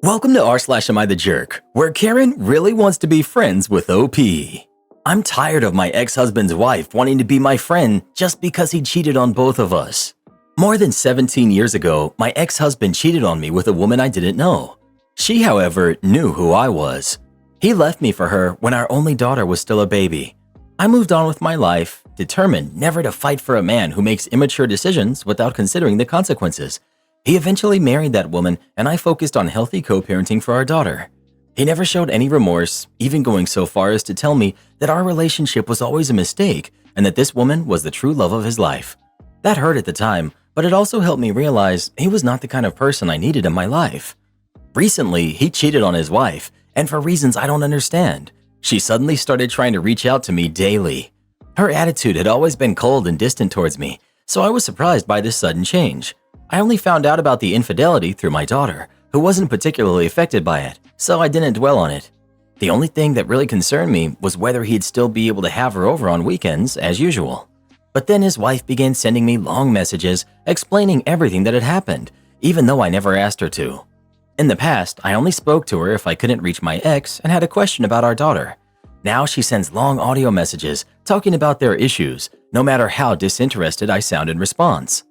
Welcome to r/Am I the Jerk, where Karen really wants to be friends with OP. I'm tired of my ex-husband's wife wanting to be my friend just because he cheated on both of us. More than 17 years ago, my ex-husband cheated on me with a woman I didn't know. She, however, knew who I was. He left me for her when our only daughter was still a baby. I moved on with my life, determined never to fight for a man who makes immature decisions without considering the consequences. He eventually married that woman, and I focused on healthy co-parenting for our daughter. He never showed any remorse, even going so far as to tell me that our relationship was always a mistake and that this woman was the true love of his life. That hurt at the time, but it also helped me realize he was not the kind of person I needed in my life. Recently, he cheated on his wife, and for reasons I don't understand. She suddenly started trying to reach out to me daily. Her attitude had always been cold and distant towards me, so I was surprised by this sudden change. I only found out about the infidelity through my daughter, who wasn't particularly affected by it, so I didn't dwell on it. The only thing that really concerned me was whether he'd still be able to have her over on weekends as usual. But then his wife began sending me long messages explaining everything that had happened, even though I never asked her to. In the past, I only spoke to her if I couldn't reach my ex and had a question about our daughter. Now she sends long audio messages talking about their issues, no matter how disinterested I sound in response.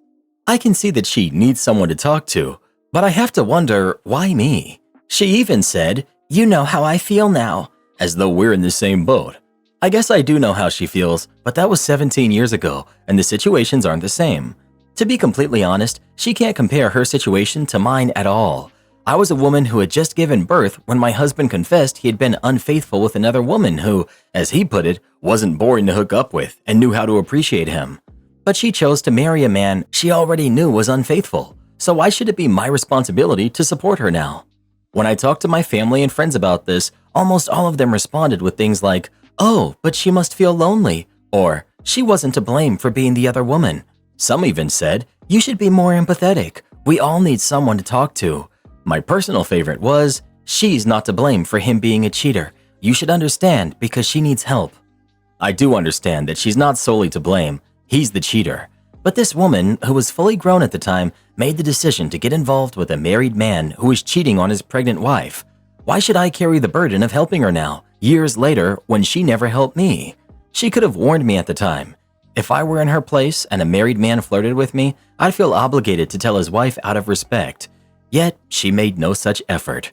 I can see that she needs someone to talk to, but I have to wonder, why me? She even said, "You know how I feel now," as though we're in the same boat. I guess I do know how she feels, but that was 17 years ago, and the situations aren't the same. To be completely honest, she can't compare her situation to mine at all. I was a woman who had just given birth when my husband confessed he had been unfaithful with another woman who, as he put it, wasn't boring to hook up with and knew how to appreciate him. But she chose to marry a man she already knew was unfaithful, so why should it be my responsibility to support her now? When I talked to my family and friends about this, almost all of them responded with things like, "Oh, but she must feel lonely," or "She wasn't to blame for being the other woman." Some even said, "You should be more empathetic. We all need someone to talk to." My personal favorite was, "She's not to blame for him being a cheater. You should understand because she needs help." I do understand that she's not solely to blame. He's the cheater. But this woman, who was fully grown at the time, made the decision to get involved with a married man who was cheating on his pregnant wife. Why should I carry the burden of helping her now, years later, when she never helped me? She could have warned me at the time. If I were in her place and a married man flirted with me, I'd feel obligated to tell his wife out of respect. Yet, she made no such effort.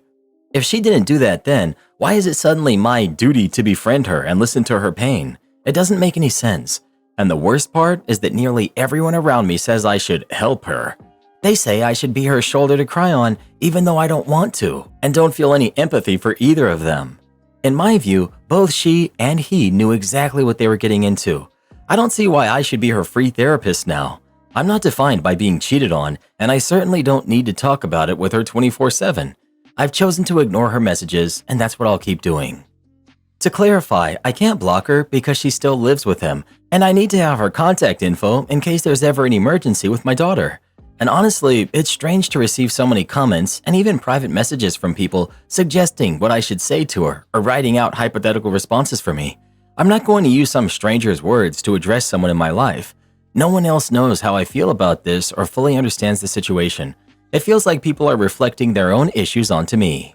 If she didn't do that then, why is it suddenly my duty to befriend her and listen to her pain? It doesn't make any sense. And the worst part is that nearly everyone around me says I should help her. They say I should be her shoulder to cry on even though I don't want to, and don't feel any empathy for either of them. In my view, both she and he knew exactly what they were getting into. I don't see why I should be her free therapist now. I'm not defined by being cheated on, and I certainly don't need to talk about it with her 24/7. I've chosen to ignore her messages, and that's what I'll keep doing. To clarify, I can't block her because she still lives with him, and I need to have her contact info in case there's ever an emergency with my daughter. And honestly, it's strange to receive so many comments and even private messages from people suggesting what I should say to her or writing out hypothetical responses for me. I'm not going to use some stranger's words to address someone in my life. No one else knows how I feel about this or fully understands the situation. It feels like people are reflecting their own issues onto me.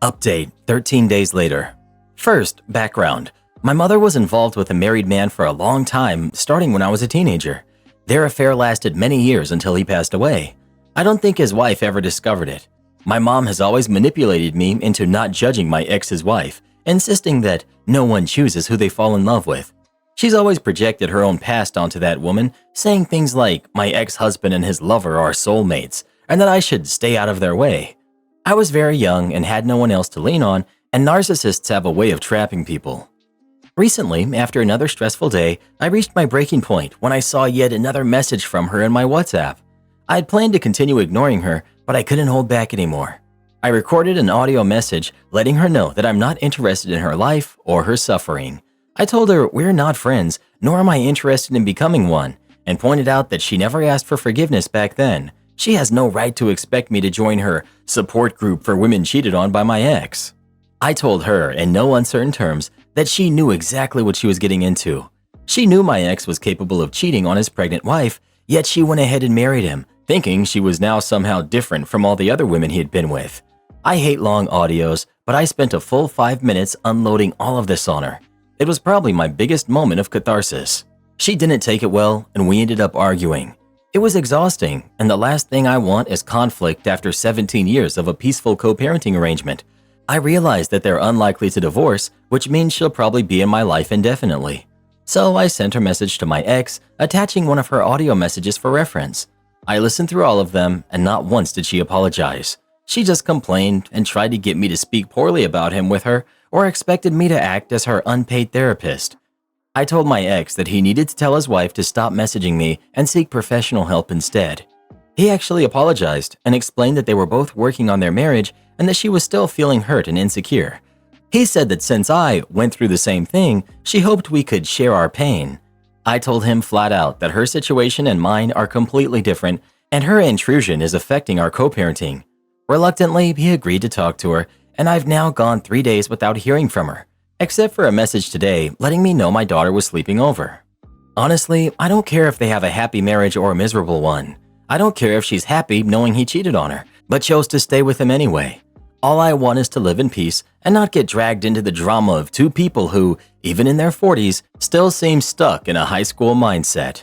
Update 13 days later. First, background. My mother was involved with a married man for a long time, starting when I was a teenager. Their affair lasted many years until he passed away. I don't think his wife ever discovered it. My mom has always manipulated me into not judging my ex's wife, insisting that no one chooses who they fall in love with. She's always projected her own past onto that woman, saying things like my ex-husband and his lover are soulmates, and that I should stay out of their way. I was very young and had no one else to lean on, and narcissists have a way of trapping people. Recently, after another stressful day, I reached my breaking point when I saw yet another message from her in my WhatsApp. I had planned to continue ignoring her, but I couldn't hold back anymore. I recorded an audio message letting her know that I'm not interested in her life or her suffering. I told her we're not friends, nor am I interested in becoming one, and pointed out that she never asked for forgiveness back then. She has no right to expect me to join her support group for women cheated on by my ex. I told her in no uncertain terms that she knew exactly what she was getting into. She knew my ex was capable of cheating on his pregnant wife, yet she went ahead and married him, thinking she was now somehow different from all the other women he had been with. I hate long audios, but I spent a full 5 minutes unloading all of this on her. It was probably my biggest moment of catharsis. She didn't take it well, and we ended up arguing. It was exhausting, and the last thing I want is conflict after 17 years of a peaceful co-parenting arrangement. I realized that they're unlikely to divorce, which means she'll probably be in my life indefinitely. So I sent her message to my ex, attaching one of her audio messages for reference. I listened through all of them, and not once did she apologize. She just complained and tried to get me to speak poorly about him with her, or expected me to act as her unpaid therapist. I told my ex that he needed to tell his wife to stop messaging me and seek professional help instead. He actually apologized and explained that they were both working on their marriage and that she was still feeling hurt and insecure. He said that since I went through the same thing, she hoped we could share our pain. I told him flat out that her situation and mine are completely different, and her intrusion is affecting our co-parenting. Reluctantly, he agreed to talk to her, and I've now gone 3 days without hearing from her, except for a message today letting me know my daughter was sleeping over. Honestly, I don't care if they have a happy marriage or a miserable one. I don't care if she's happy knowing he cheated on her, but chose to stay with him anyway. All I want is to live in peace and not get dragged into the drama of two people who, even in their 40s, still seem stuck in a high school mindset.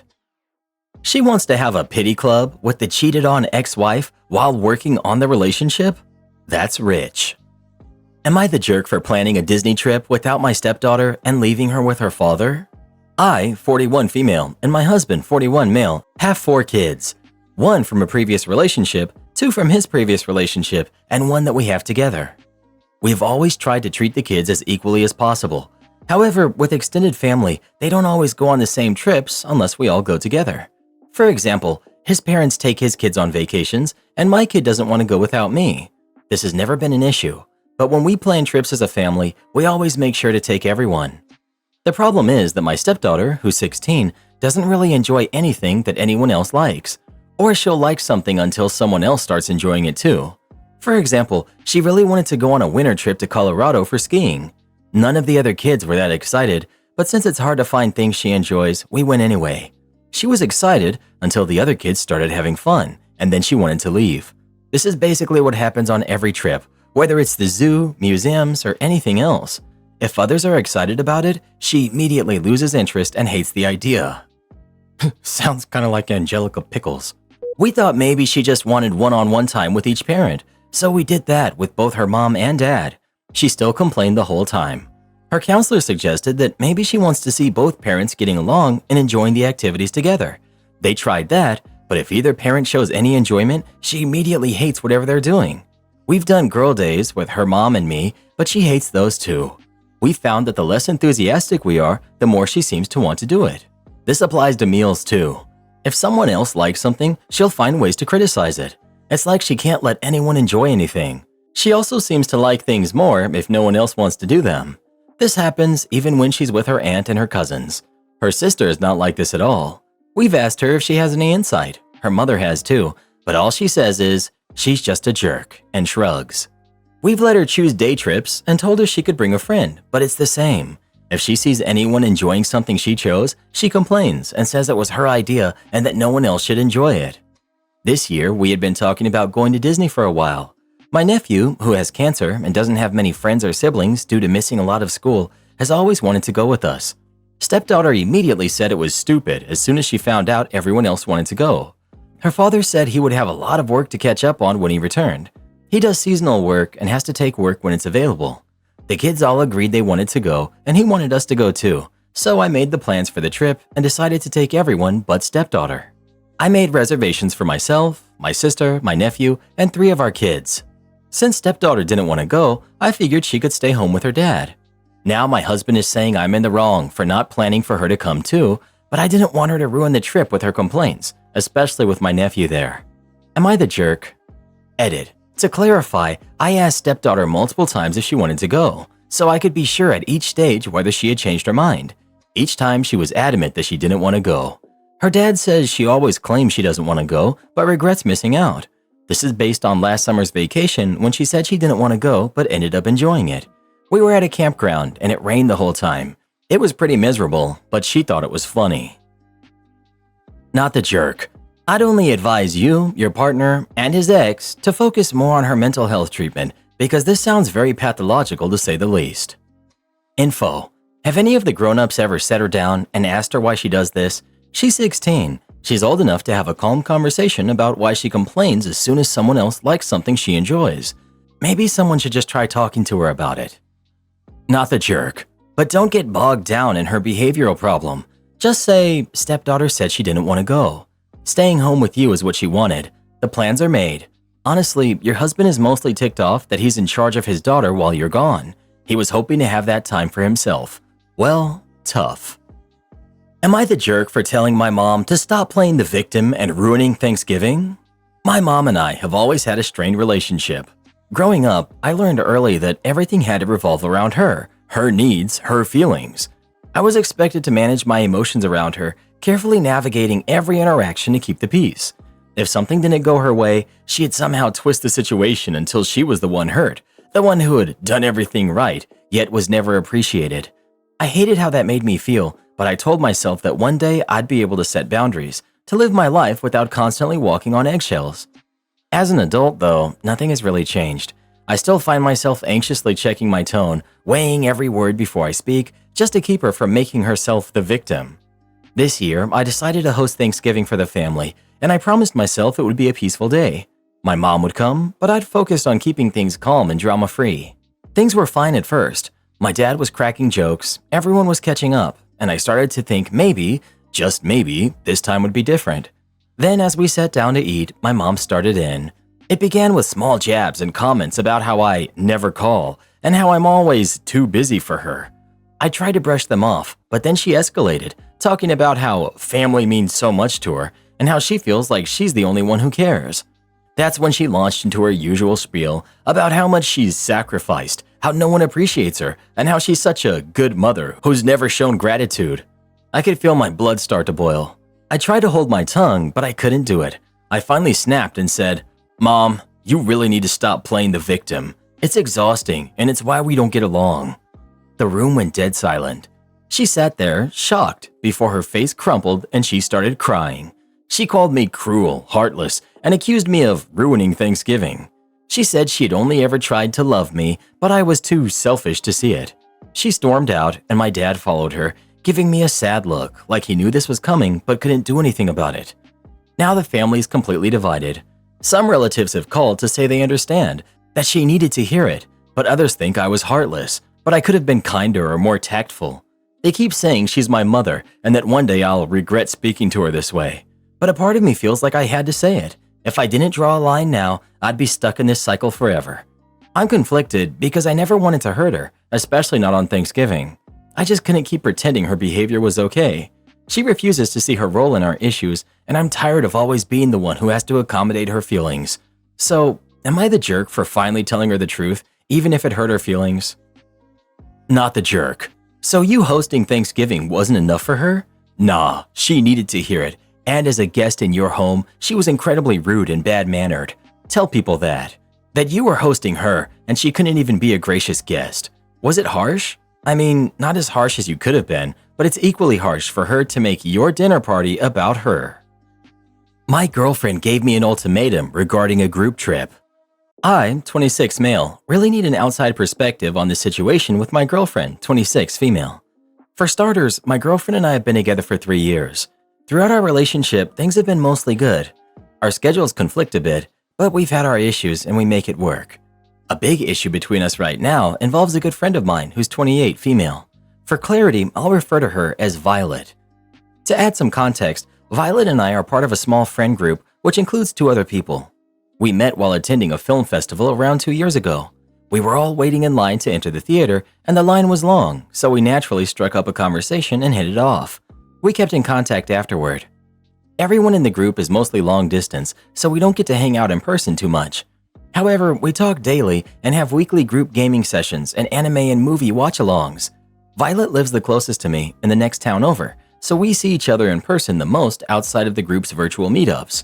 She wants to have a pity club with the cheated on ex-wife while working on the relationship? That's rich. Am I the jerk for planning a Disney trip without my stepdaughter and leaving her with her father? I, 41 female, and my husband, 41 male, have 4 kids. 1 from a previous relationship, 2 from his previous relationship, and 1 that we have together. We've always tried to treat the kids as equally as possible. However, with extended family, they don't always go on the same trips unless we all go together. For example, his parents take his kids on vacations, and my kid doesn't want to go without me. This has never been an issue, but when we plan trips as a family, we always make sure to take everyone. The problem is that my stepdaughter, who's 16, doesn't really enjoy anything that anyone else likes. Or she'll like something until someone else starts enjoying it too. For example, she really wanted to go on a winter trip to Colorado for skiing. None of the other kids were that excited, but since it's hard to find things she enjoys, we went anyway. She was excited until the other kids started having fun, and then she wanted to leave. This is basically what happens on every trip, whether it's the zoo, museums, or anything else. If others are excited about it, she immediately loses interest and hates the idea. Sounds kind of like Angelica Pickles. We thought maybe she just wanted one-on-one time with each parent, so we did that with both her mom and dad. She still complained the whole time. Her counselor suggested that maybe she wants to see both parents getting along and enjoying the activities together. They tried that, but if either parent shows any enjoyment, she immediately hates whatever they're doing. We've done girl days with her mom and me, but she hates those too. We found that the less enthusiastic we are, the more she seems to want to do it. This applies to meals too. If someone else likes something, she'll find ways to criticize it. It's like she can't let anyone enjoy anything. She also seems to like things more if no one else wants to do them. This happens even when she's with her aunt and her cousins. Her sister is not like this at all. We've asked her if she has any insight. Her mother has too, but all she says is, she's just a jerk, and shrugs. We've let her choose day trips and told her she could bring a friend, but it's the same. If she sees anyone enjoying something she chose, she complains and says it was her idea and that no one else should enjoy it. This year, we had been talking about going to Disney for a while. My nephew, who has cancer and doesn't have many friends or siblings due to missing a lot of school, has always wanted to go with us. Stepdaughter immediately said it was stupid as soon as she found out everyone else wanted to go. Her father said he would have a lot of work to catch up on when he returned. He does seasonal work and has to take work when it's available. The kids all agreed they wanted to go, and he wanted us to go too, so I made the plans for the trip and decided to take everyone but stepdaughter. I made reservations for myself, my sister, my nephew, and 3 of our kids. Since stepdaughter didn't want to go, I figured she could stay home with her dad. Now my husband is saying I'm in the wrong for not planning for her to come too, but I didn't want her to ruin the trip with her complaints, especially with my nephew there. Am I the jerk? Edit. To clarify, I asked stepdaughter multiple times if she wanted to go, so I could be sure at each stage whether she had changed her mind. Each time she was adamant that she didn't want to go. Her dad says she always claims she doesn't want to go, but regrets missing out. This is based on last summer's vacation when she said she didn't want to go but ended up enjoying it. We were at a campground and it rained the whole time. It was pretty miserable, but she thought it was funny. Not the jerk. I'd only advise you, your partner, and his ex to focus more on her mental health treatment because this sounds very pathological to say the least. Info. Have any of the grown-ups ever set her down and asked her why she does this? She's 16. She's old enough to have a calm conversation about why she complains as soon as someone else likes something she enjoys. Maybe someone should just try talking to her about it. Not the jerk. But don't get bogged down in her behavioral problem. Just say, stepdaughter said she didn't want to go. Staying home with you is what she wanted. The plans are made. Honestly, your husband is mostly ticked off that he's in charge of his daughter while you're gone. He was hoping to have that time for himself. Well, tough. Am I the jerk for telling my mom to stop playing the victim and ruining Thanksgiving? My mom and I have always had a strained relationship. Growing up, I learned early that everything had to revolve around her needs, her feelings. I was expected to manage my emotions around her, carefully navigating every interaction to keep the peace. If something didn't go her way, she'd somehow twist the situation until she was the one hurt, the one who had done everything right, yet was never appreciated. I hated how that made me feel, but I told myself that one day I'd be able to set boundaries, to live my life without constantly walking on eggshells. As an adult, though, nothing has really changed. I still find myself anxiously checking my tone, weighing every word before I speak, just to keep her from making herself the victim. This year, I decided to host Thanksgiving for the family, and I promised myself it would be a peaceful day. My mom would come, but I'd focused on keeping things calm and drama-free. Things were fine at first. My dad was cracking jokes, everyone was catching up, and I started to think maybe, just maybe, this time would be different. Then as we sat down to eat, my mom started in. It began with small jabs and comments about how I never call and how I'm always too busy for her. I tried to brush them off, but then she escalated, talking about how family means so much to her and how she feels like she's the only one who cares. That's when she launched into her usual spiel about how much she's sacrificed, how no one appreciates her, and how she's such a good mother who's never shown gratitude. I could feel my blood start to boil. I tried to hold my tongue, but I couldn't do it. I finally snapped and said, "Mom, you really need to stop playing the victim. It's exhausting, and it's why we don't get along." The room went dead silent. She sat there, shocked, before her face crumpled and she started crying. She called me cruel, heartless, and accused me of ruining Thanksgiving. She said she had only ever tried to love me, but I was too selfish to see it. She stormed out, and my dad followed her, giving me a sad look, like he knew this was coming but couldn't do anything about it. Now the family's completely divided. Some relatives have called to say they understand, that she needed to hear it, but others think I was heartless, but I could have been kinder or more tactful. They keep saying she's my mother and that one day I'll regret speaking to her this way. But a part of me feels like I had to say it. If I didn't draw a line now, I'd be stuck in this cycle forever. I'm conflicted because I never wanted to hurt her, especially not on Thanksgiving. I just couldn't keep pretending her behavior was okay. She refuses to see her role in our issues, and I'm tired of always being the one who has to accommodate her feelings. So, am I the jerk for finally telling her the truth, even if it hurt her feelings? Not the jerk. So you hosting Thanksgiving wasn't enough for her? Nah, she needed to hear it. And as a guest in your home, she was incredibly rude and bad-mannered. Tell people that. That you were hosting her, and she couldn't even be a gracious guest. Was it harsh? I mean, not as harsh as you could have been, but it's equally harsh for her to make your dinner party about her. My girlfriend gave me an ultimatum regarding a group trip. I, 26 male, really need an outside perspective on this situation with my girlfriend, 26 female. For starters, my girlfriend and I have been together for 3 years. Throughout our relationship, things have been mostly good. Our schedules conflict a bit, but we've had our issues and we make it work. A big issue between us right now involves a good friend of mine who's 28 female. For clarity, I'll refer to her as Violet. To add some context, Violet and I are part of a small friend group which includes 2 other people. We met while attending a film festival around 2 years ago. We were all waiting in line to enter the theater and the line was long, so we naturally struck up a conversation and hit it off. We kept in contact afterward. Everyone in the group is mostly long distance, so we don't get to hang out in person too much. However, we talk daily and have weekly group gaming sessions and anime and movie watch-alongs. Violet lives the closest to me in the next town over, so we see each other in person the most outside of the group's virtual meetups.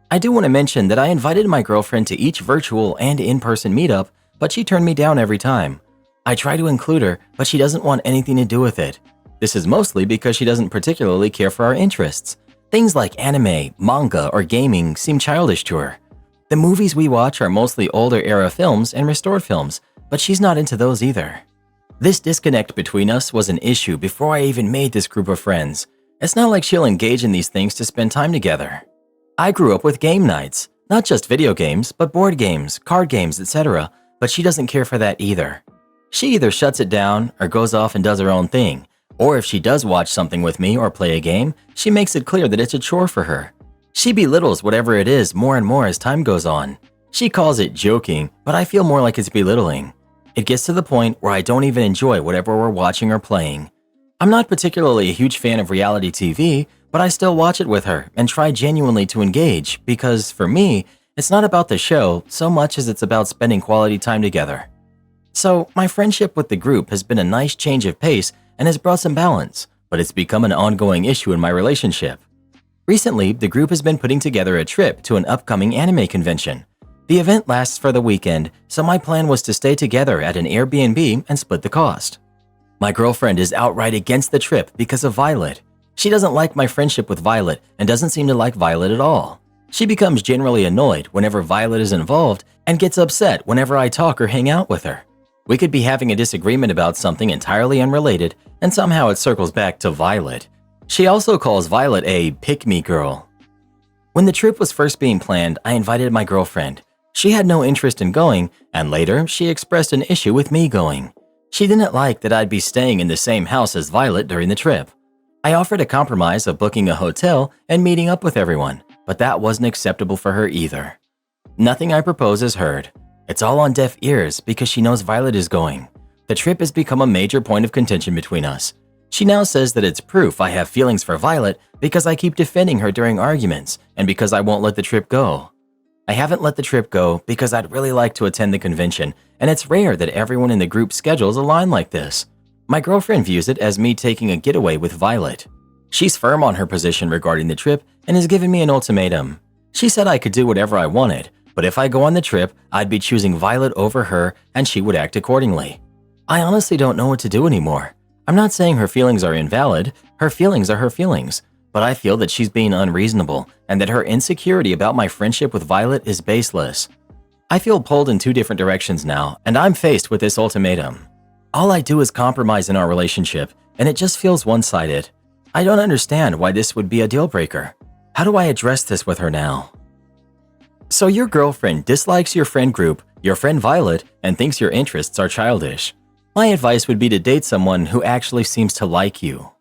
I do want to mention that I invited my girlfriend to each virtual and in-person meetup, but she turned me down every time. I try to include her, but she doesn't want anything to do with it. This is mostly because she doesn't particularly care for our interests. Things like anime, manga, or gaming seem childish to her. The movies we watch are mostly older era films and restored films, but she's not into those either. This disconnect between us was an issue before I even made this group of friends. It's not like she'll engage in these things to spend time together. I grew up with game nights, not just video games, but board games, card games, etc., but she doesn't care for that either. She either shuts it down or goes off and does her own thing, or if she does watch something with me or play a game, she makes it clear that it's a chore for her. She belittles whatever it is more and more as time goes on. She calls it joking, but I feel more like it's belittling. It gets to the point where I don't even enjoy whatever we're watching or playing. I'm not particularly a huge fan of reality TV, but I still watch it with her and try genuinely to engage because, for me, it's not about the show so much as it's about spending quality time together. So, my friendship with the group has been a nice change of pace and has brought some balance, but it's become an ongoing issue in my relationship. Recently, the group has been putting together a trip to an upcoming anime convention. The event lasts for the weekend, so my plan was to stay together at an Airbnb and split the cost. My girlfriend is outright against the trip because of Violet. She doesn't like my friendship with Violet and doesn't seem to like Violet at all. She becomes generally annoyed whenever Violet is involved and gets upset whenever I talk or hang out with her. We could be having a disagreement about something entirely unrelated, and somehow it circles back to Violet. She also calls Violet a pick-me girl. When the trip was first being planned, I invited my girlfriend. She had no interest in going, and later she expressed an issue with me going. She didn't like that I'd be staying in the same house as Violet during the trip. I offered a compromise of booking a hotel and meeting up with everyone, but that wasn't acceptable for her either. Nothing I propose is heard. It's all on deaf ears because she knows Violet is going. The trip has become a major point of contention between us. She now says that it's proof I have feelings for Violet because I keep defending her during arguments and because I won't let the trip go. I haven't let the trip go because I'd really like to attend the convention, and it's rare that everyone in the group's schedules align like this. My girlfriend views it as me taking a getaway with Violet. She's firm on her position regarding the trip and has given me an ultimatum. She said I could do whatever I wanted, but if I go on the trip, I'd be choosing Violet over her and she would act accordingly. I honestly don't know what to do anymore. I'm not saying her feelings are invalid, her feelings are her feelings, but I feel that she's being unreasonable and that her insecurity about my friendship with Violet is baseless. I feel pulled in two different directions now, and I'm faced with this ultimatum. All I do is compromise in our relationship, and it just feels one-sided. I don't understand why this would be a deal breaker. How do I address this with her now? So your girlfriend dislikes your friend group, your friend Violet, and thinks your interests are childish. My advice would be to date someone who actually seems to like you.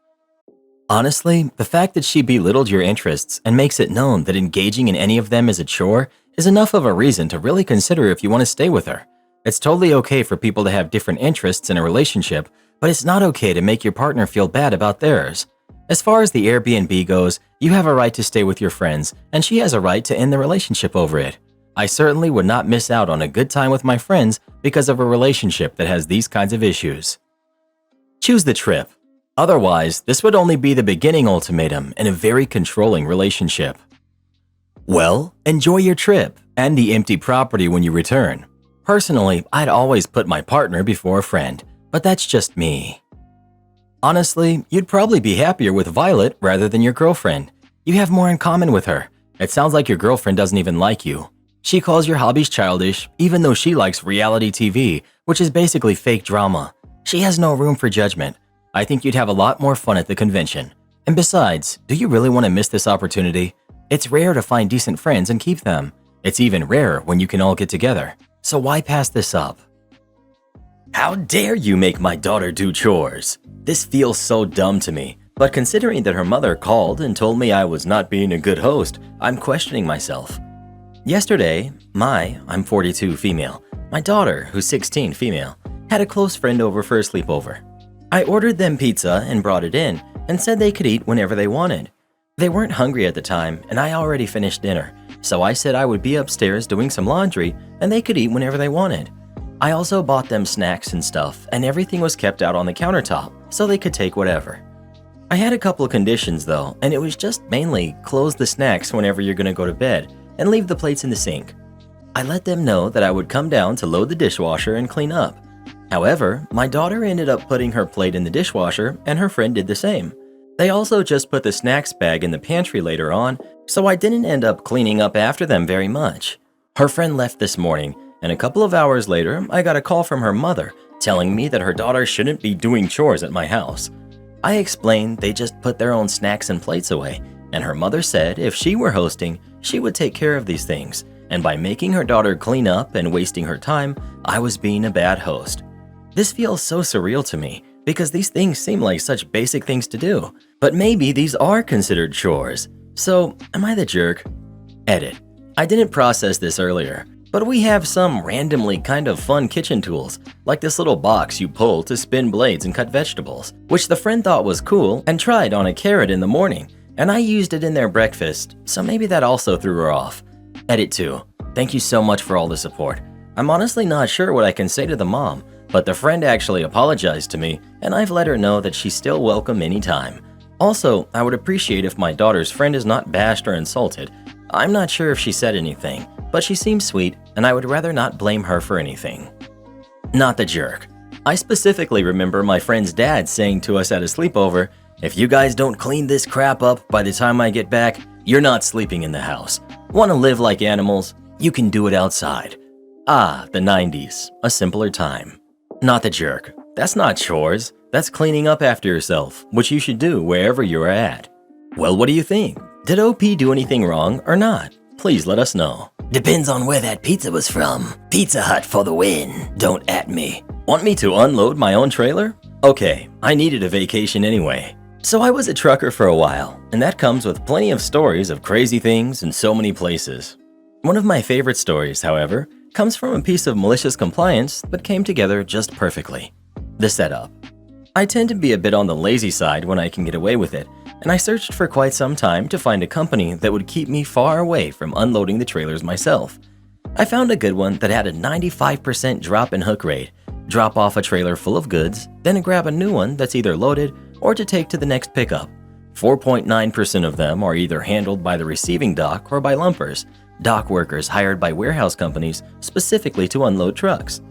Honestly, the fact that she belittled your interests and makes it known that engaging in any of them is a chore is enough of a reason to really consider if you want to stay with her. It's totally okay for people to have different interests in a relationship, but it's not okay to make your partner feel bad about theirs. As far as the Airbnb goes, you have a right to stay with your friends, and she has a right to end the relationship over it. I certainly would not miss out on a good time with my friends because of a relationship that has these kinds of issues. Choose the trip. Otherwise, this would only be the beginning ultimatum in a very controlling relationship. Well, enjoy your trip and the empty property when you return. Personally, I'd always put my partner before a friend, but that's just me. Honestly, you'd probably be happier with Violet rather than your girlfriend. You have more in common with her. It sounds like your girlfriend doesn't even like you. She calls your hobbies childish, even though she likes reality TV, which is basically fake drama. She has no room for judgment. I think you'd have a lot more fun at the convention. And besides, do you really want to miss this opportunity? It's rare to find decent friends and keep them. It's even rarer when you can all get together. So why pass this up? How dare you make my daughter do chores? This feels so dumb to me, but considering that her mother called and told me I was not being a good host, I'm questioning myself. Yesterday, I'm 42 female, my daughter, who's 16 female, had a close friend over for a sleepover. I ordered them pizza and brought it in and said they could eat whenever they wanted. They weren't hungry at the time and I already finished dinner, so I said I would be upstairs doing some laundry and they could eat whenever they wanted. I also bought them snacks and stuff and everything was kept out on the countertop so they could take whatever. I had a couple of conditions though, and it was just mainly close the snacks whenever you're gonna go to bed and leave the plates in the sink. I let them know that I would come down to load the dishwasher and clean up. However, my daughter ended up putting her plate in the dishwasher and her friend did the same. They also just put the snacks bag in the pantry later on, so I didn't end up cleaning up after them very much. Her friend left this morning, and a couple of hours later, I got a call from her mother telling me that her daughter shouldn't be doing chores at my house. I explained they just put their own snacks and plates away, and her mother said if she were hosting, she would take care of these things, and by making her daughter clean up and wasting her time, I was being a bad host. This feels so surreal to me because these things seem like such basic things to do, but maybe these are considered chores. So, am I the jerk? Edit. I didn't process this earlier, but we have some randomly kind of fun kitchen tools, like this little box you pull to spin blades and cut vegetables, which the friend thought was cool and tried on a carrot in the morning, and I used it in their breakfast, so maybe that also threw her off. Edit 2. Thank you so much for all the support. I'm honestly not sure what I can say to the mom, but the friend actually apologized to me, and I've let her know that she's still welcome anytime. Also, I would appreciate if my daughter's friend is not bashed or insulted. I'm not sure if she said anything, but she seems sweet, and I would rather not blame her for anything. Not the jerk. I specifically remember my friend's dad saying to us at a sleepover, "If you guys don't clean this crap up by the time I get back, you're not sleeping in the house. Want to live like animals? You can do it outside." Ah, the 90s, a simpler time. Not the jerk. That's not chores. That's cleaning up after yourself, which you should do wherever you're at. Well, what do you think? Did OP do anything wrong or not? Please let us know. Depends on where that pizza was from. Pizza Hut for the win. Don't at me. Want me to unload my own trailer? Okay, I needed a vacation anyway. So I was a trucker for a while, and that comes with plenty of stories of crazy things in so many places. One of my favorite stories, however, comes from a piece of malicious compliance that came together just perfectly. The setup. I tend to be a bit on the lazy side when I can get away with it, and I searched for quite some time to find a company that would keep me far away from unloading the trailers myself. I found a good one that had a 95% drop and hook rate. Drop off a trailer full of goods, then grab a new one that's either loaded or to take to the next pickup. 4.9% of them are either handled by the receiving dock or by lumpers, dock workers hired by warehouse companies specifically to unload trucks.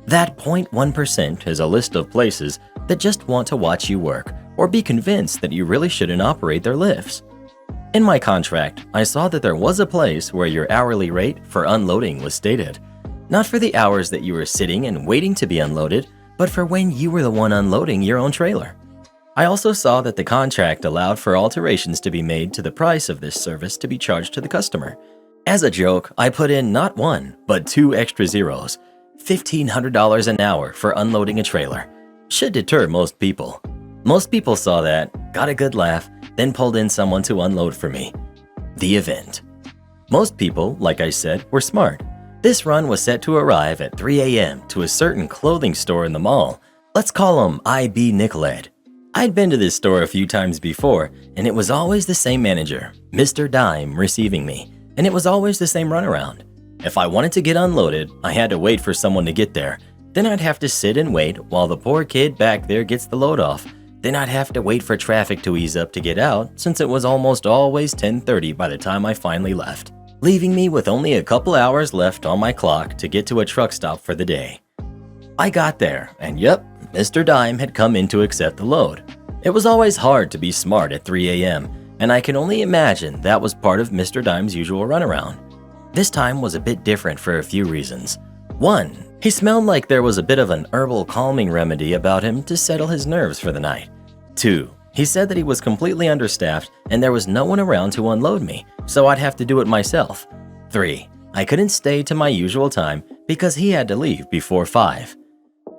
That 0.1% is a list of places that just want to watch you work or be convinced that you really shouldn't operate their lifts. In my contract, I saw that there was a place where your hourly rate for unloading was stated. Not for the hours that you were sitting and waiting to be unloaded, but for when you were the one unloading your own trailer. I also saw that the contract allowed for alterations to be made to the price of this service to be charged to the customer. As a joke, I put in not one, but 2 extra zeros. $1,500 an hour for unloading a trailer. Should deter most people. Most people saw that, got a good laugh, then pulled in someone to unload for me. The event. Most people, like I said, were smart. This run was set to arrive at 3 a.m. to a certain clothing store in the mall. Let's call him IB Nicolette. I'd been to this store a few times before, and it was always the same manager, Mr. Dime, receiving me, and it was always the same runaround. If I wanted to get unloaded, I had to wait for someone to get there. Then I'd have to sit and wait while the poor kid back there gets the load off. Then I'd have to wait for traffic to ease up to get out, since it was almost always 10:30 by the time I finally left, leaving me with only a couple hours left on my clock to get to a truck stop for the day. I got there, and yep, Mr. Dime had come in to accept the load. It was always hard to be smart at 3 a.m., and I can only imagine that was part of Mr. Dime's usual runaround. This time was a bit different for a few reasons. 1. He smelled like there was a bit of an herbal calming remedy about him to settle his nerves for the night. 2. He said that he was completely understaffed and there was no one around to unload me, so I'd have to do it myself. 3. I couldn't stay to my usual time because he had to leave before 5.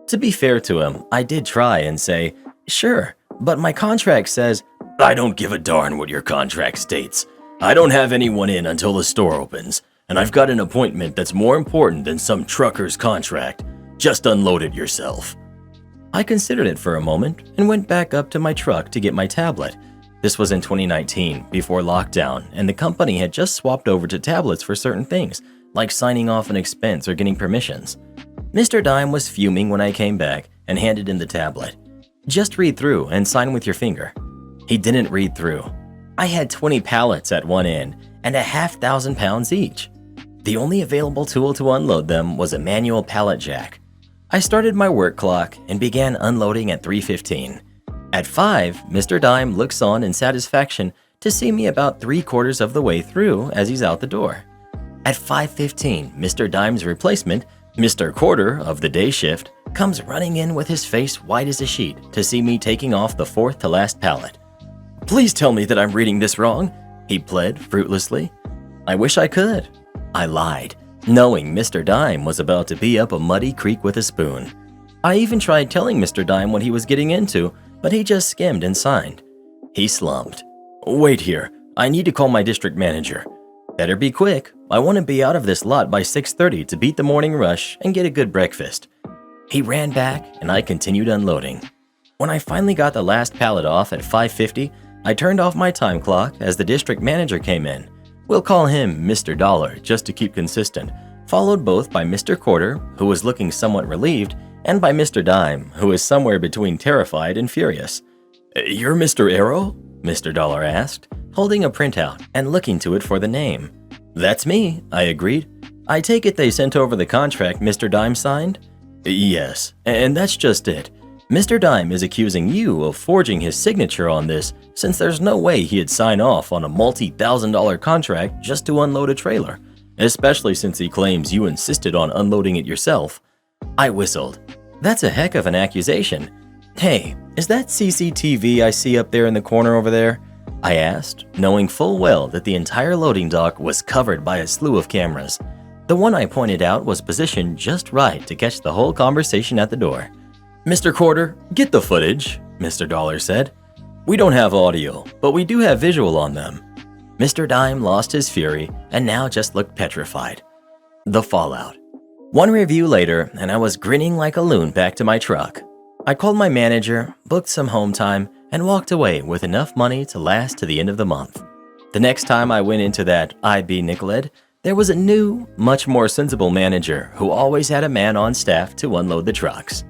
To be fair to him, I did try and say, "Sure, but my contract says..." "I don't give a darn what your contract states. I don't have anyone in until the store opens, and I've got an appointment that's more important than some trucker's contract. Just unload it yourself." I considered it for a moment and went back up to my truck to get my tablet. This was in 2019, before lockdown, and the company had just swapped over to tablets for certain things, like signing off an expense or getting permissions. Mr. Dime was fuming when I came back and handed in the tablet. "Just read through and sign with your finger." He didn't read through. I had 20 pallets at one end and 1,000 pounds each. The only available tool to unload them was a manual pallet jack. I started my work clock and began unloading at 3:15. At 5, Mr. Dime looks on in satisfaction to see me about 3/4 of the way through as he's out the door. At 5:15, Mr. Dime's replacement, Mr. Quarter of the day shift, comes running in with his face white as a sheet to see me taking off the fourth to last pallet. "Please tell me that I'm reading this wrong," he pled fruitlessly. "I wish I could." I lied, knowing Mr. Dime was about to be up a muddy creek with a spoon. I even tried telling Mr. Dime what he was getting into, but he just skimmed and signed. He slumped. "Wait here, I need to call my district manager. Better be quick, I want to be out of this lot by 6:30 to beat the morning rush and get a good breakfast." He ran back and I continued unloading. When I finally got the last pallet off at 5:50, I turned off my time clock as the district manager came in. We'll call him Mr. Dollar just to keep consistent, followed both by Mr. Quarter, who was looking somewhat relieved, and by Mr. Dime, who was somewhere between terrified and furious. "You're Mr. Arrow?" Mr. Dollar asked, holding a printout and looking to it for the name. "That's me," I agreed. "I take it they sent over the contract Mr. Dime signed?" "Yes, and that's just it. Mr. Dime is accusing you of forging his signature on this, since there's no way he'd sign off on a multi-$1,000 contract just to unload a trailer, especially since he claims you insisted on unloading it yourself." I whistled. "That's a heck of an accusation. Hey, is that CCTV I see up there in the corner over there?" I asked, knowing full well that the entire loading dock was covered by a slew of cameras. The one I pointed out was positioned just right to catch the whole conversation at the door. "Mr. Quarter, get the footage," Mr. Dollar said. "We don't have audio, but we do have visual on them." Mr. Dime lost his fury and now just looked petrified. The fallout. One review later, and I was grinning like a loon back to my truck. I called my manager, booked some home time, and walked away with enough money to last to the end of the month. The next time I went into that IB Nicoled, there was a new, much more sensible manager who always had a man on staff to unload the trucks.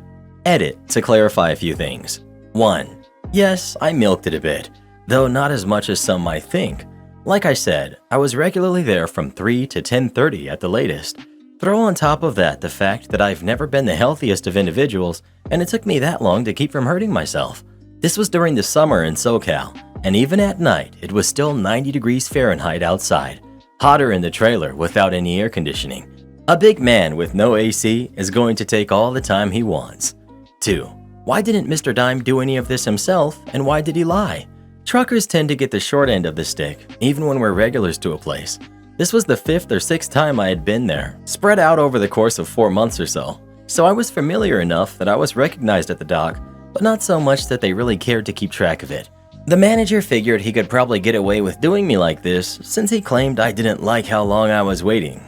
Edit to clarify a few things. 1. Yes, I milked it a bit, though not as much as some might think. Like I said, I was regularly there from 3 to 10:30 at the latest. Throw on top of that the fact that I've never been the healthiest of individuals, and it took me that long to keep from hurting myself. This was during the summer in SoCal, and even at night, it was still 90 degrees Fahrenheit outside, hotter in the trailer without any air conditioning. A big man with no AC is going to take all the time he wants. 2. Why didn't Mr. Dime do any of this himself, and why did he lie? Truckers tend to get the short end of the stick, even when we're regulars to a place. This was the 5th or 6th time I had been there, spread out over the course of 4 months or so I was familiar enough that I was recognized at the dock, but not so much that they really cared to keep track of it. The manager figured he could probably get away with doing me like this since he claimed I didn't like how long I was waiting.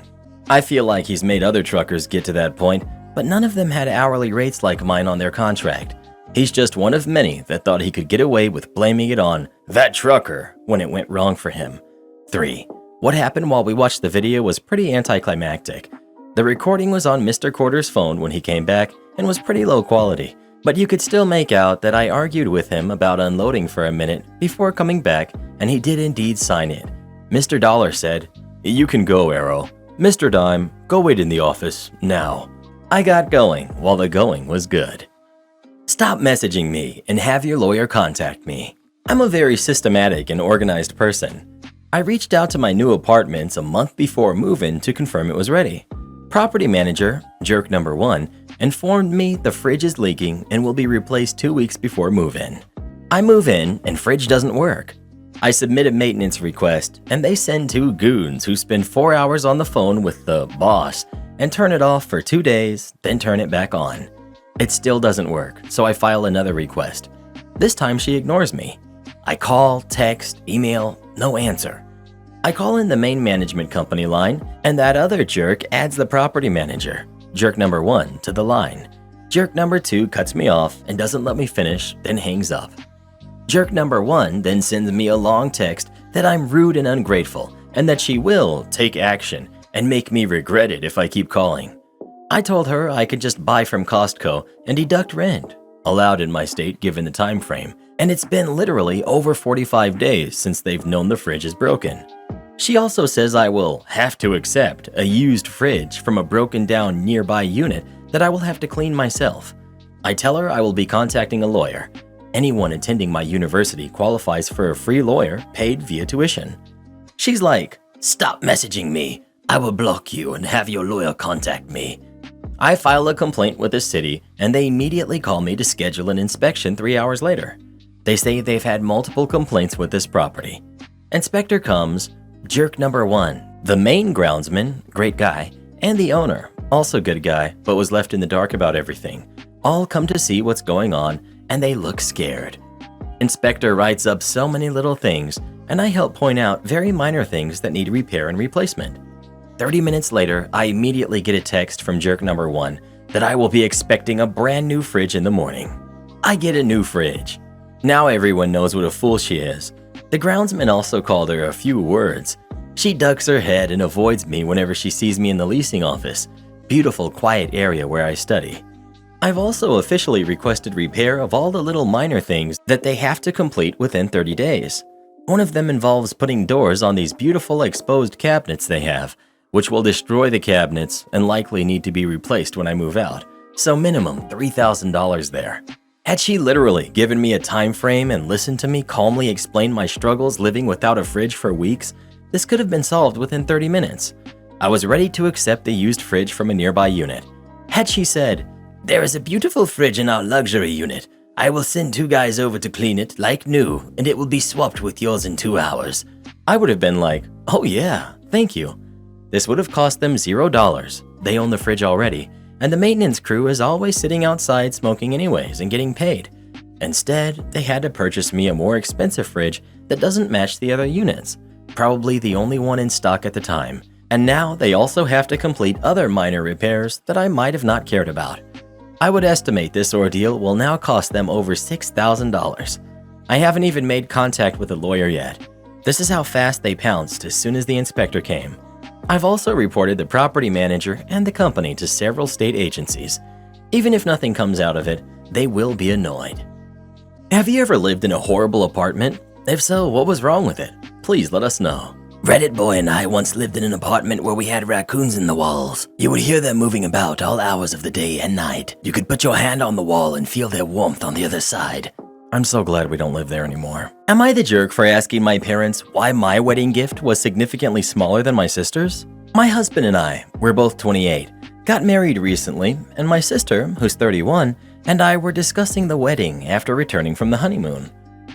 I feel like he's made other truckers get to that point, but none of them had hourly rates like mine on their contract. He's just one of many that thought he could get away with blaming it on that trucker when it went wrong for him. 3. What happened while we watched the video was pretty anticlimactic. The recording was on Mr. Quarter's phone when he came back and was pretty low quality, but you could still make out that I argued with him about unloading for a minute before coming back, and he did indeed sign it. Mr. Dollar said, "You can go, Arrow. Mr. Dime, go wait in the office, now." I got going while the going was good. Stop messaging me and have your lawyer contact me. I'm a very systematic and organized person. I reached out to my new apartments a month before move-in to confirm it was ready. Property manager, jerk number 1, informed me the fridge is leaking and will be replaced 2 weeks before move-in. I move in and fridge doesn't work. I submit a maintenance request and they send 2 goons who spend 4 hours on the phone with the boss and turn it off for 2 days, then turn it back on. It still doesn't work, so I file another request. This time she ignores me. I call, text, email, no answer. I call in the main management company line, and that other jerk adds the property manager, jerk number 1, to the line. Jerk number 2 cuts me off and doesn't let me finish, then hangs up. Jerk number 1 then sends me a long text that I'm rude and ungrateful, and that she will take action and make me regret it if I keep calling. I told her I could just buy from Costco and deduct rent, allowed in my state given the time frame, and it's been literally over 45 days since they've known the fridge is broken. She also says I will have to accept a used fridge from a broken down nearby unit that I will have to clean myself. I tell her I will be contacting a lawyer. Anyone attending my university qualifies for a free lawyer paid via tuition. She's like, "Stop messaging me. I will block you and have your lawyer contact me. I file a complaint with the city, and they immediately call me to schedule an inspection 3 hours later. They say they've had multiple complaints with this property. Inspector comes, jerk number 1, the main groundsman, great guy, and the owner, also good guy, but was left in the dark about everything, all come to see what's going on, and they look scared. Inspector writes up so many little things, and I help point out very minor things that need repair and replacement. 30 minutes later, I immediately get a text from jerk number 1 that I will be expecting a brand new fridge in the morning. I get a new fridge. Now everyone knows what a fool she is. The groundsman also called her a few words. She ducks her head and avoids me whenever she sees me in the leasing office, beautiful quiet area where I study. I've also officially requested repair of all the little minor things that they have to complete within 30 days. One of them involves putting doors on these beautiful exposed cabinets they have, which will destroy the cabinets and likely need to be replaced when I move out, so minimum $3,000 there. Had she literally given me a time frame and listened to me calmly explain my struggles living without a fridge for weeks, this could have been solved within 30 minutes. I was ready to accept the used fridge from a nearby unit. Had she said, "There is a beautiful fridge in our luxury unit. I will send 2 guys over to clean it like new, and it will be swapped with yours in 2 hours," I would have been like, "Oh yeah, thank you." This would have cost them $0. They own the fridge already, and the maintenance crew is always sitting outside smoking anyways and getting paid. Instead, they had to purchase me a more expensive fridge that doesn't match the other units, probably the only one in stock at the time, and now they also have to complete other minor repairs that I might have not cared about. I would estimate this ordeal will now cost them over $6,000. I haven't even made contact with a lawyer yet. This is how fast they pounced as soon as the inspector came. I've also reported the property manager and the company to several state agencies. Even if nothing comes out of it, they will be annoyed. Have you ever lived in a horrible apartment? If so, what was wrong with it? Please let us know. Reddit boy and I once lived in an apartment where we had raccoons in the walls. You would hear them moving about all hours of the day and night. You could put your hand on the wall and feel their warmth on the other side. I'm so glad we don't live there anymore. Am I the jerk for asking my parents why my wedding gift was significantly smaller than my sister's? My husband and I, we're both 28, got married recently, and my sister, who's 31, and I were discussing the wedding after returning from the honeymoon.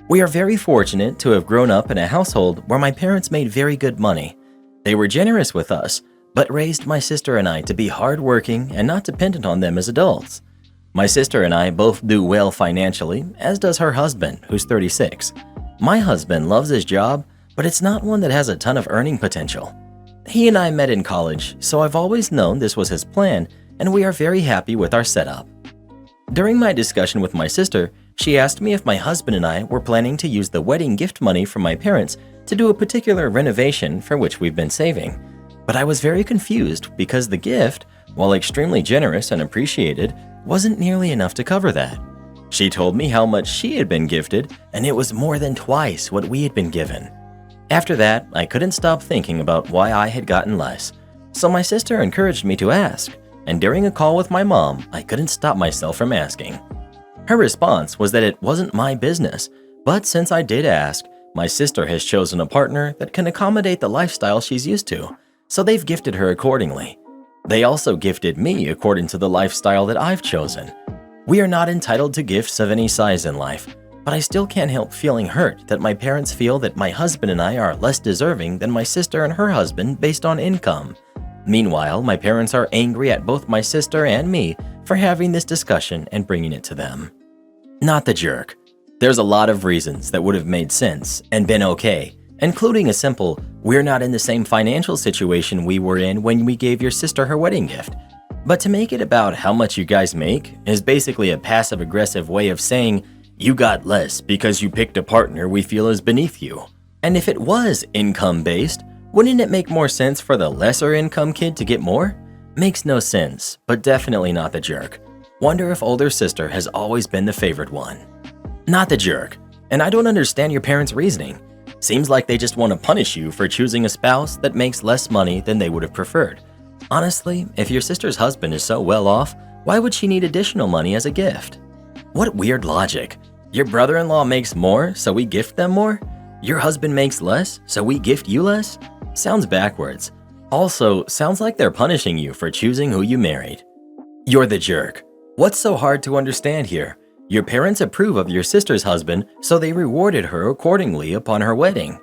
We are very fortunate to have grown up in a household where my parents made very good money. They were generous with us, but raised my sister and I to be hardworking and not dependent on them as adults. My sister and I both do well financially, as does her husband, who's 36. My husband loves his job, but it's not one that has a ton of earning potential. He and I met in college, so I've always known this was his plan, and we are very happy with our setup. During my discussion with my sister, she asked me if my husband and I were planning to use the wedding gift money from my parents to do a particular renovation for which we've been saving. But I was very confused because the gift, while extremely generous and appreciated, wasn't nearly enough to cover that. She told me how much she had been gifted, and it was more than twice what we had been given. After that, I couldn't stop thinking about why I had gotten less, so my sister encouraged me to ask, and during a call with my mom, I couldn't stop myself from asking. Her response was that it wasn't my business, but since I did ask, my sister has chosen a partner that can accommodate the lifestyle she's used to, so they've gifted her accordingly. They also gifted me according to the lifestyle that I've chosen. We are not entitled to gifts of any size in life, but I still can't help feeling hurt that my parents feel that my husband and I are less deserving than my sister and her husband based on income. Meanwhile, my parents are angry at both my sister and me for having this discussion and bringing it to them. Not the jerk. There's a lot of reasons that would have made sense and been okay, including a simple, we're not in the same financial situation we were in when we gave your sister her wedding gift. But to make it about how much you guys make is basically a passive-aggressive way of saying you got less because you picked a partner we feel is beneath you. And if it was income-based, wouldn't it make more sense for the lesser income kid to get more? Makes no sense, but definitely not the jerk. Wonder if older sister has always been the favored one. Not the jerk, and I don't understand your parents' reasoning. Seems like they just want to punish you for choosing a spouse that makes less money than they would have preferred. Honestly, if your sister's husband is so well off, why would she need additional money as a gift? What weird logic. Your brother-in-law makes more, so we gift them more? Your husband makes less, so we gift you less? Sounds backwards. Also, sounds like they're punishing you for choosing who you married. You're the jerk. What's so hard to understand here? Your parents approve of your sister's husband, so they rewarded her accordingly upon her wedding.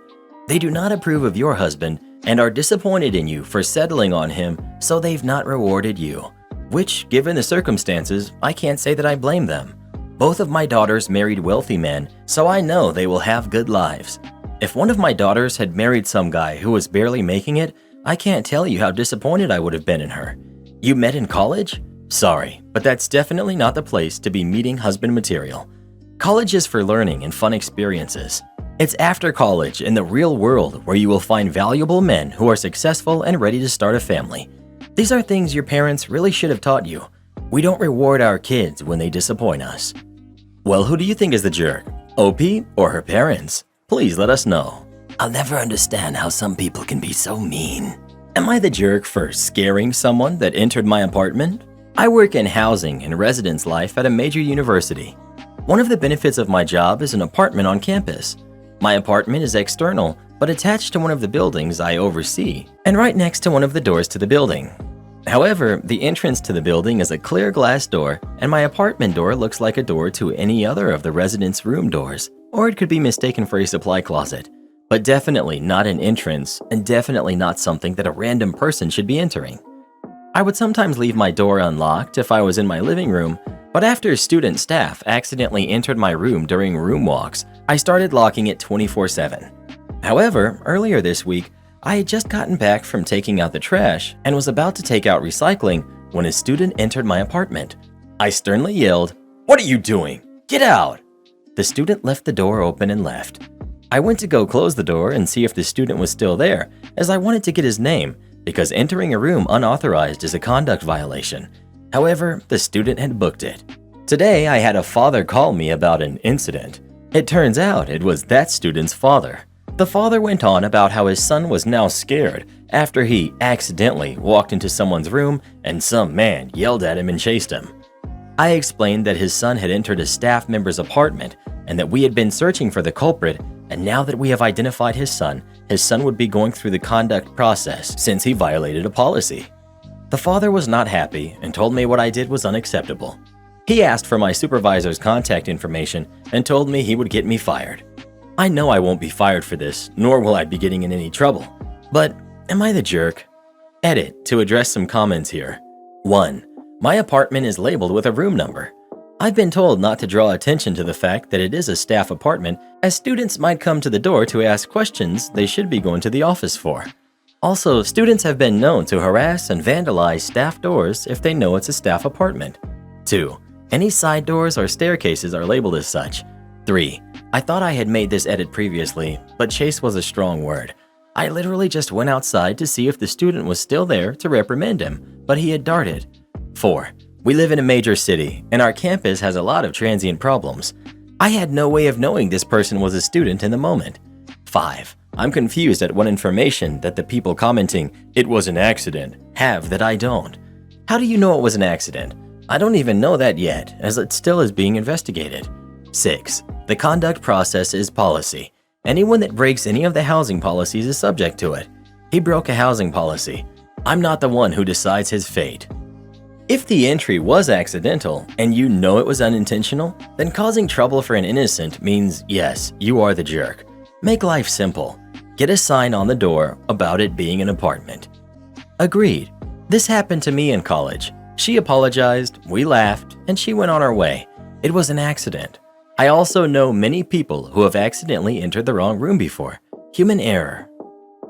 They do not approve of your husband and are disappointed in you for settling on him, so they've not rewarded you. Which, given the circumstances, I can't say that I blame them. Both of my daughters married wealthy men, so I know they will have good lives. If one of my daughters had married some guy who was barely making it, I can't tell you how disappointed I would have been in her. You met in college? Sorry, but that's definitely not the place to be meeting husband material. College is for learning and fun experiences. It's after college in the real world where you will find valuable men who are successful and ready to start a family. These are things your parents really should have taught you. We don't reward our kids when they disappoint us. Well, who do you think is the jerk? OP or her parents? Please let us know. I'll never understand how some people can be so mean. Am I the jerk for scaring someone that entered my apartment? I work in housing and residence life at a major university. One of the benefits of my job is an apartment on campus. My apartment is external, but attached to one of the buildings I oversee, and right next to one of the doors to the building. However, the entrance to the building is a clear glass door, and my apartment door looks like a door to any other of the residents' room doors, or it could be mistaken for a supply closet, but definitely not an entrance, and definitely not something that a random person should be entering. I would sometimes leave my door unlocked if I was in my living room, but after student staff accidentally entered my room during room walks, I started locking it 24/7. However, earlier this week, I had just gotten back from taking out the trash and was about to take out recycling when a student entered my apartment. I sternly yelled, "What are you doing? Get out!" The student left the door open and left. I went to go close the door and see if the student was still there, as I wanted to get his name, because entering a room unauthorized is a conduct violation. However, the student had booked it. Today, I had a father call me about an incident. It turns out it was that student's father. The father went on about how his son was now scared after he accidentally walked into someone's room and some man yelled at him and chased him. I explained that his son had entered a staff member's apartment and that we had been searching for the culprit, and now that we have identified his son would be going through the conduct process since he violated a policy. The father was not happy and told me what I did was unacceptable. He asked for my supervisor's contact information and told me he would get me fired. I know I won't be fired for this, nor will I be getting in any trouble. But am I the jerk? Edit to address some comments here. 1. My apartment is labeled with a room number. I've been told not to draw attention to the fact that it is a staff apartment, as students might come to the door to ask questions they should be going to the office for. Also, students have been known to harass and vandalize staff doors if they know it's a staff apartment. 2. Any side doors or staircases are labeled as such. 3. I thought I had made this edit previously, but chase was a strong word. I literally just went outside to see if the student was still there to reprimand him, but he had darted. 4. We live in a major city, and our campus has a lot of transient problems. I had no way of knowing this person was a student in the moment. 5. I'm confused at what information that the people commenting, "It was an accident," have that I don't. How do you know it was an accident? I don't even know that yet, as it still is being investigated. 6. The conduct process is policy. Anyone that breaks any of the housing policies is subject to it. He broke a housing policy. I'm not the one who decides his fate. If the entry was accidental and you know it was unintentional, then causing trouble for an innocent means yes, you are the jerk. Make life simple. Get a sign on the door about it being an apartment. Agreed. This happened to me in college. She apologized, we laughed, and she went on her way. It was an accident. I also know many people who have accidentally entered the wrong room before. Human error.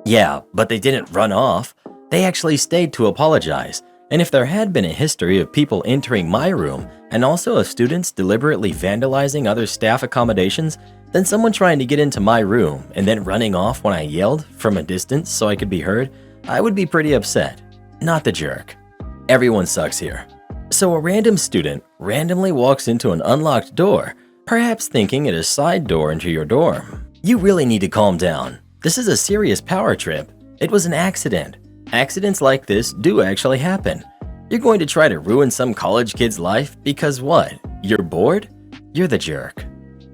Yeah, but they didn't run off. They actually stayed to apologize. And if there had been a history of people entering my room and also of students deliberately vandalizing other staff accommodations, then someone trying to get into my room and then running off when I yelled from a distance so I could be heard, I would be pretty upset. Not the jerk. Everyone sucks here. So a random student randomly walks into an unlocked door, perhaps thinking it is a side door into your dorm. You really need to calm down. This is a serious power trip. It was an accident. Accidents like this do actually happen. You're going to try to ruin some college kid's life because what? You're bored? You're the jerk.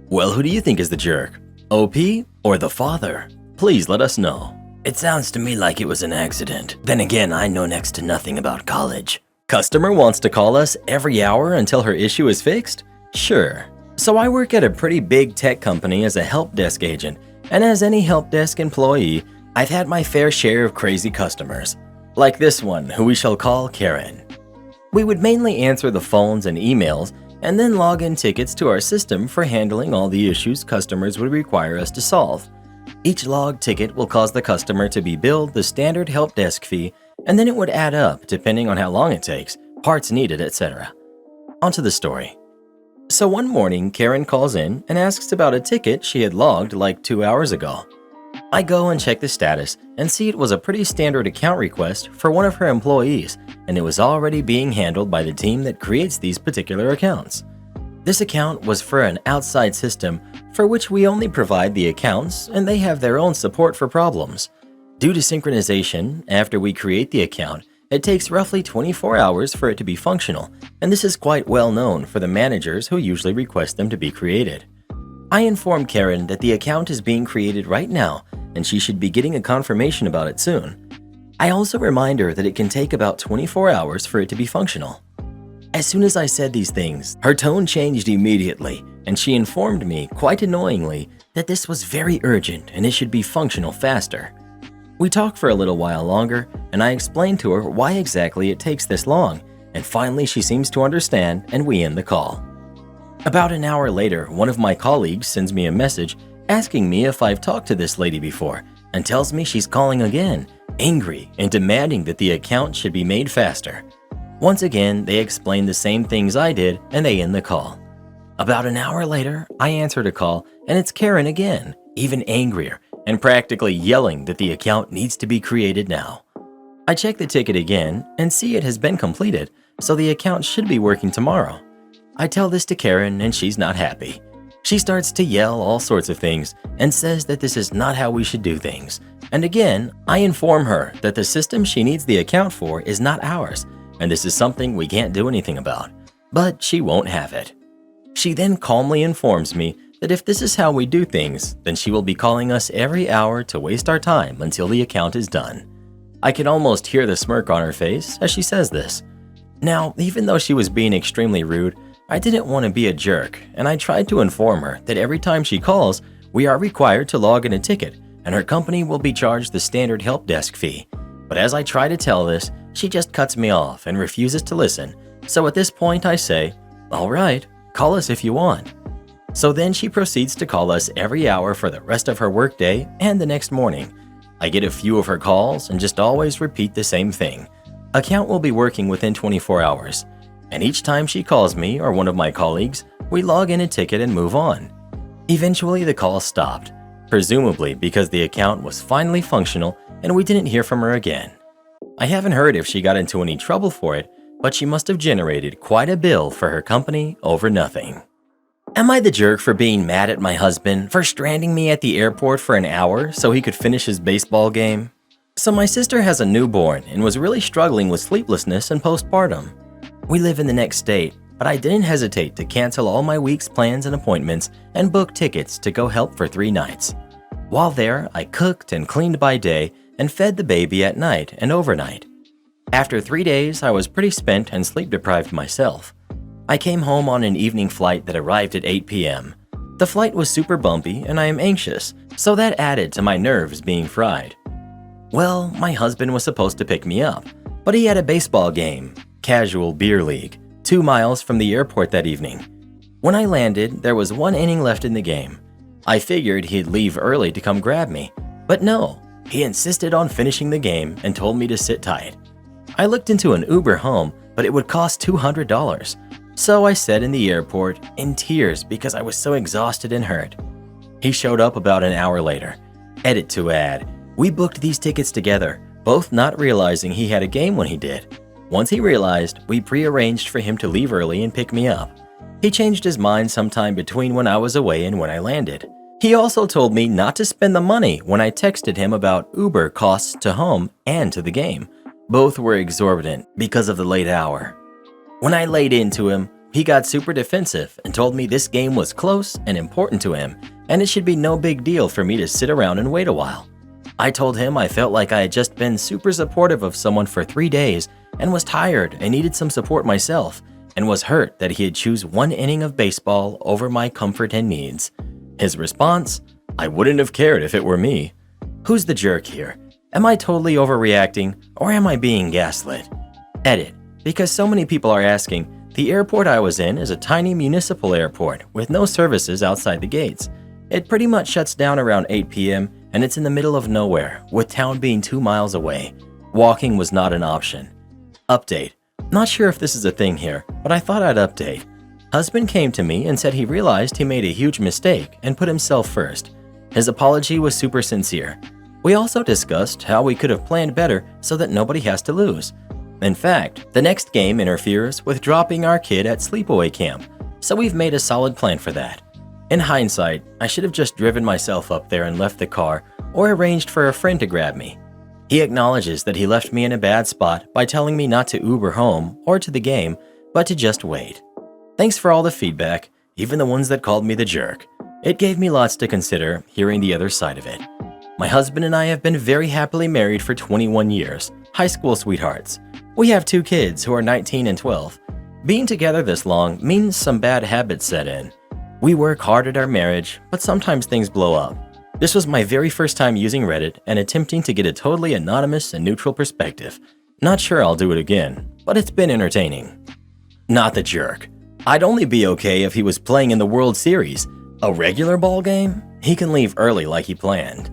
Well, who do you think is the jerk? OP or the father? Please let us know. It sounds to me like it was an accident. Then again, I know next to nothing about college. Customer wants to call us every hour until her issue is fixed? Sure. So I work at a pretty big tech company as a help desk agent, and as any help desk employee, I've had my fair share of crazy customers. Like this one, who we shall call Karen. We would mainly answer the phones and emails, and then log in tickets to our system for handling all the issues customers would require us to solve. Each logged ticket will cause the customer to be billed the standard help desk fee, and then it would add up depending on how long it takes, parts needed, etc. Onto the story. So one morning, Karen calls in and asks about a ticket she had logged like 2 hours ago. I go and check the status and see it was a pretty standard account request for one of her employees, and it was already being handled by the team that creates these particular accounts. This account was for an outside system for which we only provide the accounts, and they have their own support for problems. Due to synchronization, after we create the account, it takes roughly 24 hours for it to be functional, and this is quite well known for the managers who usually request them to be created. I informed Karen that the account is being created right now, and she should be getting a confirmation about it soon. I also remind her that it can take about 24 hours for it to be functional. As soon as I said these things, her tone changed immediately, and she informed me, quite annoyingly, that this was very urgent and it should be functional faster. We talked for a little while longer, and I explained to her why exactly it takes this long, and finally she seems to understand, and we end the call. About an hour later, one of my colleagues sends me a message asking me if I've talked to this lady before, and tells me she's calling again, angry and demanding that the account should be made faster. Once again, they explain the same things I did, and they end the call. About an hour later, I answered a call, and it's Karen again, even angrier, and practically yelling that the account needs to be created now. I check the ticket again and see it has been completed, so the account should be working tomorrow. I tell this to Karen and she's not happy. She starts to yell all sorts of things and says that this is not how we should do things. And again, I inform her that the system she needs the account for is not ours, and this is something we can't do anything about. But she won't have it. She then calmly informs me that if this is how we do things, then she will be calling us every hour to waste our time until the account is done. I can almost hear the smirk on her face as she says this. Now, even though she was being extremely rude, I didn't want to be a jerk, and I tried to inform her that every time she calls, we are required to log in a ticket, and her company will be charged the standard help desk fee. But as I try to tell this, she just cuts me off and refuses to listen. So at this point I say, "All right, call us if you want." So then she proceeds to call us every hour for the rest of her workday and the next morning. I get a few of her calls and just always repeat the same thing. Account will be working within 24 hours. And each time she calls me or one of my colleagues, we log in a ticket and move on. Eventually the call stopped, presumably because the account was finally functional and we didn't hear from her again. I haven't heard if she got into any trouble for it, but she must have generated quite a bill for her company over nothing. Am I the jerk for being mad at my husband for stranding me at the airport for an hour so he could finish his baseball game? So my sister has a newborn and was really struggling with sleeplessness and postpartum. We live in the next state, but I didn't hesitate to cancel all my week's plans and appointments and book tickets to go help for 3 nights. While there, I cooked and cleaned by day and fed the baby at night and overnight. After 3 days, I was pretty spent and sleep-deprived myself. I came home on an evening flight that arrived at 8 p.m. The flight was super bumpy and I am anxious, so that added to my nerves being fried. Well, my husband was supposed to pick me up, but he had a baseball game, casual beer league, 2 miles from the airport that evening. When I landed, there was 1 inning left in the game. I figured he'd leave early to come grab me, but no, he insisted on finishing the game and told me to sit tight. I looked into an Uber home, but it would cost $200. So I sat in the airport in tears because I was so exhausted and hurt. He showed up about an hour later. Edit to add, we booked these tickets together, both not realizing he had a game when he did. Once he realized, we pre-arranged for him to leave early and pick me up. He changed his mind sometime between when I was away and when I landed. He also told me not to spend the money when I texted him about Uber costs to home and to the game. Both were exorbitant because of the late hour. When I laid into him, he got super defensive and told me this game was close and important to him, and it should be no big deal for me to sit around and wait a while. I told him I felt like I had just been super supportive of someone for 3 days and was tired and needed some support myself, and was hurt that he'd choose one inning of baseball over my comfort and needs. His response? I wouldn't have cared if it were me. Who's the jerk here? Am I totally overreacting, or am I being gaslit? Edit. Because so many people are asking, the airport I was in is a tiny municipal airport with no services outside the gates. It pretty much shuts down around 8 p.m. and it's in the middle of nowhere, with town being 2 miles away. Walking was not an option. Update. Not sure if this is a thing here, but I thought I'd update. Husband came to me and said he realized he made a huge mistake and put himself first. His apology was super sincere. We also discussed how we could have planned better so that nobody has to lose. In fact, the next game interferes with dropping our kid at sleepaway camp, so we've made a solid plan for that. In hindsight, I should have just driven myself up there and left the car, or arranged for a friend to grab me. He acknowledges that he left me in a bad spot by telling me not to Uber home or to the game, but to just wait. Thanks for all the feedback, even the ones that called me the jerk. It gave me lots to consider hearing the other side of it. My husband and I have been very happily married for 21 years, high school sweethearts. We have 2 kids who are 19 and 12. Being together this long means some bad habits set in. We work hard at our marriage, but sometimes things blow up. This was my very first time using Reddit and attempting to get a totally anonymous and neutral perspective. Not sure I'll do it again, but it's been entertaining. Not the jerk. I'd only be okay if he was playing in the World Series. A regular ball game? He can leave early like he planned.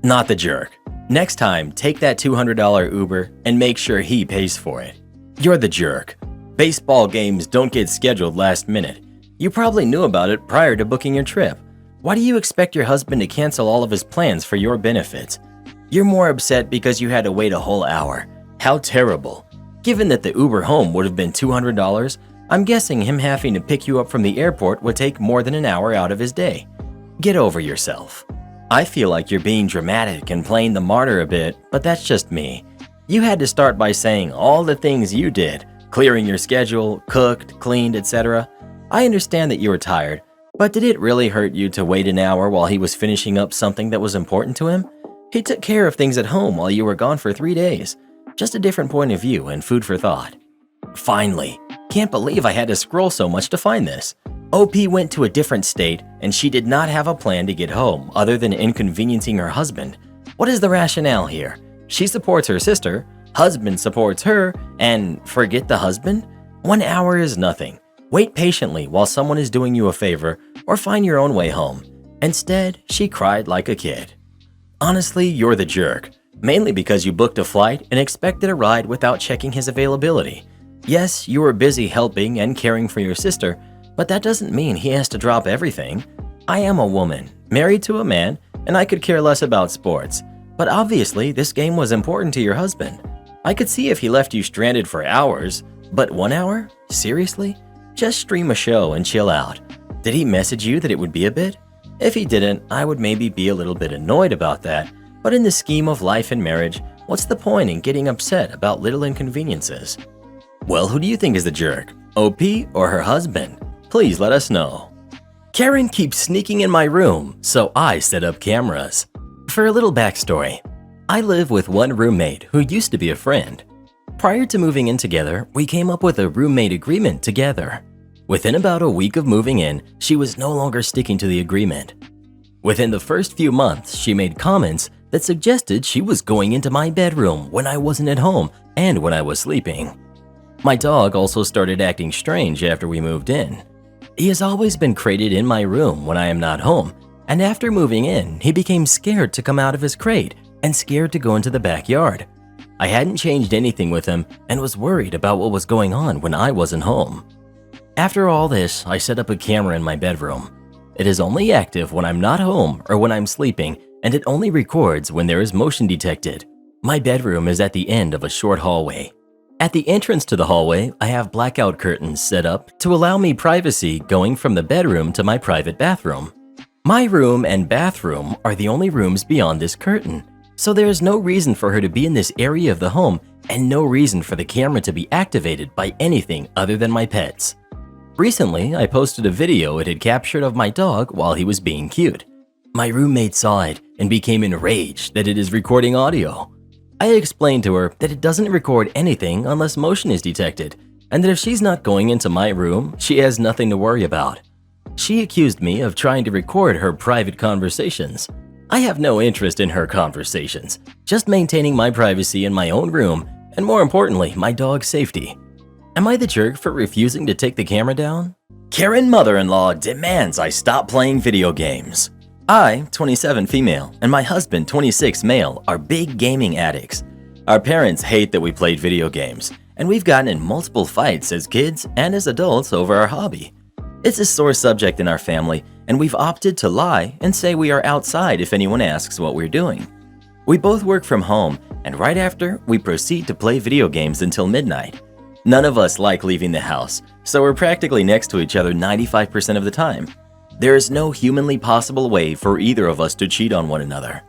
Not the jerk. Next time, take that $200 Uber and make sure he pays for it. You're the jerk. Baseball games don't get scheduled last minute. You probably knew about it prior to booking your trip. Why do you expect your husband to cancel all of his plans for your benefits? You're more upset because you had to wait a whole hour. How terrible. Given that the Uber home would have been $200, I'm guessing him having to pick you up from the airport would take more than an hour out of his day. Get over yourself. I feel like you're being dramatic and playing the martyr a bit, but that's just me. You had to start by saying all the things you did, clearing your schedule, cooked, cleaned, etc. I understand that you were tired, but did it really hurt you to wait an hour while he was finishing up something that was important to him? He took care of things at home while you were gone for 3 days. Just a different point of view and food for thought. Finally, can't believe I had to scroll so much to find this. OP went to a different state and she did not have a plan to get home other than inconveniencing her husband. What is the rationale here? She supports her sister, husband supports her, and forget the husband? 1 hour is nothing. Wait patiently while someone is doing you a favor or find your own way home. Instead, she cried like a kid. Honestly, you're the jerk, mainly because you booked a flight and expected a ride without checking his availability. Yes, you were busy helping and caring for your sister, but that doesn't mean he has to drop everything. I am a woman, married to a man, and I could care less about sports. But obviously, this game was important to your husband. I could see if he left you stranded for hours, but 1 hour? Seriously? Just stream a show and chill out. Did he message you that it would be a bit? If he didn't, I would maybe be a little bit annoyed about that, but in the scheme of life and marriage, what's the point in getting upset about little inconveniences? Well, who do you think is the jerk? OP or her husband? Please let us know. Karen keeps sneaking in my room, so I set up cameras. For a little backstory, I live with one roommate who used to be a friend. Prior to moving in together, we came up with a roommate agreement together. Within about a week of moving in, she was no longer sticking to the agreement. Within the first few months, she made comments that suggested she was going into my bedroom when I wasn't at home and when I was sleeping. My dog also started acting strange after we moved in. He has always been crated in my room when I am not home, and after moving in, he became scared to come out of his crate and scared to go into the backyard. I hadn't changed anything with him and was worried about what was going on when I wasn't home. After all this, I set up a camera in my bedroom. It is only active when I'm not home or when I'm sleeping, and it only records when there is motion detected. My bedroom is at the end of a short hallway. At the entrance to the hallway, I have blackout curtains set up to allow me privacy going from the bedroom to my private bathroom. My room and bathroom are the only rooms beyond this curtain, so there is no reason for her to be in this area of the home and no reason for the camera to be activated by anything other than my pets. Recently, I posted a video it had captured of my dog while he was being cute. My roommate saw it and became enraged that it is recording audio. I explained to her that it doesn't record anything unless motion is detected, and that if she's not going into my room, she has nothing to worry about. She accused me of trying to record her private conversations. I have no interest in her conversations, just maintaining my privacy in my own room, and more importantly, my dog's safety. Am I the jerk for refusing to take the camera down? Karen mother-in-law demands I stop playing video games. I, 27 female, and my husband, 26 male, are big gaming addicts. Our parents hate that we played video games, and we've gotten in multiple fights as kids and as adults over our hobby. It's a sore subject in our family, and we've opted to lie and say we are outside if anyone asks what we're doing. We both work from home, and right after, we proceed to play video games until midnight. None of us like leaving the house, so we're practically next to each other 95% of the time. There is no humanly possible way for either of us to cheat on one another.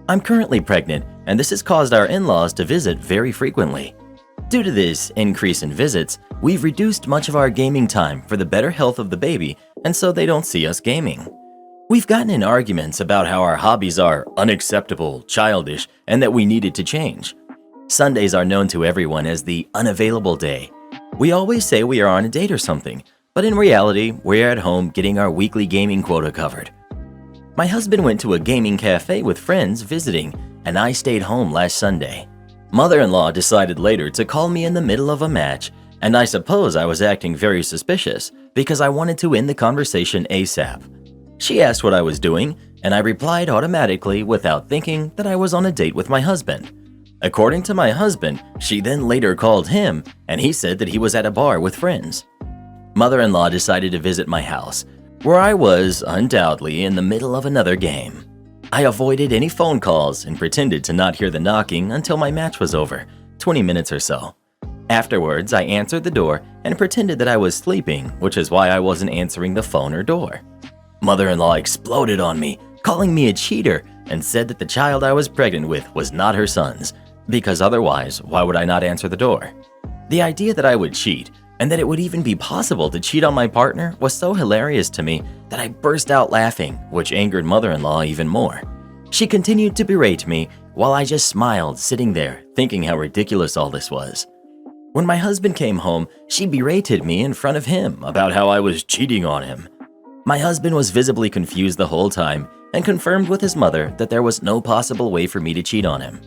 I'm currently pregnant, and this has caused our in-laws to visit very frequently. Due to this increase in visits, we've reduced much of our gaming time for the better health of the baby, and so they don't see us gaming. We've gotten in arguments about how our hobbies are unacceptable, childish, and that we needed to change. Sundays are known to everyone as the unavailable day. We always say we are on a date or something, but in reality, we're at home getting our weekly gaming quota covered. My husband went to a gaming cafe with friends visiting, and I stayed home last Sunday. Mother-in-law decided later to call me in the middle of a match, and I suppose I was acting very suspicious because I wanted to end the conversation ASAP. She asked what I was doing, and I replied automatically without thinking that I was on a date with my husband. According to my husband, she then later called him, and he said that he was at a bar with friends. Mother-in-law decided to visit my house, where I was undoubtedly in the middle of another game. I avoided any phone calls and pretended to not hear the knocking until my match was over, 20 minutes or so. Afterwards, I answered the door and pretended that I was sleeping, which is why I wasn't answering the phone or door. Mother-in-law exploded on me, calling me a cheater, and said that the child I was pregnant with was not her son's, because otherwise, why would I not answer the door? The idea that I would cheat, and that it would even be possible to cheat on my partner, was so hilarious to me that I burst out laughing, which angered mother-in-law even more. She continued to berate me while I just smiled sitting there, thinking how ridiculous all this was. When my husband came home, she berated me in front of him about how I was cheating on him. My husband was visibly confused the whole time and confirmed with his mother that there was no possible way for me to cheat on him.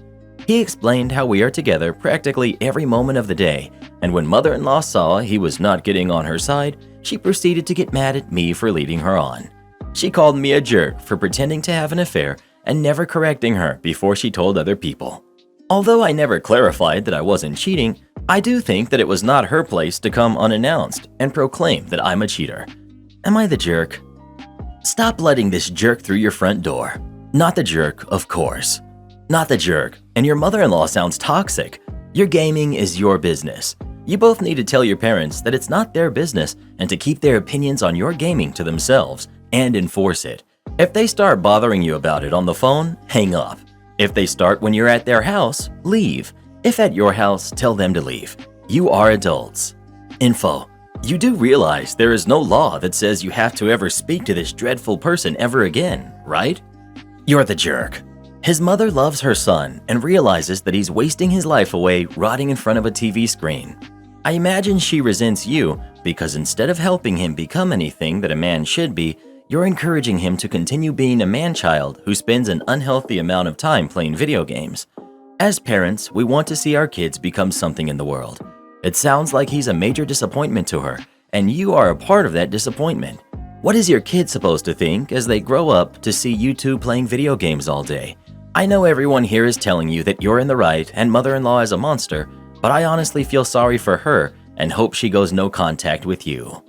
He explained how we are together practically every moment of the day, and when mother-in-law saw he was not getting on her side, she proceeded to get mad at me for leading her on. She called me a jerk for pretending to have an affair and never correcting her before she told other people. Although I never clarified that I wasn't cheating, I do think that it was not her place to come unannounced and proclaim that I'm a cheater. Am I the jerk? Stop letting this jerk through your front door. Not the jerk, of course. Not the jerk, and your mother-in-law sounds toxic. Your gaming is your business. You both need to tell your parents that it's not their business and to keep their opinions on your gaming to themselves and enforce it. If they start bothering you about it on the phone, hang up. If they start when you're at their house, leave. If at your house, tell them to leave. You are adults. Info. You do realize there is no law that says you have to ever speak to this dreadful person ever again, right? You're the jerk. His mother loves her son and realizes that he's wasting his life away rotting in front of a TV screen. I imagine she resents you because instead of helping him become anything that a man should be, you're encouraging him to continue being a man-child who spends an unhealthy amount of time playing video games. As parents, we want to see our kids become something in the world. It sounds like he's a major disappointment to her, and you are a part of that disappointment. What is your kid supposed to think as they grow up to see you two playing video games all day? I know everyone here is telling you that you're in the right and mother-in-law is a monster, but I honestly feel sorry for her and hope she goes no contact with you.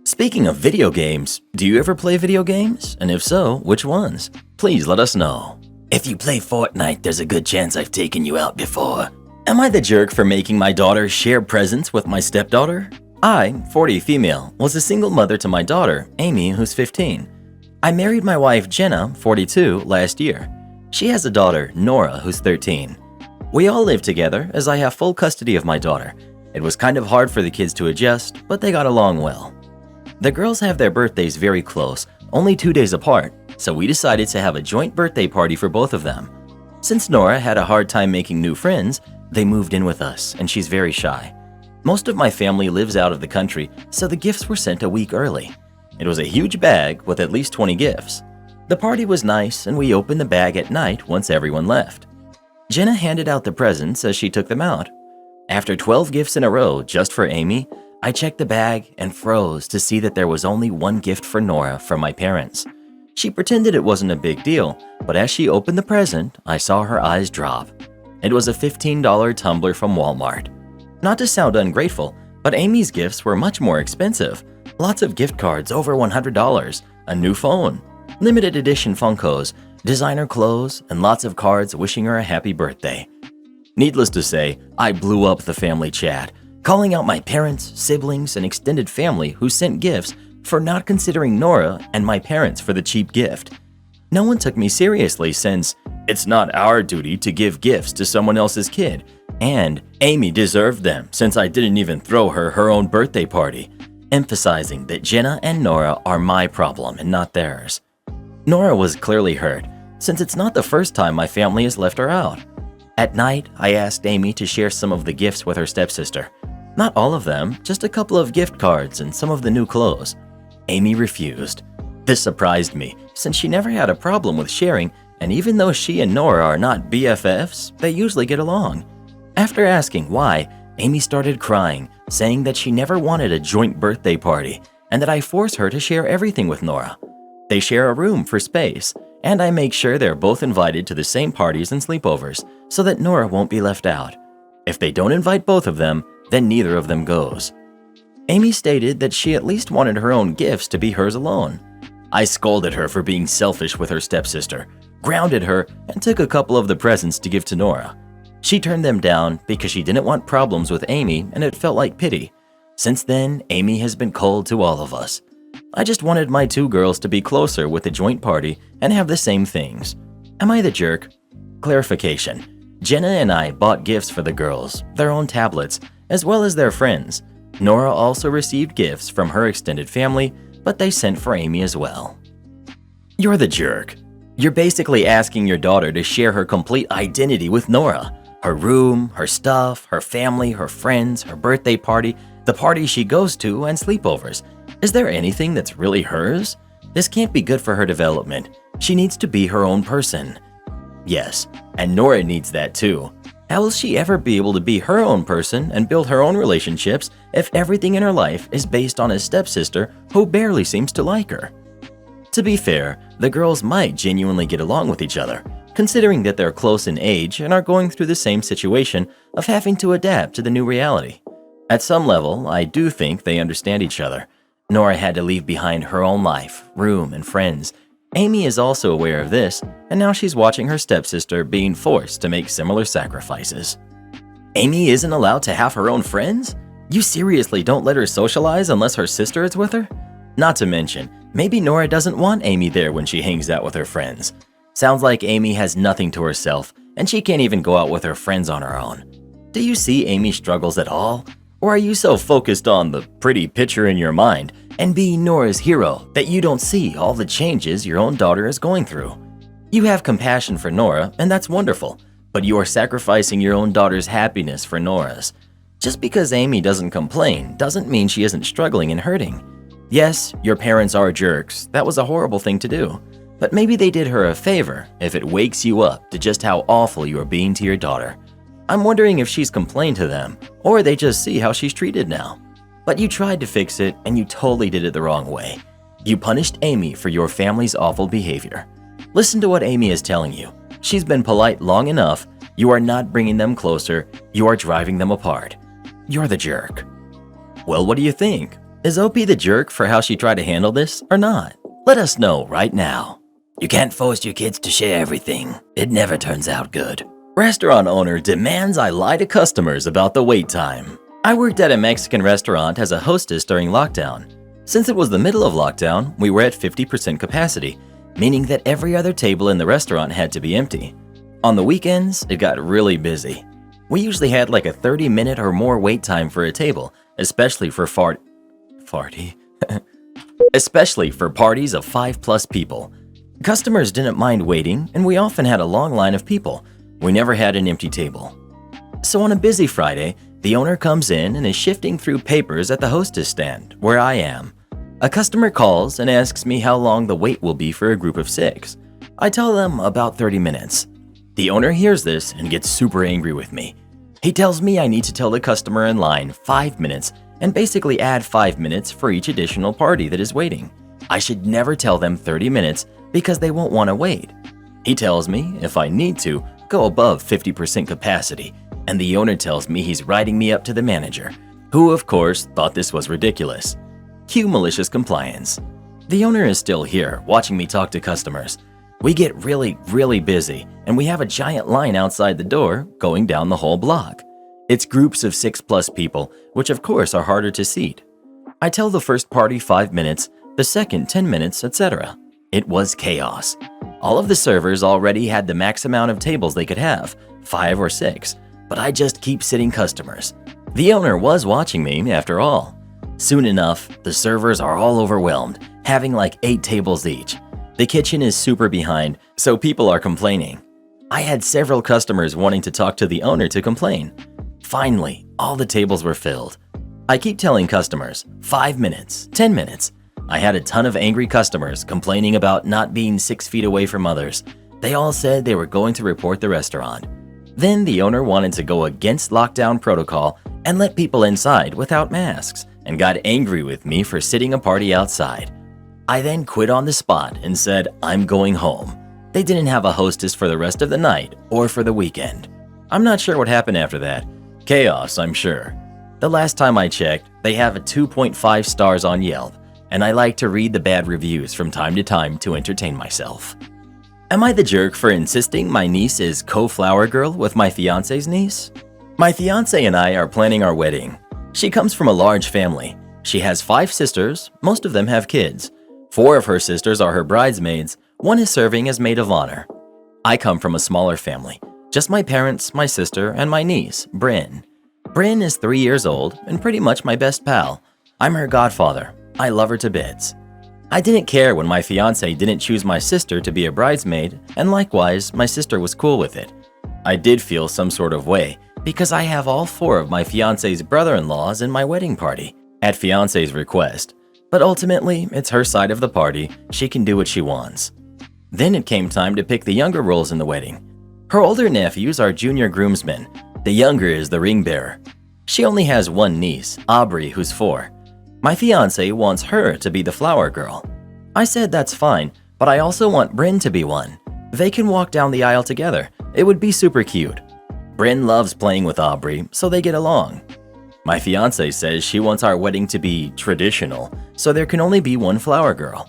Speaking of video games, do you ever play video games? And if so, which ones? Please let us know. If you play Fortnite, there's a good chance I've taken you out before. Am I the jerk for making my daughter share presents with my stepdaughter? I, 40 female, was a single mother to my daughter, Amy, who's 15. I married my wife, Jenna, 42, last year. She has a daughter, Nora, who's 13. We all live together as I have full custody of my daughter. It was kind of hard for the kids to adjust, but they got along well. The girls have their birthdays very close, only 2 days apart, so we decided to have a joint birthday party for both of them. Since Nora had a hard time making new friends, they moved in with us, and she's very shy. Most of my family lives out of the country, so the gifts were sent a week early. It was a huge bag with at least 20 gifts. The party was nice, and we opened the bag at night once everyone left. Jenna handed out the presents as she took them out. After 12 gifts in a row just for Amy, I checked the bag and froze to see that there was only one gift for Nora from my parents. She pretended it wasn't a big deal, but as she opened the present, I saw her eyes drop. It was a $15 tumbler from Walmart. Not to sound ungrateful, but Amy's gifts were much more expensive. Lots of gift cards over $100, a new phone, limited edition Funkos, designer clothes, and lots of cards wishing her a happy birthday. Needless to say, I blew up the family chat, calling out my parents, siblings, and extended family who sent gifts for not considering Nora and my parents for the cheap gift. No one took me seriously since it's not our duty to give gifts to someone else's kid, and Amy deserved them since I didn't even throw her own birthday party, emphasizing that Jenna and Nora are my problem and not theirs. Nora was clearly hurt since it's not the first time my family has left her out. At night, I asked Amy to share some of the gifts with her stepsister. Not all of them, just a couple of gift cards and some of the new clothes. Amy refused. This surprised me, since she never had a problem with sharing, and even though she and Nora are not BFFs, they usually get along. After asking why, Amy started crying, saying that she never wanted a joint birthday party, and that I force her to share everything with Nora. They share a room for space, and I make sure they're both invited to the same parties and sleepovers, so that Nora won't be left out. If they don't invite both of them, then neither of them goes. Amy stated that she at least wanted her own gifts to be hers alone. I scolded her for being selfish with her stepsister, grounded her, and took a couple of the presents to give to Nora. She turned them down because she didn't want problems with Amy and it felt like pity. Since then, Amy has been cold to all of us. I just wanted my two girls to be closer with the joint party and have the same things. Am I the jerk? Clarification. Jenna and I bought gifts for the girls, their own tablets, as well as their friends. Nora also received gifts from her extended family, but they sent for Amy as well. You're the jerk. You're basically asking your daughter to share her complete identity with Nora. Her room, her stuff, her family, her friends, her birthday party, the parties she goes to, and sleepovers. Is there anything that's really hers? This can't be good for her development. She needs to be her own person. Yes, and Nora needs that too. How will she ever be able to be her own person and build her own relationships if everything in her life is based on a stepsister who barely seems to like her? To be fair, the girls might genuinely get along with each other, considering that they're close in age and are going through the same situation of having to adapt to the new reality. At some level, I do think they understand each other. Nora had to leave behind her own life, room, and friends. Amy is also aware of this, and now she's watching her stepsister being forced to make similar sacrifices. Amy isn't allowed to have her own friends? You seriously don't let her socialize unless her sister is with her? Not to mention, maybe Nora doesn't want Amy there when she hangs out with her friends. Sounds like Amy has nothing to herself, and she can't even go out with her friends on her own. Do you see Amy struggles at all? Or are you so focused on the pretty picture in your mind and being Nora's hero that you don't see all the changes your own daughter is going through? You have compassion for Nora, and that's wonderful, but you are sacrificing your own daughter's happiness for Nora's. Just because Amy doesn't complain doesn't mean she isn't struggling and hurting. Yes, your parents are jerks. That was a horrible thing to do. But maybe they did her a favor if it wakes you up to just how awful you are being to your daughter. I'm wondering if she's complained to them, or they just see how she's treated now. But you tried to fix it, and you totally did it the wrong way. You punished Amy for your family's awful behavior. Listen to what Amy is telling you. She's been polite long enough. You are not bringing them closer. You are driving them apart. You're the jerk. Well, what do you think? Is OP the jerk for how she tried to handle this, or not? Let us know right now. You can't force your kids to share everything. It never turns out good. Restaurant owner demands I lie to customers about the wait time. I worked at a Mexican restaurant as a hostess during lockdown. Since it was the middle of lockdown, we were at 50% capacity, meaning that every other table in the restaurant had to be empty. On the weekends, it got really busy. We usually had like a 30-minute or more wait time for a table, especially for especially for parties of 5+ people. Customers didn't mind waiting, and we often had a long line of people. We never had an empty table. So on a busy Friday, the owner comes in and is shifting through papers at the hostess stand, where I am. A customer calls and asks me how long the wait will be for a group of 6. I tell them about 30 minutes. The owner hears this and gets super angry with me. He tells me I need to tell the customer in line 5 minutes and basically add 5 minutes for each additional party that is waiting. I should never tell them 30 minutes because they won't want to wait. He tells me if I need to, go above 50% capacity, and the owner tells me he's writing me up to the manager, who of course thought this was ridiculous. Cue malicious compliance. The owner is still here, watching me talk to customers. We get really busy, and we have a giant line outside the door going down the whole block. It's groups of 6+ people, which of course are harder to seat. I tell the first party 5 minutes, the second 10 minutes, etc. It was chaos. All of the servers already had the max amount of tables they could have, 5 or 6, but I just keep sitting customers. The owner was watching me after all. Soon enough, the servers are all overwhelmed, having like 8 tables each. The kitchen is super behind, so people are complaining. I had several customers wanting to talk to the owner to complain. Finally, all the tables were filled. I keep telling customers, 5 minutes, 10 minutes. I had a ton of angry customers complaining about not being 6 feet away from others. They all said they were going to report the restaurant. Then the owner wanted to go against lockdown protocol and let people inside without masks, and got angry with me for sitting a party outside. I then quit on the spot and said, I'm going home. They didn't have a hostess for the rest of the night or for the weekend. I'm not sure what happened after that. Chaos, I'm sure. The last time I checked, they have a 2.5 stars on Yelp, and I like to read the bad reviews from time to time to entertain myself. Am I the jerk for insisting my niece is co-flower girl with my fiance's niece? My fiance and I are planning our wedding. She comes from a large family. She has 5 sisters, most of them have kids. 4 of her sisters are her bridesmaids, 1 is serving as maid of honor. I come from a smaller family, just my parents, my sister, and my niece, Bryn. Bryn is 3 years old and pretty much my best pal. I'm her godfather. I love her to bits. I didn't care when my fiance didn't choose my sister to be a bridesmaid, and likewise, my sister was cool with it. I did feel some sort of way because I have all 4 of my fiance's brother-in-laws in my wedding party, at fiance's request. But ultimately, it's her side of the party. She can do what she wants. Then it came time to pick the younger roles in the wedding. Her older nephews are junior groomsmen. The younger is the ring bearer. She only has 1 niece, Aubrey, who's 4. My fiance wants her to be the flower girl. I said that's fine, but I also want Bryn to be one. They can walk down the aisle together. It would be super cute. Bryn loves playing with Aubrey, so they get along. My fiance says she wants our wedding to be traditional, so there can only be 1 flower girl.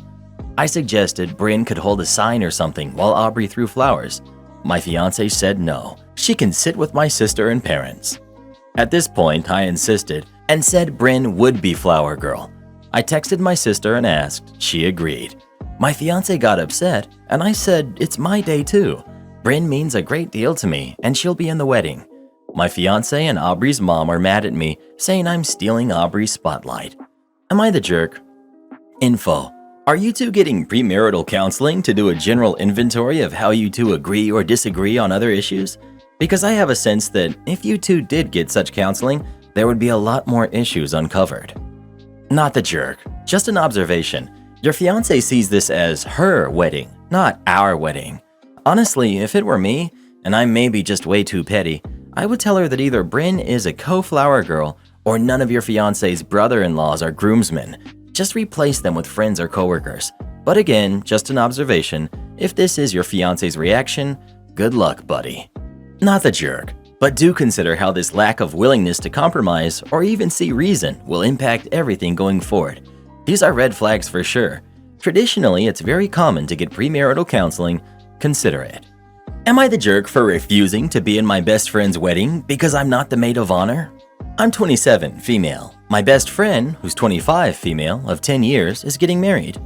I suggested Bryn could hold a sign or something while Aubrey threw flowers. My fiance said no, she can sit with my sister and parents. At this point, I insisted and said Bryn would be flower girl. I texted my sister and asked. She agreed. My fiance got upset, and I said it's my day too. Bryn means a great deal to me, and she'll be in the wedding. My fiance and Aubrey's mom are mad at me, saying I'm stealing Aubrey's spotlight. Am I the jerk? Info. Are you two getting premarital counseling to do a general inventory of how you two agree or disagree on other issues? Because I have a sense that if you two did get such counseling, there would be a lot more issues uncovered. Not the jerk, just an observation. Your fiance sees this as her wedding, not our wedding. Honestly, if it were me, and I'm maybe just way too petty, I would tell her that either Bryn is a co-flower girl or none of your fiance's brother-in-laws are groomsmen. Just replace them with friends or coworkers. But again, just an observation. If this is your fiance's reaction, good luck, buddy. Not the jerk, but do consider how this lack of willingness to compromise or even see reason will impact everything going forward. These are red flags for sure. Traditionally, it's very common to get premarital counseling. Consider it. Am I the jerk for refusing to be in my best friend's wedding because I'm not the maid of honor? I'm 27, female. My best friend, who's 25, female, of 10 years, is getting married.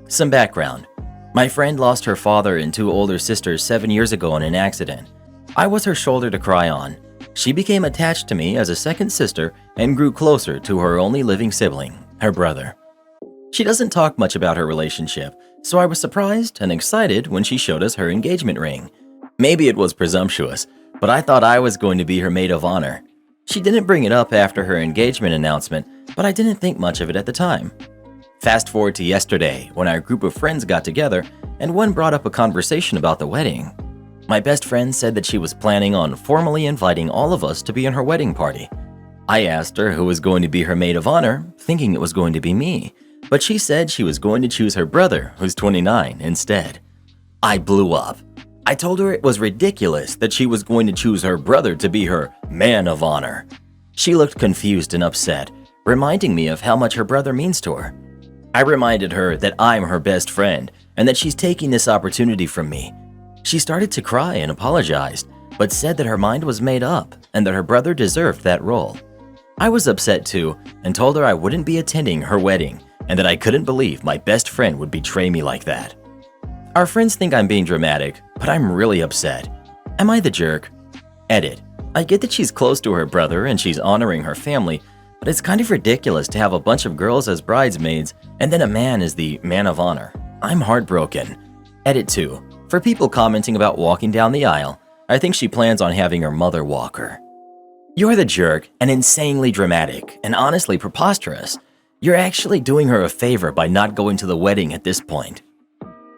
Some background. My friend lost her father and 2 older sisters 7 years ago in an accident. I was her shoulder to cry on. She became attached to me as a second sister and grew closer to her only living sibling, her brother. She doesn't talk much about her relationship, so I was surprised and excited when she showed us her engagement ring. Maybe it was presumptuous, but I thought I was going to be her maid of honor. She didn't bring it up after her engagement announcement, but I didn't think much of it at the time. Fast forward to yesterday, when our group of friends got together and one brought up a conversation about the wedding. My best friend said that she was planning on formally inviting all of us to be in her wedding party. I asked her who was going to be her maid of honor, thinking it was going to be me, but she said she was going to choose her brother, who's 29, instead. I blew up. I told her it was ridiculous that she was going to choose her brother to be her man of honor. She looked confused and upset, reminding me of how much her brother means to her. I reminded her that I'm her best friend and that she's taking this opportunity from me. She started to cry and apologized, but said that her mind was made up and that her brother deserved that role. I was upset too and told her I wouldn't be attending her wedding and that I couldn't believe my best friend would betray me like that. Our friends think I'm being dramatic, but I'm really upset. Am I the jerk? Edit. I get that she's close to her brother and she's honoring her family, but it's kind of ridiculous to have a bunch of girls as bridesmaids and then a man as the man of honor. I'm heartbroken. Edit 2. For people commenting about walking down the aisle, I think she plans on having her mother walk her. You're the jerk and insanely dramatic and honestly preposterous. You're actually doing her a favor by not going to the wedding at this point.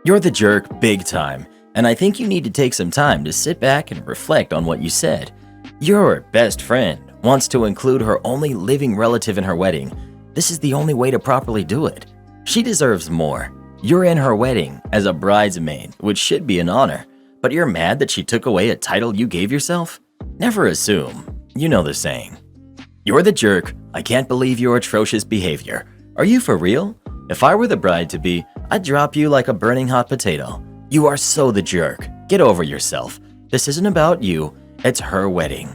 You're the jerk big time, and I think you need to take some time to sit back and reflect on what you said. Your best friend wants to include her only living relative in her wedding. This is the only way to properly do it. She deserves more. You're in her wedding as a bridesmaid, which should be an honor, but you're mad that she took away a title you gave yourself? Never assume. You know the saying. You're the jerk. I can't believe your atrocious behavior. Are you for real? If I were the bride-to-be, I'd drop you like a burning hot potato. You are so the jerk. Get over yourself. This isn't about you. It's her wedding.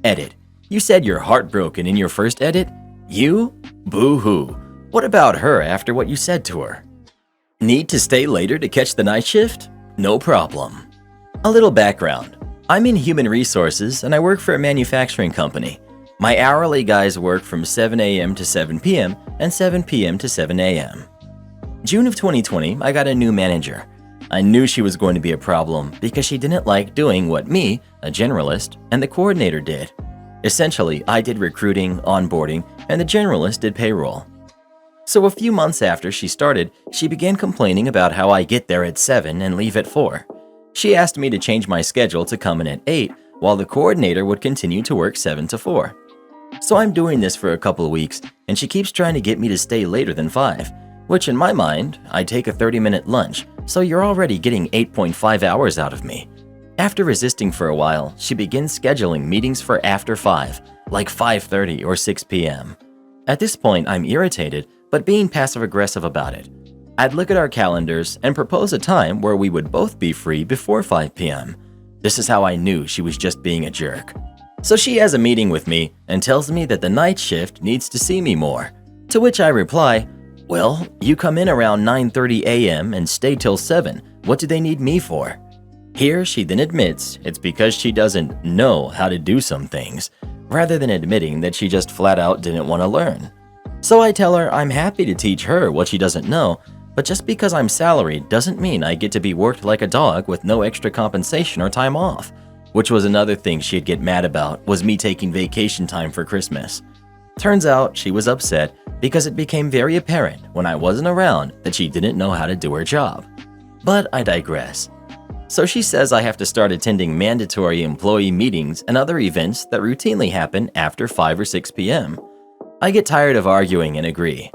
Edit. You said you're heartbroken in your first edit? You? Boo-hoo. What about her after what you said to her? Need to stay later to catch the night shift? No problem. A little background. I'm in human resources and I work for a manufacturing company. My hourly guys work from 7 a.m. to 7 p.m. and 7 p.m. to 7 a.m. June of 2020, I got a new manager. I knew she was going to be a problem because she didn't like doing what me, a generalist, and the coordinator did. Essentially, I did recruiting, onboarding, and the generalist did payroll. So a few months after she started, she began complaining about how I get there at 7 and leave at 4. She asked me to change my schedule to come in at 8, while the coordinator would continue to work 7 to 4. So I'm doing this for a couple of weeks, and she keeps trying to get me to stay later than 5, which in my mind, I take a 30-minute lunch, so you're already getting 8.5 hours out of me. After resisting for a while, she begins scheduling meetings for after 5, like 5:30 or 6 p.m. At this point, I'm irritated, but being passive-aggressive about it. I'd look at our calendars and propose a time where we would both be free before 5 p.m. This is how I knew she was just being a jerk. So she has a meeting with me and tells me that the night shift needs to see me more. To which I reply, well, you come in around 9:30 a.m. and stay till 7. What do they need me for? Here, she then admits it's because she doesn't know how to do some things, rather than admitting that she just flat out didn't want to learn. So I tell her I'm happy to teach her what she doesn't know, but just because I'm salaried doesn't mean I get to be worked like a dog with no extra compensation or time off, which was another thing she'd get mad about, was me taking vacation time for Christmas. Turns out she was upset because it became very apparent when I wasn't around that she didn't know how to do her job. But I digress. So she says I have to start attending mandatory employee meetings and other events that routinely happen after 5 or 6 p.m. I get tired of arguing and agree.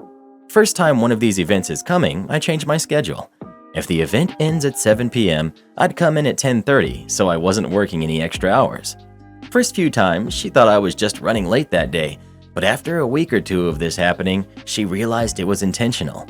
First time one of these events is coming, I change my schedule. If the event ends at 7 p.m., I'd come in at 10:30 so I wasn't working any extra hours. First few times, she thought I was just running late that day, but after a week or two of this happening, she realized it was intentional.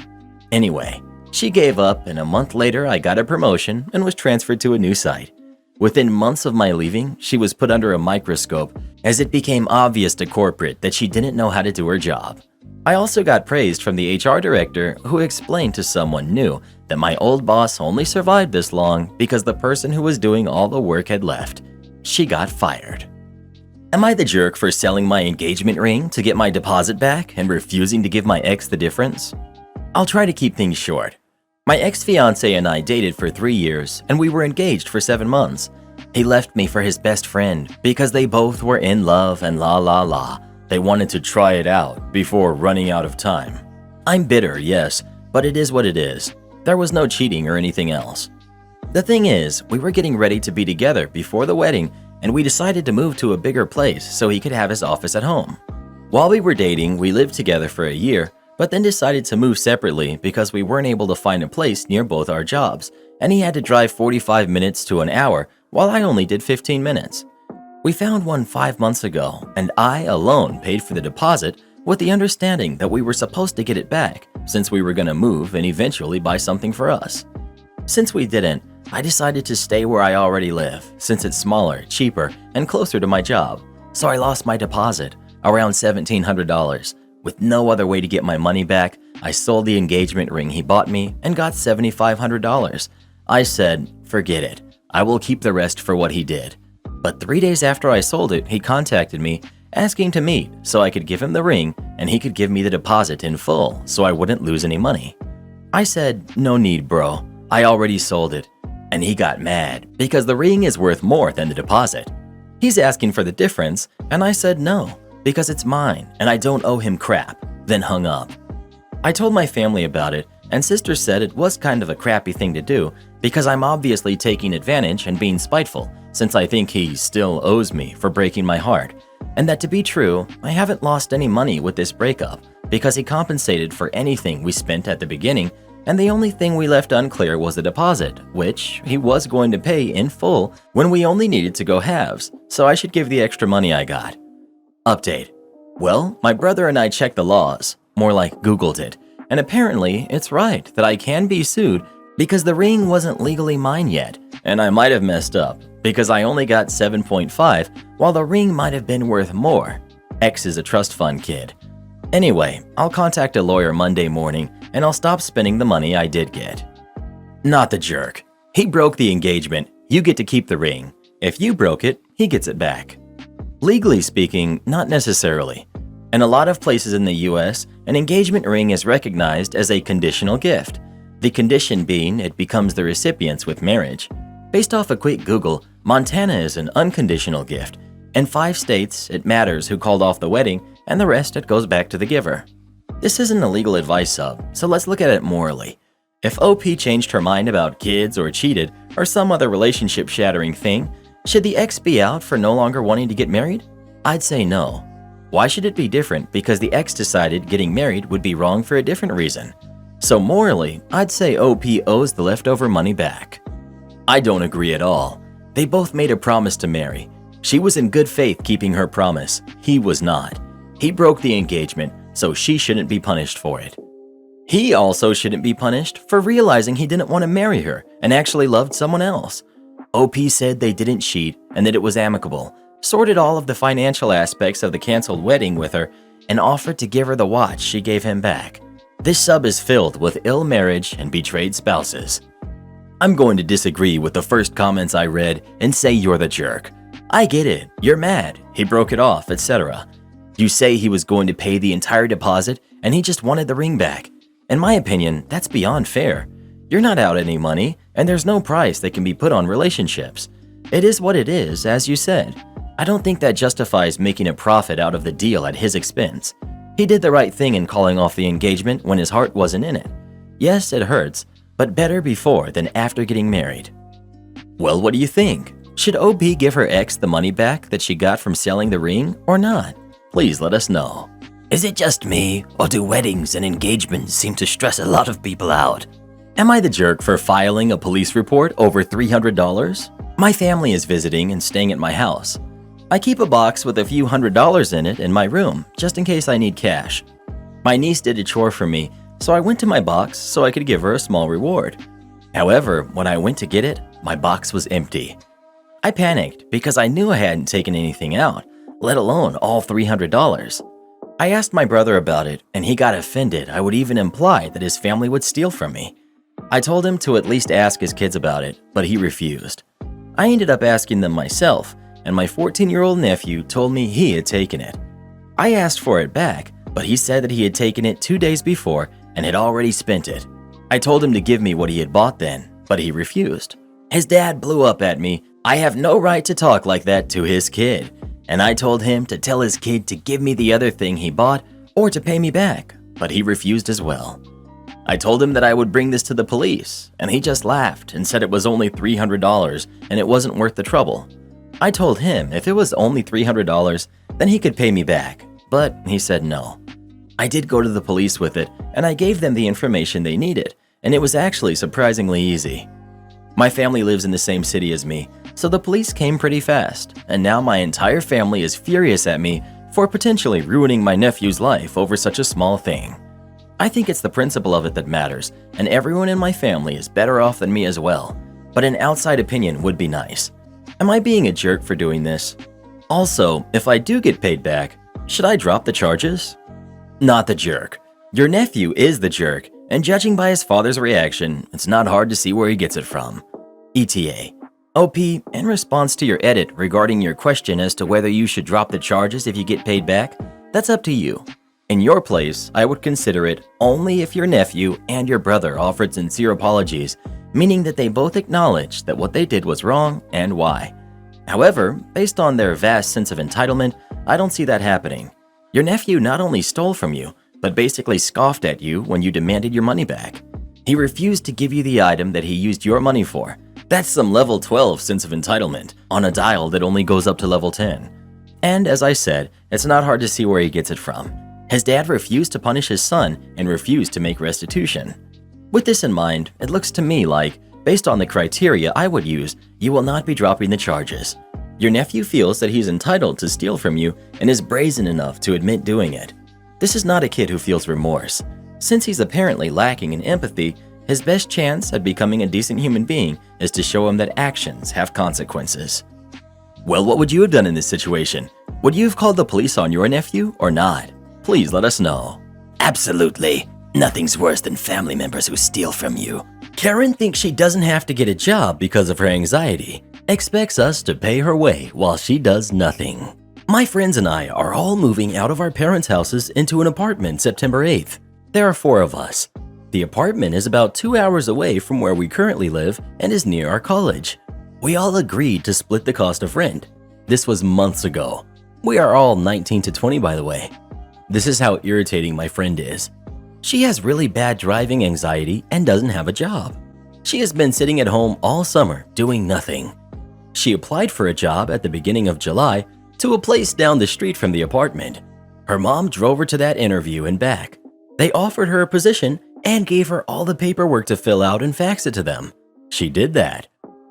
Anyway, she gave up, and a month later I got a promotion and was transferred to a new site. Within months of my leaving, she was put under a microscope as it became obvious to corporate that she didn't know how to do her job. I also got praised from the HR director, who explained to someone new that my old boss only survived this long because the person who was doing all the work had left. She got fired. Am I the jerk for selling my engagement ring to get my deposit back and refusing to give my ex the difference? I'll try to keep things short. My ex-fiancé and I dated for 3 years, and we were engaged for 7 months. He left me for his best friend because they both were in love and la la la. They wanted to try it out before running out of time. I'm bitter, yes, but it is what it is. There was no cheating or anything else. The thing is, we were getting ready to be together before the wedding, and we decided to move to a bigger place so he could have his office at home. While we were dating, we lived together for a year, but then decided to move separately because we weren't able to find a place near both our jobs, and he had to drive 45 minutes to an hour while I only did 15 minutes. We found one 5 months ago, and I alone paid for the deposit with the understanding that we were supposed to get it back since we were going to move and eventually buy something for us. Since we didn't, I decided to stay where I already live since it's smaller, cheaper, and closer to my job, so I lost my deposit, around $1,700. With no other way to get my money back, I sold the engagement ring he bought me and got $7,500. I said, forget it, I will keep the rest for what he did. But 3 days after I sold it, he contacted me asking to meet so I could give him the ring and he could give me the deposit in full so I wouldn't lose any money. I said, no need, bro, I already sold it. And he got mad because the ring is worth more than the deposit. He's asking for the difference, and I said no, because it's mine and I don't owe him crap, then hung up. I told my family about it, and sister said it was kind of a crappy thing to do because I'm obviously taking advantage and being spiteful since I think he still owes me for breaking my heart, and that to be true, I haven't lost any money with this breakup because he compensated for anything we spent at the beginning, and the only thing we left unclear was the deposit, which he was going to pay in full when we only needed to go halves, so I should give the extra money I got. Update. Well, my brother and I checked the laws, more like Googled it, and apparently it's right that I can be sued because the ring wasn't legally mine yet, and I might have messed up because I only got 7.5 while the ring might have been worth more. X is a trust fund kid. Anyway, I'll contact a lawyer Monday morning and I'll stop spending the money I did get. Not the jerk. He broke the engagement, you get to keep the ring. If you broke it, he gets it back. Legally speaking, not necessarily. In a lot of places in the US, an engagement ring is recognized as a conditional gift. The condition being it becomes the recipient's with marriage. Based off a quick Google, Montana is an unconditional gift. In 5 states, it matters who called off the wedding, and the rest it goes back to the giver. This isn't a legal advice sub, so let's look at it morally. If OP changed her mind about kids or cheated or some other relationship-shattering thing, should the ex be out for no longer wanting to get married? I'd say no. Why should it be different because the ex decided getting married would be wrong for a different reason? So morally, I'd say OP owes the leftover money back. I don't agree at all. They both made a promise to marry. She was in good faith keeping her promise. He was not. He broke the engagement, so she shouldn't be punished for it. He also shouldn't be punished for realizing he didn't want to marry her and actually loved someone else. OP said they didn't cheat and that it was amicable, sorted all of the financial aspects of the canceled wedding with her, and offered to give her the watch she gave him back. This sub is filled with ill marriage and betrayed spouses. I'm going to disagree with the first comments I read and say you're the jerk. I get it, you're mad, he broke it off, etc. You say he was going to pay the entire deposit and he just wanted the ring back. In my opinion, that's beyond fair. You're not out any money, and there's no price that can be put on relationships. It is what it is, as you said. I don't think that justifies making a profit out of the deal at his expense. He did the right thing in calling off the engagement when his heart wasn't in it. Yes, it hurts, but better before than after getting married. Well, what do you think? Should OP give her ex the money back that she got from selling the ring or not? Please let us know. Is it just me, or do weddings and engagements seem to stress a lot of people out? Am I the jerk for filing a police report over $300? My family is visiting and staying at my house. I keep a box with a few $100s in it in my room, just in case I need cash. My niece did a chore for me, so I went to my box so I could give her a small reward. However, when I went to get it, my box was empty. I panicked because I knew I hadn't taken anything out, let alone all $300. I asked my brother about it, and he got offended I would even imply that his family would steal from me. I told him to at least ask his kids about it, but he refused. I ended up asking them myself, and my 14-year-old nephew told me he had taken it. I asked for it back, but he said that he had taken it 2 days before and had already spent it. I told him to give me what he had bought then, but he refused. His dad blew up at me. I have no right to talk like that to his kid, and I told him to tell his kid to give me the other thing he bought or to pay me back, but he refused as well. I told him that I would bring this to the police, and he just laughed and said it was only $300 and it wasn't worth the trouble. I told him if it was only $300, then he could pay me back, but he said no. I did go to the police with it, and I gave them the information they needed, and it was actually surprisingly easy. My family lives in the same city as me, so the police came pretty fast, and now my entire family is furious at me for potentially ruining my nephew's life over such a small thing. I think it's the principle of it that matters, and everyone in my family is better off than me as well, but an outside opinion would be nice. Am I being a jerk for doing this? Also, if I do get paid back, should I drop the charges? Not the jerk. Your nephew is the jerk, and judging by his father's reaction, it's not hard to see where he gets it from. ETA. OP, in response to your edit regarding your question as to whether you should drop the charges if you get paid back, that's up to you. In your place, I would consider it only if your nephew and your brother offered sincere apologies, meaning that they both acknowledged that what they did was wrong and why. However, based on their vast sense of entitlement, I don't see that happening. Your nephew not only stole from you, but basically scoffed at you when you demanded your money back. He refused to give you the item that he used your money for. That's some level 12 sense of entitlement on a dial that only goes up to level 10. And as I said, it's not hard to see where he gets it from. His dad refused to punish his son and refused to make restitution. With this in mind, it looks to me like, based on the criteria I would use, you will not be dropping the charges. Your nephew feels that he's entitled to steal from you and is brazen enough to admit doing it. This is not a kid who feels remorse. Since he's apparently lacking in empathy, his best chance at becoming a decent human being is to show him that actions have consequences. Well, what would you have done in this situation? Would you have called the police on your nephew or not? Please let us know. Absolutely. Nothing's worse than family members who steal from you. Karen thinks she doesn't have to get a job because of her anxiety, expects us to pay her way while she does nothing. My friends and I are all moving out of our parents' houses into an apartment September 8th. There are 4 of us. The apartment is about 2 hours away from where we currently live and is near our college. We all agreed to split the cost of rent. This was months ago. We are all 19 to 20, by the way. This is how irritating my friend is. She has really bad driving anxiety and doesn't have a job. She has been sitting at home all summer doing nothing. She applied for a job at the beginning of July to a place down the street from the apartment. Her mom drove her to that interview and back. They offered her a position and gave her all the paperwork to fill out and fax it to them. She did that.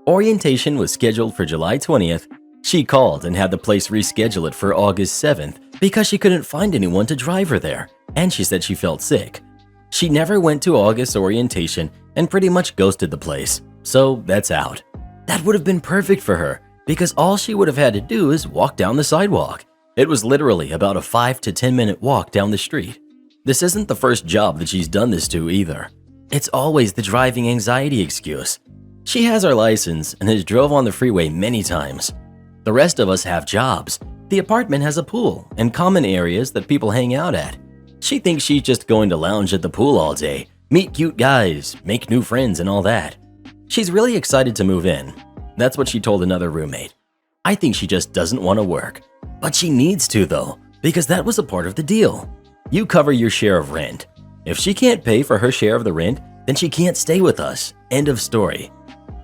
Orientation was scheduled for July 20th. She called and had the place reschedule it for August 7th because she couldn't find anyone to drive her there, and she said she felt sick. She never went to August orientation and pretty much ghosted the place, so that's out. That would have been perfect for her because all she would have had to do is walk down the sidewalk. It was literally about a 5 to 10 minute walk down the street. This isn't the first job that she's done this to either. It's always the driving anxiety excuse. She has her license and has drove on the freeway many times. The rest of us have jobs. The apartment has a pool and common areas that people hang out at. She thinks she's just going to lounge at the pool all day, meet cute guys, make new friends and all that. She's really excited to move in. That's what she told another roommate. I think she just doesn't want to work. But she needs to though, because that was a part of the deal. You cover your share of rent. If she can't pay for her share of the rent, then she can't stay with us. End of story.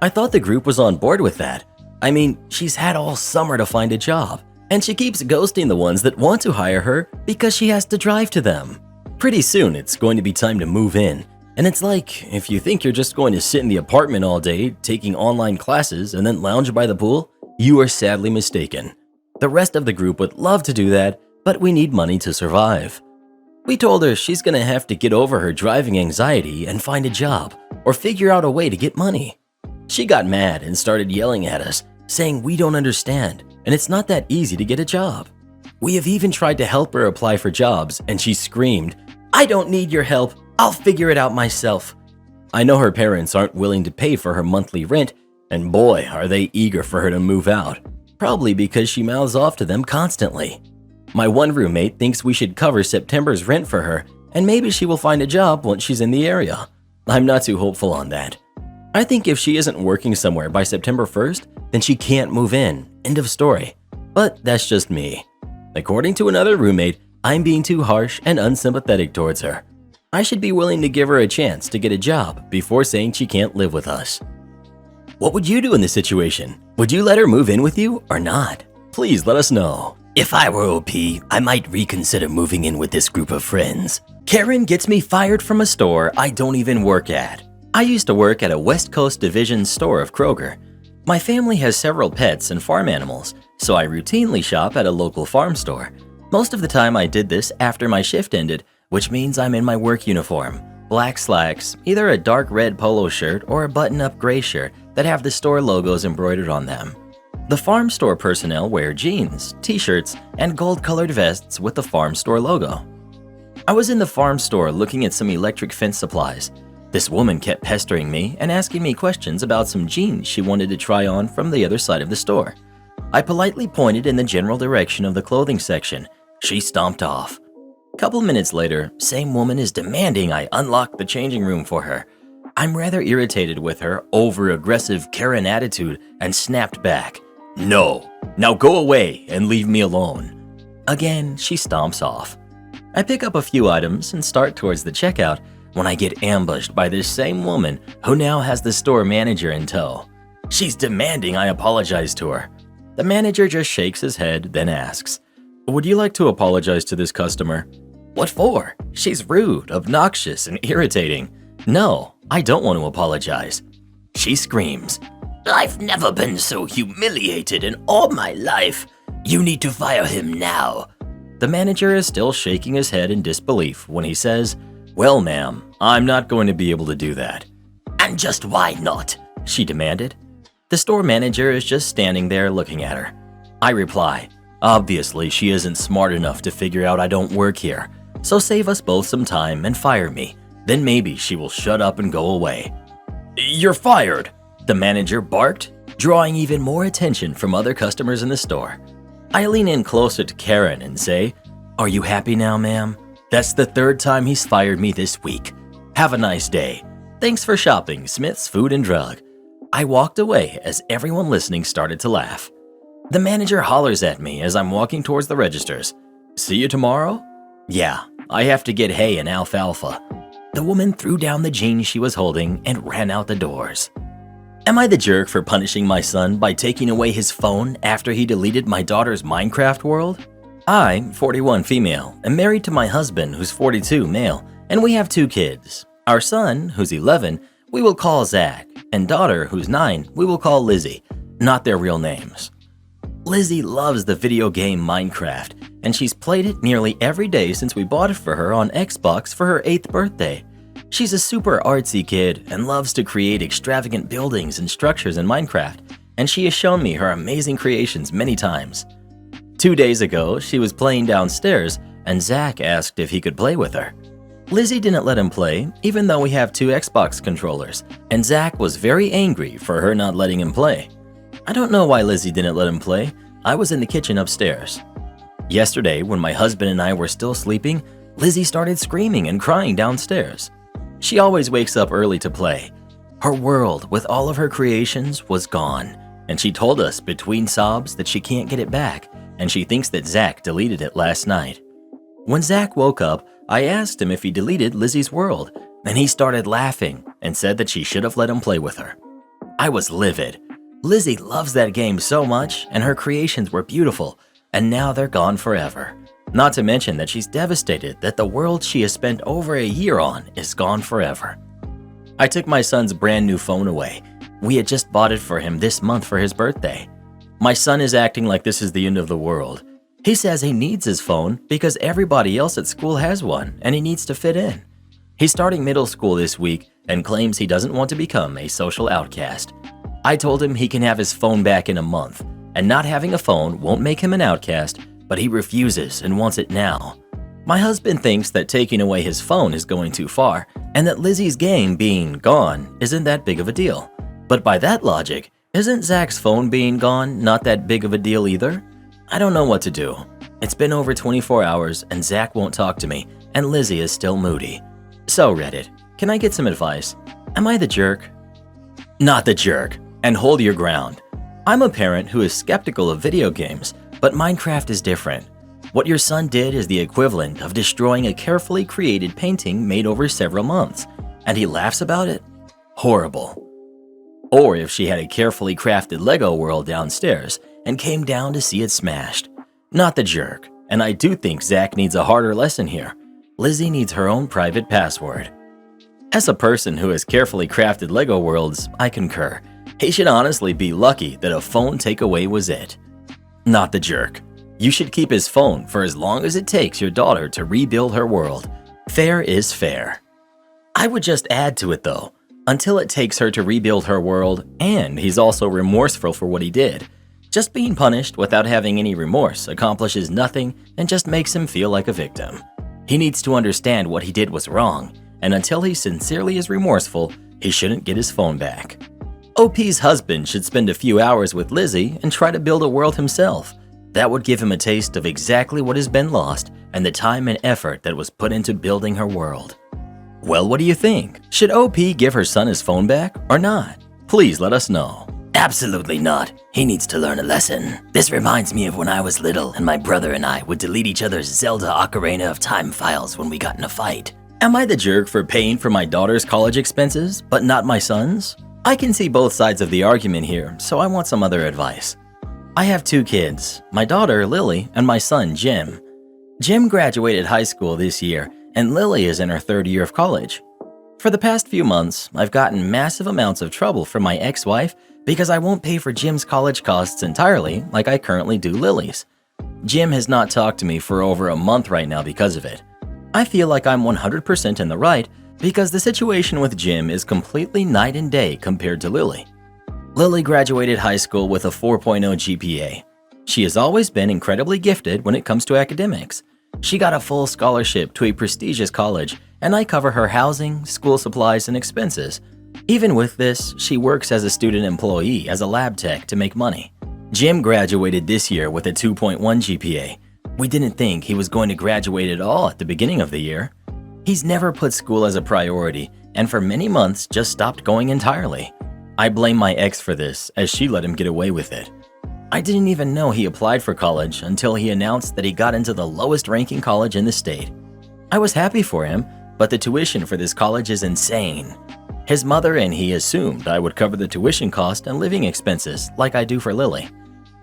I thought the group was on board with that. I mean, she's had all summer to find a job, and she keeps ghosting the ones that want to hire her because she has to drive to them. Pretty soon, it's going to be time to move in, and it's like, if you think you're just going to sit in the apartment all day, taking online classes and then lounge by the pool, you are sadly mistaken. The rest of the group would love to do that, but we need money to survive. We told her she's gonna have to get over her driving anxiety and find a job, or figure out a way to get money. She got mad and started yelling at us, saying we don't understand, and it's not that easy to get a job. We have even tried to help her apply for jobs, and she screamed, "I don't need your help, I'll figure it out myself." I know her parents aren't willing to pay for her monthly rent, and boy, are they eager for her to move out, probably because she mouths off to them constantly. My one roommate thinks we should cover September's rent for her and maybe she will find a job once she's in the area. I'm not too hopeful on that. I think if she isn't working somewhere by September 1st, then she can't move in. End of story. But that's just me. According to another roommate, I'm being too harsh and unsympathetic towards her. I should be willing to give her a chance to get a job before saying she can't live with us. What would you do in this situation? Would you let her move in with you or not? Please let us know. If I were OP, I might reconsider moving in with this group of friends. Karen gets me fired from a store I don't even work at. I used to work at a West Coast division store of Kroger. My family has several pets and farm animals, so I routinely shop at a local farm store. Most of the time I did this after my shift ended, which means I'm in my work uniform, black slacks, either a dark red polo shirt or a button-up gray shirt that have the store logos embroidered on them. The farm store personnel wear jeans, t-shirts, and gold-colored vests with the farm store logo. I was in the farm store looking at some electric fence supplies. This woman kept pestering me and asking me questions about some jeans she wanted to try on from the other side of the store. I politely pointed in the general direction of the clothing section. She stomped off. Couple minutes later, same woman is demanding I unlock the changing room for her. I'm rather irritated with her over-aggressive Karen attitude and snapped back. No, now go away and leave me alone. Again, she stomps off. I pick up a few items and start towards the checkout when I get ambushed by this same woman who now has the store manager in tow. She's demanding I apologize to her. The manager just shakes his head, then asks, "Would you like to apologize to this customer?" What for? She's rude, obnoxious, and irritating. No, I don't want to apologize. She screams, "I've never been so humiliated in all my life. You need to fire him now." The manager is still shaking his head in disbelief when he says, "Well, ma'am, I'm not going to be able to do that." "And just why not?" she demanded. The store manager is just standing there looking at her. I reply, "Obviously, she isn't smart enough to figure out I don't work here, so save us both some time and fire me. Then maybe she will shut up and go away." "You're fired," the manager barked, drawing even more attention from other customers in the store. I lean in closer to Karen and say, "Are you happy now, ma'am? That's the third time he's fired me this week. Have a nice day. Thanks for shopping, Smith's Food and Drug." I walked away as everyone listening started to laugh. The manager hollers at me as I'm walking towards the registers. "See you tomorrow?" "Yeah, I have to get hay and alfalfa." The woman threw down the jeans she was holding and ran out the doors. Am I the jerk for punishing my son by taking away his phone after he deleted my daughter's Minecraft world? I, 41 female, am married to my husband who's 42 male, and we have 2 kids. Our son, who's 11, we will call Zach, and daughter, who's 9, we will call Lizzie, not their real names. Lizzie loves the video game Minecraft, and she's played it nearly every day since we bought it for her on Xbox for her 8th birthday. She's a super artsy kid and loves to create extravagant buildings and structures in Minecraft, and she has shown me her amazing creations many times. 2 days ago, she was playing downstairs, and Zach asked if he could play with her. Lizzie didn't let him play, even though we have 2 Xbox controllers, and Zach was very angry for her not letting him play. I don't know why Lizzie didn't let him play. I was in the kitchen upstairs. Yesterday, when my husband and I were still sleeping, Lizzie started screaming and crying downstairs. She always wakes up early to play. Her world, with all of her creations, was gone, and she told us between sobs that she can't get it back, and she thinks that Zach deleted it last night. When Zach woke up, I asked him if he deleted Lizzie's world, and he started laughing and said that she should have let him play with her. I was livid. Lizzie loves that game so much, and her creations were beautiful, and now they're gone forever. Not to mention that she's devastated that the world she has spent over a year on is gone forever. I took my son's brand new phone away. We had just bought it for him this month for his birthday. My son is acting like this is the end of the world. He says he needs his phone because everybody else at school has one and he needs to fit in. He's starting middle school this week and claims he doesn't want to become a social outcast. I told him he can have his phone back in a month, and not having a phone won't make him an outcast, but he refuses and wants it now. My husband thinks that taking away his phone is going too far, and that Lizzie's game being gone isn't that big of a deal. But by that logic, isn't Zach's phone being gone not that big of a deal either? I don't know what to do. It's been over 24 hours and Zach won't talk to me, and Lizzie is still moody. So Reddit, can I get some advice? Am I the jerk? Not the jerk, and hold your ground. I'm a parent who is skeptical of video games, but Minecraft is different. What your son did is the equivalent of destroying a carefully created painting made over several months, and he laughs about it? Horrible. Or if she had a carefully crafted Lego world downstairs and came down to see it smashed. Not the jerk, and I do think Zach needs a harder lesson here. Lizzie needs her own private password. As a person who has carefully crafted Lego worlds, I concur. He should honestly be lucky that a phone takeaway was it. Not the jerk. You should keep his phone for as long as it takes your daughter to rebuild her world. Fair is fair. I would just add to it though, until it takes her to rebuild her world and he's also remorseful for what he did. Just being punished without having any remorse accomplishes nothing and just makes him feel like a victim. He needs to understand what he did was wrong, and until he sincerely is remorseful, he shouldn't get his phone back. OP's husband should spend a few hours with Lizzie and try to build a world himself. That would give him a taste of exactly what has been lost and the time and effort that was put into building her world. Well, what do you think? Should OP give her son his phone back or not? Please let us know. Absolutely not. He needs to learn a lesson. This reminds me of when I was little and my brother and I would delete each other's Zelda Ocarina of Time files when we got in a fight. Am I the jerk for paying for my daughter's college expenses, but not my son's? I can see both sides of the argument here, so I want some other advice. I have 2 kids, my daughter Lily and my son Jim. Jim graduated high school this year and Lily is in her 3rd year of college. For the past few months, I've gotten massive amounts of trouble from my ex-wife because I won't pay for Jim's college costs entirely like I currently do Lily's. Jim has not talked to me for over a month right now because of it. I feel like I'm 100% in the right because the situation with Jim is completely night and day compared to Lily. Lily graduated high school with a 4.0 GPA. She has always been incredibly gifted when it comes to academics. She got a full scholarship to a prestigious college, and I cover her housing, school supplies, and expenses. Even with this, she works as a student employee as a lab tech to make money. Jim graduated this year with a 2.1 GPA. We didn't think he was going to graduate at all at the beginning of the year. He's never put school as a priority, and for many months just stopped going entirely. I blame my ex for this, as she let him get away with it. I didn't even know he applied for college until he announced that he got into the lowest ranking college in the state. I was happy for him, but the tuition for this college is insane. His mother and he assumed I would cover the tuition cost and living expenses like I do for Lily.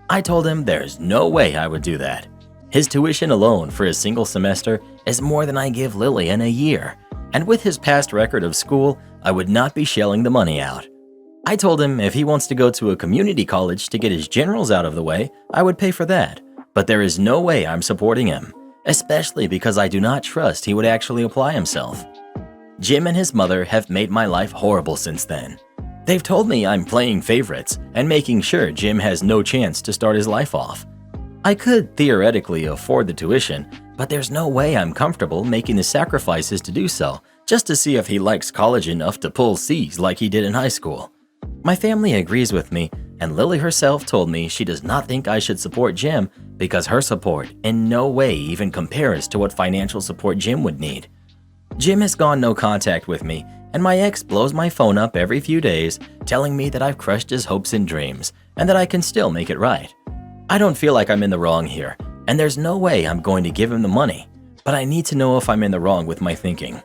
I told him there's no way I would do that. His tuition alone for a single semester is more than I give Lily in a year, and with his past record of school, I would not be shelling the money out. I told him if he wants to go to a community college to get his generals out of the way, I would pay for that, but there is no way I'm supporting him, especially because I do not trust he would actually apply himself. Jim and his mother have made my life horrible since then. They've told me I'm playing favorites and making sure Jim has no chance to start his life off. I could theoretically afford the tuition, but there's no way I'm comfortable making the sacrifices to do so just to see if he likes college enough to pull C's like he did in high school. My family agrees with me, and Lily herself told me she does not think I should support Jim because her support in no way even compares to what financial support Jim would need. Jim has gone no contact with me, and my ex blows my phone up every few days telling me that I've crushed his hopes and dreams and that I can still make it right. I don't feel like I'm in the wrong here, and there's no way I'm going to give him the money, but I need to know if I'm in the wrong with my thinking.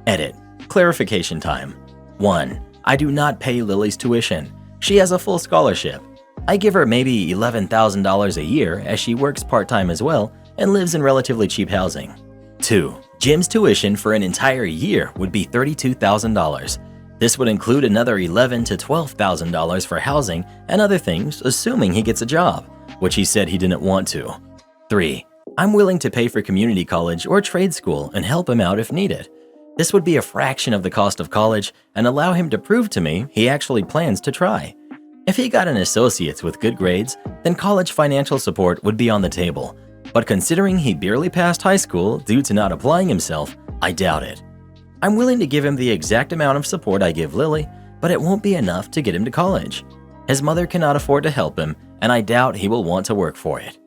Edit. Clarification time. 1. I do not pay Lily's tuition. She has a full scholarship. I give her maybe $11,000 a year as she works part-time as well and lives in relatively cheap housing. 2. Jim's tuition for an entire year would be $32,000. This would include another $11,000 to $12,000 for housing and other things, assuming he gets a job, which he said he didn't want to. 3. I'm willing to pay for community college or trade school and help him out if needed. This would be a fraction of the cost of college and allow him to prove to me he actually plans to try. If he got an associate's with good grades, then college financial support would be on the table. But considering he barely passed high school due to not applying himself, I doubt it. I'm willing to give him the exact amount of support I give Lily, but it won't be enough to get him to college. His mother cannot afford to help him, and I doubt he will want to work for it.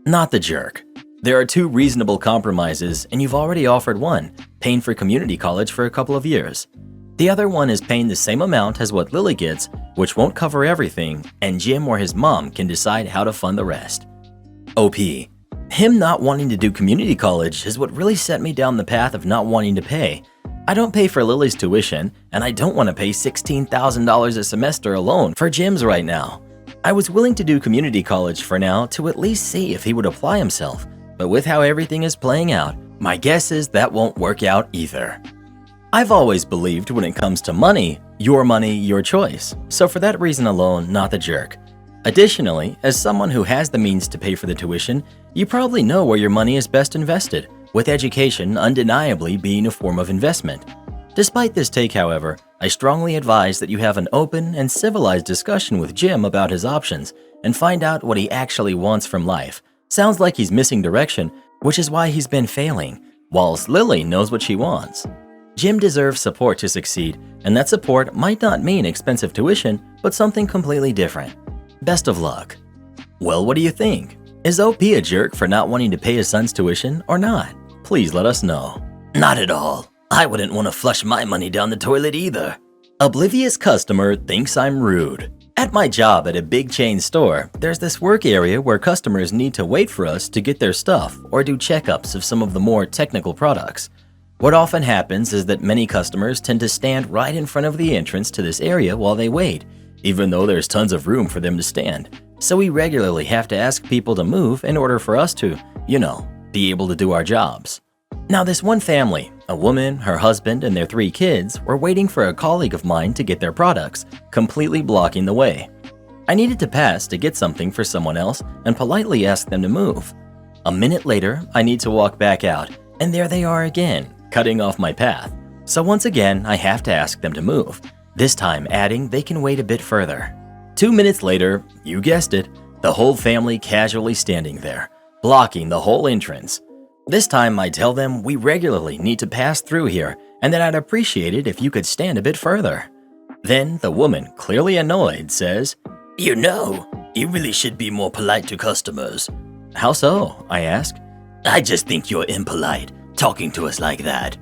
Not the jerk. There are two reasonable compromises, and you've already offered one, paying for community college for a couple of years. The other one is paying the same amount as what Lily gets, which won't cover everything, and Jim or his mom can decide how to fund the rest. OP. Him not wanting to do community college is what really set me down the path of not wanting to pay. I don't pay for Lily's tuition, and I don't want to pay $16,000 a semester alone for Jim's right now. I was willing to do community college for now to at least see if he would apply himself, but with how everything is playing out, my guess is that won't work out either. I've always believed when it comes to money, your choice, so for that reason alone, not the jerk. Additionally, as someone who has the means to pay for the tuition, you probably know where your money is best invested, with education undeniably being a form of investment. Despite this take, however, I strongly advise that you have an open and civilized discussion with Jim about his options and find out what he actually wants from life. Sounds like he's missing direction, which is why he's been failing, whilst Lily knows what she wants. Jim deserves support to succeed, and that support might not mean expensive tuition, but something completely different. Best of luck. Well, what do you think? Is OP a jerk for not wanting to pay his son's tuition or not? Please let us know. Not at all. I wouldn't want to flush my money down the toilet either. Oblivious customer thinks I'm rude. At my job at a big chain store, there's this work area where customers need to wait for us to get their stuff or do checkups of some of the more technical products. What often happens is that many customers tend to stand right in front of the entrance to this area while they wait, even though there's tons of room for them to stand. So we regularly have to ask people to move in order for us to, be able to do our jobs. Now this one family, a woman, her husband, and their 3 kids, were waiting for a colleague of mine to get their products, completely blocking the way. I needed to pass to get something for someone else and politely ask them to move. A minute later, I need to walk back out, and there they are again, cutting off my path. So once again, I have to ask them to move, this time adding they can wait a bit further. 2 minutes later, you guessed it, the whole family casually standing there, blocking the whole entrance. This time I tell them we regularly need to pass through here and that I'd appreciate it if you could stand a bit further. Then the woman, clearly annoyed, says, You really should be more polite to customers. How so? I ask. I just think you're impolite, talking to us like that.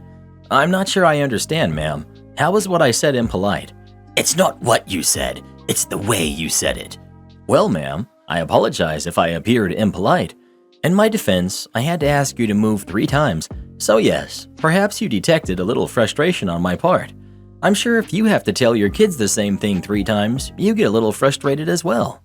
I'm not sure I understand, ma'am. How was what I said impolite? It's not what you said, it's the way you said it. Well, ma'am, I apologize if I appeared impolite. In my defense, I had to ask you to move 3 times, so yes, perhaps you detected a little frustration on my part. I'm sure if you have to tell your kids the same thing 3 times, you get a little frustrated as well.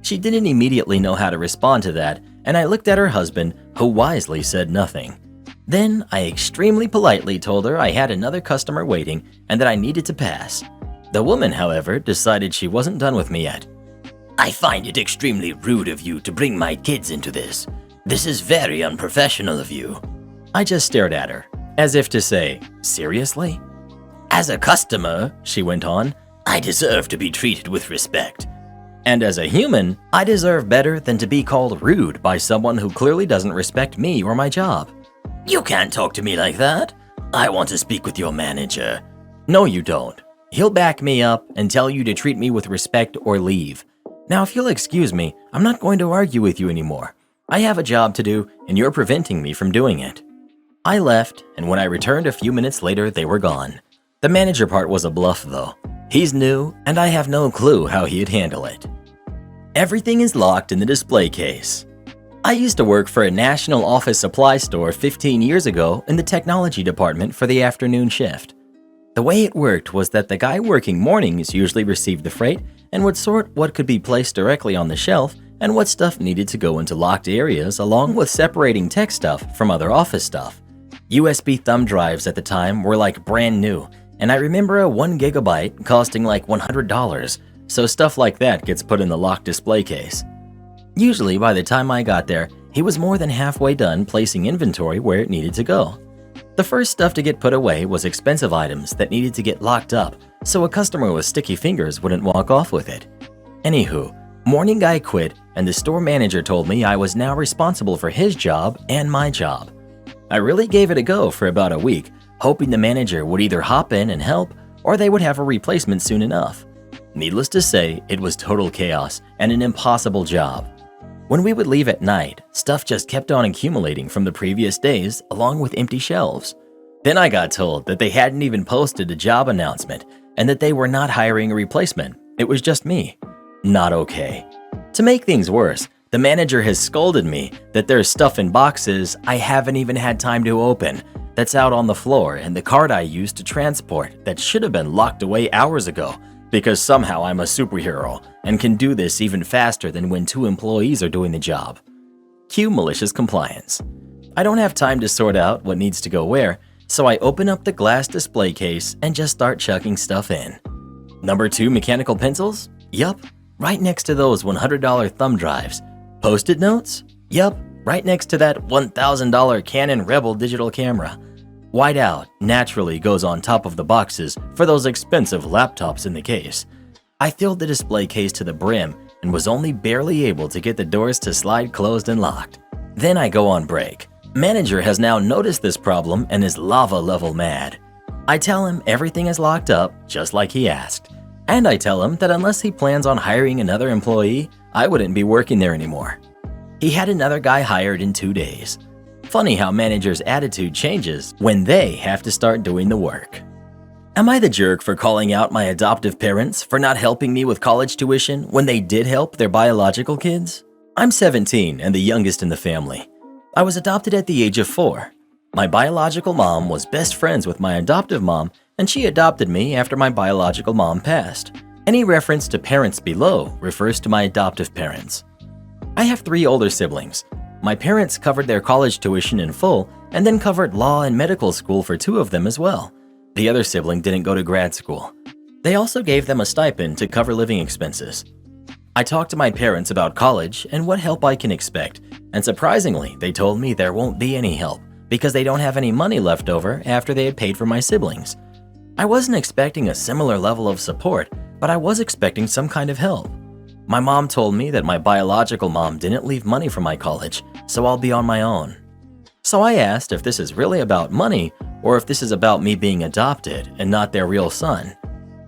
She didn't immediately know how to respond to that, and I looked at her husband, who wisely said nothing. Then I extremely politely told her I had another customer waiting and that I needed to pass. The woman, however, decided she wasn't done with me yet. I find it extremely rude of you to bring my kids into this. This is very unprofessional of you. I just stared at her, as if to say, seriously? As a customer, she went on, I deserve to be treated with respect. And as a human, I deserve better than to be called rude by someone who clearly doesn't respect me or my job. You can't talk to me like that. I want to speak with your manager. No, you don't. He'll back me up and tell you to treat me with respect or leave. Now, if you'll excuse me, I'm not going to argue with you anymore. I have a job to do, and you're preventing me from doing it. I left, and when I returned a few minutes later, they were gone. The manager part was a bluff, though. He's new, and I have no clue how he'd handle it. Everything is locked in the display case. I used to work for a national office supply store 15 years ago in the technology department for the afternoon shift. The way it worked was that the guy working mornings usually received the freight and would sort what could be placed directly on the shelf and what stuff needed to go into locked areas, along with separating tech stuff from other office stuff. USB thumb drives at the time were like brand new, and I remember a 1 gigabyte costing like $100, so stuff like that gets put in the locked display case. Usually by the time I got there, he was more than halfway done placing inventory where it needed to go. The first stuff to get put away was expensive items that needed to get locked up, so a customer with sticky fingers wouldn't walk off with it. Anywho, morning guy quit, and the store manager told me I was now responsible for his job and my job. I really gave it a go for about a week, hoping the manager would either hop in and help, or they would have a replacement soon enough. Needless to say, it was total chaos and an impossible job. When we would leave at night, stuff just kept on accumulating from the previous days along with empty shelves. Then I got told that they hadn't even posted a job announcement and that they were not hiring a replacement. It was just me. Not okay. To make things worse, the manager has scolded me that there's stuff in boxes I haven't even had time to open that's out on the floor and the cart I used to transport that should have been locked away hours ago because somehow I'm a superhero and can do this even faster than when 2 employees are doing the job. Cue malicious compliance. I don't have time to sort out what needs to go where, so I open up the glass display case and just start chucking stuff in. Number 2 mechanical pencils? Yup, right next to those $100 thumb drives. Post-it notes? Yup, right next to that $1,000 Canon Rebel digital camera. Whiteout naturally goes on top of the boxes for those expensive laptops in the case. I filled the display case to the brim and was only barely able to get the doors to slide closed and locked. Then I go on break. Manager has now noticed this problem and is lava level mad. I tell him everything is locked up, just like he asked. And I tell him that unless he plans on hiring another employee, I wouldn't be working there anymore. He had another guy hired in 2 days. Funny how managers' attitude changes when they have to start doing the work. Am I the jerk for calling out my adoptive parents for not helping me with college tuition when they did help their biological kids? I'm 17 and the youngest in the family. I was adopted at the age of 4. My biological mom was best friends with my adoptive mom, and she adopted me after my biological mom passed. Any reference to parents below refers to my adoptive parents. I have 3 older siblings. My parents covered their college tuition in full and then covered law and medical school for 2 of them as well. The other sibling didn't go to grad school. They also gave them a stipend to cover living expenses. I talked to my parents about college and what help I can expect, and surprisingly, they told me there won't be any help because they don't have any money left over after they had paid for my siblings. I wasn't expecting a similar level of support, but I was expecting some kind of help. My mom told me that my biological mom didn't leave money for my college, so I'll be on my own. So I asked if this is really about money or if this is about me being adopted and not their real son.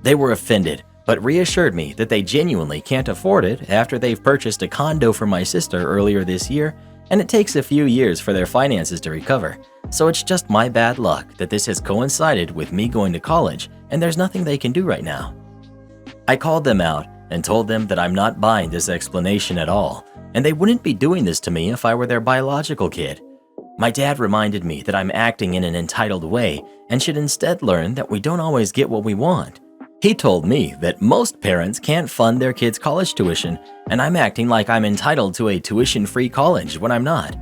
They were offended, but reassured me that they genuinely can't afford it after they've purchased a condo for my sister earlier this year, and it takes a few years for their finances to recover. So it's just my bad luck that this has coincided with me going to college, and there's nothing they can do right now. I called them out and told them that I'm not buying this explanation at all, and they wouldn't be doing this to me if I were their biological kid. My dad reminded me that I'm acting in an entitled way and should instead learn that we don't always get what we want. He told me that most parents can't fund their kids' college tuition, and I'm acting like I'm entitled to a tuition-free college when I'm not.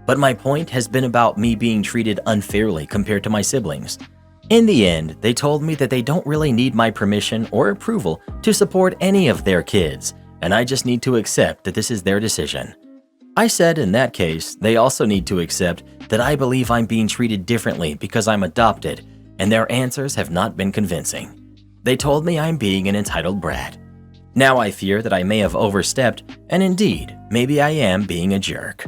But my point has been about me being treated unfairly compared to my siblings. In the end, they told me that they don't really need my permission or approval to support any of their kids, and I just need to accept that this is their decision. I said in that case, they also need to accept that I believe I'm being treated differently because I'm adopted, and their answers have not been convincing. They told me I'm being an entitled brat. Now I fear that I may have overstepped, and indeed, maybe I am being a jerk.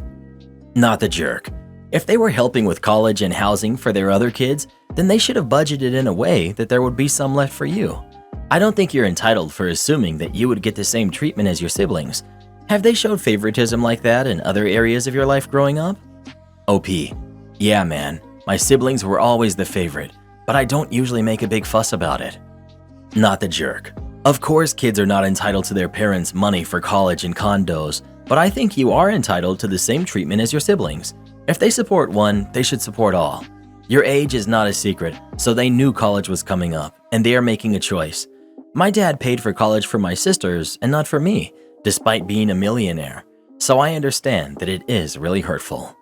Not the jerk. If they were helping with college and housing for their other kids, then they should have budgeted in a way that there would be some left for you. I don't think you're entitled for assuming that you would get the same treatment as your siblings. Have they showed favoritism like that in other areas of your life growing up? OP. Yeah, man. My siblings were always the favorite, but I don't usually make a big fuss about it. Not the jerk. Of course, kids are not entitled to their parents' money for college and condos, but I think you are entitled to the same treatment as your siblings. If they support one, they should support all. Your age is not a secret, so they knew college was coming up, and they are making a choice. My dad paid for college for my sisters and not for me, despite being a millionaire, so I understand that it is really hurtful.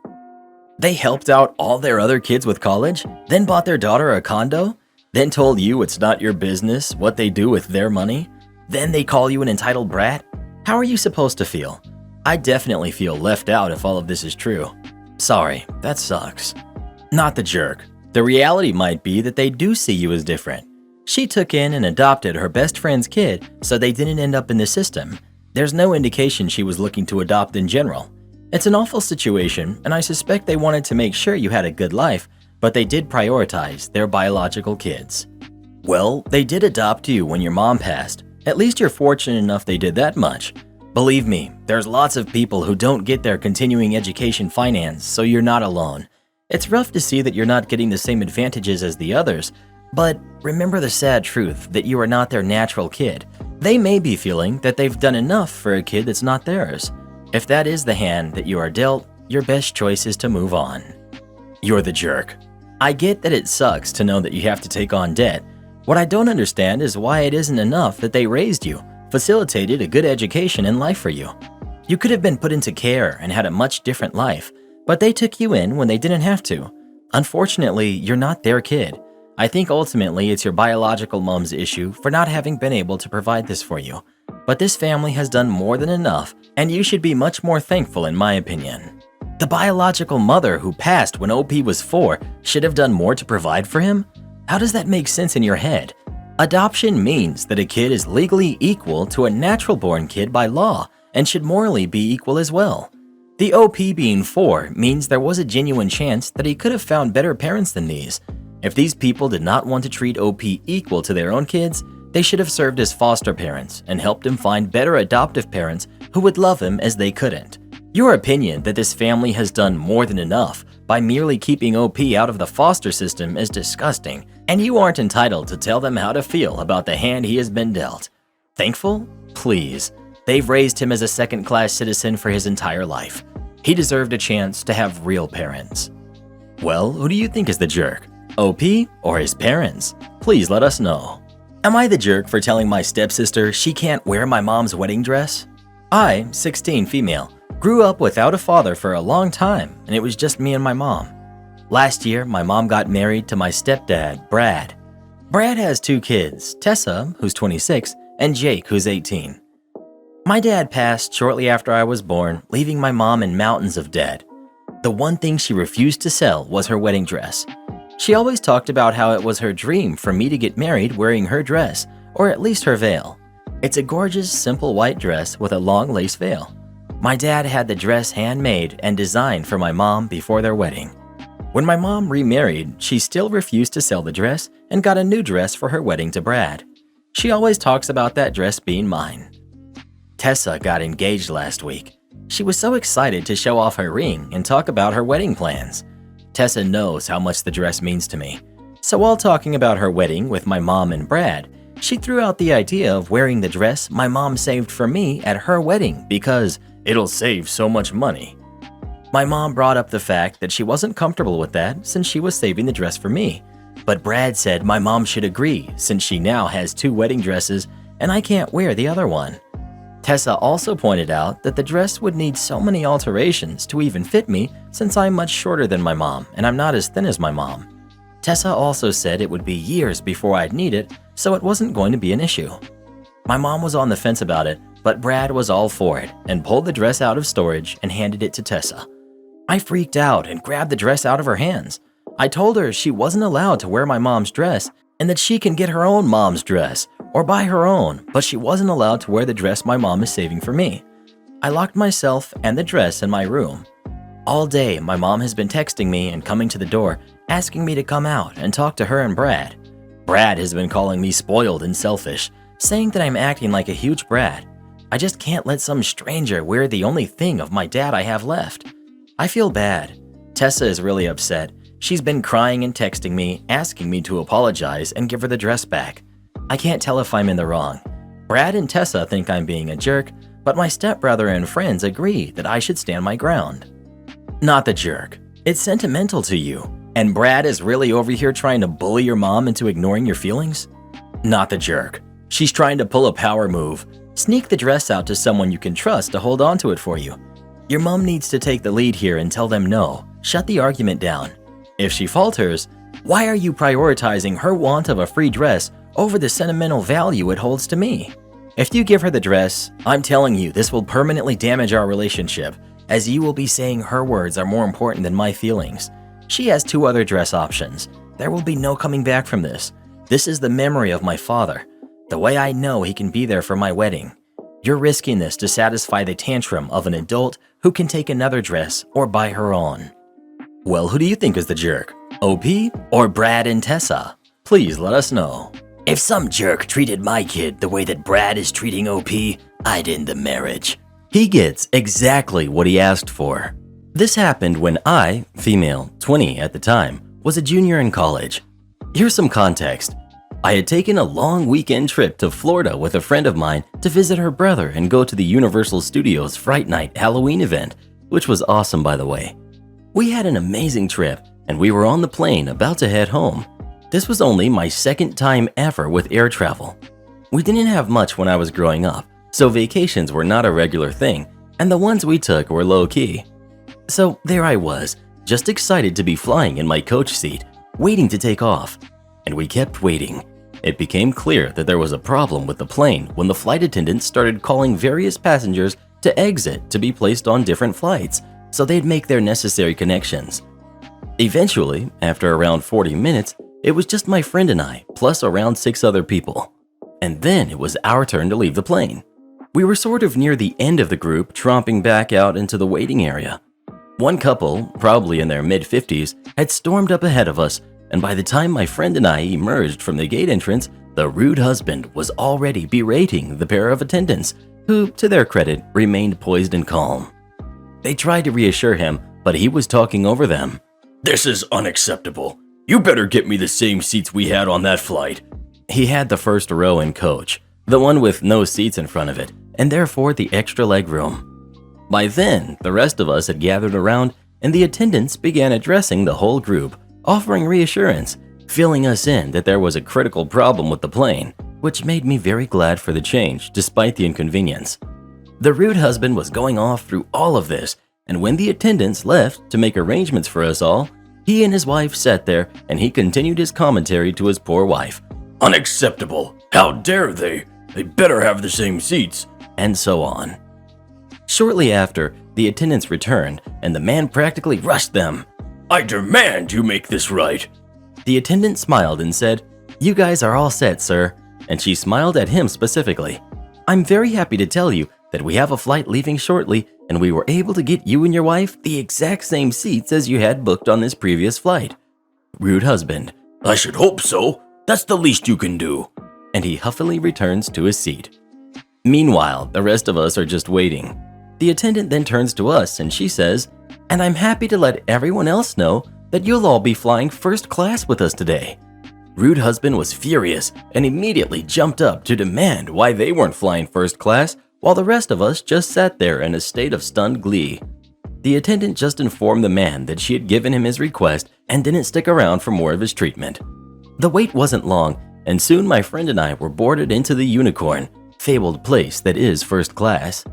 They helped out all their other kids with college, then bought their daughter a condo, then told you it's not your business what they do with their money, then they call you an entitled brat? How are you supposed to feel? I definitely feel left out if all of this is true. Sorry, that sucks. Not the jerk. The reality might be that they do see you as different. She took in and adopted her best friend's kid, so they didn't end up in the system. There's no indication she was looking to adopt in general. It's an awful situation, and I suspect they wanted to make sure you had a good life, but they did prioritize their biological kids. Well, they did adopt you when your mom passed. At least you're fortunate enough they did that much. Believe me, there's lots of people who don't get their continuing education financed, so you're not alone. It's rough to see that you're not getting the same advantages as the others, but remember the sad truth that you are not their natural kid. They may be feeling that they've done enough for a kid that's not theirs. If that is the hand that you are dealt, your best choice is to move on. You're the jerk. I get that it sucks to know that you have to take on debt. What I don't understand is why it isn't enough that they raised you, facilitated a good education and life for you. You could have been put into care and had a much different life, but they took you in when they didn't have to. Unfortunately, you're not their kid. I think ultimately it's your biological mom's issue for not having been able to provide this for you. But this family has done more than enough, and you should be much more thankful in my opinion. The biological mother who passed when OP was 4 should have done more to provide for him? How does that make sense in your head? Adoption means that a kid is legally equal to a natural-born kid by law and should morally be equal as well. The OP being 4 means there was a genuine chance that he could have found better parents than these. If these people did not want to treat OP equal to their own kids, they should have served as foster parents and helped him find better adoptive parents who would love him as they couldn't. Your opinion that this family has done more than enough by merely keeping OP out of the foster system is disgusting, and you aren't entitled to tell them how to feel about the hand he has been dealt. Thankful? Please. They've raised him as a second-class citizen for his entire life. He deserved a chance to have real parents. Well, who do you think is the jerk? OP or his parents? Please let us know. Am I the jerk for telling my stepsister she can't wear my mom's wedding dress? I, 16 female, grew up without a father for a long time, and it was just me and my mom. Last year, my mom got married to my stepdad, Brad. Brad has 2 kids, Tessa, who's 26, and Jake, who's 18. My dad passed shortly after I was born, leaving my mom in mountains of debt. The one thing she refused to sell was her wedding dress. She always talked about how it was her dream for me to get married wearing her dress, or at least her veil. It's a gorgeous, simple white dress with a long lace veil. My dad had the dress handmade and designed for my mom before their wedding. When my mom remarried, she still refused to sell the dress and got a new dress for her wedding to Brad. She always talks about that dress being mine. Tessa got engaged last week. She was so excited to show off her ring and talk about her wedding plans. Tessa knows how much the dress means to me. So while talking about her wedding with my mom and Brad, she threw out the idea of wearing the dress my mom saved for me at her wedding because it'll save so much money. My mom brought up the fact that she wasn't comfortable with that since she was saving the dress for me. But Brad said my mom should agree since she now has 2 wedding dresses and I can't wear the other one. Tessa also pointed out that the dress would need so many alterations to even fit me since I'm much shorter than my mom and I'm not as thin as my mom. Tessa also said it would be years before I'd need it, so it wasn't going to be an issue. My mom was on the fence about it, but Brad was all for it and pulled the dress out of storage and handed it to Tessa. I freaked out and grabbed the dress out of her hands. I told her she wasn't allowed to wear my mom's dress and that she can get her own mom's dress or buy her own, but she wasn't allowed to wear the dress my mom is saving for me. I locked myself and the dress in my room. All day, my mom has been texting me and coming to the door, asking me to come out and talk to her and Brad. Brad has been calling me spoiled and selfish, saying that I'm acting like a huge brat. I just can't let some stranger wear the only thing of my dad I have left. I feel bad. Tessa is really upset. She's been crying and texting me, asking me to apologize and give her the dress back. I can't tell if I'm in the wrong. Brad and Tessa think I'm being a jerk, but my stepbrother and friends agree that I should stand my ground. Not the jerk. It's sentimental to you. And Brad is really over here trying to bully your mom into ignoring your feelings? Not the jerk. She's trying to pull a power move. Sneak the dress out to someone you can trust to hold on to it for you. Your mom needs to take the lead here and tell them no. Shut the argument down. If she falters, why are you prioritizing her want of a free dress over the sentimental value it holds to me? If you give her the dress, I'm telling you this will permanently damage our relationship, as you will be saying her words are more important than my feelings. She has 2 other dress options. There will be no coming back from this. This is the memory of my father, the way I know he can be there for my wedding. You're risking this to satisfy the tantrum of an adult who can take another dress or buy her own. Well, who do you think is the jerk? OP or Brad and Tessa? Please let us know. If some jerk treated my kid the way that Brad is treating OP, I'd end the marriage. He gets exactly what he asked for. This happened when I, female, 20 at the time, was a junior in college. Here's some context. I had taken a long weekend trip to Florida with a friend of mine to visit her brother and go to the Universal Studios Fright Night Halloween event, which was awesome by the way. We had an amazing trip and we were on the plane about to head home. This was only my second time ever with air travel. We didn't have much when I was growing up, so vacations were not a regular thing, and the ones we took were low-key. So there I was, just excited to be flying in my coach seat, waiting to take off. And we kept waiting. It became clear that there was a problem with the plane when the flight attendants started calling various passengers to exit to be placed on different flights, so they'd make their necessary connections. Eventually, after around 40 minutes, it was just my friend and I, plus around 6 other people. And then it was our turn to leave the plane. We were sort of near the end of the group, tromping back out into the waiting area. One couple, probably in their mid-50s, had stormed up ahead of us, and by the time my friend and I emerged from the gate entrance, the rude husband was already berating the pair of attendants, who, to their credit, remained poised and calm. They tried to reassure him, but he was talking over them. This is unacceptable. You better get me the same seats we had on that flight. He had the first row in coach, the one with no seats in front of it, and therefore the extra leg room. By then, the rest of us had gathered around, and the attendants began addressing the whole group, offering reassurance, filling us in that there was a critical problem with the plane, which made me very glad for the change despite the inconvenience. The rude husband was going off through all of this, and when the attendants left to make arrangements for us all, he and his wife sat there and he continued his commentary to his poor wife. Unacceptable. How dare they? They better have the same seats. And so on. Shortly after, the attendants returned and the man practically rushed them. I demand you make this right. The attendant smiled and said, "You guys are all set, sir." And she smiled at him specifically. "I'm very happy to tell you that we have a flight leaving shortly and we were able to get you and your wife the exact same seats as you had booked on this previous flight." Rude husband. I should hope so. That's the least you can do. And he huffily returns to his seat. Meanwhile, the rest of us are just waiting. The attendant then turns to us and she says, "And I'm happy to let everyone else know that you'll all be flying first class with us today." Rude husband was furious and immediately jumped up to demand why they weren't flying first class while the rest of us just sat there in a state of stunned glee. The attendant just informed the man that she had given him his request and didn't stick around for more of his treatment. The wait wasn't long, and soon my friend and I were boarded into the Unicorn, fabled place that is first class.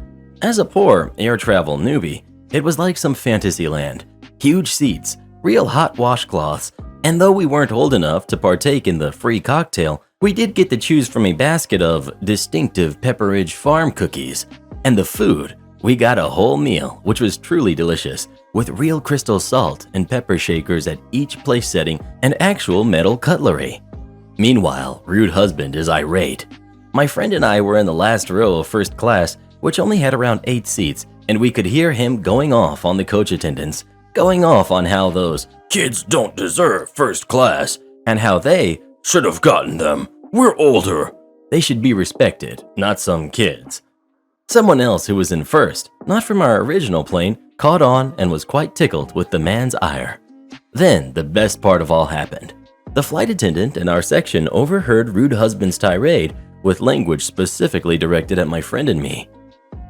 As a poor air travel newbie, it was like some fantasy land. Huge seats, real hot washcloths, and though we weren't old enough to partake in the free cocktail, we did get to choose from a basket of distinctive Pepperidge Farm cookies. And the food, we got a whole meal, which was truly delicious, with real crystal salt and pepper shakers at each place setting and actual metal cutlery. Meanwhile, rude husband is irate. My friend and I were in the last row of first class, which only had around 8 seats, and we could hear him going off on the coach attendants, going off on how those kids don't deserve first class, and how they should have gotten them. We're older. They should be respected, not some kids. Someone else who was in first, not from our original plane, caught on and was quite tickled with the man's ire. Then the best part of all happened. The flight attendant in our section overheard rude husband's tirade with language specifically directed at my friend and me.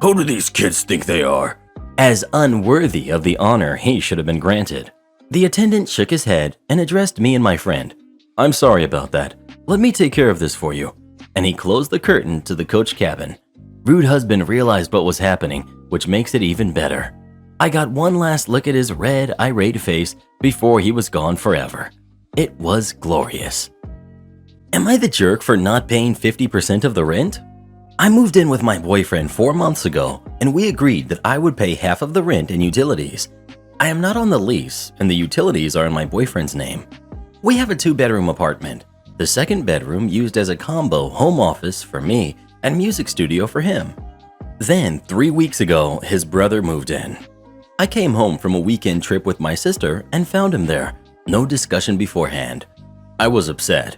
Who do these kids think they are? As unworthy of the honor he should have been granted. The attendant shook his head and addressed me and my friend. "I'm sorry about that. Let me take care of this for you." And he closed the curtain to the coach cabin. Rude husband realized what was happening, which makes it even better. I got one last look at his red, irate face before he was gone forever. It was glorious. Am I the jerk for not paying 50% of the rent? I moved in with my boyfriend 4 months ago, and we agreed that I would pay half of the rent and utilities. I am not on the lease, and the utilities are in my boyfriend's name. We have a 2-bedroom apartment, the second bedroom used as a combo home office for me and music studio for him. Then, 3 weeks ago, his brother moved in. I came home from a weekend trip with my sister and found him there. No discussion beforehand. I was upset.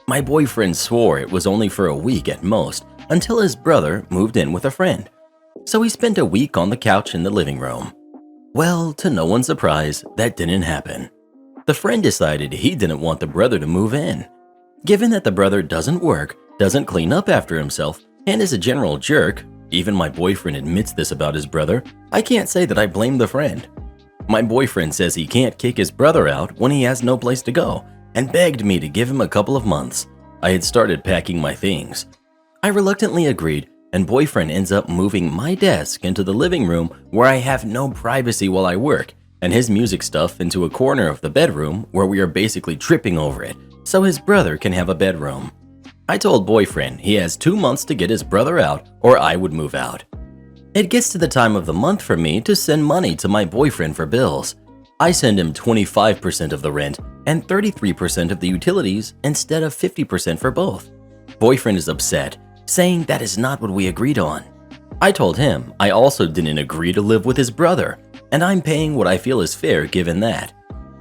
My boyfriend swore it was only for a week at most, until his brother moved in with a friend. so he spent a week on the couch in the living room. Well, to no one's surprise, that didn't happen. The friend decided he didn't want the brother to move in. Given that the brother doesn't work, doesn't clean up after himself, and is a general jerk, even my boyfriend admits this about his brother, I can't say that I blame the friend. My boyfriend says he can't kick his brother out when he has no place to go, and begged me to give him a couple of months. I had started packing my things. I reluctantly agreed, and boyfriend ends up moving my desk into the living room where I have no privacy while I work, and his music stuff into a corner of the bedroom where we are basically tripping over it, so his brother can have a bedroom. I told boyfriend he has 2 months to get his brother out or I would move out. It gets to the time of the month for me to send money to my boyfriend for bills. I send him 25% of the rent and 33% of the utilities instead of 50% for both. Boyfriend is upset, saying that is not what we agreed on. I told him I also didn't agree to live with his brother, and I'm paying what I feel is fair given that.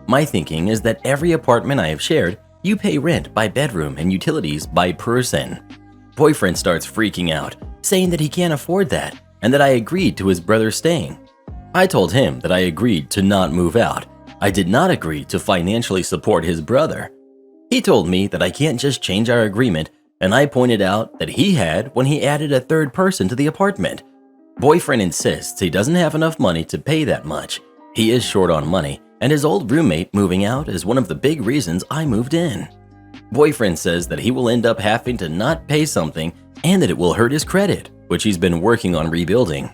My thinking is that every apartment I have shared, you pay rent by bedroom and utilities by person. Boyfriend starts freaking out, saying that he can't afford that and that I agreed to his brother staying. I told him that I agreed to not move out. I did not agree to financially support his brother. He told me that I can't just change our agreement, and I pointed out that he had when he added a third person to the apartment. Boyfriend insists he doesn't have enough money to pay that much. He is short on money, and his old roommate moving out is one of the big reasons I moved in. Boyfriend says that he will end up having to not pay something and that it will hurt his credit, which he's been working on rebuilding.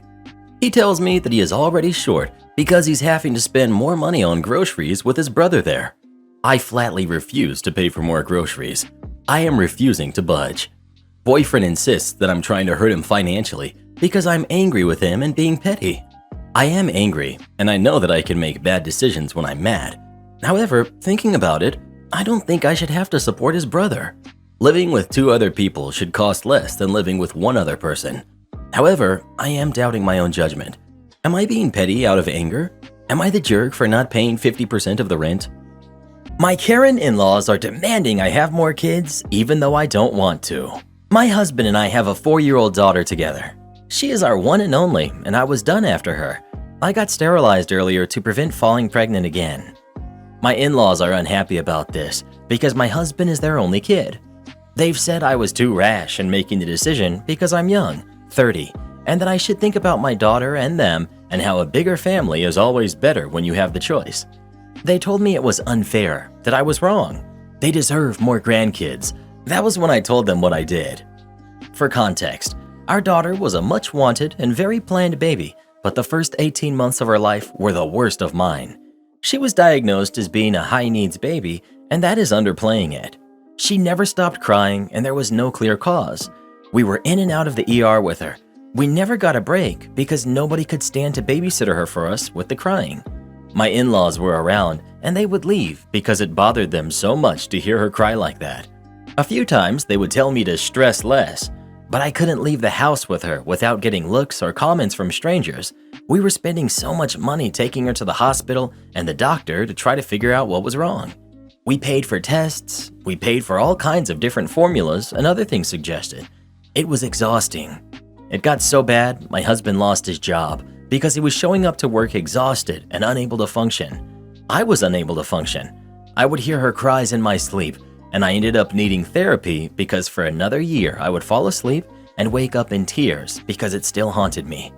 He tells me that he is already short because he's having to spend more money on groceries with his brother there. I flatly refuse to pay for more groceries. I am refusing to budge. Boyfriend insists that I'm trying to hurt him financially because I'm angry with him and being petty. I am angry, and I know that I can make bad decisions when I'm mad. However, thinking about it, I don't think I should have to support his brother. Living with 2 other people should cost less than living with 1 other person. However, I am doubting my own judgment. Am I being petty out of anger? Am I the jerk for not paying 50% of the rent? My Karen in-laws are demanding I have more kids even though I don't want to. My husband and I have a 4-year-old daughter together. She is our one and only, and I was done after her. I got sterilized earlier to prevent falling pregnant again. My in-laws are unhappy about this because my husband is their only kid. They've said I was too rash in making the decision because I'm young, 30, and that I should think about my daughter and them and how a bigger family is always better when you have the choice. They told me it was unfair, that I was wrong. They deserve more grandkids. That was when I told them what I did. For context, our daughter was a much wanted and very planned baby, but the first 18 months of her life were the worst of mine. She was diagnosed as being a high-needs baby, and that is underplaying it. She never stopped crying, and there was no clear cause. We were in and out of the ER with her. We never got a break because nobody could stand to babysit her for us with the crying. My in-laws were around, and they would leave because it bothered them so much to hear her cry like that. A few times they would tell me to stress less, but I couldn't leave the house with her without getting looks or comments from strangers. We were spending so much money taking her to the hospital and the doctor to try to figure out what was wrong. We paid for tests, we paid for all kinds of different formulas and other things suggested. It was exhausting. It got so bad, my husband lost his job because he was showing up to work exhausted and unable to function. I was unable to function. I would hear her cries in my sleep, and I ended up needing therapy because for another year I would fall asleep and wake up in tears because it still haunted me.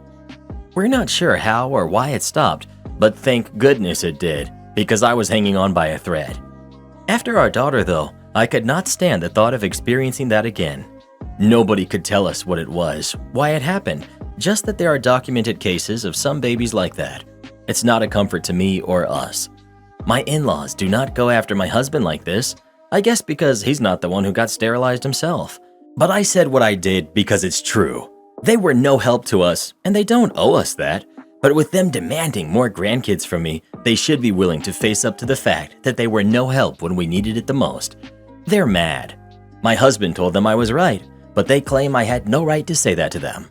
We're not sure how or why it stopped, but thank goodness it did because I was hanging on by a thread. After our daughter though, I could not stand the thought of experiencing that again. Nobody could tell us what it was, why it happened, just that there are documented cases of some babies like that. It's not a comfort to me or us. My in-laws do not go after my husband like this, I guess because he's not the one who got sterilized himself. But I said what I did because it's true. They were no help to us, and they don't owe us that. But with them demanding more grandkids from me, they should be willing to face up to the fact that they were no help when we needed it the most. They're mad. My husband told them I was right, but they claim I had no right to say that to them.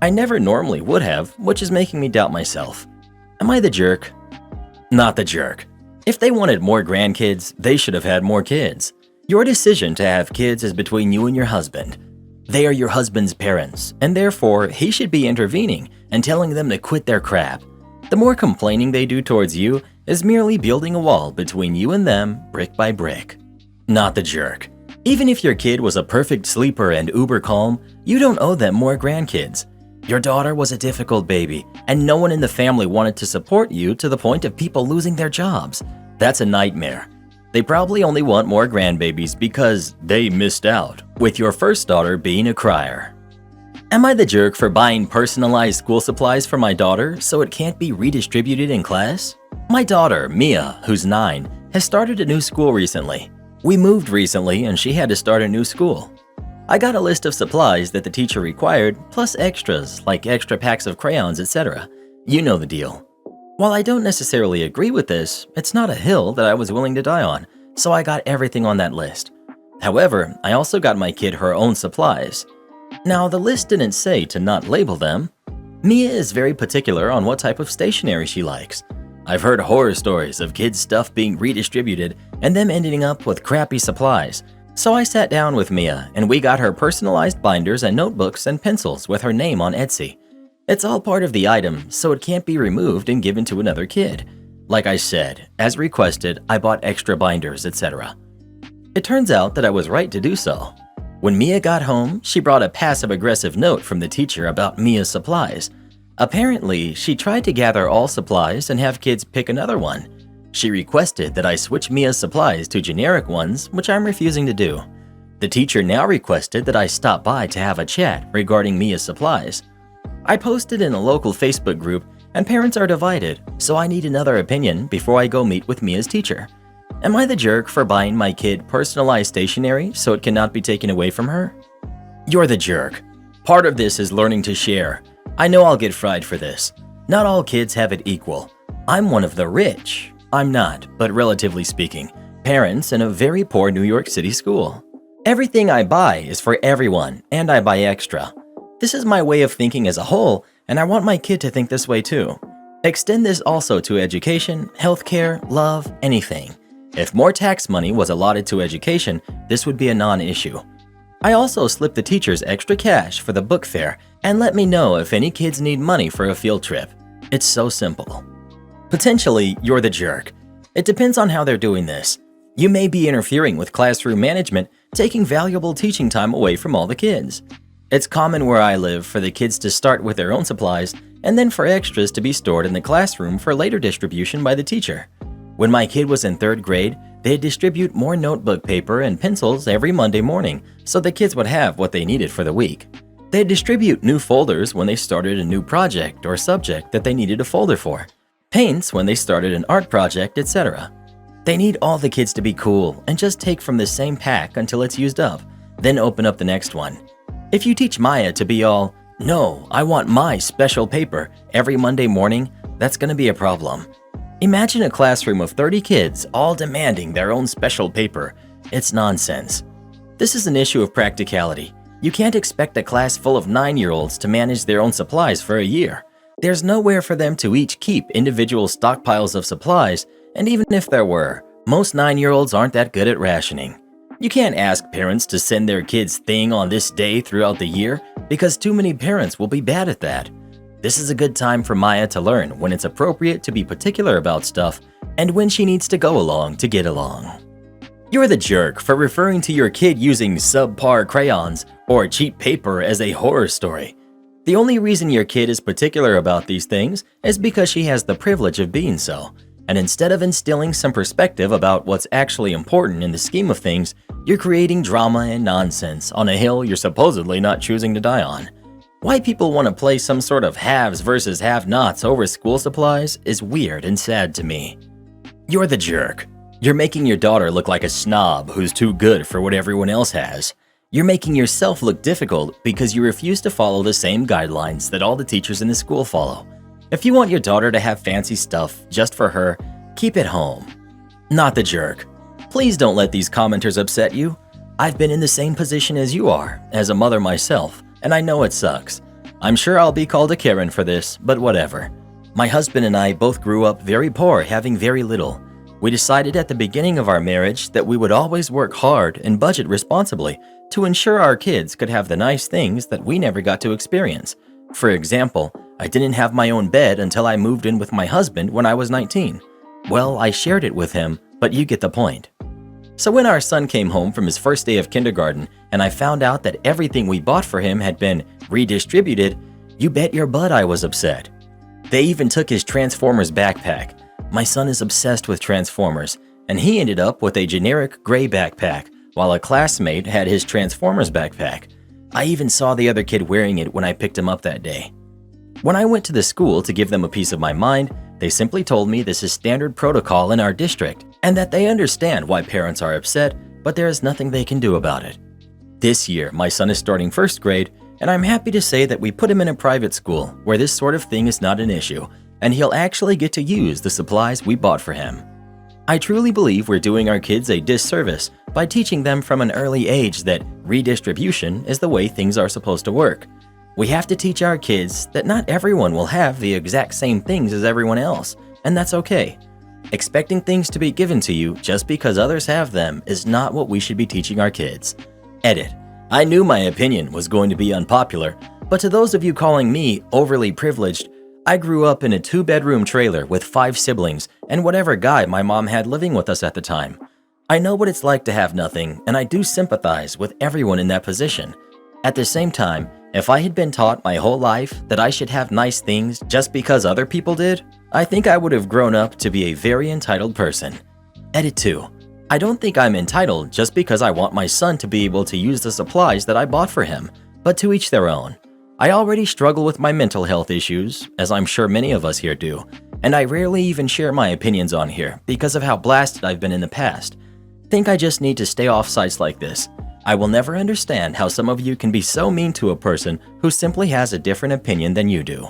I never normally would have, which is making me doubt myself. Am I the jerk? Not the jerk. If they wanted more grandkids, they should have had more kids. Your decision to have kids is between you and your husband. They are your husband's parents, and therefore he should be intervening and telling them to quit their crap. The more complaining they do towards you is merely building a wall between you and them, brick by brick. Not the jerk. Even if your kid was a perfect sleeper and uber calm, you don't owe them more grandkids. Your daughter was a difficult baby, and no one in the family wanted to support you to the point of people losing their jobs. That's a nightmare. They probably only want more grandbabies because they missed out, with your first daughter being a crier. Am I the jerk for buying personalized school supplies for my daughter so it can't be redistributed in class? My daughter, Mia, who's 9, has started a new school recently. We moved recently and she had to start a new school. I got a list of supplies that the teacher required, plus extras like extra packs of crayons, etc. You know the deal. While I don't necessarily agree with this, it's not a hill that I was willing to die on, so I got everything on that list. However, I also got my kid her own supplies. Now, the list didn't say to not label them. Mia is very particular on what type of stationery she likes. I've heard horror stories of kids' stuff being redistributed and them ending up with crappy supplies. So I sat down with Mia and we got her personalized binders and notebooks and pencils with her name on Etsy. It's all part of the item, so it can't be removed and given to another kid. Like I said, as requested, I bought extra binders, etc. It turns out that I was right to do so. When Mia got home, she brought a passive-aggressive note from the teacher about Mia's supplies. Apparently, she tried to gather all supplies and have kids pick another one. She requested that I switch Mia's supplies to generic ones, which I'm refusing to do. The teacher now requested that I stop by to have a chat regarding Mia's supplies. I posted in a local Facebook group, and parents are divided, so I need another opinion before I go meet with Mia's teacher. Am I the jerk for buying my kid personalized stationery so it cannot be taken away from her? You're the jerk. Part of this is learning to share. I know I'll get fried for this. Not all kids have it equal. I'm one of the rich. I'm not, but relatively speaking, parents in a very poor New York City school. Everything I buy is for everyone, and I buy extra. This is my way of thinking as a whole, and I want my kid to think this way too. Extend this also to education, healthcare, love, anything. If more tax money was allotted to education, this would be a non-issue. I also slipped the teachers extra cash for the book fair and let me know if any kids need money for a field trip. It's so simple. Potentially, you're the jerk. It depends on how they're doing this. You may be interfering with classroom management, taking valuable teaching time away from all the kids. It's common where I live for the kids to start with their own supplies and then for extras to be stored in the classroom for later distribution by the teacher. When my kid was in 3rd grade, they'd distribute more notebook paper and pencils every Monday morning so the kids would have what they needed for the week. They'd distribute new folders when they started a new project or subject that they needed a folder for, paints when they started an art project, etc. They need all the kids to be cool and just take from the same pack until it's used up, then open up the next one. If you teach Maya to be all, "No, I want my special paper," every Monday morning, that's going to be a problem. Imagine a classroom of 30 kids all demanding their own special paper. It's nonsense. This is an issue of practicality. You can't expect a class full of 9-year-olds to manage their own supplies for a year. There's nowhere for them to each keep individual stockpiles of supplies, and even if there were, most 9-year-olds aren't that good at rationing. You can't ask parents to send their kids thing on this day throughout the year because too many parents will be bad at that. This is a good time for Maya to learn when it's appropriate to be particular about stuff and when she needs to go along to get along. You're the jerk for referring to your kid using subpar crayons or cheap paper as a horror story. The only reason your kid is particular about these things is because she has the privilege of being so. And instead of instilling some perspective about what's actually important in the scheme of things, you're creating drama and nonsense on a hill you're supposedly not choosing to die on. Why people want to play some sort of haves versus have-nots over school supplies is weird and sad to me. You're the jerk. You're making your daughter look like a snob who's too good for what everyone else has. You're making yourself look difficult because you refuse to follow the same guidelines that all the teachers in the school follow. If you want your daughter to have fancy stuff just for her, keep it home. Not the jerk. Please don't let these commenters upset you. I've been in the same position as you are, as a mother myself, and I know it sucks. I'm sure I'll be called a Karen for this, but whatever. My husband and I both grew up very poor, having very little. We decided at the beginning of our marriage that we would always work hard and budget responsibly to ensure our kids could have the nice things that we never got to experience. For example, I didn't have my own bed until I moved in with my husband when I was 19. Well, I shared it with him, but you get the point. So when our son came home from his first day of kindergarten and I found out that everything we bought for him had been redistributed, you bet your butt I was upset. They even took his Transformers backpack. My son is obsessed with Transformers, and he ended up with a generic gray backpack, while a classmate had his Transformers backpack. I even saw the other kid wearing it when I picked him up that day. When I went to the school to give them a piece of my mind, they simply told me this is standard protocol in our district and that they understand why parents are upset, but there is nothing they can do about it. This year, my son is starting first grade, and I'm happy to say that we put him in a private school where this sort of thing is not an issue, and he'll actually get to use the supplies we bought for him. I truly believe we're doing our kids a disservice by teaching them from an early age that redistribution is the way things are supposed to work. We have to teach our kids that not everyone will have the exact same things as everyone else, and that's okay. Expecting things to be given to you just because others have them is not what we should be teaching our kids. Edit. I knew my opinion was going to be unpopular, but to those of you calling me overly privileged, I grew up in a 2-bedroom trailer with 5 siblings and whatever guy my mom had living with us at the time. I know what it's like to have nothing, and I do sympathize with everyone in that position. At the same time, if I had been taught my whole life that I should have nice things just because other people did, I think I would have grown up to be a very entitled person. Edit 2. I don't think I'm entitled just because I want my son to be able to use the supplies that I bought for him, but to each their own. I already struggle with my mental health issues, as I'm sure many of us here do, and I rarely even share my opinions on here because of how blasted I've been in the past. Think I just need to stay off sites like this. I will never understand how some of you can be so mean to a person who simply has a different opinion than you do.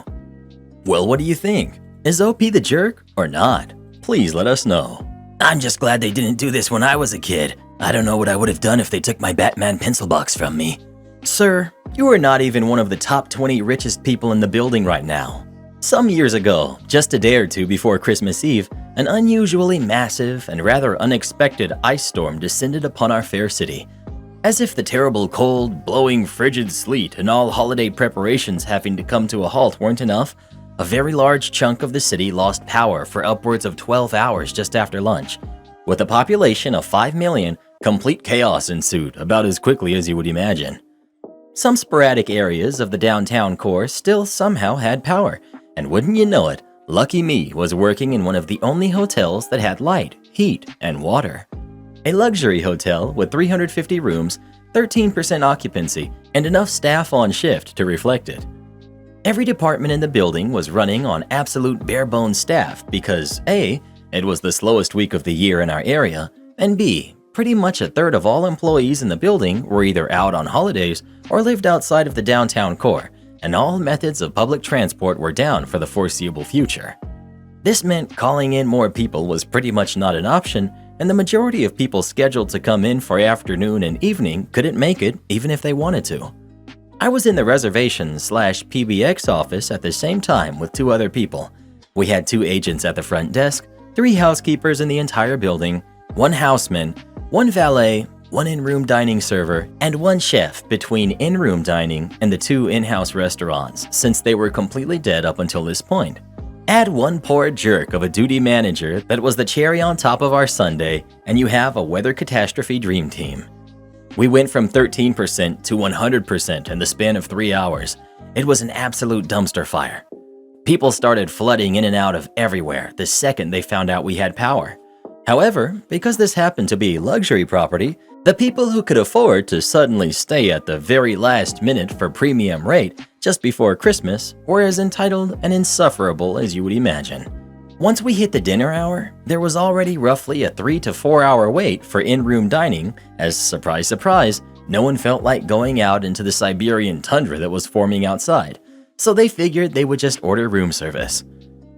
Well, what do you think? Is OP the jerk or not? Please let us know. I'm just glad they didn't do this when I was a kid. I don't know what I would have done if they took my Batman pencil box from me. Sir, you are not even one of the top 20 richest people in the building right now. Some years ago, just a day or two before Christmas Eve, an unusually massive and rather unexpected ice storm descended upon our fair city. As if the terrible cold, blowing frigid sleet and all holiday preparations having to come to a halt weren't enough, a very large chunk of the city lost power for upwards of 12 hours just after lunch. With a population of 5 million, complete chaos ensued about as quickly as you would imagine. Some sporadic areas of the downtown core still somehow had power, and wouldn't you know it, lucky me was working in one of the only hotels that had light, heat, and water. A luxury hotel with 350 rooms, 13% occupancy, and enough staff on shift to reflect it. Every department in the building was running on absolute bare-bones staff because A, it was the slowest week of the year in our area, and B, pretty much a third of all employees in the building were either out on holidays or lived outside of the downtown core, and all methods of public transport were down for the foreseeable future. This meant calling in more people was pretty much not an option, and the majority of people scheduled to come in for afternoon and evening couldn't make it even if they wanted to. I was in the reservations/PBX office at the same time with 2 other people. We had 2 agents at the front desk, 3 housekeepers in the entire building, 1 houseman, 1 valet, 1 in-room dining server, and 1 chef between in-room dining and the 2 in-house restaurants, since they were completely dead up until this point. Add 1 poor jerk of a duty manager that was the cherry on top of our Sunday, and you have a weather catastrophe dream team. We went from 13% to 100% in the span of 3 hours. It was an absolute dumpster fire. People started flooding in and out of everywhere the second they found out we had power. However, because this happened to be luxury property, the people who could afford to suddenly stay at the very last minute for premium rate just before Christmas were as entitled and insufferable as you would imagine. Once we hit the dinner hour, there was already roughly a 3 to 4 hour wait for in-room dining, as surprise, surprise, no one felt like going out into the Siberian tundra that was forming outside, so they figured they would just order room service.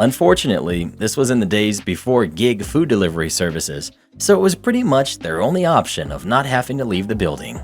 Unfortunately, this was in the days before gig food delivery services, so it was pretty much their only option of not having to leave the building.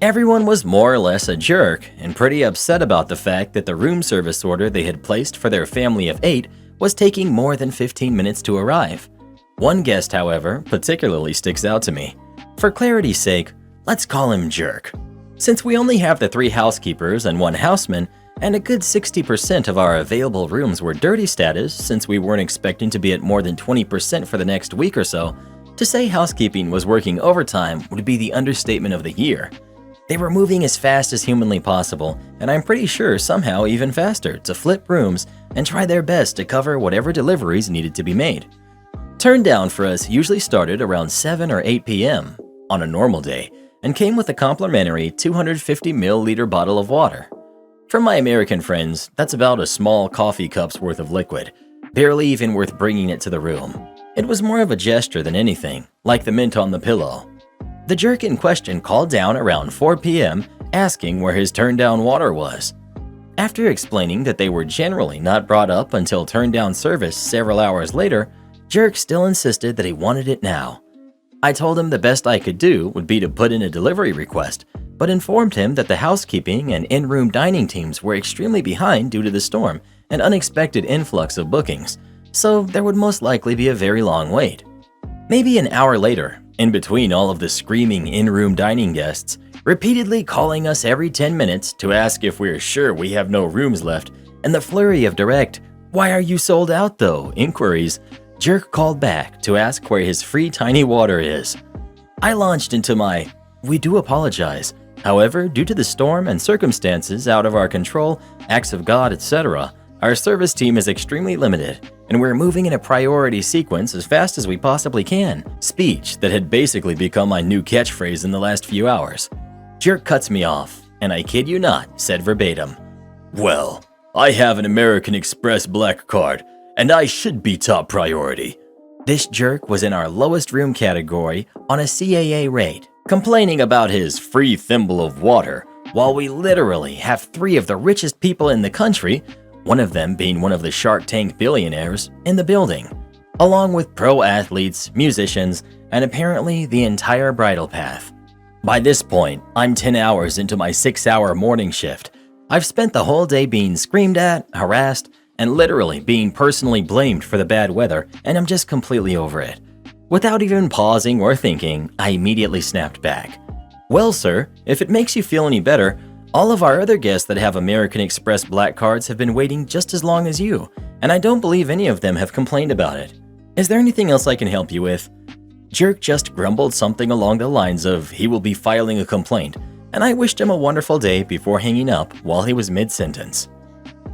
Everyone was more or less a jerk and pretty upset about the fact that the room service order they had placed for their family of 8 was taking more than 15 minutes to arrive. One guest, however, particularly sticks out to me. For clarity's sake, let's call him Jerk. Since we only have the 3 housekeepers and 1 houseman, and a good 60% of our available rooms were dirty status since we weren't expecting to be at more than 20% for the next week or so, to say housekeeping was working overtime would be the understatement of the year. They were moving as fast as humanly possible, and I'm pretty sure somehow even faster, to flip rooms and try their best to cover whatever deliveries needed to be made. Turn down for us usually started around 7 or 8 p.m. on a normal day and came with a complimentary 250 milliliter bottle of water. For my American friends, that's about a small coffee cup's worth of liquid, barely even worth bringing it to the room. It was more of a gesture than anything, like the mint on the pillow. The jerk in question called down around 4 p.m. asking where his turn-down water was. After explaining that they were generally not brought up until turn-down service several hours later, Jerk still insisted that he wanted it now. I told him the best I could do would be to put in a delivery request, but informed him that the housekeeping and in-room dining teams were extremely behind due to the storm and unexpected influx of bookings, so there would most likely be a very long wait. Maybe an hour later, in between all of the screaming in-room dining guests, repeatedly calling us every 10 minutes to ask if we're sure we have no rooms left, and the flurry of direct, "Why are you sold out though?" inquiries, Jerk called back to ask where his free tiny water is. I launched into my, "We do apologize. However, due to the storm and circumstances out of our control, acts of God, etc., our service team is extremely limited, and we're moving in a priority sequence as fast as we possibly can," speech that had basically become my new catchphrase in the last few hours. Jerk cuts me off, and I kid you not, said verbatim, "Well, I have an American Express black card, and I should be top priority." This jerk was in our lowest room category on a CAA rate, complaining about his free thimble of water, while we literally have 3 of the richest people in the country, one of them being one of the Shark Tank billionaires, in the building, along with pro athletes, musicians, and apparently the entire bridal path. By this point, I'm 10 hours into my 6-hour morning shift. I've spent the whole day being screamed at, harassed, and literally being personally blamed for the bad weather, and I'm just completely over it. Without even pausing or thinking, I immediately snapped back. "Well, sir, if it makes you feel any better, all of our other guests that have American Express black cards have been waiting just as long as you, and I don't believe any of them have complained about it. Is there anything else I can help you with?" Jerk just grumbled something along the lines of he will be filing a complaint, and I wished him a wonderful day before hanging up while he was mid-sentence.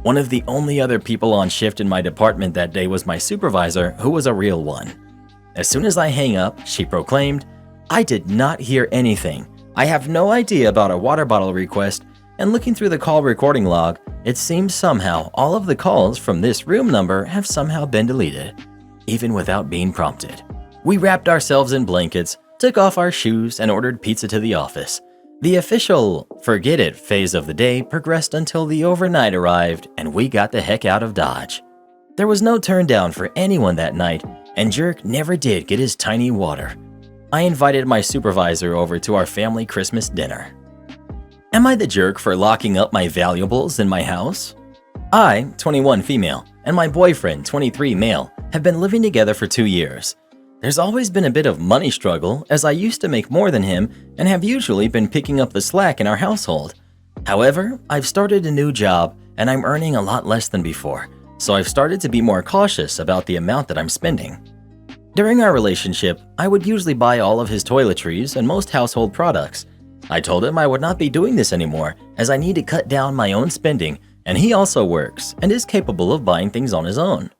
One of the only other people on shift in my department that day was my supervisor, who was a real one. As soon as I hang up, she proclaimed, "I did not hear anything. I have no idea about a water bottle request, and looking through the call recording log, it seems somehow all of the calls from this room number have somehow been deleted, even without being prompted." We wrapped ourselves in blankets, took off our shoes, and ordered pizza to the office. The official forget it phase of the day progressed until the overnight arrived and we got the heck out of Dodge. There was no turn down for anyone that night, and Jerk never did get his tiny water. I invited my supervisor over to our family Christmas dinner. Am I the jerk for locking up my valuables in my house? I, 21 female, and my boyfriend, 23 male, have been living together for 2 years. There's always been a bit of money struggle, as I used to make more than him and have usually been picking up the slack in our household. However, I've started a new job and I'm earning a lot less than before, so I've started to be more cautious about the amount that I'm spending. During our relationship, I would usually buy all of his toiletries and most household products. I told him I would not be doing this anymore as I need to cut down my own spending, and he also works and is capable of buying things on his own.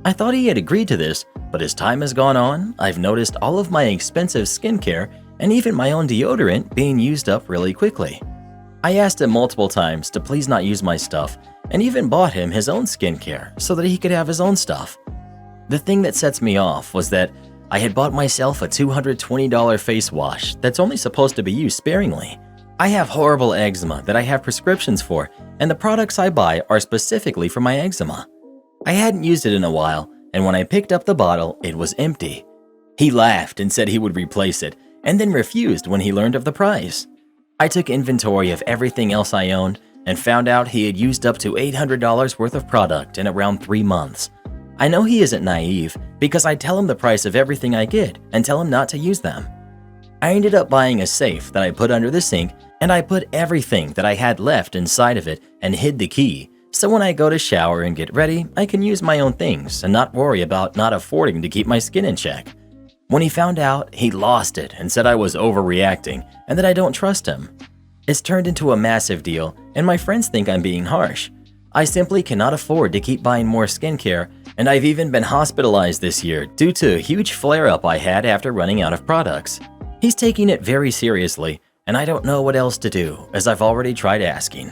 I thought he had agreed to this, but as time has gone on, I've noticed all of my expensive skincare and even my own deodorant being used up really quickly. I asked him multiple times to please not use my stuff and even bought him his own skincare so that he could have his own stuff. The thing that sets me off was that I had bought myself a $220 face wash that's only supposed to be used sparingly. I have horrible eczema that I have prescriptions for, and the products I buy are specifically for my eczema. I hadn't used it in a while, and when I picked up the bottle, it was empty. He laughed and said he would replace it, and then refused when he learned of the price. I took inventory of everything else I owned and found out he had used up to $800 worth of product in around 3 months. I know he isn't naive because I tell him the price of everything I get and tell him not to use them. I ended up buying a safe that I put under the sink And I put everything that I had left inside of it and hid the key, so when I go to shower and get ready, I can use my own things and not worry about not affording to keep my skin in check. When he found out, he lost it and said I was overreacting and that I don't trust him. It's turned into a massive deal, and my friends think I'm being harsh. I simply cannot afford to keep buying more skincare, and I've even been hospitalized this year due to a huge flare-up I had after running out of products. He's taking it very seriously, and I don't know what else to do, as I've already tried asking.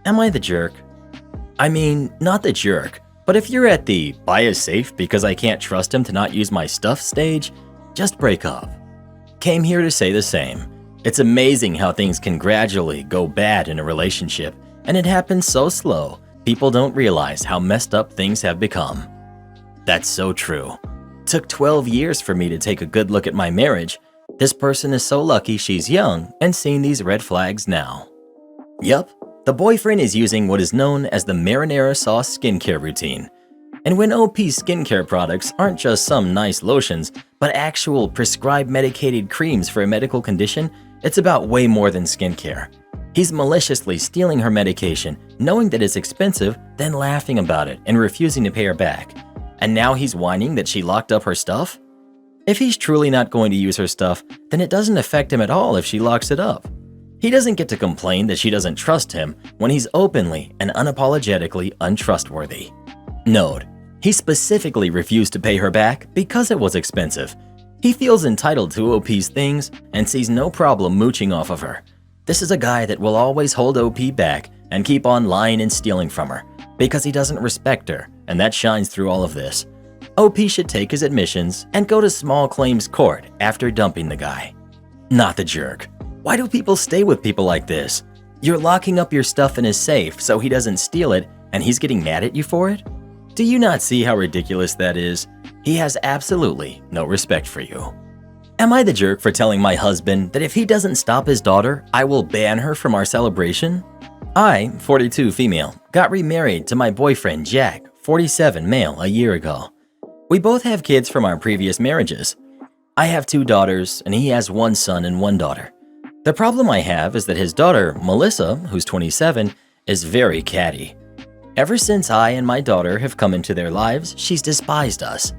Am I the jerk? I mean, not the jerk, but if you're at the buy is safe because I can't trust him to not use my stuff stage, just break up. Came here to say the same. It's amazing how things can gradually go bad in a relationship, and it happens so slow, people don't realize how messed up things have become. That's so true. Took 12 years for me to take a good look at my marriage. This person is so lucky she's young and seeing these red flags now. Yup, the boyfriend is using what is known as the marinara sauce skincare routine. And when OP's skincare products aren't just some nice lotions, but actual prescribed medicated creams for a medical condition, it's about way more than skincare. He's maliciously stealing her medication, knowing that it's expensive, then laughing about it and refusing to pay her back. And now he's whining that she locked up her stuff? If he's truly not going to use her stuff, then it doesn't affect him at all if she locks it up. He doesn't get to complain that she doesn't trust him when he's openly and unapologetically untrustworthy. Note, he specifically refused to pay her back because it was expensive. He feels entitled to OP's things and sees no problem mooching off of her. This is a guy that will always hold OP back and keep on lying and stealing from her because he doesn't respect her, and that shines through all of this. OP should take his admissions and go to small claims court after dumping the guy. Not the jerk. Why do people stay with people like this? You're locking up your stuff in his safe so he doesn't steal it, and he's getting mad at you for it? Do you not see how ridiculous that is? He has absolutely no respect for you. Am I the jerk for telling my husband that if he doesn't stop his daughter, I will ban her from our celebration? I, 42 female, got remarried to my boyfriend Jack, 47 male, a year ago. We both have kids from our previous marriages. I have 2 daughters, and he has 1 son and 1 daughter. The problem I have is that his daughter, Melissa, who's 27, is very catty. Ever since I and my daughter have come into their lives, she's despised us.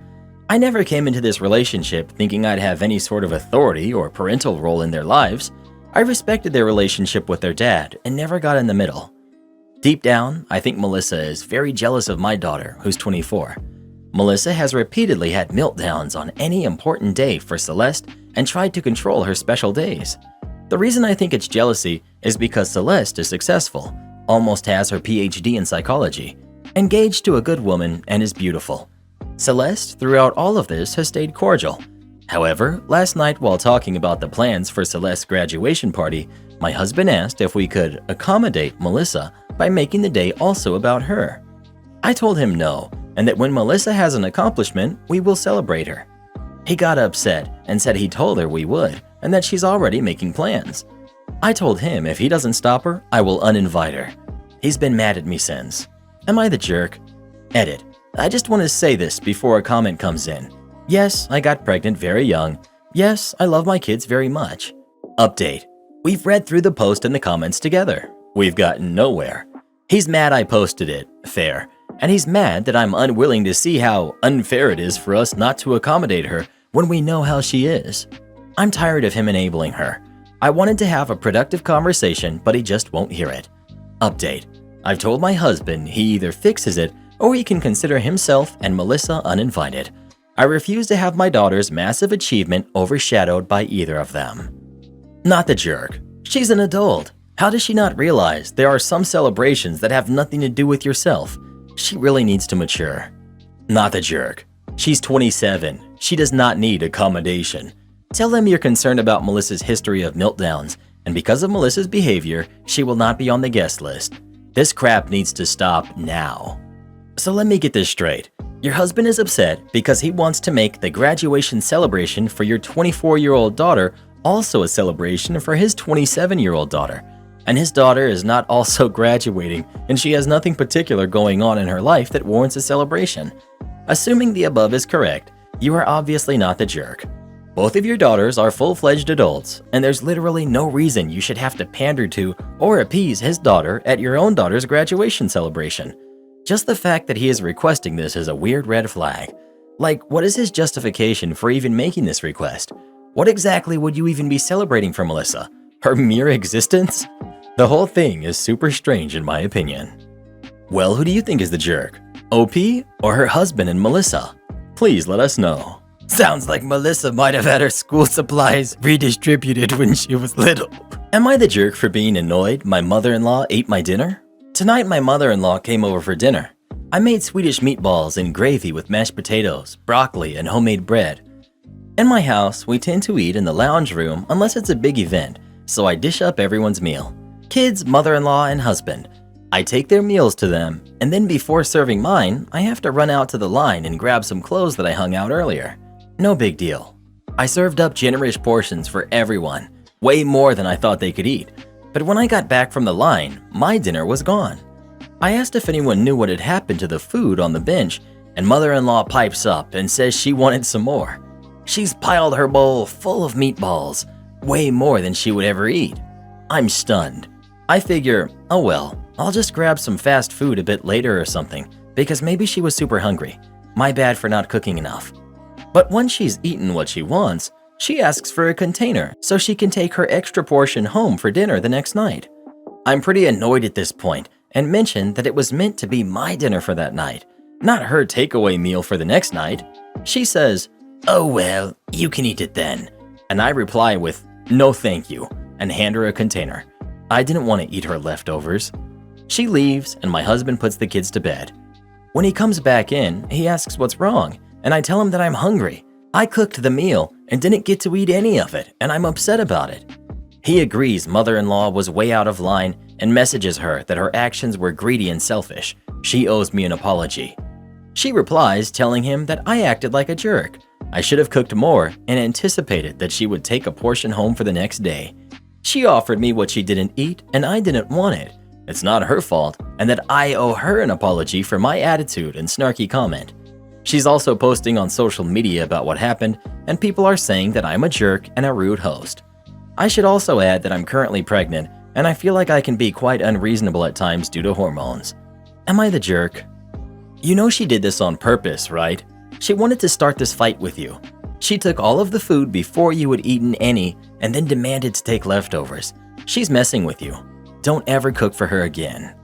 I never came into this relationship thinking I'd have any sort of authority or parental role in their lives. I respected their relationship with their dad and never got in the middle. Deep down, I think Melissa is very jealous of my daughter, who's 24. Melissa has repeatedly had meltdowns on any important day for Celeste and tried to control her special days. The reason I think it's jealousy is because Celeste is successful, almost has her PhD in psychology, engaged to a good woman, and is beautiful. Celeste, throughout all of this, has stayed cordial. However, last night while talking about the plans for Celeste's graduation party, my husband asked if we could accommodate Melissa by making the day also about her. I told him no, and that when Melissa has an accomplishment, we will celebrate her. He got upset and said he told her we would, and that she's already making plans. I told him if he doesn't stop her, I will uninvite her. He's been mad at me since. Am I the jerk? Edit. I just want to say this before a comment comes in. Yes, I got pregnant very young. Yes, I love my kids very much. Update. We've read through the post and the comments together. We've gotten nowhere. He's mad I posted it. Fair. And he's mad that I'm unwilling to see how unfair it is for us not to accommodate her when we know how she is. I'm tired of him enabling her. I wanted to have a productive conversation, but he just won't hear it. Update. I've told my husband he either fixes it or he can consider himself and Melissa uninvited. I refuse to have my daughter's massive achievement overshadowed by either of them. Not the jerk. She's an adult. How does she not realize there are some celebrations that have nothing to do with yourself? She really needs to mature. Not the jerk. She's 27. She does not need accommodation. Tell them you're concerned about Melissa's history of meltdowns, and because of Melissa's behavior, she will not be on the guest list. This crap needs to stop now. So let me get this straight. Your husband is upset because he wants to make the graduation celebration for your 24-year-old daughter also a celebration for his 27-year-old daughter. And his daughter is not also graduating, and she has nothing particular going on in her life that warrants a celebration. Assuming the above is correct, you are obviously not the jerk. Both of your daughters are full-fledged adults, and there's literally no reason you should have to pander to or appease his daughter at your own daughter's graduation celebration. Just the fact that he is requesting this is a weird red flag. Like, what is his justification for even making this request? What exactly would you even be celebrating for Melissa? Her mere existence? The whole thing is super strange in my opinion. Well, who do you think is the jerk? OP or her husband and Melissa? Please let us know. Sounds like Melissa might have had her school supplies redistributed when she was little. Am I the jerk for being annoyed my mother-in-law ate my dinner? Tonight my mother-in-law came over for dinner. I made Swedish meatballs and gravy with mashed potatoes, broccoli, and homemade bread. In my house, we tend to eat in the lounge room unless it's a big event, so I dish up everyone's meal. Kids, mother-in-law, and husband. I take their meals to them, and then before serving mine, I have to run out to the line and grab some clothes that I hung out earlier. No big deal. I served up generous portions for everyone, way more than I thought they could eat. But when I got back from the line, my dinner was gone. I asked if anyone knew what had happened to the food on the bench, and mother-in-law pipes up and says she wanted some more. She's piled her bowl full of meatballs, way more than she would ever eat. I'm stunned. I figure, oh well, I'll just grab some fast food a bit later or something, because maybe she was super hungry. My bad for not cooking enough. But once she's eaten what she wants, she asks for a container so she can take her extra portion home for dinner the next night. I'm pretty annoyed at this point and mention that it was meant to be my dinner for that night, not her takeaway meal for the next night. She says, "Oh well, you can eat it then." And I reply with, "No thank you," and hand her a container. I didn't want to eat her leftovers. She leaves and my husband puts the kids to bed. When he comes back in, he asks what's wrong, and I tell him that I'm hungry. I cooked the meal and didn't get to eat any of it, and I'm upset about it. He agrees mother-in-law was way out of line and messages her that her actions were greedy and selfish. She owes me an apology. She replies telling him that I acted like a jerk. I should have cooked more and anticipated that she would take a portion home for the next day. She offered me what she didn't eat and I didn't want it. It's not her fault, and that I owe her an apology for my attitude and snarky comment. She's also posting on social media about what happened, and people are saying that I'm a jerk and a rude host. I should also add that I'm currently pregnant, and I feel like I can be quite unreasonable at times due to hormones. Am I the jerk? You know she did this on purpose, right? She wanted to start this fight with you. She took all of the food before you had eaten any, and then demanded to take leftovers. She's messing with you. Don't ever cook for her again.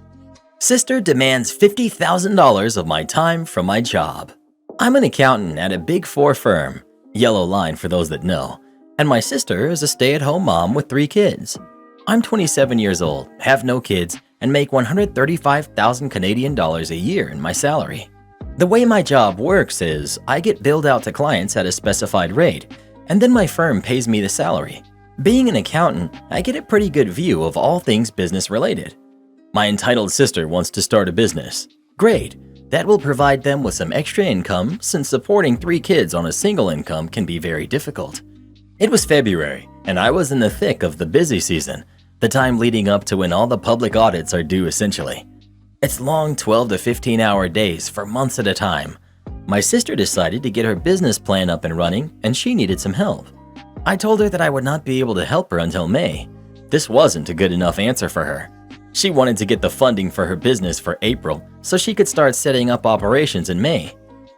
Sister demands $50,000 of my time from my job. I'm an accountant at a Big 4 firm, yellow line for those that know, and my sister is a stay-at-home mom with 3 kids. I'm 27 years old, have no kids, and make 135,000 Canadian dollars a year in my salary. The way my job works is I get billed out to clients at a specified rate, and then my firm pays me the salary. Being an accountant, I get a pretty good view of all things business related. My entitled sister wants to start a business. Great. That will provide them with some extra income since supporting 3 kids on a single income can be very difficult. It was February, and I was in the thick of the busy season, the time leading up to when all the public audits are due essentially. It's long 12 to 15-hour days for months at a time. My sister decided to get her business plan up and running, and she needed some help. I told her that I would not be able to help her until May. This wasn't a good enough answer for her. She wanted to get the funding for her business for April so she could start setting up operations in May.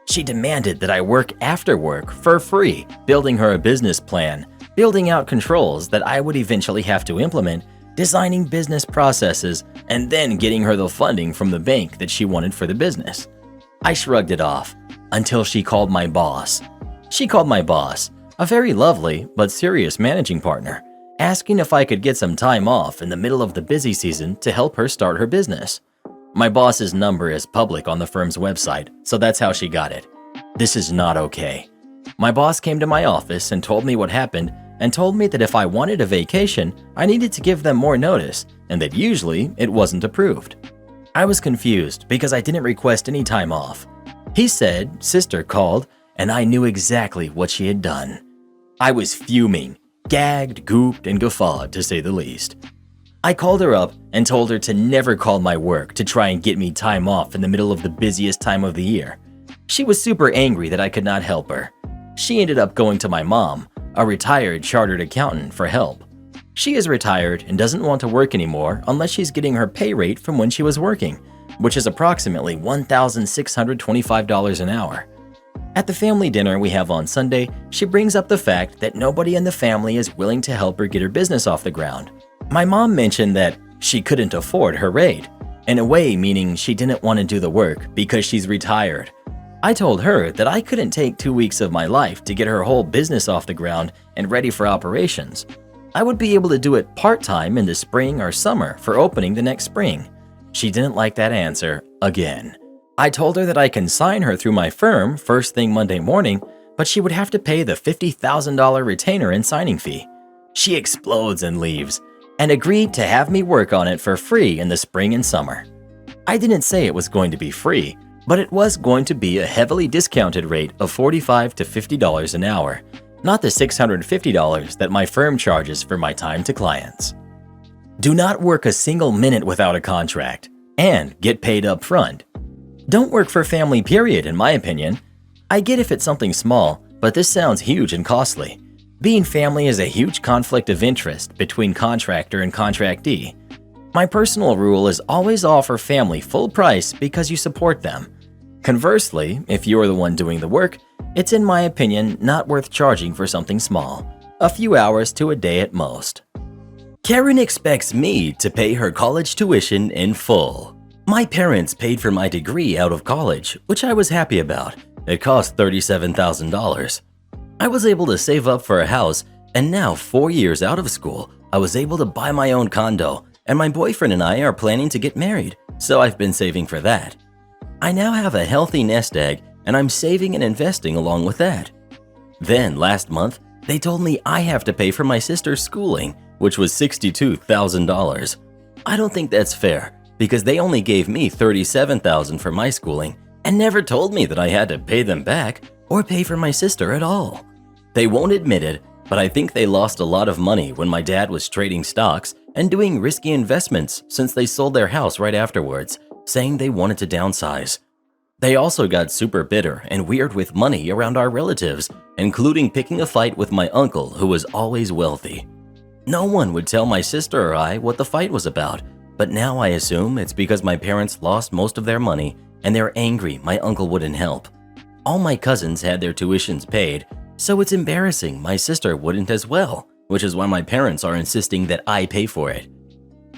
She demanded that I work after work for free, building her a business plan, building out controls that I would eventually have to implement, designing business processes, and then getting her the funding from the bank that she wanted for the business. I shrugged it off until she called my boss. She called my boss, a very lovely but serious managing partner, asking if I could get some time off in the middle of the busy season to help her start her business. My boss's number is public on the firm's website, so that's how she got it. This is not okay. My boss came to my office and told me what happened and told me that if I wanted a vacation, I needed to give them more notice and that usually it wasn't approved. I was confused because I didn't request any time off. He said sister called and I knew exactly what she had done. I was fuming. Gagged, gooped, and guffawed to say the least. I called her up and told her to never call my work to try and get me time off in the middle of the busiest time of the year. She was super angry that I could not help her. She ended up going to my mom, a retired chartered accountant, for help. She is retired and doesn't want to work anymore unless she's getting her pay rate from when she was working, which is approximately $1,625 an hour. At the family dinner we have on Sunday, she brings up the fact that nobody in the family is willing to help her get her business off the ground. My mom mentioned that she couldn't afford her rate, in a way meaning she didn't want to do the work because she's retired. I told her that I couldn't take 2 weeks of my life to get her whole business off the ground and ready for operations. I would be able to do it part-time in the spring or summer for opening the next spring. She didn't like that answer again. I told her that I can sign her through my firm first thing Monday morning, but she would have to pay the $50,000 retainer and signing fee. She explodes and leaves, and agreed to have me work on it for free in the spring and summer. I didn't say it was going to be free, but it was going to be a heavily discounted rate of $45 to $50 an hour, not the $650 that my firm charges for my time to clients. Do not work a single minute without a contract, and get paid up front. Don't work for family, period, in my opinion. I get if it's something small, but this sounds huge and costly. Being family is a huge conflict of interest between contractor and contractee. My personal rule is always offer family full price because you support them. Conversely, if you're the one doing the work, it's in my opinion not worth charging for something small, a few hours to a day at most. Karen expects me to pay her college tuition in full. My parents paid for my degree out of college, which I was happy about. It cost $37,000. I was able to save up for a house, and now 4 years out of school, I was able to buy my own condo, and my boyfriend and I are planning to get married, so I've been saving for that. I now have a healthy nest egg, and I'm saving and investing along with that. Then last month, they told me I have to pay for my sister's schooling, which was $62,000. I don't think that's fair because they only gave me $37,000 for my schooling and never told me that I had to pay them back or pay for my sister at all. They won't admit it, but I think they lost a lot of money when my dad was trading stocks and doing risky investments since they sold their house right afterwards, saying they wanted to downsize. They also got super bitter and weird with money around our relatives, including picking a fight with my uncle who was always wealthy. No one would tell my sister or I what the fight was about, but now I assume it's because my parents lost most of their money and they're angry my uncle wouldn't help. All my cousins had their tuitions paid, so it's embarrassing my sister wouldn't as well, which is why my parents are insisting that I pay for it.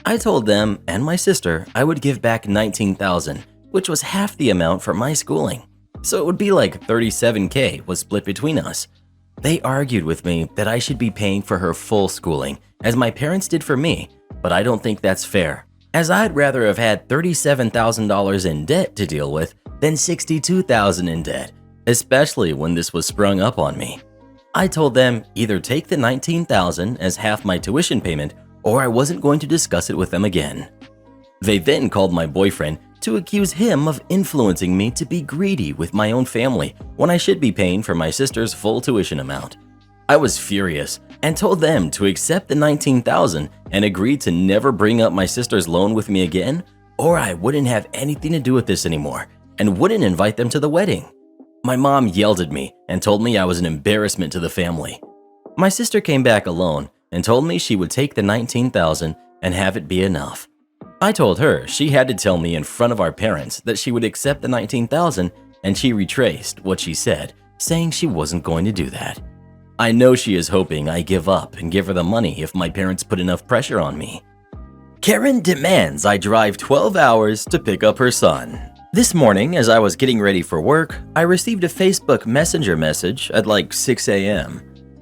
I told them and my sister I would give back $19,000, which was half the amount for my schooling. So it would be like $37K was split between us. They argued with me that I should be paying for her full schooling, as my parents did for me, but I don't think that's fair, as I'd rather have had $37,000 in debt to deal with than $62,000 in debt, especially when this was sprung up on me. I told them either take the $19,000 as half my tuition payment or I wasn't going to discuss it with them again. They then called my boyfriend to accuse him of influencing me to be greedy with my own family when I should be paying for my sister's full tuition amount. I was furious and told them to accept the $19,000 and agree to never bring up my sister's loan with me again, or I wouldn't have anything to do with this anymore and wouldn't invite them to the wedding. My mom yelled at me and told me I was an embarrassment to the family. My sister came back alone and told me she would take the $19,000 and have it be enough. I told her she had to tell me in front of our parents that she would accept the $19,000, and she retraced what she said, saying she wasn't going to do that. I know she is hoping I give up and give her the money if my parents put enough pressure on me. Karen demands I drive 12 hours to pick up her son. This morning, as I was getting ready for work, I received a Facebook Messenger message at like 6 a.m.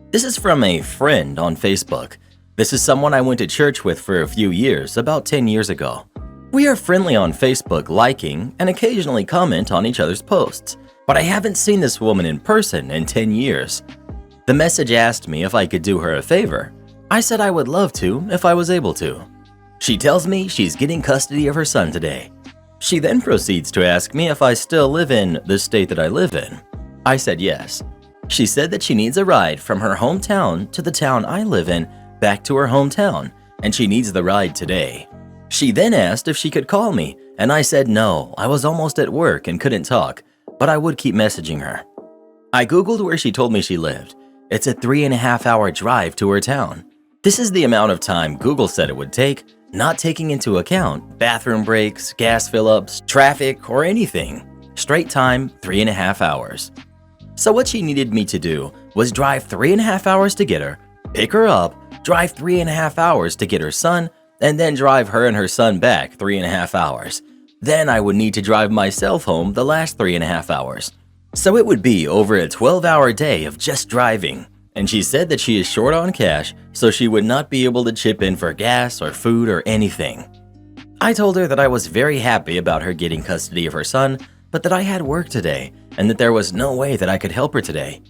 This is from a friend on Facebook. This is someone I went to church with for a few years, about 10 years ago. We are friendly on Facebook, liking and occasionally comment on each other's posts, but I haven't seen this woman in person in 10 years. The message asked me if I could do her a favor. I said I would love to if I was able to. She tells me she's getting custody of her son today. She then proceeds to ask me if I still live in the state that I live in. I said yes. She said that she needs a ride from her hometown to the town I live in back to her hometown, and she needs the ride today. She then asked if she could call me, and I said no, I was almost at work and couldn't talk, but I would keep messaging her. I googled where she told me she lived, It's a 3.5-hour drive to her town. This is the amount of time Google said it would take, not taking into account bathroom breaks, gas fill-ups, traffic, or anything. Straight time, 3.5 hours. So what she needed me to do was drive 3.5 hours to get her, pick her up, drive 3.5 hours to get her son, and then drive her and her son back 3.5 hours. Then I would need to drive myself home the last 3.5 hours. So it would be over a 12-hour day of just driving. And she said that she is short on cash, so she would not be able to chip in for gas or food or anything. I told her that I was very happy about her getting custody of her son, but that I had work today and that there was no way that I could help her today.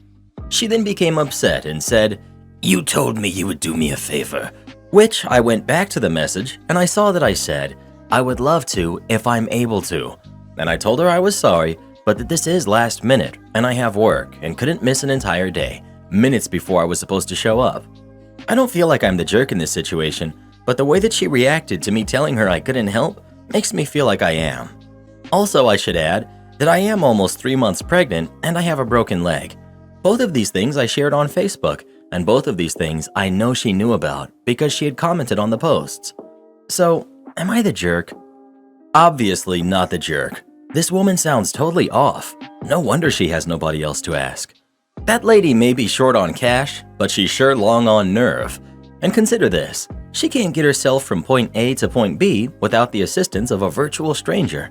She then became upset and said, "You told me you would do me a favor," which I went back to the message and I saw that I said, "I would love to if I'm able to." And I told her I was sorry, but that this is last minute and I have work and couldn't miss an entire day, minutes before I was supposed to show up. I don't feel like I'm the jerk in this situation, but the way that she reacted to me telling her I couldn't help makes me feel like I am. Also, I should add that I am almost 3 months pregnant and I have a broken leg. Both of these things I shared on Facebook, and both of these things I know she knew about because she had commented on the posts. So, am I the jerk? Obviously not the jerk. This woman sounds totally off. No wonder she has nobody else to ask. That lady may be short on cash, but she's sure long on nerve. And consider this, she can't get herself from point A to point B without the assistance of a virtual stranger.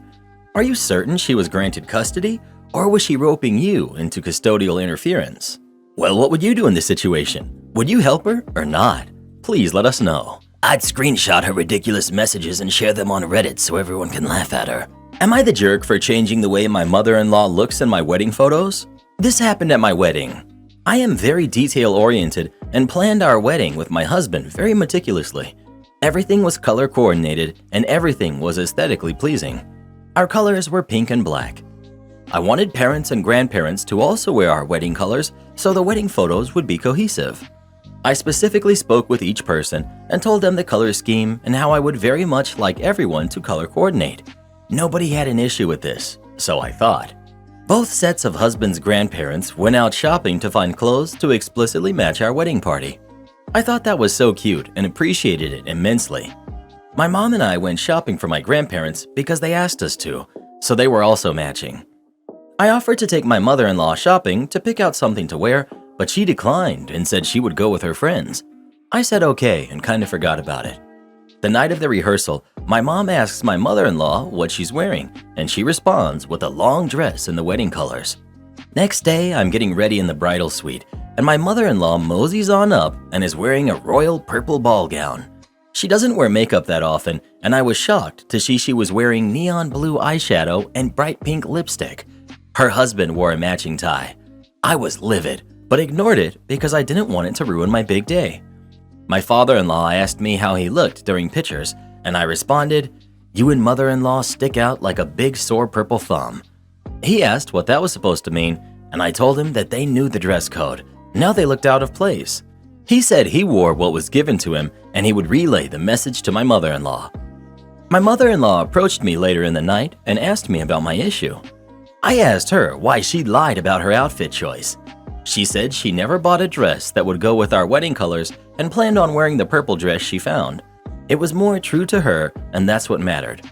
Are you certain she was granted custody, or was she roping you into custodial interference? Well, what would you do in this situation? Would you help her or not? Please let us know. I'd screenshot her ridiculous messages and share them on Reddit so everyone can laugh at her. Am I the jerk for changing the way my mother-in-law looks in my wedding photos? This happened at my wedding. I am very detail-oriented and planned our wedding with my husband very meticulously. Everything was color coordinated and everything was aesthetically pleasing. Our colors were pink and black. I wanted parents and grandparents to also wear our wedding colors so the wedding photos would be cohesive. I specifically spoke with each person and told them the color scheme and how I would very much like everyone to color coordinate. Nobody had an issue with this, so I thought. Both sets of husband's grandparents went out shopping to find clothes to explicitly match our wedding party. I thought that was so cute and appreciated it immensely. My mom and I went shopping for my grandparents because they asked us to, so they were also matching. I offered to take my mother-in-law shopping to pick out something to wear, but she declined and said she would go with her friends. I said okay and kind of forgot about it. The night of the rehearsal, my mom asks my mother-in-law what she's wearing, and she responds with a long dress in the wedding colors. Next day, I'm getting ready in the bridal suite, and my mother-in-law moseys on up and is wearing a royal purple ball gown. She doesn't wear makeup that often, and I was shocked to see she was wearing neon blue eyeshadow and bright pink lipstick. Her husband wore a matching tie. I was livid, but ignored it because I didn't want it to ruin my big day. My father-in-law asked me how he looked during pictures, and I responded, "You and mother-in-law stick out like a big sore purple thumb." He asked what that was supposed to mean, and I told him that they knew the dress code. Now they looked out of place. He said he wore what was given to him, and he would relay the message to my mother-in-law. My mother-in-law approached me later in the night and asked me about my issue. I asked her why she lied about her outfit choice. She said she never bought a dress that would go with our wedding colors and planned on wearing the purple dress she found. It was more true to her, and that's what mattered.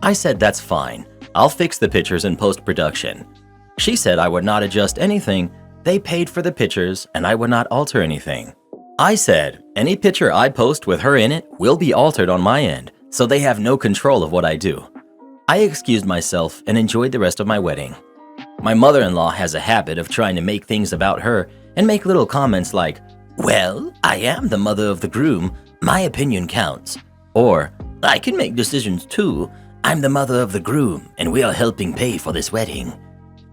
I said that's fine. I'll fix the pictures in post-production. She said I would not adjust anything. They paid for the pictures, and I would not alter anything. I said any picture I post with her in it will be altered on my end, so they have no control of what I do. I excused myself and enjoyed the rest of my wedding. My mother-in-law has a habit of trying to make things about her and make little comments like, "Well, I am the mother of the groom. My opinion counts." Or, "I can make decisions too. I'm the mother of the groom and we are helping pay for this wedding."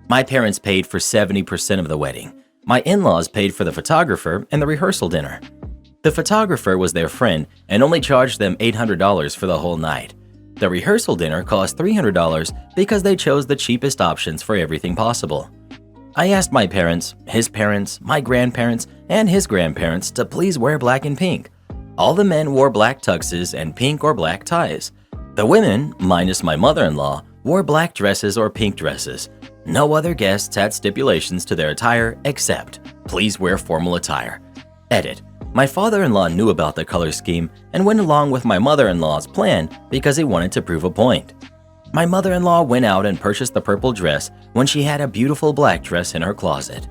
My parents paid for 70% of the wedding. My in-laws paid for the photographer and the rehearsal dinner. The photographer was their friend and only charged them $800 for the whole night. The rehearsal dinner cost $300 because they chose the cheapest options for everything possible. I asked my parents, his parents, my grandparents, and his grandparents to please wear black and pink. All the men wore black tuxes and pink or black ties. The women, minus my mother-in-law, wore black dresses or pink dresses. No other guests had stipulations to their attire except, please wear formal attire. Edit. My father-in-law knew about the color scheme and went along with my mother-in-law's plan because he wanted to prove a point. My mother-in-law went out and purchased the purple dress when she had a beautiful black dress in her closet.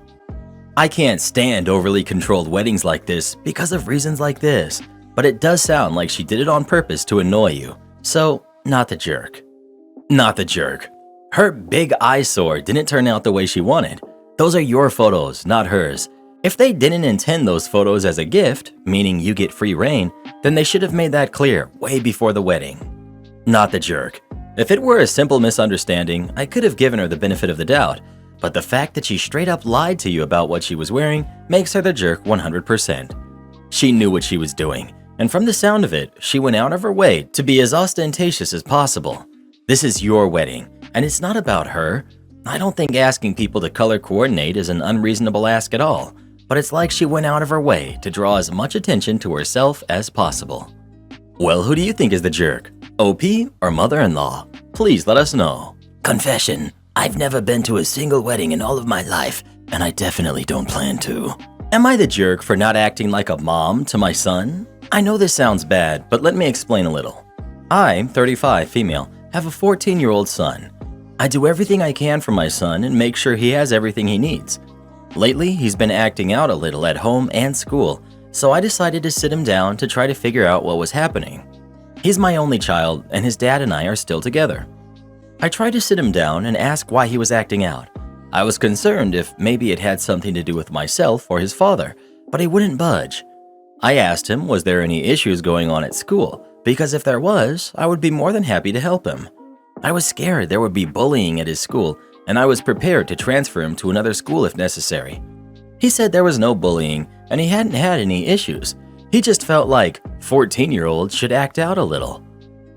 I can't stand overly controlled weddings like this because of reasons like this, but it does sound like she did it on purpose to annoy you. So, not the jerk. Not the jerk. Her big eyesore didn't turn out the way she wanted. Those are your photos, not hers. If they didn't intend those photos as a gift, meaning you get free reign, then they should have made that clear way before the wedding. Not the jerk. If it were a simple misunderstanding, I could have given her the benefit of the doubt, but the fact that she straight up lied to you about what she was wearing makes her the jerk 100%. She knew what she was doing, and from the sound of it, she went out of her way to be as ostentatious as possible. This is your wedding, and it's not about her. I don't think asking people to color coordinate is an unreasonable ask at all, but it's like she went out of her way to draw as much attention to herself as possible. Well, who do you think is the jerk? OP or mother-in-law? Please let us know. Confession, I've never been to a single wedding in all of my life, and I definitely don't plan to. Am I the jerk for not acting like a mom to my son? I know this sounds bad, but let me explain a little. I'm 35, female, have a 14-year-old son. I do everything I can for my son and make sure he has everything he needs. Lately, he's been acting out a little at home and school, so I decided to sit him down to try to figure out what was happening. He's my only child, and his dad and I are still together. I tried to sit him down and ask why he was acting out. I was concerned if maybe it had something to do with myself or his father, but he wouldn't budge. I asked him was there any issues going on at school, because if there was, I would be more than happy to help him. I was scared there would be bullying at his school, and I was prepared to transfer him to another school if necessary. He said there was no bullying, and he hadn't had any issues. He just felt like 14-year-olds should act out a little.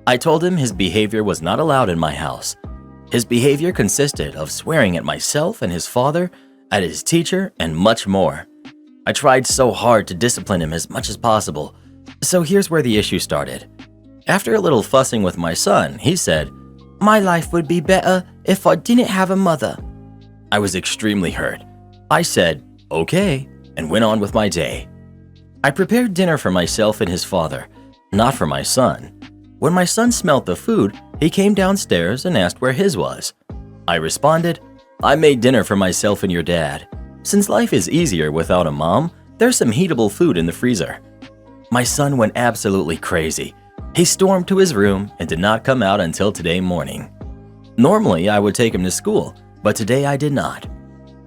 I told him his behavior was not allowed in my house. His behavior consisted of swearing at myself and his father, at his teacher, and much more. I tried so hard to discipline him as much as possible. So here's where the issue started. After a little fussing with my son, he said, "My life would be better if I didn't have a mother." I was extremely hurt. I said, "Okay," and went on with my day. I prepared dinner for myself and his father, not for my son. When my son smelt the food, he came downstairs and asked where his was. I responded, "I made dinner for myself and your dad. Since life is easier without a mom, there's some heatable food in the freezer." My son went absolutely crazy. He stormed to his room and did not come out until today morning. Normally, I would take him to school, but today I did not.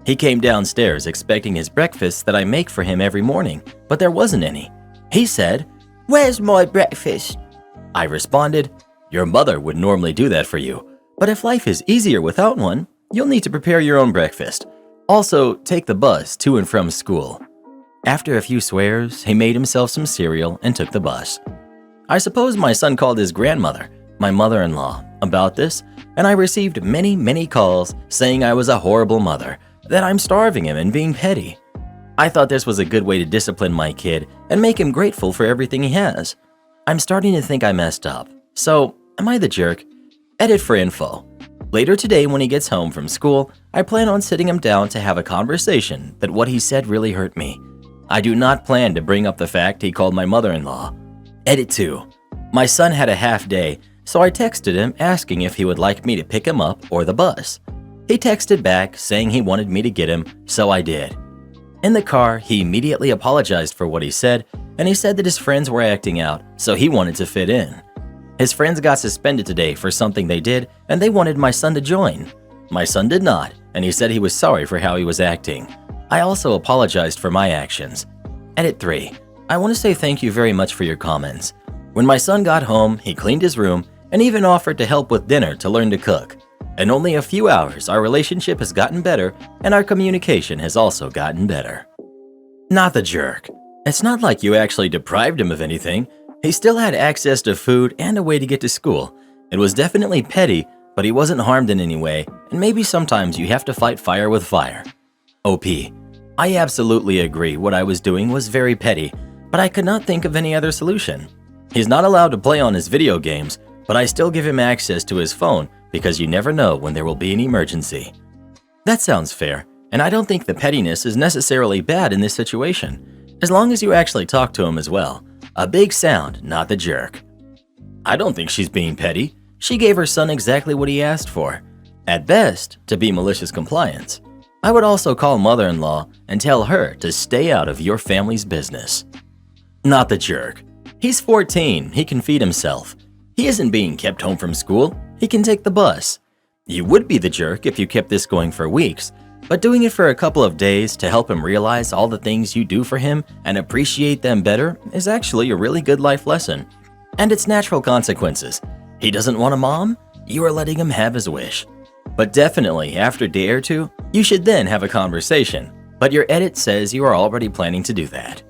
He came downstairs expecting his breakfast that I make for him every morning, but there wasn't any. He said, "Where's my breakfast?" I responded, "Your mother would normally do that for you, but if life is easier without one, you'll need to prepare your own breakfast. Also, take the bus to and from school." After a few swears, he made himself some cereal and took the bus. I suppose my son called his grandmother, my mother-in-law, about this, and I received many calls saying I was a horrible mother, that I'm starving him and being petty. I thought this was a good way to discipline my kid and make him grateful for everything he has. I'm starting to think I messed up. So, am I the jerk? Edit for info. Later today when he gets home from school, I plan on sitting him down to have a conversation that what he said really hurt me. I do not plan to bring up the fact he called my mother-in-law. Edit 2. My son had a half day, so I texted him asking if he would like me to pick him up or the bus. He texted back saying he wanted me to get him, so I did. In the car, he immediately apologized for what he said, and he said that his friends were acting out, so he wanted to fit in. His friends got suspended today for something they did, and they wanted my son to join. My son did not, and he said he was sorry for how he was acting. I also apologized for my actions. Edit 3. I want to say thank you very much for your comments. When my son got home, he cleaned his room and even offered to help with dinner to learn to cook. In only a few hours, our relationship has gotten better and our communication has also gotten better. Not the jerk. It's not like you actually deprived him of anything. He still had access to food and a way to get to school. It was definitely petty, but he wasn't harmed in any way, and maybe sometimes you have to fight fire with fire. OP. I absolutely agree what I was doing was very petty, but I could not think of any other solution. He's not allowed to play on his video games, but I still give him access to his phone because you never know when there will be an emergency. That sounds fair, and I don't think the pettiness is necessarily bad in this situation, as long as you actually talk to him as well. A big sound, not the jerk. I don't think she's being petty. She gave her son exactly what he asked for. At best, to be malicious compliance. I would also call mother-in-law and tell her to stay out of your family's business. Not the jerk. He's 14, he can feed himself. He isn't being kept home from school, he can take the bus. You would be the jerk if you kept this going for weeks, but doing it for a couple of days to help him realize all the things you do for him and appreciate them better is actually a really good life lesson. And it's natural consequences. He doesn't want a mom? You are letting him have his wish. But definitely, after a day or two, you should then have a conversation. But your edit says you are already planning to do that.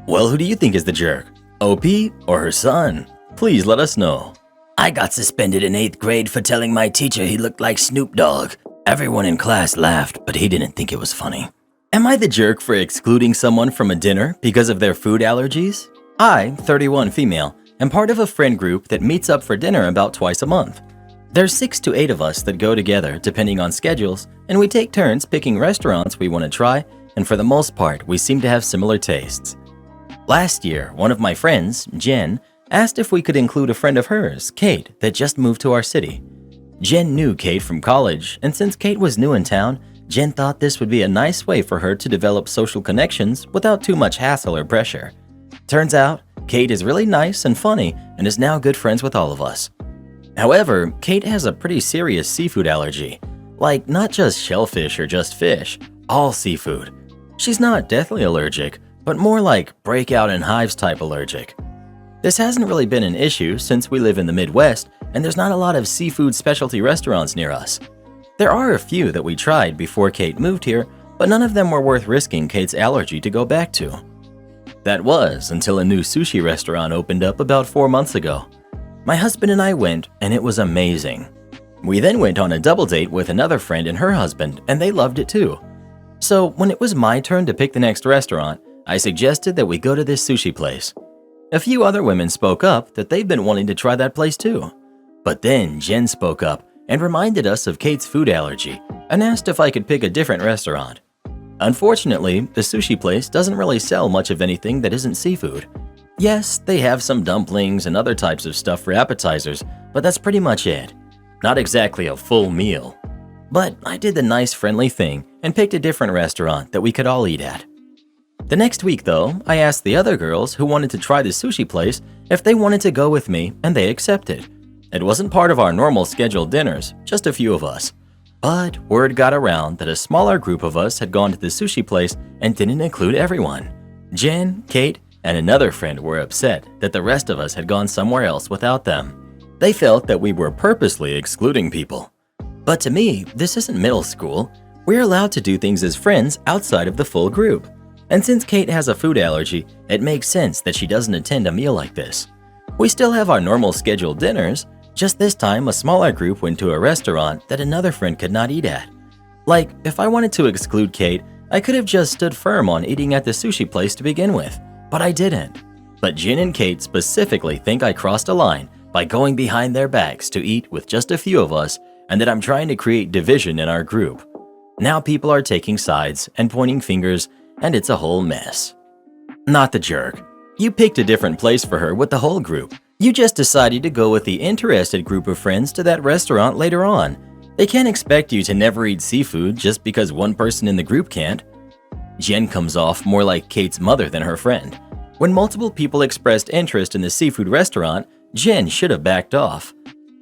Well, who do you think is the jerk? OP or her son? Please let us know. I got suspended in 8th grade for telling my teacher he looked like Snoop Dogg. Everyone in class laughed, but he didn't think it was funny. Am I the jerk for excluding someone from a dinner because of their food allergies? I, 31 female, am part of a friend group that meets up for dinner about twice a month. There's 6 to 8 of us that go together depending on schedules, and we take turns picking restaurants we want to try, and for the most part, we seem to have similar tastes. Last year, one of my friends, Jen, asked if we could include a friend of hers, Kate, that just moved to our city. Jen knew Kate from college, and since Kate was new in town, Jen thought this would be a nice way for her to develop social connections without too much hassle or pressure. Turns out, Kate is really nice and funny and is now good friends with all of us. However, Kate has a pretty serious seafood allergy. Like, not just shellfish or just fish, all seafood. She's not deathly allergic, but more like breakout in hives type allergic. This hasn't really been an issue since we live in the Midwest and there's not a lot of seafood specialty restaurants near us. There are a few that we tried before Kate moved here, but none of them were worth risking Kate's allergy to go back to. That was until a new sushi restaurant opened up about 4 months ago. My husband and I went, and it was amazing. We then went on a double date with another friend and her husband, and they loved it too. So when it was my turn to pick the next restaurant, I suggested that we go to this sushi place. A few other women spoke up that they've been wanting to try that place too. But then Jen spoke up and reminded us of Kate's food allergy and asked if I could pick a different restaurant. Unfortunately, the sushi place doesn't really sell much of anything that isn't seafood. Yes, they have some dumplings and other types of stuff for appetizers, but that's pretty much it. Not exactly a full meal. But I did the nice friendly thing and picked a different restaurant that we could all eat at. The next week though, I asked the other girls who wanted to try the sushi place if they wanted to go with me, and they accepted. It wasn't part of our normal scheduled dinners, just a few of us. But word got around that a smaller group of us had gone to the sushi place and didn't include everyone. Jen, Kate, and another friend were upset that the rest of us had gone somewhere else without them. They felt that we were purposely excluding people. But to me, this isn't middle school. We're allowed to do things as friends outside of the full group. And since Kate has a food allergy, it makes sense that she doesn't attend a meal like this. We still have our normal scheduled dinners, just this time a smaller group went to a restaurant that another friend could not eat at. Like, if I wanted to exclude Kate, I could have just stood firm on eating at the sushi place to begin with, but I didn't. But Jen and Kate specifically think I crossed a line by going behind their backs to eat with just a few of us, and that I'm trying to create division in our group. Now people are taking sides and pointing fingers, and it's a whole mess. Not the jerk. You picked a different place for her with the whole group. You just decided to go with the interested group of friends to that restaurant later on. They can't expect you to never eat seafood just because one person in the group can't. Jen comes off more like Kate's mother than her friend. When multiple people expressed interest in the seafood restaurant, Jen should have backed off.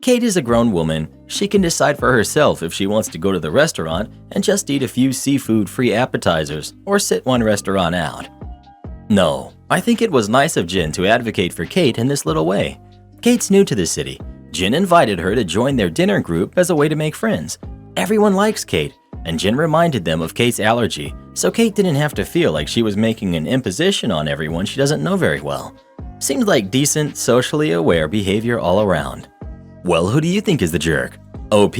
Kate is a grown woman. She can decide for herself if she wants to go to the restaurant and just eat a few seafood-free appetizers or sit one restaurant out. No, I think it was nice of Jen to advocate for Kate in this little way. Kate's new to the city. Jen invited her to join their dinner group as a way to make friends. Everyone likes Kate, and Jen reminded them of Kate's allergy, so Kate didn't have to feel like she was making an imposition on everyone she doesn't know very well. Seems like decent, socially aware behavior all around. Well, who do you think is the jerk? OP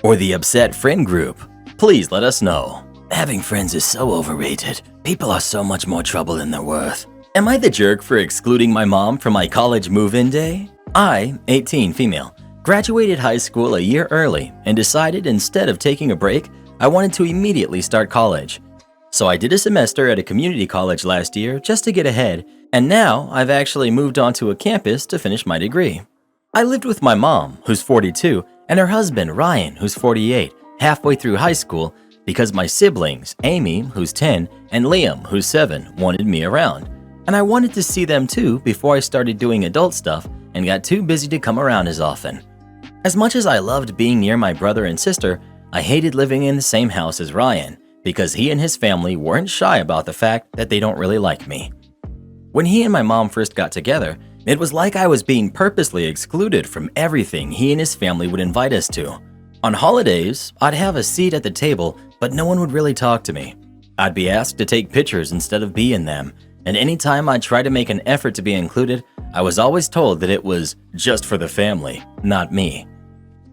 or the upset friend group? Please let us know. Having friends is so overrated. People are so much more trouble than they're worth. Am I the jerk for excluding my mom from my college move-in day? I, 18 female, graduated high school a year early and decided instead of taking a break, I wanted to immediately start college. So I did a semester at a community college last year just to get ahead, and now I've actually moved on to a campus to finish my degree. I lived with my mom, who's 42, and her husband, Ryan, who's 48, halfway through high school because my siblings, Amy, who's 10, and Liam, who's 7, wanted me around. And I wanted to see them too before I started doing adult stuff and got too busy to come around as often. As much as I loved being near my brother and sister, I hated living in the same house as Ryan because he and his family weren't shy about the fact that they don't really like me. When he and my mom first got together, it was like I was being purposely excluded from everything he and his family would invite us to. On holidays, I'd have a seat at the table, but no one would really talk to me. I'd be asked to take pictures instead of be in them, and anytime I tried to make an effort to be included, I was always told that it was just for the family, not me.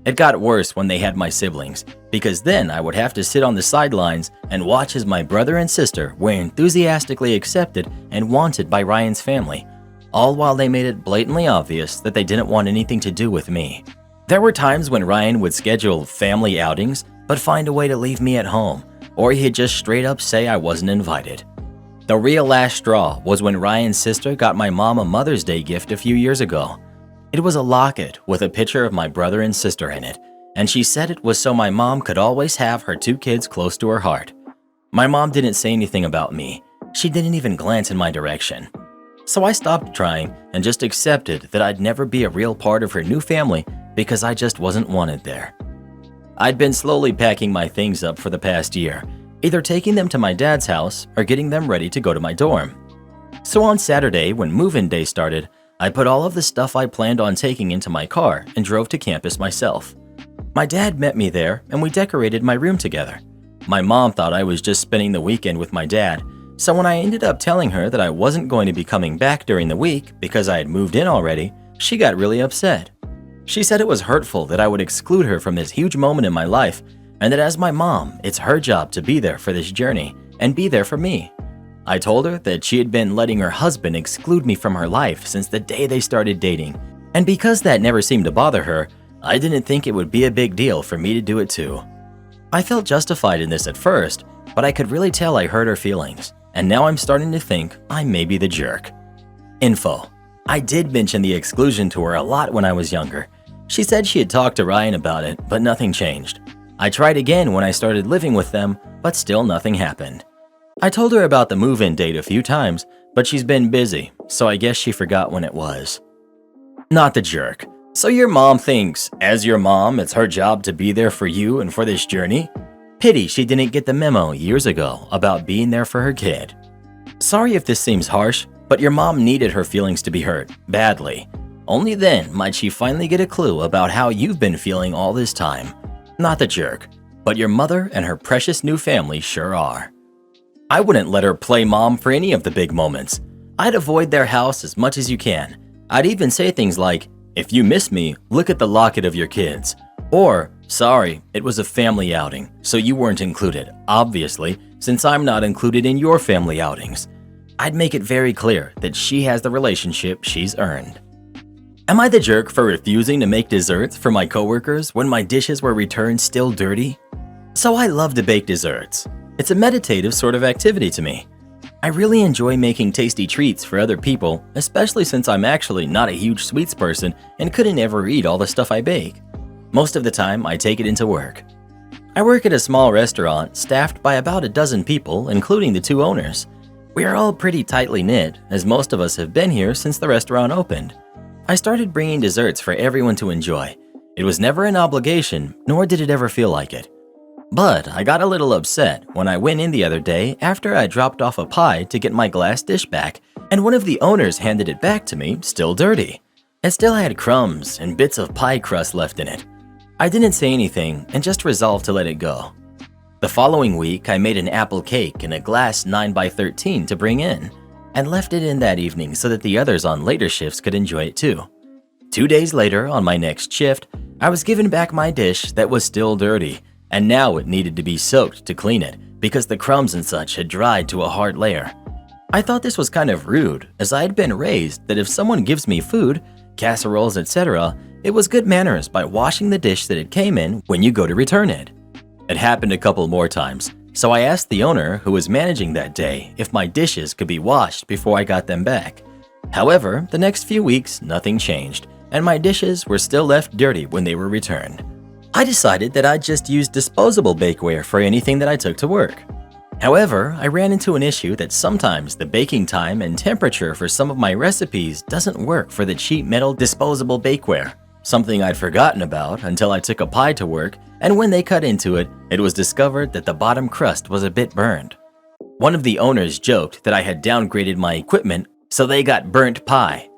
It got worse when they had my siblings, because then I would have to sit on the sidelines and watch as my brother and sister were enthusiastically accepted and wanted by Ryan's family, all while they made it blatantly obvious that they didn't want anything to do with me. There were times when Ryan would schedule family outings but find a way to leave me at home, or he'd just straight up say I wasn't invited. The real last straw was when Ryan's sister got my mom a Mother's Day gift a few years ago. It was a locket with a picture of my brother and sister in it, and she said it was so my mom could always have her 2 kids close to her heart. My mom didn't say anything about me. She didn't even glance in my direction. So I stopped trying and just accepted that I'd never be a real part of her new family because I just wasn't wanted there. I'd been slowly packing my things up for the past year, either taking them to my dad's house or getting them ready to go to my dorm. So on Saturday, when move-in day started, I put all of the stuff I planned on taking into my car and drove to campus myself. My dad met me there and we decorated my room together. My mom thought I was just spending the weekend with my dad, so when I ended up telling her that I wasn't going to be coming back during the week because I had moved in already, she got really upset. She said it was hurtful that I would exclude her from this huge moment in my life, and that as my mom, it's her job to be there for this journey and be there for me. I told her that she had been letting her husband exclude me from her life since the day they started dating, and because that never seemed to bother her, I didn't think it would be a big deal for me to do it too. I felt justified in this at first, but I could really tell I hurt her feelings, and now I'm starting to think I may be the jerk. Info: I did mention the exclusion to her a lot when I was younger. She said she had talked to Ryan about it, but nothing changed. I tried again when I started living with them, but still nothing happened. I told her about the move-in date a few times, but she's been busy, so I guess she forgot when it was. Not the jerk. So your mom thinks, as your mom, it's her job to be there for you and for this journey? Pity she didn't get the memo years ago about being there for her kid. Sorry if this seems harsh, but your mom needed her feelings to be hurt, badly. Only then might she finally get a clue about how you've been feeling all this time. Not the jerk, but your mother and her precious new family sure are. I wouldn't let her play mom for any of the big moments. I'd avoid their house as much as you can. I'd even say things like, "If you miss me, look at the locket of your kids." Or, "Sorry, it was a family outing, so you weren't included, obviously, since I'm not included in your family outings." I'd make it very clear that she has the relationship she's earned. Am I the jerk for refusing to make desserts for my coworkers when my dishes were returned still dirty? So I love to bake desserts. It's a meditative sort of activity to me. I really enjoy making tasty treats for other people, especially since I'm actually not a huge sweets person and couldn't ever eat all the stuff I bake. Most of the time, I take it into work. I work at a small restaurant staffed by about a dozen people, including the 2 owners. We are all pretty tightly knit, as most of us have been here since the restaurant opened. I started bringing desserts for everyone to enjoy. It was never an obligation, nor did it ever feel like it. But I got a little upset when I went in the other day after I dropped off a pie to get my glass dish back, and one of the owners handed it back to me, still dirty. It still had crumbs and bits of pie crust left in it. I didn't say anything and just resolved to let it go. The following week, I made an apple cake in a glass 9x13 to bring in, and left it in that evening so that the others on later shifts could enjoy it too. 2 days later, on my next shift, I was given back my dish that was still dirty, and now it needed to be soaked to clean it because the crumbs and such had dried to a hard layer. I thought this was kind of rude, as I had been raised that if someone gives me food, casseroles, etc., it was good manners by washing the dish that it came in when you go to return it. It happened a couple more times, so I asked the owner who was managing that day if my dishes could be washed before I got them back. However, the next few weeks, nothing changed, and my dishes were still left dirty when they were returned. I decided that I'd just use disposable bakeware for anything that I took to work. However, I ran into an issue that sometimes the baking time and temperature for some of my recipes doesn't work for the cheap metal disposable bakeware, something I'd forgotten about until I took a pie to work, and when they cut into it, it was discovered that the bottom crust was a bit burned. One of the owners joked that I had downgraded my equipment, so they got burnt pie.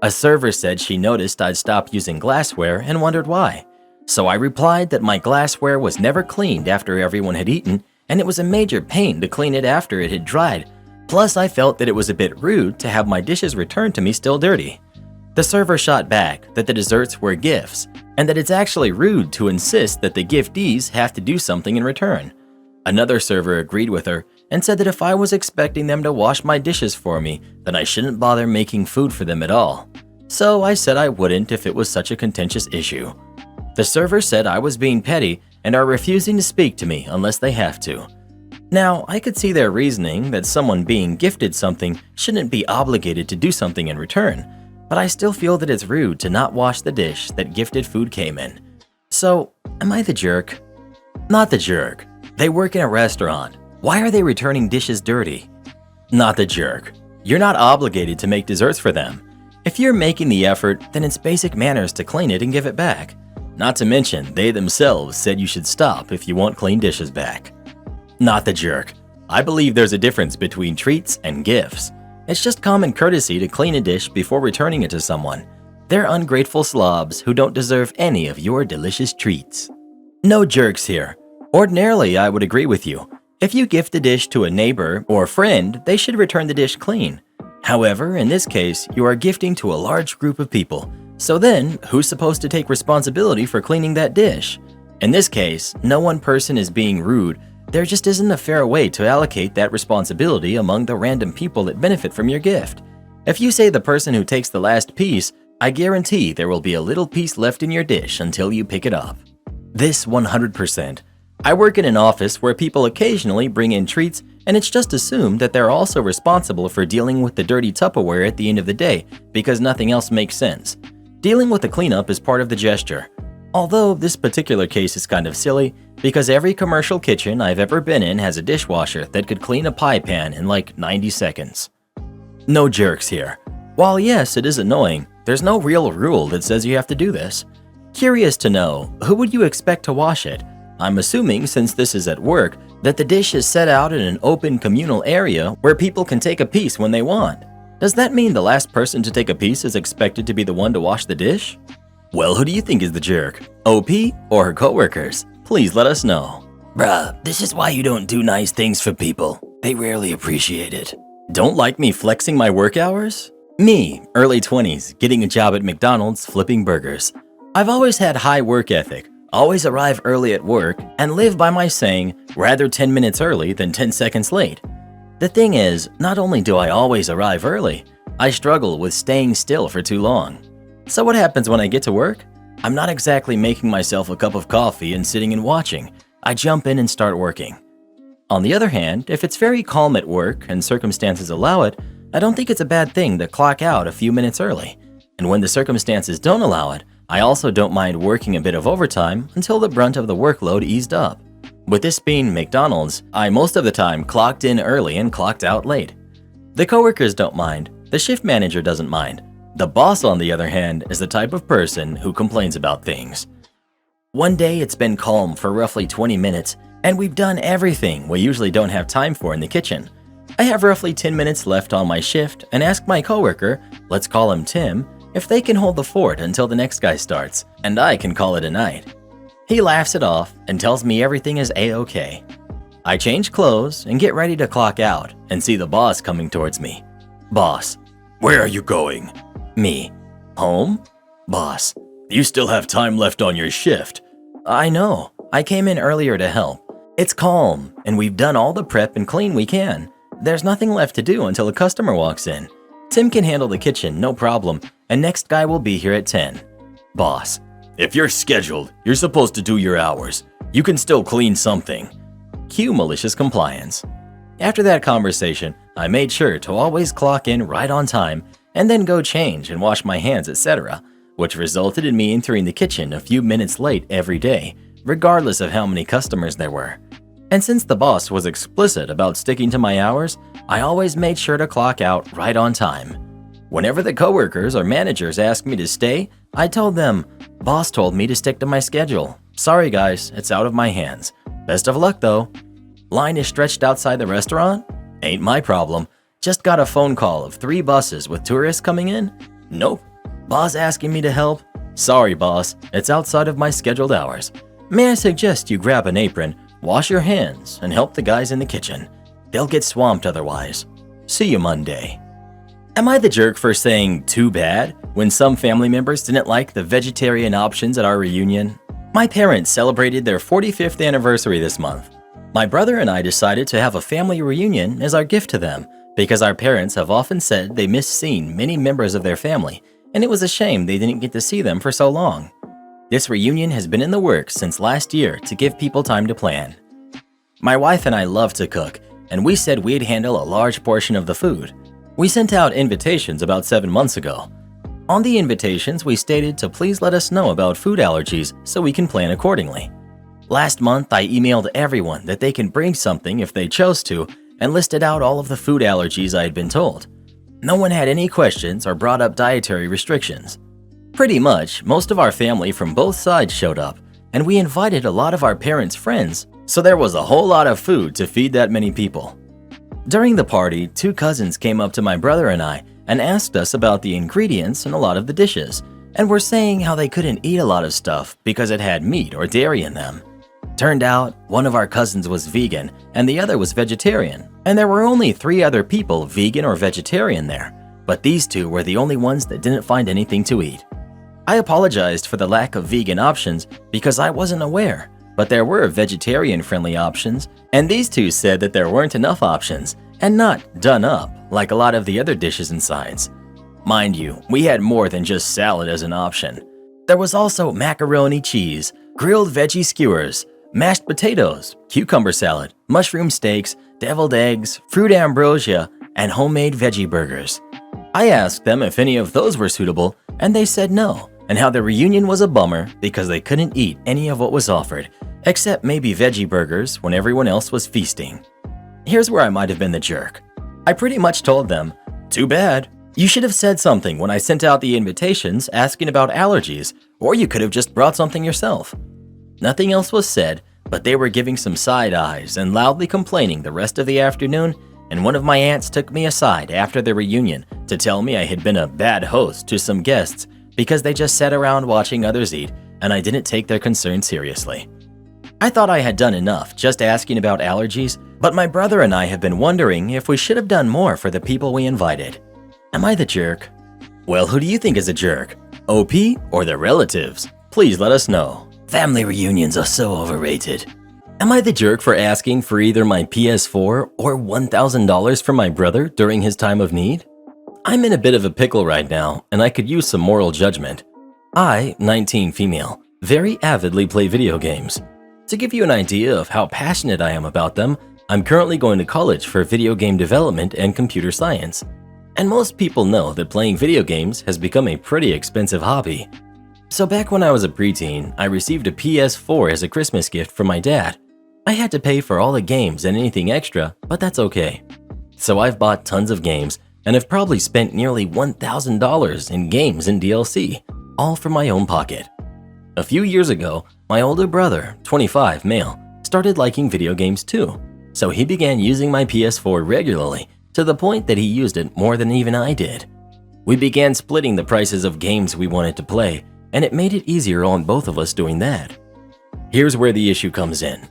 A server said she noticed I'd stopped using glassware and wondered why. So I replied that my glassware was never cleaned after everyone had eaten, and it was a major pain to clean it after it had dried. Plus, I felt that it was a bit rude to have my dishes returned to me still dirty. The server shot back that the desserts were gifts, and that it's actually rude to insist that the giftees have to do something in return. Another server agreed with her and said that if I was expecting them to wash my dishes for me, then I shouldn't bother making food for them at all. So I said I wouldn't if it was such a contentious issue. The server said I was being petty and are refusing to speak to me unless they have to. Now, I could see their reasoning that someone being gifted something shouldn't be obligated to do something in return, but I still feel that it's rude to not wash the dish that gifted food came in. So, am I the jerk? Not the jerk. They work in a restaurant. Why are they returning dishes dirty? Not the jerk. You're not obligated to make desserts for them. If you're making the effort, then it's basic manners to clean it and give it back. Not to mention, they themselves said you should stop if you want clean dishes back. Not the jerk. I believe there's a difference between treats and gifts. It's just common courtesy to clean a dish before returning it to someone. They're ungrateful slobs who don't deserve any of your delicious treats. No jerks here. Ordinarily, I would agree with you. If you gift a dish to a neighbor or friend, they should return the dish clean. However, in this case, you are gifting to a large group of people. So then, who's supposed to take responsibility for cleaning that dish? In this case, no one person is being rude. There just isn't a fair way to allocate that responsibility among the random people that benefit from your gift. If you say the person who takes the last piece, I guarantee there will be a little piece left in your dish until you pick it up. This 100%. I work in an office where people occasionally bring in treats, and it's just assumed that they're also responsible for dealing with the dirty Tupperware at the end of the day because nothing else makes sense. Dealing with the cleanup is part of the gesture. Although this particular case is kind of silly because every commercial kitchen I've ever been in has a dishwasher that could clean a pie pan in like 90 seconds. No jerks here. While yes, it is annoying, there's no real rule that says you have to do this. Curious to know, who would you expect to wash it? I'm assuming, since this is at work, that the dish is set out in an open communal area where people can take a piece when they want. Does that mean the last person to take a piece is expected to be the one to wash the dish? Well, who do you think is the jerk? OP or her coworkers? Please let us know. Bruh, this is why you don't do nice things for people. They rarely appreciate it. Don't like me flexing my work hours? Me, early 20s, getting a job at McDonald's flipping burgers. I've always had high work ethic, always arrive early at work, and live by my saying, rather 10 minutes early than 10 seconds late. The thing is, not only do I always arrive early, I struggle with staying still for too long. So what happens when I get to work? I'm not exactly making myself a cup of coffee and sitting and watching. I jump in and start working. On the other hand, if it's very calm at work and circumstances allow it, I don't think it's a bad thing to clock out a few minutes early. And when the circumstances don't allow it, I also don't mind working a bit of overtime until the brunt of the workload eased up. With this being McDonald's, I most of the time clocked in early and clocked out late. The coworkers don't mind, the shift manager doesn't mind. The boss, on the other hand, is the type of person who complains about things. One day it's been calm for roughly 20 minutes, and we've done everything we usually don't have time for in the kitchen. I have roughly 10 minutes left on my shift and ask my coworker, let's call him Tim, if they can hold the fort until the next guy starts, and I can call it a night. He laughs it off and tells me everything is a-okay. I change clothes and get ready to clock out and see the boss coming towards me. Boss, where are you going? Me, home? Boss, you still have time left on your shift. I know, I came in earlier to help. It's calm and we've done all the prep and clean we can. There's nothing left to do until a customer walks in. Tim can handle the kitchen, no problem, and next guy will be here at 10. Boss, if you're scheduled, you're supposed to do your hours. You can still clean something. Cue malicious compliance. After that conversation, I made sure to always clock in right on time and then go change and wash my hands, etc., which resulted in me entering the kitchen a few minutes late every day, regardless of how many customers there were. And since the boss was explicit about sticking to my hours, I always made sure to clock out right on time. Whenever the coworkers or managers asked me to stay, I told them, "Boss told me to stick to my schedule. Sorry guys, it's out of my hands. Best of luck though." Line is stretched outside the restaurant? Ain't my problem. Just got a phone call of 3 buses with tourists coming in? Nope. Boss asking me to help? Sorry boss, it's outside of my scheduled hours. May I suggest you grab an apron, wash your hands, and help the guys in the kitchen. They'll get swamped otherwise. See you Monday. Am I the jerk for saying too bad when some family members didn't like the vegetarian options at our reunion? My parents celebrated their 45th anniversary this month. My brother and I decided to have a family reunion as our gift to them because our parents have often said they miss seeing many members of their family, and it was a shame they didn't get to see them for so long. This reunion has been in the works since last year to give people time to plan. My wife and I love to cook, and we said we'd handle a large portion of the food. We sent out invitations about 7 months ago. On the invitations, we stated to please let us know about food allergies so we can plan accordingly. Last month, I emailed everyone that they can bring something if they chose to and listed out all of the food allergies I had been told. No one had any questions or brought up dietary restrictions. Pretty much, most of our family from both sides showed up, and we invited a lot of our parents' friends, so there was a whole lot of food to feed that many people. During the party, 2 cousins came up to my brother and I and asked us about the ingredients in a lot of the dishes, and were saying how they couldn't eat a lot of stuff because it had meat or dairy in them. Turned out, one of our cousins was vegan and the other was vegetarian, and there were only 3 other people vegan or vegetarian there, but these 2 were the only ones that didn't find anything to eat. I apologized for the lack of vegan options because I wasn't aware, but there were vegetarian-friendly options, and these 2 said that there weren't enough options and not done up like a lot of the other dishes and sides. Mind you, we had more than just salad as an option. There was also macaroni cheese, grilled veggie skewers, mashed potatoes, cucumber salad, mushroom steaks, deviled eggs, fruit ambrosia, and homemade veggie burgers. I asked them if any of those were suitable, and they said no, and how the reunion was a bummer because they couldn't eat any of what was offered, except maybe veggie burgers when everyone else was feasting. Here's where I might have been the jerk. I pretty much told them, "Too bad. You should have said something when I sent out the invitations asking about allergies, or you could have just brought something yourself." Nothing else was said, but they were giving some side eyes and loudly complaining the rest of the afternoon, and one of my aunts took me aside after the reunion to tell me I had been a bad host to some guests because they just sat around watching others eat and I didn't take their concerns seriously. I thought I had done enough just asking about allergies, but my brother and I have been wondering if we should have done more for the people we invited. Am I the jerk? Well, who do you think is a jerk? OP or their relatives? Please let us know. Family reunions are so overrated. Am I the jerk for asking for either my PS4 or $1,000 from my brother during his time of need? I'm in a bit of a pickle right now, and I could use some moral judgment. I, 19 female, very avidly play video games. To give you an idea of how passionate I am about them, I'm currently going to college for video game development and computer science. And most people know that playing video games has become a pretty expensive hobby. So back when I was a preteen, I received a PS4 as a Christmas gift from my dad. I had to pay for all the games and anything extra, but that's okay. So I've bought tons of games and have probably spent nearly $1,000 in games and DLC, all from my own pocket. A few years ago, my older brother, 25 male, started liking video games too, so he began using my PS4 regularly to the point that he used it more than even I did. We began splitting the prices of games we wanted to play, and it made it easier on both of us doing that. Here's where the issue comes in.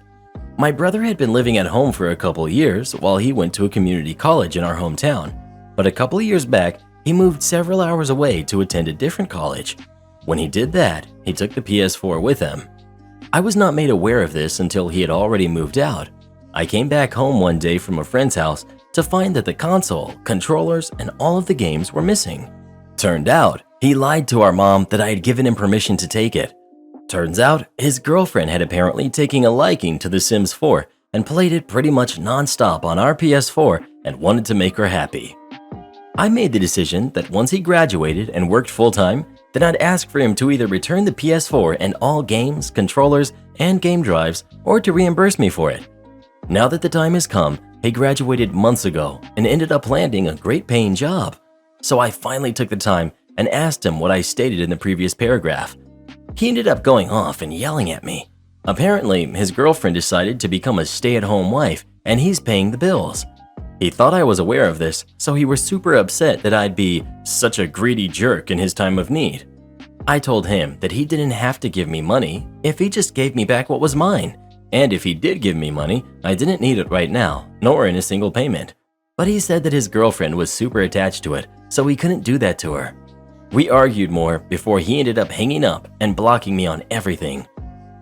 My brother had been living at home for a couple years while he went to a community college in our hometown, but a couple of years back, he moved several hours away to attend a different college. When he did that, he took the PS4 with him. I was not made aware of this until he had already moved out. I came back home one day from a friend's house to find that the console, controllers, and all of the games were missing. Turned out, he lied to our mom that I had given him permission to take it. Turns out, his girlfriend had apparently taken a liking to The Sims 4 and played it pretty much non-stop on our PS4 and wanted to make her happy. I made the decision that once he graduated and worked full-time, then I'd ask for him to either return the PS4 and all games, controllers, and game drives, or to reimburse me for it. Now that the time has come, he graduated months ago and ended up landing a great paying job. So I finally took the time and asked him what I stated in the previous paragraph. He ended up going off and yelling at me. Apparently, his girlfriend decided to become a stay-at-home wife and he's paying the bills. He thought I was aware of this, so he was super upset that I'd be such a greedy jerk in his time of need. I told him that he didn't have to give me money if he just gave me back what was mine. And if he did give me money, I didn't need it right now, nor in a single payment. But he said that his girlfriend was super attached to it, so he couldn't do that to her. We argued more before he ended up hanging up and blocking me on everything.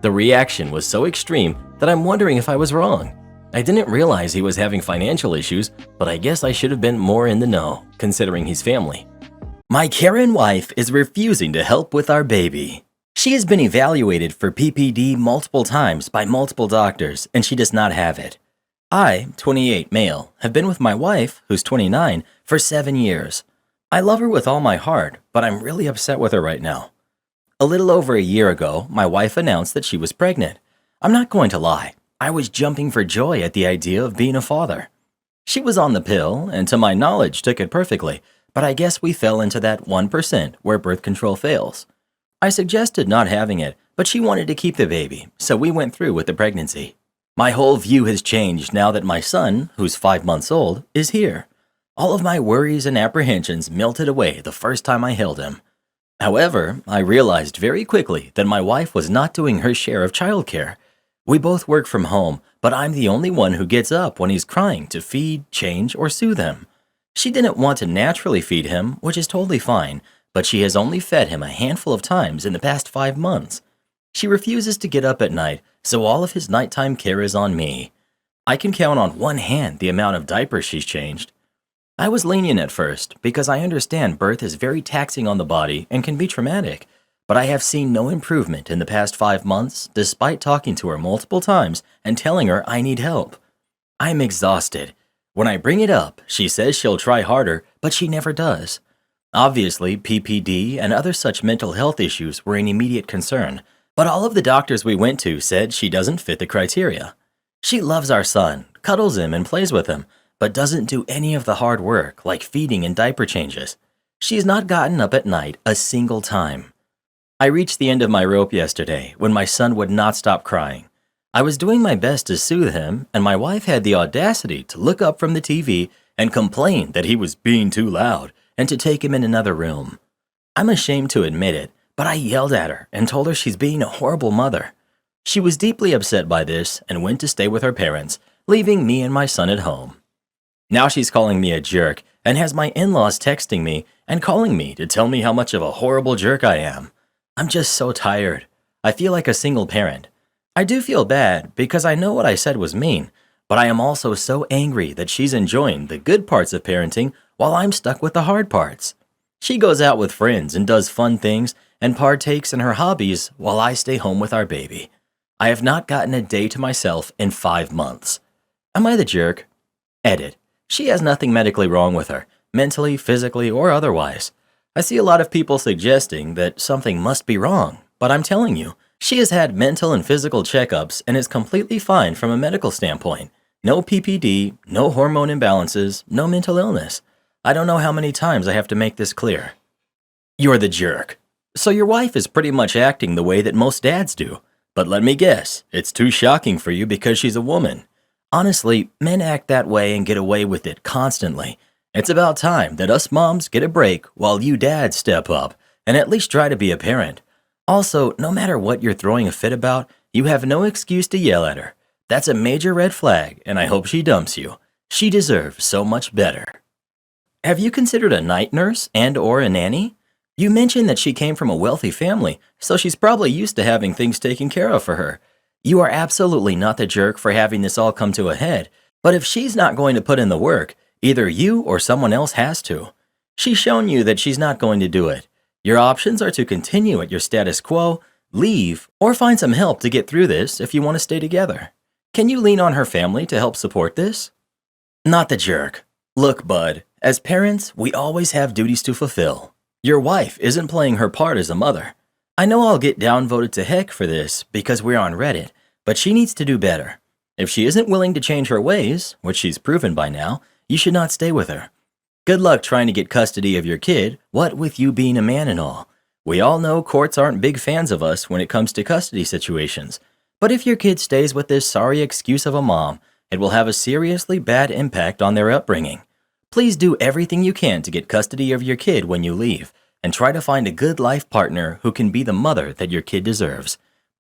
The reaction was so extreme that I'm wondering if I was wrong. I didn't realize he was having financial issues, but I guess I should have been more in the know, considering his family. My Karen wife is refusing to help with our baby. She has been evaluated for PPD multiple times by multiple doctors, and she does not have it. I, 28 male, have been with my wife, who's 29, for 7 years. I love her with all my heart, but I'm really upset with her right now. A little over a year ago, my wife announced that she was pregnant. I'm not going to lie, I was jumping for joy at the idea of being a father. She was on the pill, and to my knowledge took it perfectly, but I guess we fell into that 1% where birth control fails. I suggested not having it, but she wanted to keep the baby, so we went through with the pregnancy. My whole view has changed now that my son, who's 5 months old, is here. All of my worries and apprehensions melted away the first time I held him. However, I realized very quickly that my wife was not doing her share of childcare. We both work from home, but I'm the only one who gets up when he's crying to feed, change, or soothe him. She didn't want to naturally feed him, which is totally fine, but she has only fed him a handful of times in the past 5 months. She refuses to get up at night, so all of his nighttime care is on me. I can count on one hand the amount of diapers she's changed. I was lenient at first because I understand birth is very taxing on the body and can be traumatic, but I have seen no improvement in the past 5 months despite talking to her multiple times and telling her I need help. I'm exhausted. When I bring it up, she says she'll try harder, but she never does. Obviously, PPD and other such mental health issues were an immediate concern, but all of the doctors we went to said she doesn't fit the criteria. She loves our son, cuddles him and plays with him, but doesn't do any of the hard work like feeding and diaper changes. She's not gotten up at night a single time. I reached the end of my rope yesterday when my son would not stop crying. I was doing my best to soothe him, and my wife had the audacity to look up from the TV and complain that he was being too loud and to take him in another room. I'm ashamed to admit it, but I yelled at her and told her she's being a horrible mother. She was deeply upset by this and went to stay with her parents, leaving me and my son at home. Now she's calling me a jerk and has my in-laws texting me and calling me to tell me how much of a horrible jerk I am. I'm just so tired. I feel like a single parent. I do feel bad because I know what I said was mean, but I am also so angry that she's enjoying the good parts of parenting while I'm stuck with the hard parts. She goes out with friends and does fun things and partakes in her hobbies while I stay home with our baby. I have not gotten a day to myself in 5 months. Am I the jerk? Edit. She has nothing medically wrong with her, mentally, physically, or otherwise. I see a lot of people suggesting that something must be wrong, but I'm telling you, she has had mental and physical checkups and is completely fine from a medical standpoint. No PPD, no hormone imbalances, no mental illness. I don't know how many times I have to make this clear. You're the jerk. So your wife is pretty much acting the way that most dads do. But let me guess, it's too shocking for you because she's a woman. Honestly, men act that way and get away with it constantly. It's about time that us moms get a break while you dads step up and at least try to be a parent. Also, no matter what you're throwing a fit about, you have no excuse to yell at her. That's a major red flag, and I hope she dumps you. She deserves so much better. Have you considered a night nurse and/or a nanny? You mentioned that she came from a wealthy family, so she's probably used to having things taken care of for her. You are absolutely not the jerk for having this all come to a head, but if she's not going to put in the work, either you or someone else has to. She's shown you that she's not going to do it. Your options are to continue at your status quo, leave, or find some help to get through this if you want to stay together. Can you lean on her family to help support this? Not the jerk. Look, bud, as parents, we always have duties to fulfill. Your wife isn't playing her part as a mother. I know I'll get downvoted to heck for this because we're on Reddit, but she needs to do better. If she isn't willing to change her ways, which she's proven by now, you should not stay with her. Good luck trying to get custody of your kid, what with you being a man and all. We all know courts aren't big fans of us when it comes to custody situations, but if your kid stays with this sorry excuse of a mom, it will have a seriously bad impact on their upbringing. Please do everything you can to get custody of your kid when you leave, and try to find a good life partner who can be the mother that your kid deserves.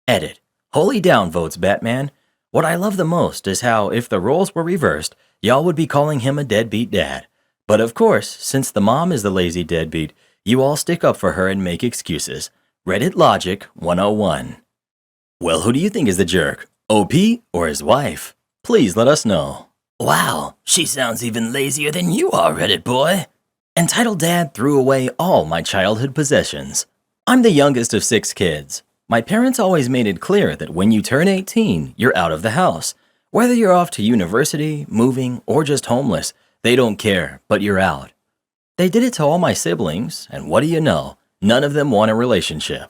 Edit. Holy downvotes, Batman. What I love the most is how, if the roles were reversed, y'all would be calling him a deadbeat dad. But of course, since the mom is the lazy deadbeat, you all stick up for her and make excuses. Reddit Logic 101. Well, who do you think is the jerk? OP or his wife? Please let us know. Wow, she sounds even lazier than you are, Reddit boy. Entitled Dad threw away all my childhood possessions. I'm the youngest of 6 kids. My parents always made it clear that when you turn 18, you're out of the house. Whether you're off to university, moving, or just homeless, they don't care, but you're out. They did it to all my siblings, and what do you know? None of them want a relationship.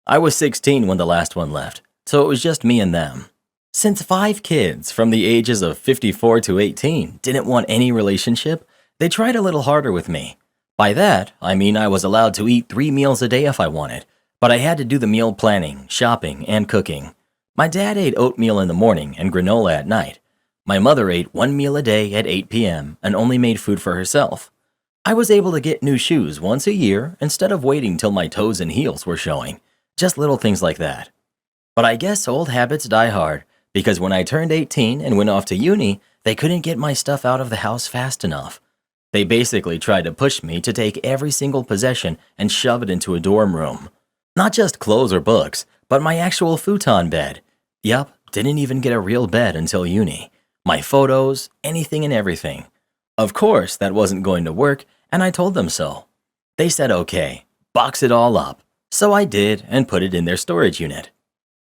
I was 16 when the last one left, so it was just me and them. Since 5 kids from the ages of 54 to 18 didn't want any relationship, they tried a little harder with me. By that, I mean I was allowed to eat 3 meals a day if I wanted, but I had to do the meal planning, shopping, and cooking. My dad ate oatmeal in the morning and granola at night. My mother ate 1 meal a day at 8 p.m. and only made food for herself. I was able to get new shoes once a year instead of waiting till my toes and heels were showing. Just little things like that. But I guess old habits die hard, because when I turned 18 and went off to uni, they couldn't get my stuff out of the house fast enough. They basically tried to push me to take every single possession and shove it into a dorm room. Not just clothes or books, but my actual futon bed. Yup, didn't even get a real bed until uni. My photos, anything and everything. Of course, that wasn't going to work, and I told them so. They said okay, box it all up. So I did and put it in their storage unit.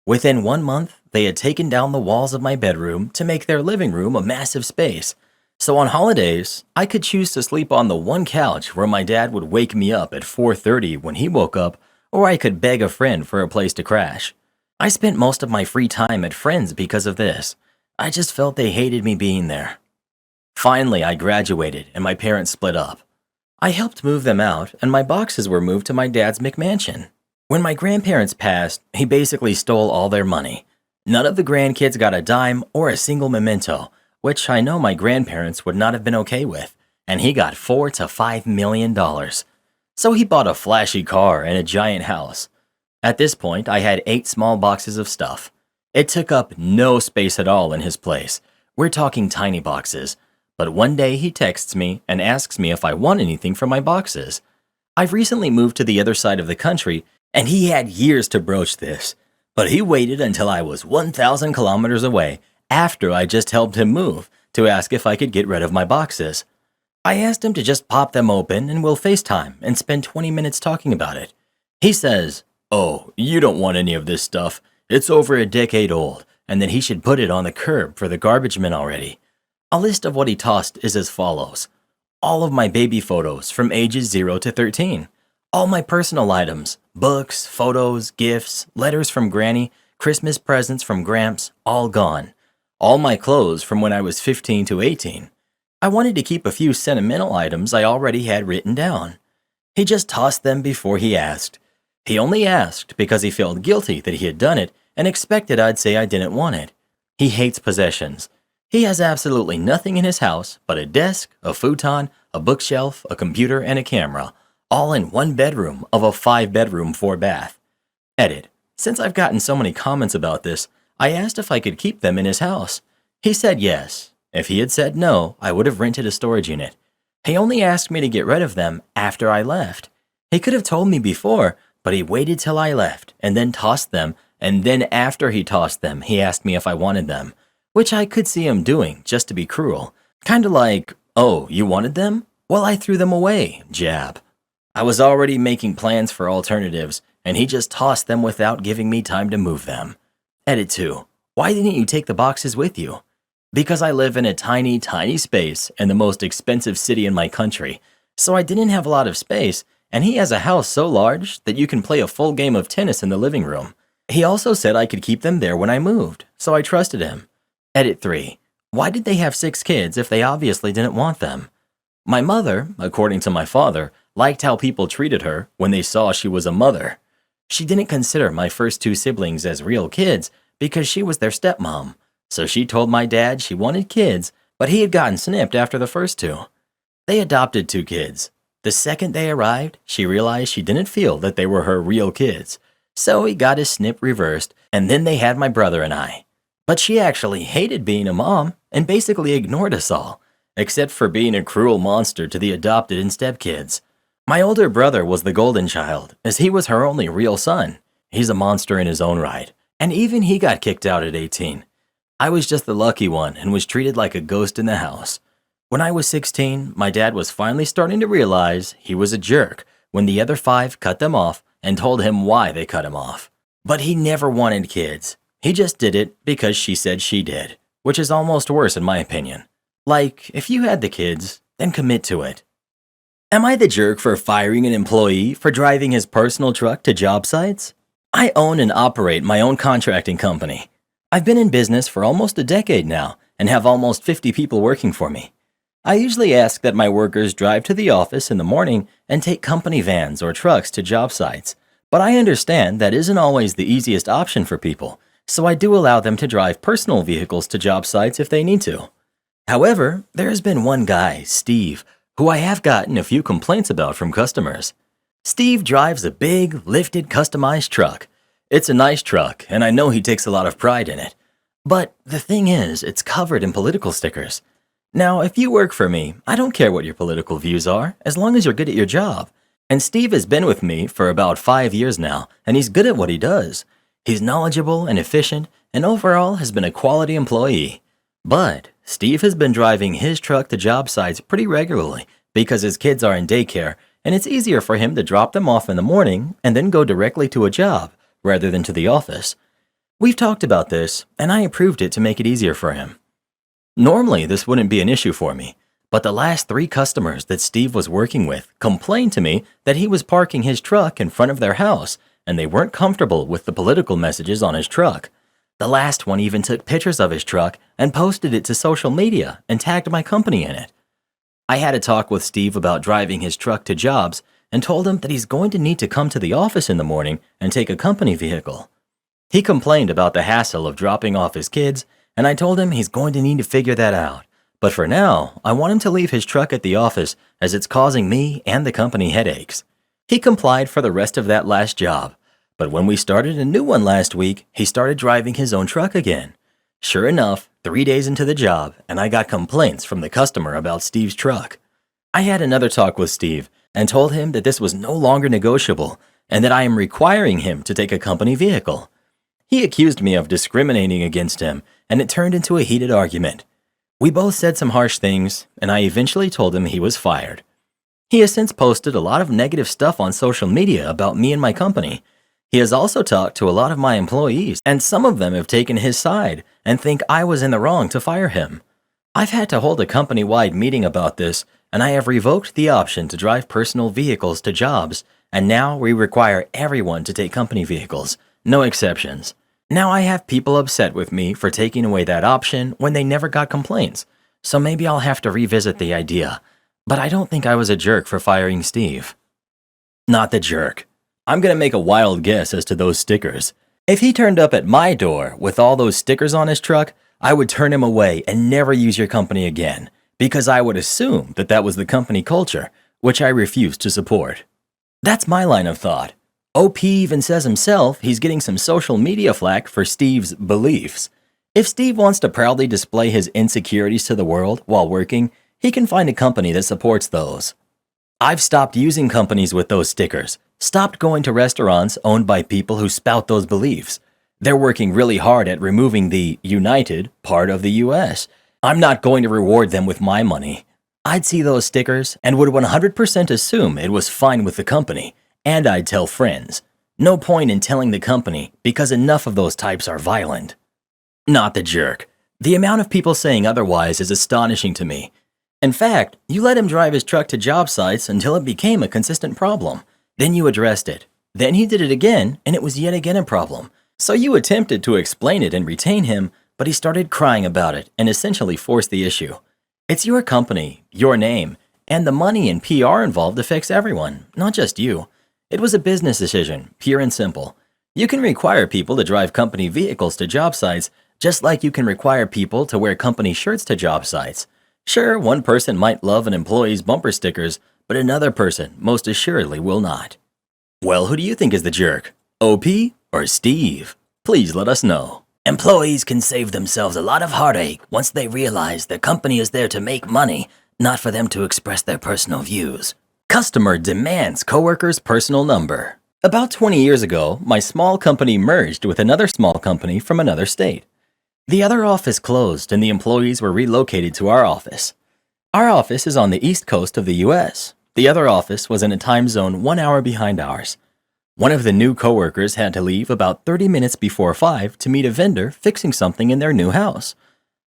Within 1 month, they had taken down the walls of my bedroom to make their living room a massive space. So on holidays, I could choose to sleep on the one couch where my dad would wake me up at 4:30 when he woke up, or I could beg a friend for a place to crash. I spent most of my free time at friends because of this. I just felt they hated me being there. Finally, I graduated and my parents split up. I helped move them out and my boxes were moved to my dad's McMansion. When my grandparents passed, he basically stole all their money. None of the grandkids got a dime or a single memento, which I know my grandparents would not have been okay with, and he got $4 to $5 million. So he bought a flashy car and a giant house. At this point, I had 8 small boxes of stuff. It took up no space at all in his place. We're talking tiny boxes. But one day he texts me and asks me if I want anything from my boxes. I've recently moved to the other side of the country, and he had years to broach this. But he waited until I was 1,000 kilometers away, after I just helped him move, to ask if I could get rid of my boxes. I asked him to just pop them open and we'll FaceTime and spend 20 minutes talking about it. He says, "Oh, you don't want any of this stuff. It's over a decade old, and that he should put it on the curb for the garbage men already." A list of what he tossed is as follows. All of my baby photos from ages 0 to 13. All my personal items, books, photos, gifts, letters from Granny, Christmas presents from Gramps, all gone. All my clothes from when I was 15 to 18. I wanted to keep a few sentimental items I already had written down. He just tossed them before he asked. He only asked because he felt guilty that he had done it and expected I'd say I didn't want it. He hates possessions. He has absolutely nothing in his house but a desk, a futon, a bookshelf, a computer, and a camera, all in one bedroom of a 5-bedroom, 4-bath. Edit. Since I've gotten so many comments about this, I asked if I could keep them in his house. He said yes. If he had said no, I would have rented a storage unit. He only asked me to get rid of them after I left. He could have told me before, but he waited till I left and then tossed them, and then after he tossed them, he asked me if I wanted them, which I could see him doing just to be cruel. Kinda like, "Oh, you wanted them? Well, I threw them away," jab. I was already making plans for alternatives, and he just tossed them without giving me time to move them. Edit 2. Why didn't you take the boxes with you? Because I live in a tiny, tiny space in the most expensive city in my country, so I didn't have a lot of space, and he has a house so large that you can play a full game of tennis in the living room. He also said I could keep them there when I moved, so I trusted him. Edit 3. Why did they have 6 kids if they obviously didn't want them? My mother, according to my father, liked how people treated her when they saw she was a mother. She didn't consider my first 2 siblings as real kids because she was their stepmom, so she told my dad she wanted kids, but he had gotten snipped after the first 2. They adopted 2 kids. The second they arrived, she realized she didn't feel that they were her real kids, so he got his snip reversed, and then they had my brother and I. But she actually hated being a mom and basically ignored us all, except for being a cruel monster to the adopted and stepkids. My older brother was the golden child, as he was her only real son. He's a monster in his own right, and even he got kicked out at 18. I was just the lucky one and was treated like a ghost in the house. When I was 16, my dad was finally starting to realize he was a jerk when the other 5 cut them off and told him why they cut him off. But he never wanted kids. He just did it because she said she did, which is almost worse in my opinion. Like, if you had the kids, then commit to it. Am I the jerk for firing an employee for driving his personal truck to job sites? I own and operate my own contracting company. I've been in business for almost a decade now and have almost 50 people working for me. I usually ask that my workers drive to the office in the morning and take company vans or trucks to job sites, but I understand that isn't always the easiest option for people, so I do allow them to drive personal vehicles to job sites if they need to. However, there has been one guy, Steve, who I have gotten a few complaints about from customers. Steve drives a big, lifted, customized truck. It's a nice truck, and I know he takes a lot of pride in it. But the thing is, it's covered in political stickers. Now, if you work for me, I don't care what your political views are, as long as you're good at your job. And Steve has been with me for about 5 years now, and he's good at what he does. He's knowledgeable and efficient, and overall has been a quality employee. But Steve has been driving his truck to job sites pretty regularly because his kids are in daycare, and it's easier for him to drop them off in the morning and then go directly to a job rather than to the office. We've talked about this, and I approved it to make it easier for him. Normally, this wouldn't be an issue for me, but the last 3 customers that Steve was working with complained to me that he was parking his truck in front of their house, and they weren't comfortable with the political messages on his truck. The last one even took pictures of his truck and posted it to social media and tagged my company in it. I had a talk with Steve about driving his truck to jobs and told him that he's going to need to come to the office in the morning and take a company vehicle. He complained about the hassle of dropping off his kids, and I told him he's going to need to figure that out. But for now, I want him to leave his truck at the office as it's causing me and the company headaches. He complied for the rest of that last job, but when we started a new one last week, he started driving his own truck again. Sure enough, 3 days into the job, and I got complaints from the customer about Steve's truck. I had another talk with Steve and told him that this was no longer negotiable and that I am requiring him to take a company vehicle. He accused me of discriminating against him, and it turned into a heated argument. We both said some harsh things, and I eventually told him he was fired. He has since posted a lot of negative stuff on social media about me and my company. He has also talked to a lot of my employees, and some of them have taken his side and think I was in the wrong to fire him. I've had to hold a company-wide meeting about this, and I have revoked the option to drive personal vehicles to jobs, and now we require everyone to take company vehicles, no exceptions. Now I have people upset with me for taking away that option when they never got complaints, so maybe I'll have to revisit the idea. But I don't think I was a jerk for firing Steve. Not the jerk. I'm gonna make a wild guess as to those stickers. If he turned up at my door with all those stickers on his truck, I would turn him away and never use your company again, because I would assume that that was the company culture, which I refuse to support. That's my line of thought. OP even says himself he's getting some social media flack for Steve's beliefs. If Steve wants to proudly display his insecurities to the world while working, he can find a company that supports those. I've stopped using companies with those stickers, stopped going to restaurants owned by people who spout those beliefs. They're working really hard at removing the United part of the US. I'm not going to reward them with my money. I'd see those stickers and would 100% assume it was fine with the company, and I'd tell friends. No point in telling the company because enough of those types are violent. Not the jerk. The amount of people saying otherwise is astonishing to me. In fact, you let him drive his truck to job sites until it became a consistent problem. Then you addressed it. Then he did it again, and it was yet again a problem. So you attempted to explain it and retain him, but he started crying about it and essentially forced the issue. It's your company, your name, and the money and PR involved affects everyone, not just you. It was a business decision, pure and simple. You can require people to drive company vehicles to job sites, just like you can require people to wear company shirts to job sites. Sure, one person might love an employee's bumper stickers, but another person most assuredly will not. Well, who do you think is the jerk? OP or Steve? Please let us know. Employees can save themselves a lot of heartache once they realize their company is there to make money, not for them to express their personal views. Customer demands coworker's personal number. About 20 years ago, my small company merged with another small company from another state. The other office closed and the employees were relocated to our office. Our office is on the east coast of the US. The other office was in a time zone 1 hour behind ours. One of the new coworkers had to leave about 30 minutes before 5 to meet a vendor fixing something in their new house.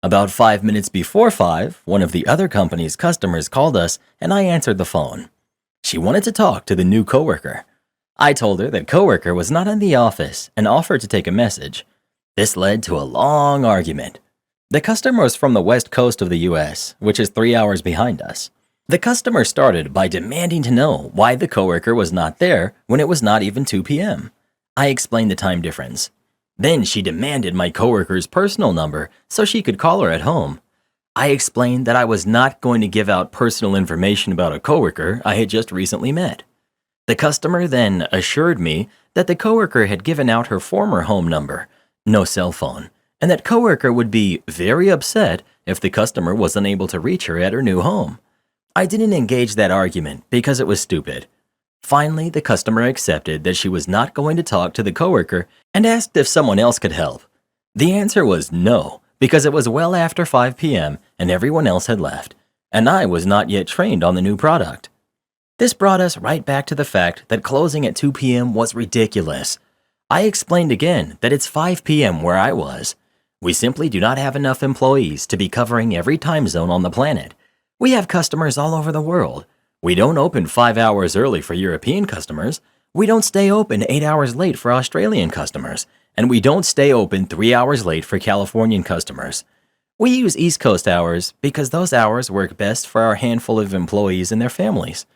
About 5 minutes before 5, one of the other company's customers called us and I answered the phone. She wanted to talk to the new coworker. I told her that coworker was not in the office and offered to take a message. This led to a long argument. The customer was from the west coast of the US, which is 3 hours behind us. The customer started by demanding to know why the coworker was not there when it was not even 2 p.m. I explained the time difference. Then she demanded my coworker's personal number so she could call her at home. I explained that I was not going to give out personal information about a coworker I had just recently met. The customer then assured me that the coworker had given out her former home number, no cell phone, and that coworker would be very upset if the customer was unable to reach her at her new home. I didn't engage that argument because it was stupid. Finally, the customer accepted that she was not going to talk to the coworker and asked if someone else could help. The answer was no, because it was well after 5 p.m. and everyone else had left, and I was not yet trained on the new product. This brought us right back to the fact that closing at 2 p.m. was ridiculous. I explained again that it's 5 p.m. where I was. We simply do not have enough employees to be covering every time zone on the planet. We have customers all over the world. We don't open 5 hours early for European customers. We don't stay open 8 hours late for Australian customers. And we don't stay open 3 hours late for Californian customers. We use East Coast hours because those hours work best for our handful of employees and their families.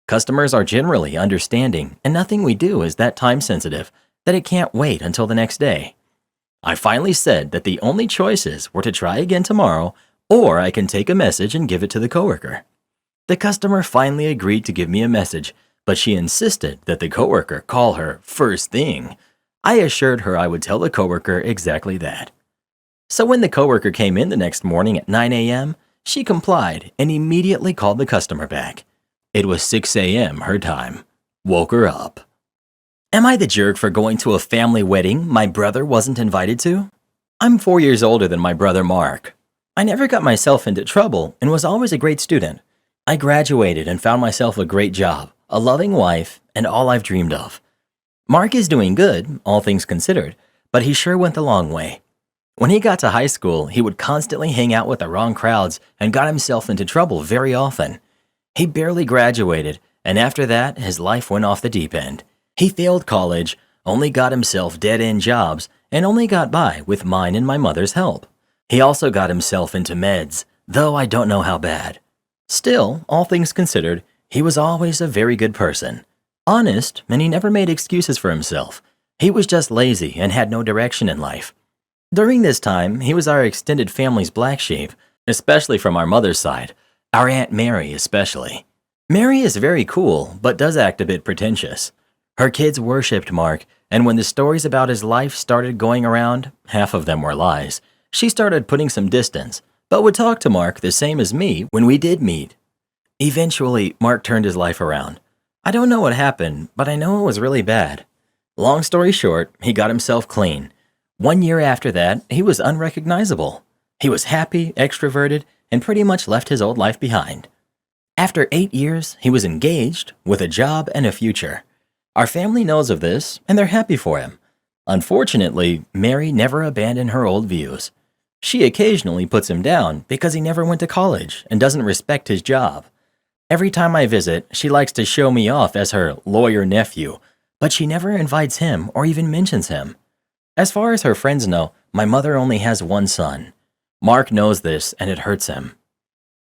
Customers are generally understanding, and nothing we do is that time sensitive that it can't wait until the next day. I finally said that the only choices were to try again tomorrow, or I can take a message and give it to the coworker. The customer finally agreed to give me a message, but she insisted that the coworker call her first thing. I assured her I would tell the coworker exactly that. So when the coworker came in the next morning at 9 a.m., she complied and immediately called the customer back. It was 6 a.m. her time. Woke her up. Am I the jerk for going to a family wedding my brother wasn't invited to? I'm 4 years older than my brother Mark. I never got myself into trouble and was always a great student. I graduated and found myself a great job, a loving wife, and all I've dreamed of. Mark is doing good, all things considered, but he sure went the long way. When he got to high school, he would constantly hang out with the wrong crowds and got himself into trouble very often. He barely graduated, and after that, his life went off the deep end. He failed college, only got himself dead-end jobs, and only got by with mine and my mother's help. He also got himself into meds, though I don't know how bad. Still, all things considered, he was always a very good person. Honest, and he never made excuses for himself. He was just lazy and had no direction in life. During this time, he was our extended family's black sheep, especially from our mother's side, our Aunt Mary especially. Mary is very cool, but does act a bit pretentious. Her kids worshipped Mark, and when the stories about his life started going around, half of them were lies, she started putting some distance, but would talk to Mark the same as me when we did meet. Eventually, Mark turned his life around. I don't know what happened, but I know it was really bad. Long story short, he got himself clean. 1 year after that, he was unrecognizable. He was happy, extroverted, and pretty much left his old life behind. After 8 years, he was engaged, with a job and a future. Our family knows of this, and they're happy for him. Unfortunately, Mary never abandoned her old views. She occasionally puts him down because he never went to college and doesn't respect his job. Every time I visit, she likes to show me off as her lawyer nephew, but she never invites him or even mentions him. As far as her friends know, my mother only has one son. Mark knows this, and it hurts him.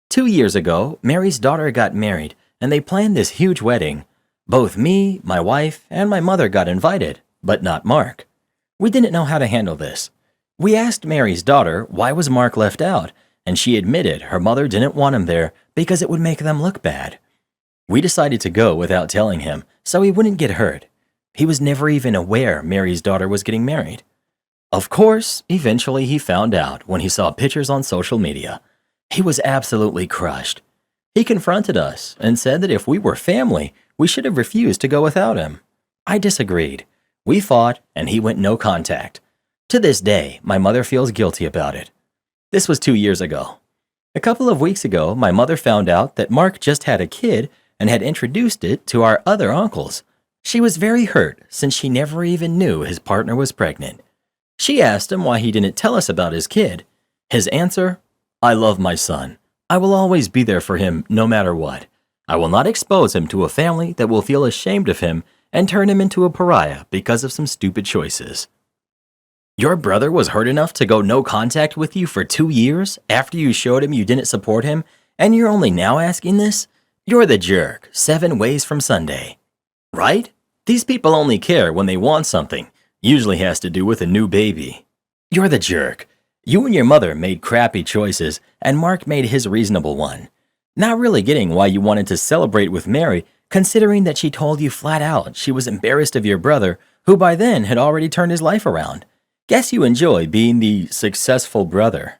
2 years ago, Mary's daughter got married, and they planned this huge wedding. Both me, my wife, and my mother got invited, but not Mark. We didn't know how to handle this. We asked Mary's daughter why was Mark left out, and she admitted her mother didn't want him there because it would make them look bad. We decided to go without telling him, so he wouldn't get hurt. He was never even aware Mary's daughter was getting married. Of course, eventually he found out when he saw pictures on social media. He was absolutely crushed. He confronted us and said that if we were family, we should have refused to go without him. I disagreed. We fought, and he went no contact. To this day, my mother feels guilty about it. This was 2 years ago. A couple of weeks ago, my mother found out that Mark just had a kid and had introduced it to our other uncles. She was very hurt since she never even knew his partner was pregnant. She asked him why he didn't tell us about his kid. His answer, "I love my son. I will always be there for him no matter what. I will not expose him to a family that will feel ashamed of him and turn him into a pariah because of some stupid choices." Your brother was hurt enough to go no contact with you for 2 years after you showed him you didn't support him, and you're only now asking this? You're the jerk 7 ways from Sunday. Right? These people only care when they want something. Usually has to do with a new baby. You're the jerk. You and your mother made crappy choices, and Mark made his reasonable one. Not really getting why you wanted to celebrate with Mary, considering that she told you flat out she was embarrassed of your brother, who by then had already turned his life around. Guess you enjoy being the successful brother.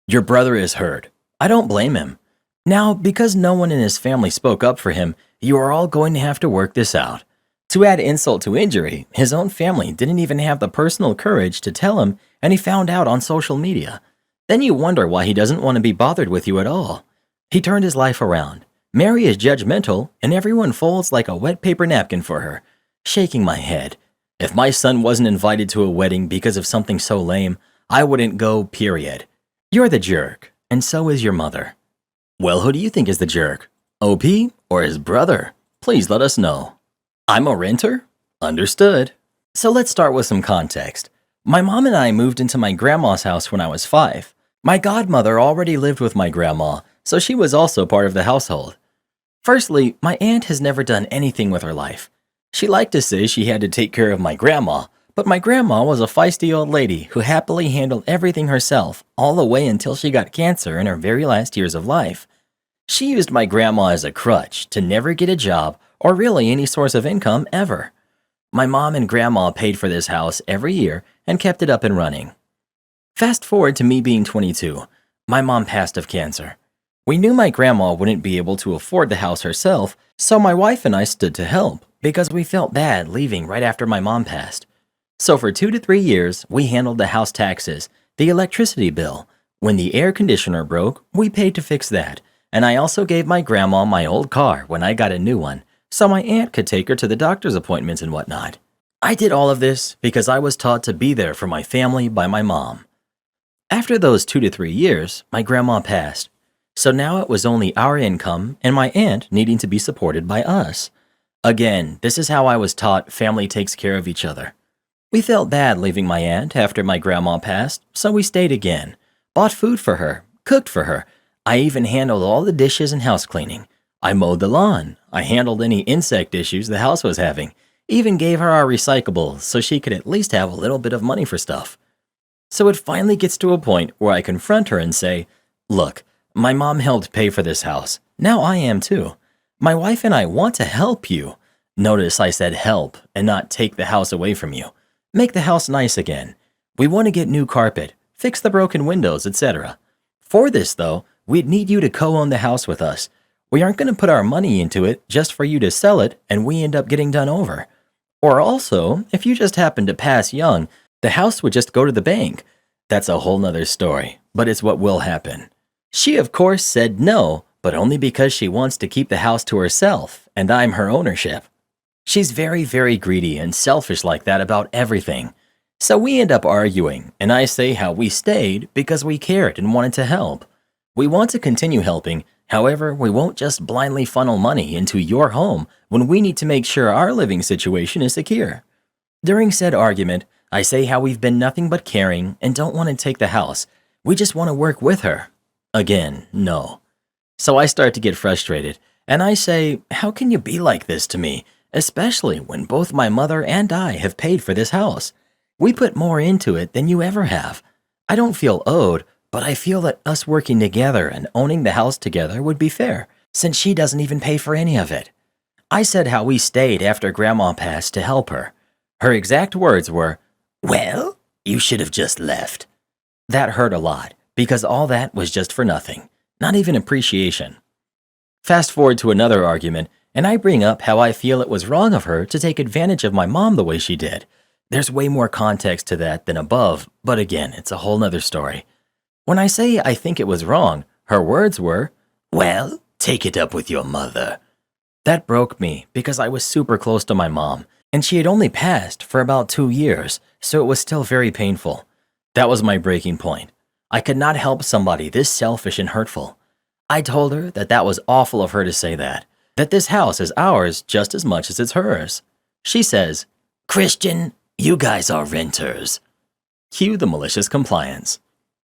Your brother is hurt. I don't blame him. Now, because no one in his family spoke up for him, you are all going to have to work this out. To add insult to injury, his own family didn't even have the personal courage to tell him, and he found out on social media. Then you wonder why he doesn't want to be bothered with you at all. He turned his life around. Mary is judgmental, and everyone folds like a wet paper napkin for her. Shaking my head. If my son wasn't invited to a wedding because of something so lame, I wouldn't go, period. You're the jerk, and so is your mother. Well, who do you think is the jerk? OP or his brother? Please let us know. I'm a renter? Understood. So let's start with some context. My mom and I moved into my grandma's house when I was 5. My godmother already lived with my grandma, so she was also part of the household. Firstly, my aunt has never done anything with her life. She liked to say she had to take care of my grandma, but my grandma was a feisty old lady who happily handled everything herself all the way until she got cancer in her very last years of life. She used my grandma as a crutch to never get a job or really any source of income ever. My mom and grandma paid for this house every year and kept it up and running. Fast forward to me being 22. My mom passed of cancer. We knew my grandma wouldn't be able to afford the house herself, so my wife and I stood to help because we felt bad leaving right after my mom passed. So for 2 to 3 years, we handled the house taxes, the electricity bill. When the air conditioner broke, we paid to fix that, and I also gave my grandma my old car when I got a new one, so my aunt could take her to the doctor's appointments and whatnot. I did all of this because I was taught to be there for my family by my mom. After those 2 to 3 years, my grandma passed, so now it was only our income and my aunt needing to be supported by us. Again, this is how I was taught family takes care of each other. We felt bad leaving my aunt after my grandma passed, so we stayed again, bought food for her, cooked for her. I even handled all the dishes and house cleaning. I mowed the lawn. I handled any insect issues the house was having. Even gave her our recyclables so she could at least have a little bit of money for stuff. So it finally gets to a point where I confront her and say, "Look, my mom helped pay for this house. Now I am too. My wife and I want to help you." Notice I said help and not take the house away from you. Make the house nice again. We want to get new carpet, fix the broken windows, etc. For this, though, we'd need you to co-own the house with us. We aren't going to put our money into it just for you to sell it and we end up getting done over. Or also, if you just happen to pass young, the house would just go to the bank. That's a whole nother story, but it's what will happen. She, of course, said no, but only because she wants to keep the house to herself, and I'm her ownership. She's very, very greedy and selfish like that about everything. So we end up arguing, and I say how we stayed because we cared and wanted to help. We want to continue helping, however, we won't just blindly funnel money into your home when we need to make sure our living situation is secure. During said argument, I say how we've been nothing but caring and don't want to take the house. We just want to work with her. Again, no. So I start to get frustrated, and I say, how can you be like this to me, especially when both my mother and I have paid for this house? We put more into it than you ever have. I don't feel owed, but I feel that us working together and owning the house together would be fair, since she doesn't even pay for any of it. I said how we stayed after Grandma passed to help her. Her exact words were, "Well, you should have just left." That hurt a lot, because all that was just for nothing, not even appreciation. Fast forward to another argument, and I bring up how I feel it was wrong of her to take advantage of my mom the way she did. There's way more context to that than above, but again, it's a whole nother story. When I say I think it was wrong, her words were, "Well, take it up with your mother." That broke me because I was super close to my mom, and she had only passed for about 2 years, so it was still very painful. That was my breaking point. I could not help somebody this selfish and hurtful. I told her that that was awful of her to say that this house is ours just as much as it's hers. She says, "Christian, you guys are renters." Cue the malicious compliance.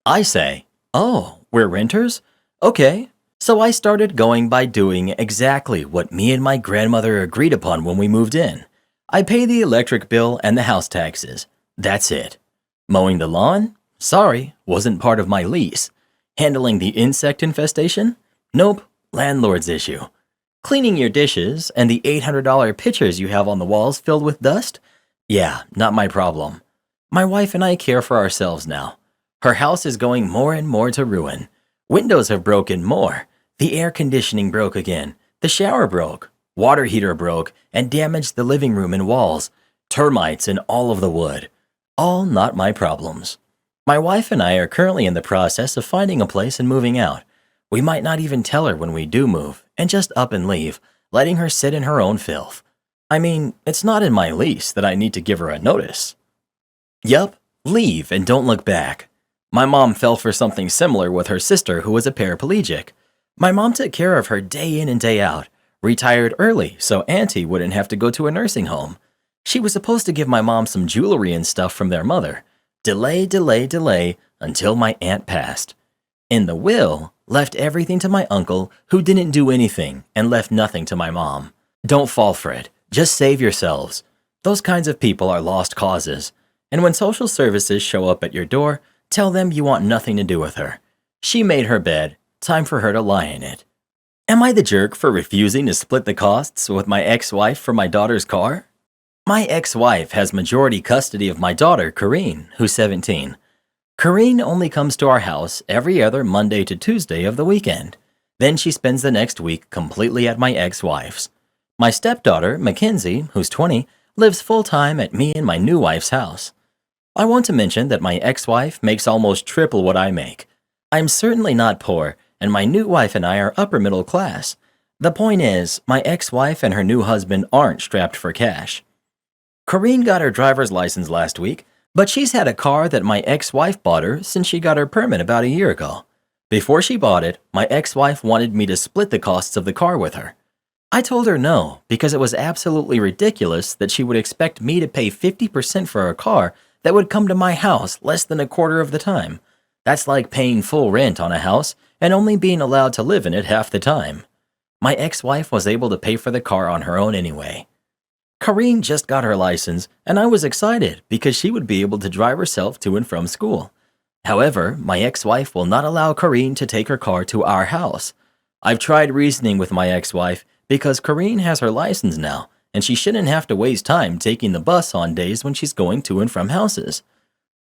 I say, "Oh, we're renters? Okay." So I started going by doing exactly what me and my grandmother agreed upon when we moved in. I pay the electric bill and the house taxes. That's it. Mowing the lawn? Sorry, wasn't part of my lease. Handling the insect infestation? Nope, landlord's issue. Cleaning your dishes and the $800 pictures you have on the walls filled with dust? Yeah, not my problem. My wife and I care for ourselves now. Her house is going more and more to ruin. Windows have broken more. The air conditioning broke again. The shower broke. Water heater broke and damaged the living room and walls. Termites in all of the wood. All not my problems. My wife and I are currently in the process of finding a place and moving out. We might not even tell her when we do move and just up and leave, letting her sit in her own filth. I mean, it's not in my lease that I need to give her a notice. Yup, leave and don't look back. My mom fell for something similar with her sister who was a paraplegic. My mom took care of her day in and day out, retired early so Auntie wouldn't have to go to a nursing home. She was supposed to give my mom some jewelry and stuff from their mother. Delay until my aunt passed. In the will, left everything to my uncle who didn't do anything and left nothing to my mom. Don't fall for it. Just save yourselves. Those kinds of people are lost causes. And when social services show up at your door, tell them you want nothing to do with her. She made her bed. Time for her to lie in it. Am I the jerk for refusing to split the costs with my ex-wife for my daughter's car? My ex-wife has majority custody of my daughter, Corrine, who's 17. Corrine only comes to our house every other Monday to Tuesday of the weekend. Then she spends the next week completely at my ex-wife's. My stepdaughter, Mackenzie, who's 20, lives full-time at me and my new wife's house. I want to mention that my ex-wife makes almost triple what I make. I'm certainly not poor, and my new wife and I are upper middle class. The point is, my ex-wife and her new husband aren't strapped for cash. Corrine got her driver's license last week, but she's had a car that my ex-wife bought her since she got her permit about a year ago. Before she bought it, my ex-wife wanted me to split the costs of the car with her. I told her no, because it was absolutely ridiculous that she would expect me to pay 50% for a car that would come to my house less than a quarter of the time. That's like paying full rent on a house and only being allowed to live in it half the time. My ex-wife was able to pay for the car on her own anyway. Corrine just got her license, and I was excited because she would be able to drive herself to and from school. However, my ex-wife will not allow Corrine to take her car to our house. I've tried reasoning with my ex-wife because Corrine has her license now, and she shouldn't have to waste time taking the bus on days when she's going to and from houses.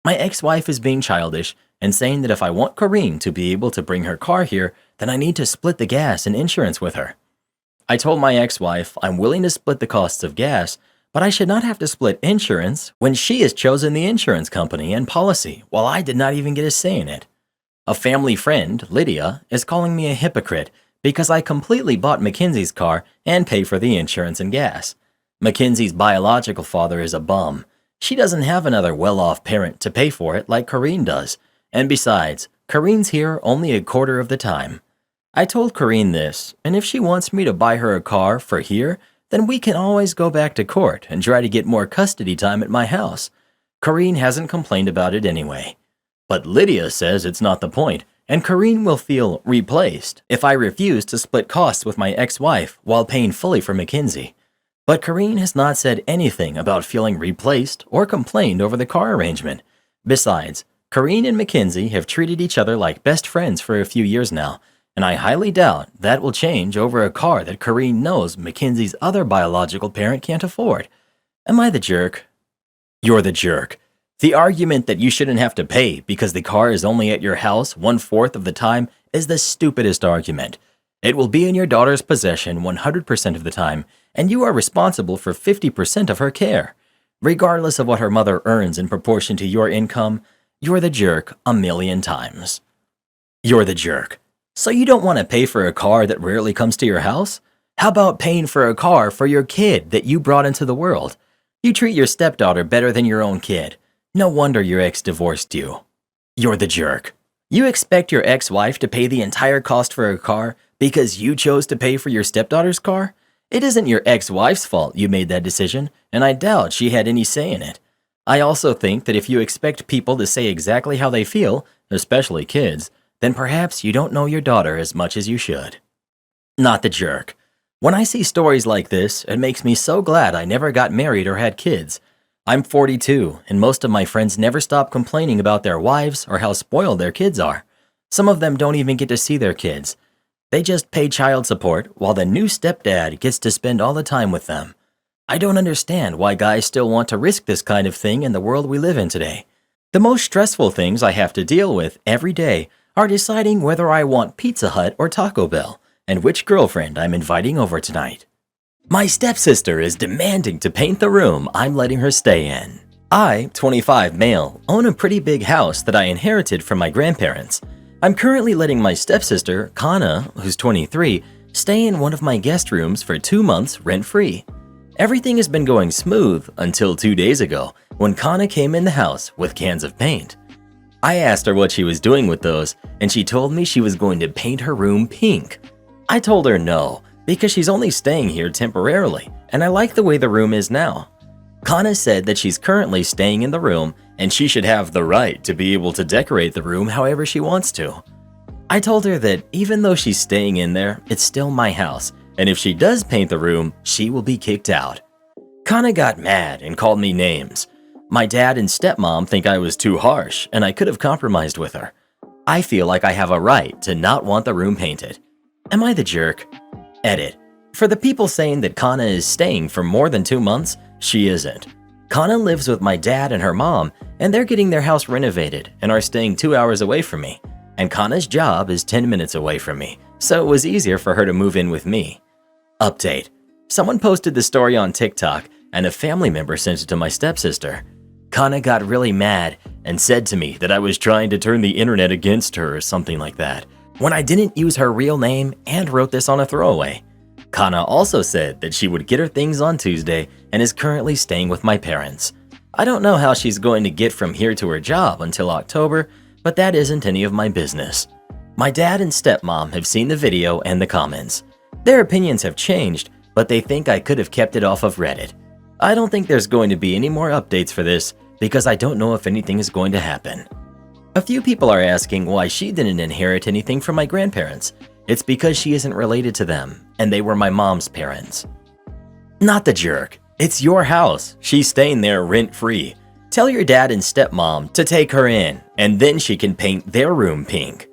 My ex-wife is being childish and saying that if I want Corrine to be able to bring her car here, then I need to split the gas and insurance with her. I told my ex-wife I'm willing to split the costs of gas, but I should not have to split insurance when she has chosen the insurance company and policy while I did not even get a say in it. A family friend, Lydia, is calling me a hypocrite because I completely bought Mackenzie's car and pay for the insurance and gas. Mackenzie's biological father is a bum. She doesn't have another well-off parent to pay for it like Corrine does. And besides, Corrine's here only a quarter of the time. I told Corrine this, and if she wants me to buy her a car for here, then we can always go back to court and try to get more custody time at my house. Corrine hasn't complained about it anyway. But Lydia says it's not the point, and Corrine will feel replaced if I refuse to split costs with my ex-wife while paying fully for Mackenzie. But Corrine has not said anything about feeling replaced or complained over the car arrangement. Besides, Corrine and Mackenzie have treated each other like best friends for a few years now, and I highly doubt that will change over a car that Corrine knows Mackenzie's other biological parent can't afford. Am I the jerk? You're the jerk. The argument that you shouldn't have to pay because the car is only at your house 1/4 of the time is the stupidest argument. It will be in your daughter's possession 100% of the time, and you are responsible for 50% of her care. Regardless of what her mother earns in proportion to your income, you're the jerk a million times. You're the jerk. So you don't want to pay for a car that rarely comes to your house? How about paying for a car for your kid that you brought into the world? You treat your stepdaughter better than your own kid. No wonder your ex divorced you. You're the jerk. You expect your ex-wife to pay the entire cost for a car because you chose to pay for your stepdaughter's car? It isn't your ex-wife's fault you made that decision, and I doubt she had any say in it. I also think that if you expect people to say exactly how they feel, especially kids, then perhaps you don't know your daughter as much as you should. Not the jerk. When I see stories like this, it makes me so glad I never got married or had kids. I'm 42, and most of my friends never stop complaining about their wives or how spoiled their kids are. Some of them don't even get to see their kids. They just pay child support while the new stepdad gets to spend all the time with them. I don't understand why guys still want to risk this kind of thing in the world we live in today. The most stressful things I have to deal with every day are deciding whether I want Pizza Hut or Taco Bell, and which girlfriend I'm inviting over tonight. My stepsister is demanding to paint the room I'm letting her stay in. I, 25 male, own a pretty big house that I inherited from my grandparents. I'm currently letting my stepsister, Kana, who's 23, stay in one of my guest rooms for 2 months rent-free. Everything has been going smooth until 2 days ago when Kana came in the house with cans of paint. I asked her what she was doing with those, and she told me she was going to paint her room pink. I told her no, because she's only staying here temporarily, and I like the way the room is now. Kana said that she's currently staying in the room, and she should have the right to be able to decorate the room however she wants to. I told her that even though she's staying in there, it's still my house, and if she does paint the room, she will be kicked out. Kana got mad and called me names. My dad and stepmom think I was too harsh, and I could have compromised with her. I feel like I have a right to not want the room painted. Am I the jerk? Edit. For the people saying that Kana is staying for more than 2 months, she isn't. Kana lives with my dad and her mom, and they're getting their house renovated and are staying 2 hours away from me. And Kana's job is 10 minutes away from me, so it was easier for her to move in with me. Update. Someone posted the story on TikTok, and a family member sent it to my stepsister. Kana got really mad and said to me that I was trying to turn the internet against her or something like that, when I didn't use her real name and wrote this on a throwaway. Kana also said that she would get her things on Tuesday and is currently staying with my parents. I don't know how she's going to get from here to her job until October, but that isn't any of my business. My dad and stepmom have seen the video and the comments. Their opinions have changed, but they think I could have kept it off of Reddit. I don't think there's going to be any more updates for this because I don't know if anything is going to happen. A few people are asking why she didn't inherit anything from my grandparents. It's because she isn't related to them, and they were my mom's parents. Not the jerk. It's your house. She's staying there rent-free. Tell your dad and stepmom to take her in, and then she can paint their room pink.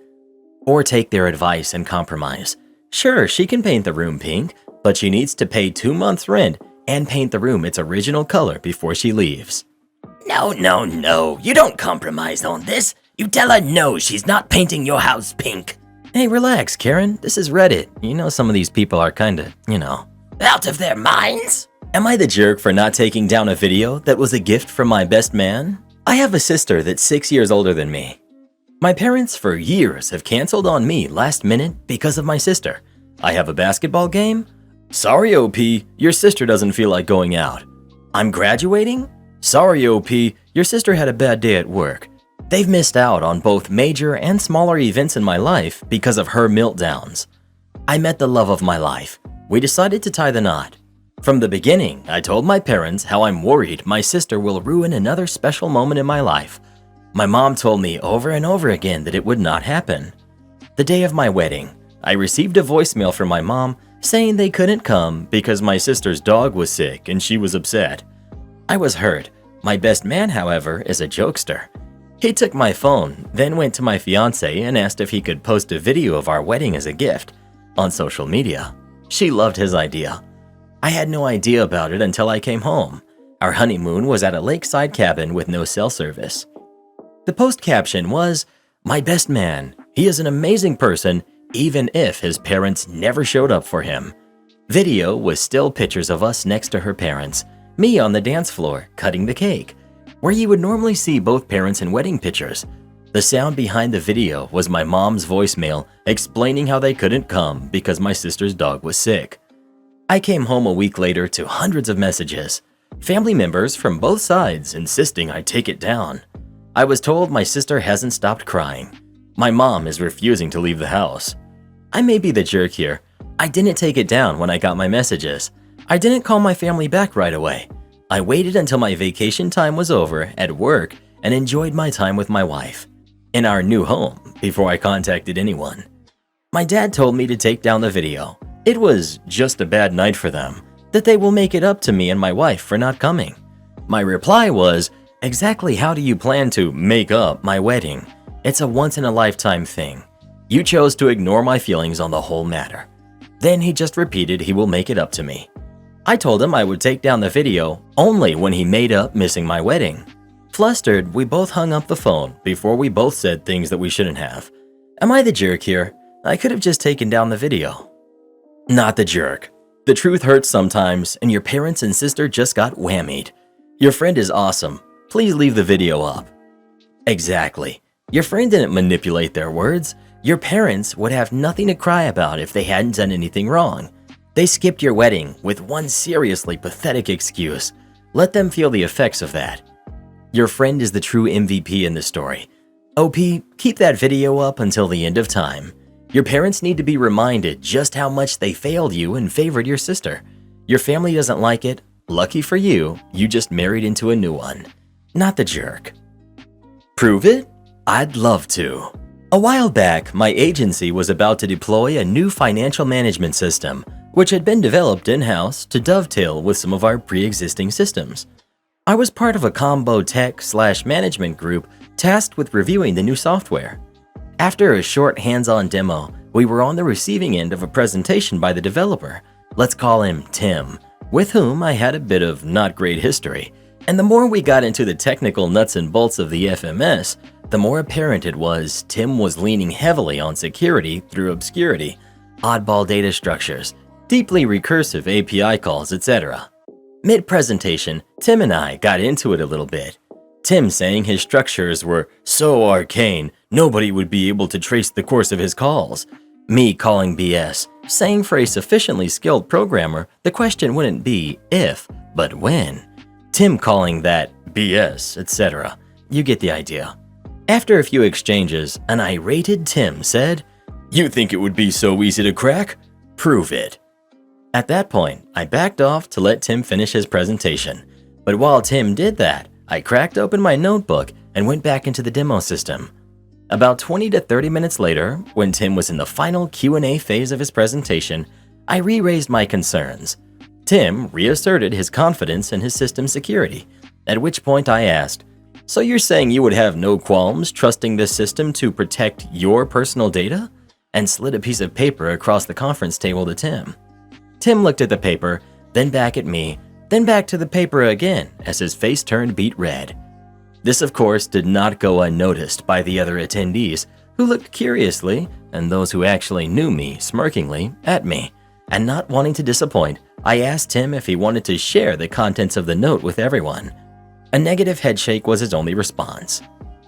Or take their advice and compromise. Sure, she can paint the room pink, but she needs to pay 2 months rent and paint the room its original color before she leaves. No, you don't compromise on this. You tell her no, she's not painting your house pink. Hey, relax, Karen. This is Reddit. You know some of these people are kinda, Out of their minds? Am I the jerk for not taking down a video that was a gift from my best man? I have a sister that's 6 years older than me. My parents for years have canceled on me last minute because of my sister. I have a basketball game. Sorry, OP, your sister doesn't feel like going out. I'm graduating? Sorry, OP, your sister had a bad day at work. They've missed out on both major and smaller events in my life because of her meltdowns. I met the love of my life. We decided to tie the knot. From the beginning, I told my parents how I'm worried my sister will ruin another special moment in my life. My mom told me over and over again that it would not happen. The day of my wedding, I received a voicemail from my mom saying they couldn't come because my sister's dog was sick and she was upset. I was hurt. My best man, however, is a jokester. He took my phone, then went to my fiancé and asked if he could post a video of our wedding as a gift on social media. She loved his idea. I had no idea about it until I came home. Our honeymoon was at a lakeside cabin with no cell service. The post caption was, "My best man. He is an amazing person, even if his parents never showed up for him." Video was still pictures of us next to her parents, me on the dance floor cutting the cake, where you would normally see both parents in wedding pictures. The sound behind the video was my mom's voicemail explaining how they couldn't come because my sister's dog was sick. I came home a week later to hundreds of messages, family members from both sides insisting I take it down. I was told my sister hasn't stopped crying. My mom is refusing to leave the house. I may be the jerk here. I didn't take it down when I got my messages. I didn't call my family back right away. I waited until my vacation time was over at work and enjoyed my time with my wife in our new home before I contacted anyone. My dad told me to take down the video. It was just a bad night for them, that they will make it up to me and my wife for not coming. My reply was, exactly how do you plan to make up my wedding? It's a once-in-a-lifetime thing. You chose to ignore my feelings on the whole matter. Then he just repeated he will make it up to me. I told him I would take down the video only when he made up missing my wedding. Flustered, we both hung up the phone before we both said things that we shouldn't have. Am I the jerk here? I could have just taken down the video. Not the jerk. The truth hurts sometimes, and your parents and sister just got whammied. Your friend is awesome. Please leave the video up. Exactly. Your friend didn't manipulate their words. Your parents would have nothing to cry about if they hadn't done anything wrong. They skipped your wedding with one seriously pathetic excuse. Let them feel the effects of that. Your friend is the true MVP in the story. OP, keep that video up until the end of time. Your parents need to be reminded just how much they failed you and favored your sister. Your family doesn't like it. Lucky for you, you just married into a new one. Not the jerk. Prove it? I'd love to. A while back, my agency was about to deploy a new financial management system, which had been developed in-house to dovetail with some of our pre-existing systems. I was part of a combo tech/management group tasked with reviewing the new software. After a short hands-on demo, we were on the receiving end of a presentation by the developer, let's call him Tim, with whom I had a bit of not great history. And the more we got into the technical nuts and bolts of the FMS, the more apparent it was Tim was leaning heavily on security through obscurity, oddball data structures, deeply recursive API calls, etc. Mid-presentation, Tim and I got into it a little bit. Tim saying his structures were so arcane, nobody would be able to trace the course of his calls. Me calling BS, saying for a sufficiently skilled programmer, the question wouldn't be if, but when. Tim calling that BS, etc. You get the idea. After a few exchanges, an irate Tim said, "You think it would be so easy to crack? Prove it." At that point, I backed off to let Tim finish his presentation. But while Tim did that, I cracked open my notebook and went back into the demo system. About 20 to 30 minutes later, when Tim was in the final Q&A phase of his presentation, I re-raised my concerns. Tim reasserted his confidence in his system's security, at which point I asked, "So you're saying you would have no qualms trusting this system to protect your personal data?" and slid a piece of paper across the conference table to Tim. Tim looked at the paper, then back at me, then back to the paper again as his face turned beet red. This, of course, did not go unnoticed by the other attendees, who looked curiously, and those who actually knew me smirkingly, at me. And not wanting to disappoint, I asked Tim if he wanted to share the contents of the note with everyone. A negative headshake was his only response.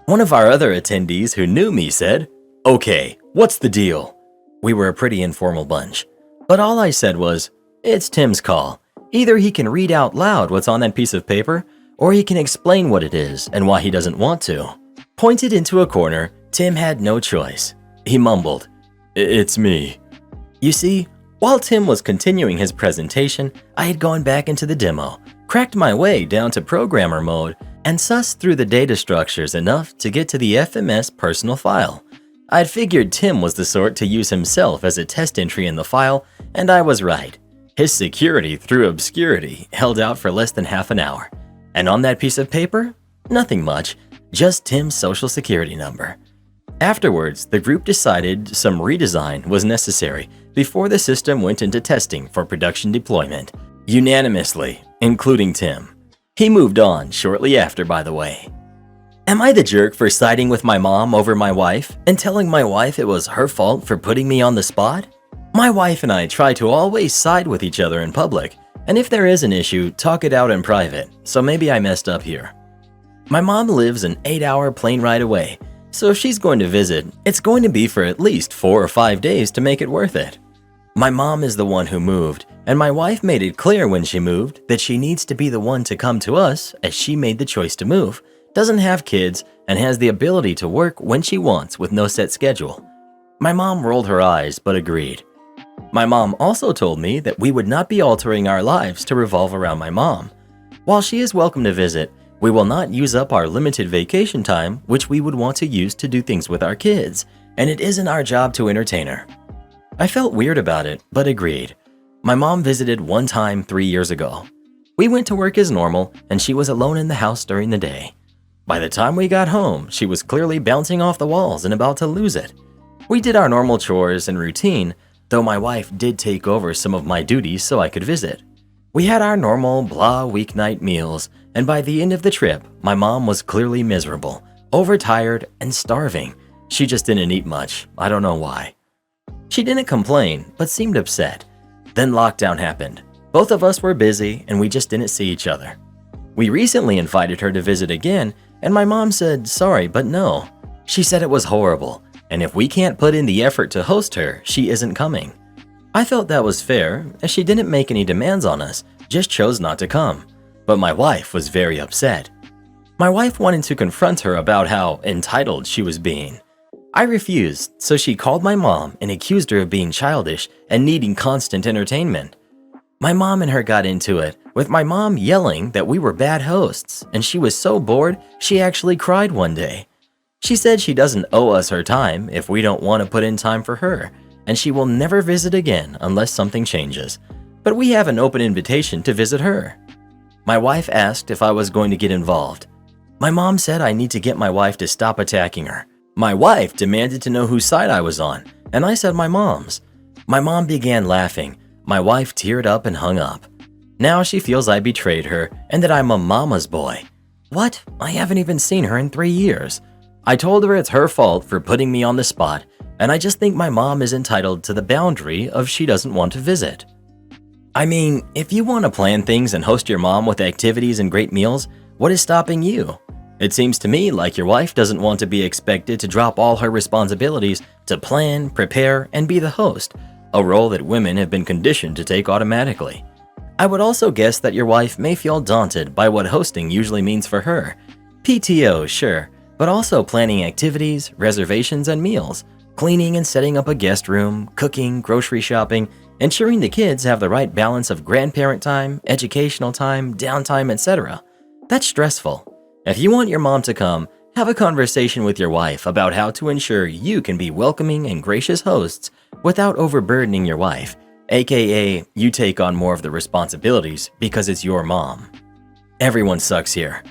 One of our other attendees who knew me said, "Okay, what's the deal?" We were a pretty informal bunch, but all I said was, It's Tim's call. Either he can read out loud what's on that piece of paper, or he can explain what it is and why he doesn't want to. Pointed into a corner, Tim had no choice. He mumbled, "It's me." You see, while Tim was continuing his presentation, I had gone back into the demo, cracked my way down to programmer mode, and sussed through the data structures enough to get to the FMS personal file. I'd figured Tim was the sort to use himself as a test entry in the file, and I was right. His security through obscurity held out for less than half an hour. And on that piece of paper? Nothing much, just Tim's social security number. Afterwards, the group decided some redesign was necessary before the system went into testing for production deployment. Unanimously, including Tim. He moved on shortly after, by the way. Am I the jerk for siding with my mom over my wife and telling my wife it was her fault for putting me on the spot? My wife and I try to always side with each other in public, and if there is an issue, talk it out in private, so maybe I messed up here. My mom lives an 8-hour plane ride away, so if she's going to visit, it's going to be for at least 4 or 5 days to make it worth it. My mom is the one who moved, and my wife made it clear when she moved that she needs to be the one to come to us as she made the choice to move, doesn't have kids, and has the ability to work when she wants with no set schedule. My mom rolled her eyes but agreed. My mom also told me that we would not be altering our lives to revolve around my mom. While she is welcome to visit, we will not use up our limited vacation time, which we would want to use to do things with our kids, and it isn't our job to entertain her. I felt weird about it, but agreed. My mom visited one time 3 years ago. We went to work as normal, and she was alone in the house during the day. By the time we got home, she was clearly bouncing off the walls and about to lose it. We did our normal chores and routine, though my wife did take over some of my duties so I could visit. We had our normal blah weeknight meals, and by the end of the trip, my mom was clearly miserable, overtired, and starving. She just didn't eat much. I don't know why. She didn't complain, but seemed upset. Then lockdown happened. Both of us were busy, and we just didn't see each other. We recently invited her to visit again, and my mom said sorry, but no. She said it was horrible, and if we can't put in the effort to host her, she isn't coming. I felt that was fair, as she didn't make any demands on us, just chose not to come. But my wife was very upset. My wife wanted to confront her about how entitled she was being. I refused, so she called my mom and accused her of being childish and needing constant entertainment. My mom and her got into it, with my mom yelling that we were bad hosts, and she was so bored she actually cried one day. She said she doesn't owe us her time if we don't want to put in time for her, and she will never visit again unless something changes. But we have an open invitation to visit her. My wife asked if I was going to get involved. My mom said I need to get my wife to stop attacking her. My wife demanded to know whose side I was on, and I said my mom's. My mom began laughing. My wife teared up and hung up. Now she feels I betrayed her and that I'm a mama's boy. What? I haven't even seen her in 3 years. I told her it's her fault for putting me on the spot, and I just think my mom is entitled to the boundary of she doesn't want to visit. I mean, if you want to plan things and host your mom with activities and great meals, what is stopping you? It seems to me like your wife doesn't want to be expected to drop all her responsibilities to plan, prepare, and be the host, a role that women have been conditioned to take automatically. I would also guess that your wife may feel daunted by what hosting usually means for her. PTO, sure, but also planning activities, reservations, and meals, cleaning and setting up a guest room, cooking, grocery shopping, ensuring the kids have the right balance of grandparent time, educational time, downtime, etc. That's stressful. If you want your mom to come, have a conversation with your wife about how to ensure you can be welcoming and gracious hosts without overburdening your wife, aka you take on more of the responsibilities because it's your mom. Everyone sucks here.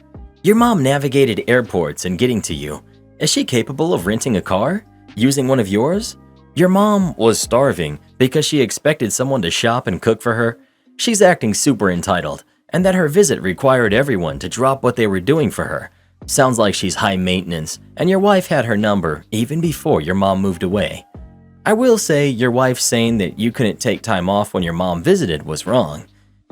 Your mom navigated airports and getting to you. Is she capable of renting a car? Using one of yours? Your mom was starving because she expected someone to shop and cook for her. She's acting super entitled, and that her visit required everyone to drop what they were doing for her. Sounds like she's high maintenance, and your wife had her number even before your mom moved away. I will say your wife saying that you couldn't take time off when your mom visited was wrong.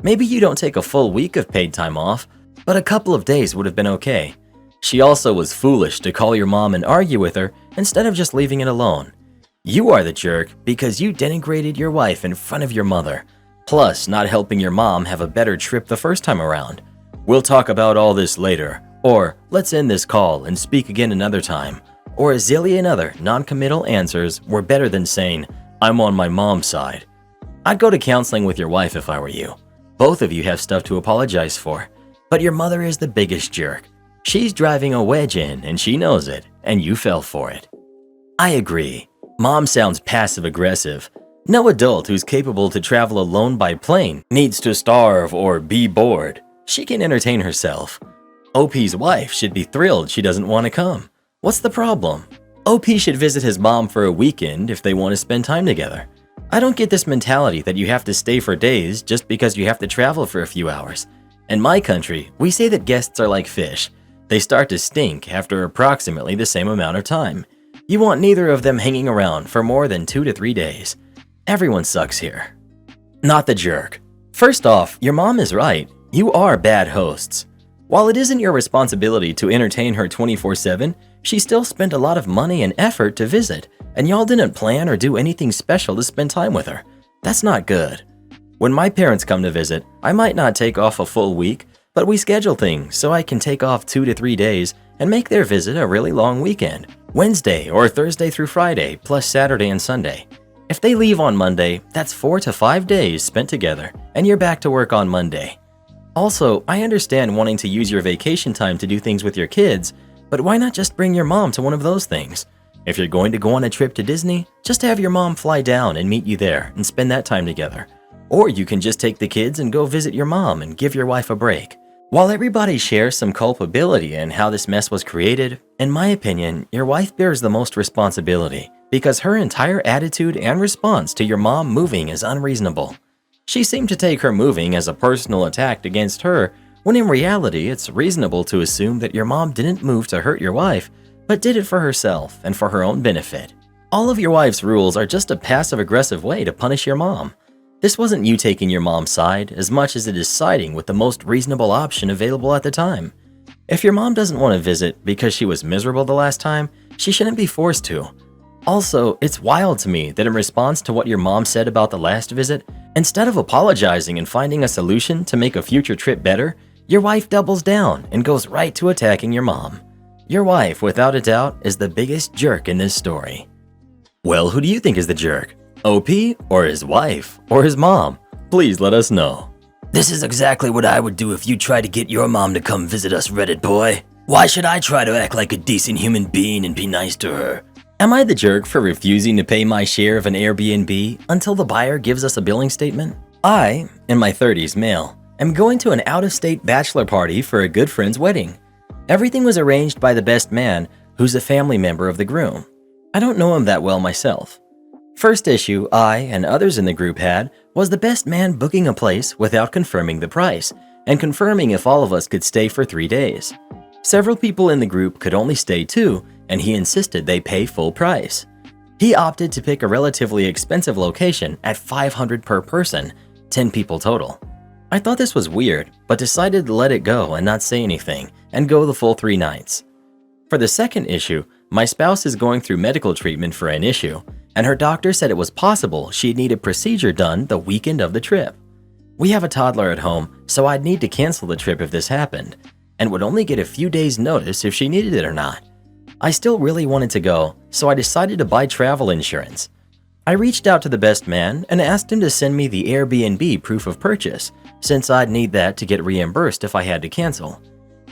Maybe you don't take a full week of paid time off, but a couple of days would have been okay. She also was foolish to call your mom and argue with her instead of just leaving it alone. You are the jerk because you denigrated your wife in front of your mother. Plus, not helping your mom have a better trip the first time around. We'll talk about all this later, or let's end this call and speak again another time, or a zillion other non-committal answers were better than saying, I'm on my mom's side. I'd go to counseling with your wife if I were you. Both of you have stuff to apologize for, but your mother is the biggest jerk. She's driving a wedge in and she knows it, and you fell for it. I agree. Mom sounds passive-aggressive. No adult who's capable to travel alone by plane needs to starve or be bored. She can entertain herself. OP's wife should be thrilled she doesn't want to come. What's the problem? OP should visit his mom for a weekend if they want to spend time together. I don't get this mentality that you have to stay for days just because you have to travel for a few hours. In my country, we say that guests are like fish. They start to stink after approximately the same amount of time. You want neither of them hanging around for more than 2 to 3 days. Everyone sucks here. Not the jerk. First off, your mom is right. You are bad hosts. While it isn't your responsibility to entertain her 24/7, she still spent a lot of money and effort to visit, and y'all didn't plan or do anything special to spend time with her. That's not good. When my parents come to visit, I might not take off a full week, but we schedule things so I can take off 2 to 3 days and make their visit a really long weekend. Wednesday or Thursday through Friday, plus Saturday and Sunday. If they leave on Monday, that's 4 to 5 days spent together, and you're back to work on Monday. Also, I understand wanting to use your vacation time to do things with your kids, but why not just bring your mom to one of those things? If you're going to go on a trip to Disney, just have your mom fly down and meet you there and spend that time together. Or you can just take the kids and go visit your mom and give your wife a break. While everybody shares some culpability in how this mess was created, in my opinion, your wife bears the most responsibility because her entire attitude and response to your mom moving is unreasonable. She seemed to take her moving as a personal attack against her, when in reality it's reasonable to assume that your mom didn't move to hurt your wife, but did it for herself and for her own benefit. All of your wife's rules are just a passive-aggressive way to punish your mom. This wasn't you taking your mom's side as much as it is siding with the most reasonable option available at the time. If your mom doesn't want to visit because she was miserable the last time, she shouldn't be forced to. Also, it's wild to me that in response to what your mom said about the last visit, instead of apologizing and finding a solution to make a future trip better, your wife doubles down and goes right to attacking your mom. Your wife, without a doubt, is the biggest jerk in this story. Well, who do you think is the jerk? OP or his wife or his mom? Please let us know. This is exactly what I would do if you tried to get your mom to come visit us, Reddit boy. Why should I try to act like a decent human being and be nice to her? Am I the jerk for refusing to pay my share of an Airbnb until the buyer gives us a billing statement? I, in my 30s male, am going to an out-of-state bachelor party for a good friend's wedding. Everything was arranged by the best man, who's a family member of the groom. I don't know him that well myself. First issue I and others in the group had was the best man booking a place without confirming the price and confirming if all of us could stay for 3 days. Several people in the group could only stay 2, and he insisted they pay full price. He opted to pick a relatively expensive location at $500 per person, 10 people total. I thought this was weird, but decided to let it go and not say anything and go the full 3 nights. For the second issue, my spouse is going through medical treatment for an issue, and her doctor said it was possible she'd need a procedure done the weekend of the trip. We have a toddler at home, so I'd need to cancel the trip if this happened, and would only get a few days' notice if she needed it or not. I still really wanted to go, so I decided to buy travel insurance. I reached out to the best man and asked him to send me the Airbnb proof of purchase, since I'd need that to get reimbursed if I had to cancel.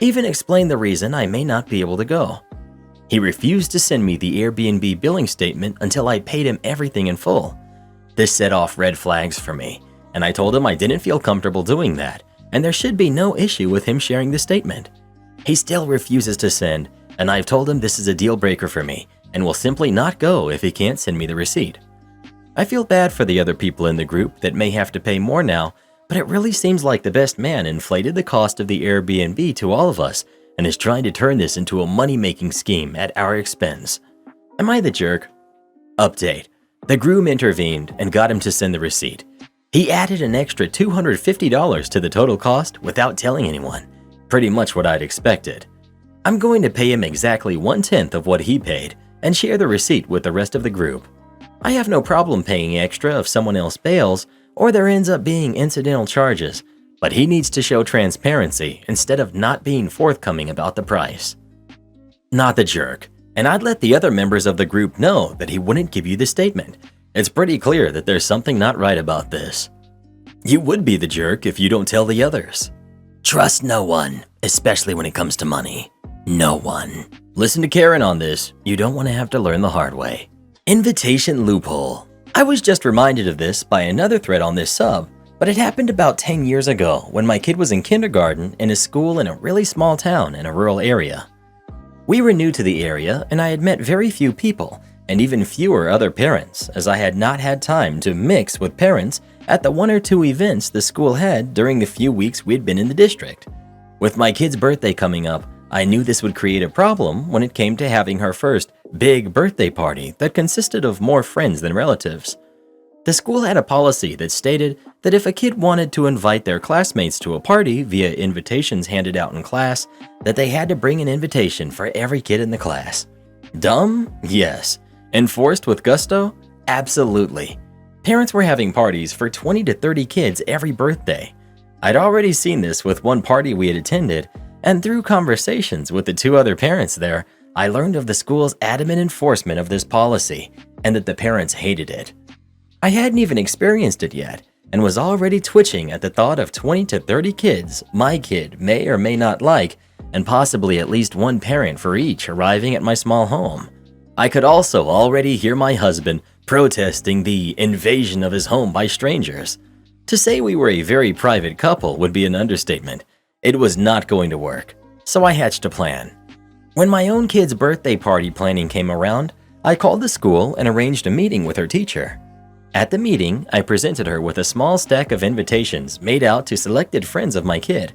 Even explained the reason I may not be able to go. He refused to send me the Airbnb billing statement until I paid him everything in full. This set off red flags for me, and I told him I didn't feel comfortable doing that, and there should be no issue with him sharing the statement. He still refuses to send, and I've told him this is a deal breaker for me, and will simply not go if he can't send me the receipt. I feel bad for the other people in the group that may have to pay more now, but it really seems like the best man inflated the cost of the Airbnb to all of us and is trying to turn this into a money-making scheme at our expense. Am I the jerk? Update. The groom intervened and got him to send the receipt. He added an extra $250 to the total cost without telling anyone. Pretty much what I'd expected. I'm going to pay him exactly 1/10 of what he paid and share the receipt with the rest of the group. I have no problem paying extra if someone else bails, or there ends up being incidental charges, but he needs to show transparency instead of not being forthcoming about the price. Not the jerk, and I'd let the other members of the group know that he wouldn't give you the statement. It's pretty clear that there's something not right about this. You would be the jerk if you don't tell the others. Trust no one, especially when it comes to money. No one. Listen to Karen on this. You don't want to have to learn the hard way. Invitation loophole. I was just reminded of this by another thread on this sub, but it happened about 10 years ago when my kid was in kindergarten in a school in a really small town in a rural area. We were new to the area and I had met very few people and even fewer other parents, as I had not had time to mix with parents at the 1 or 2 events the school had during the few weeks we had been in the district. With my kid's birthday coming up, I knew this would create a problem when it came to having her first big birthday party that consisted of more friends than relatives. The school had a policy that stated that if a kid wanted to invite their classmates to a party via invitations handed out in class, that they had to bring an invitation for every kid in the class. Dumb? Yes. Enforced with gusto? Absolutely. Parents were having parties for 20 to 30 kids every birthday. I'd already seen this with one party we had attended, and through conversations with the 2 other parents there, I learned of the school's adamant enforcement of this policy and that the parents hated it. I hadn't even experienced it yet and was already twitching at the thought of 20 to 30 kids my kid may or may not like, and possibly at least one parent for each arriving at my small home. I could also already hear my husband protesting the invasion of his home by strangers. To say we were a very private couple would be an understatement. It was not going to work, so I hatched a plan. When my own kid's birthday party planning came around, I called the school and arranged a meeting with her teacher. At the meeting, I presented her with a small stack of invitations made out to selected friends of my kid.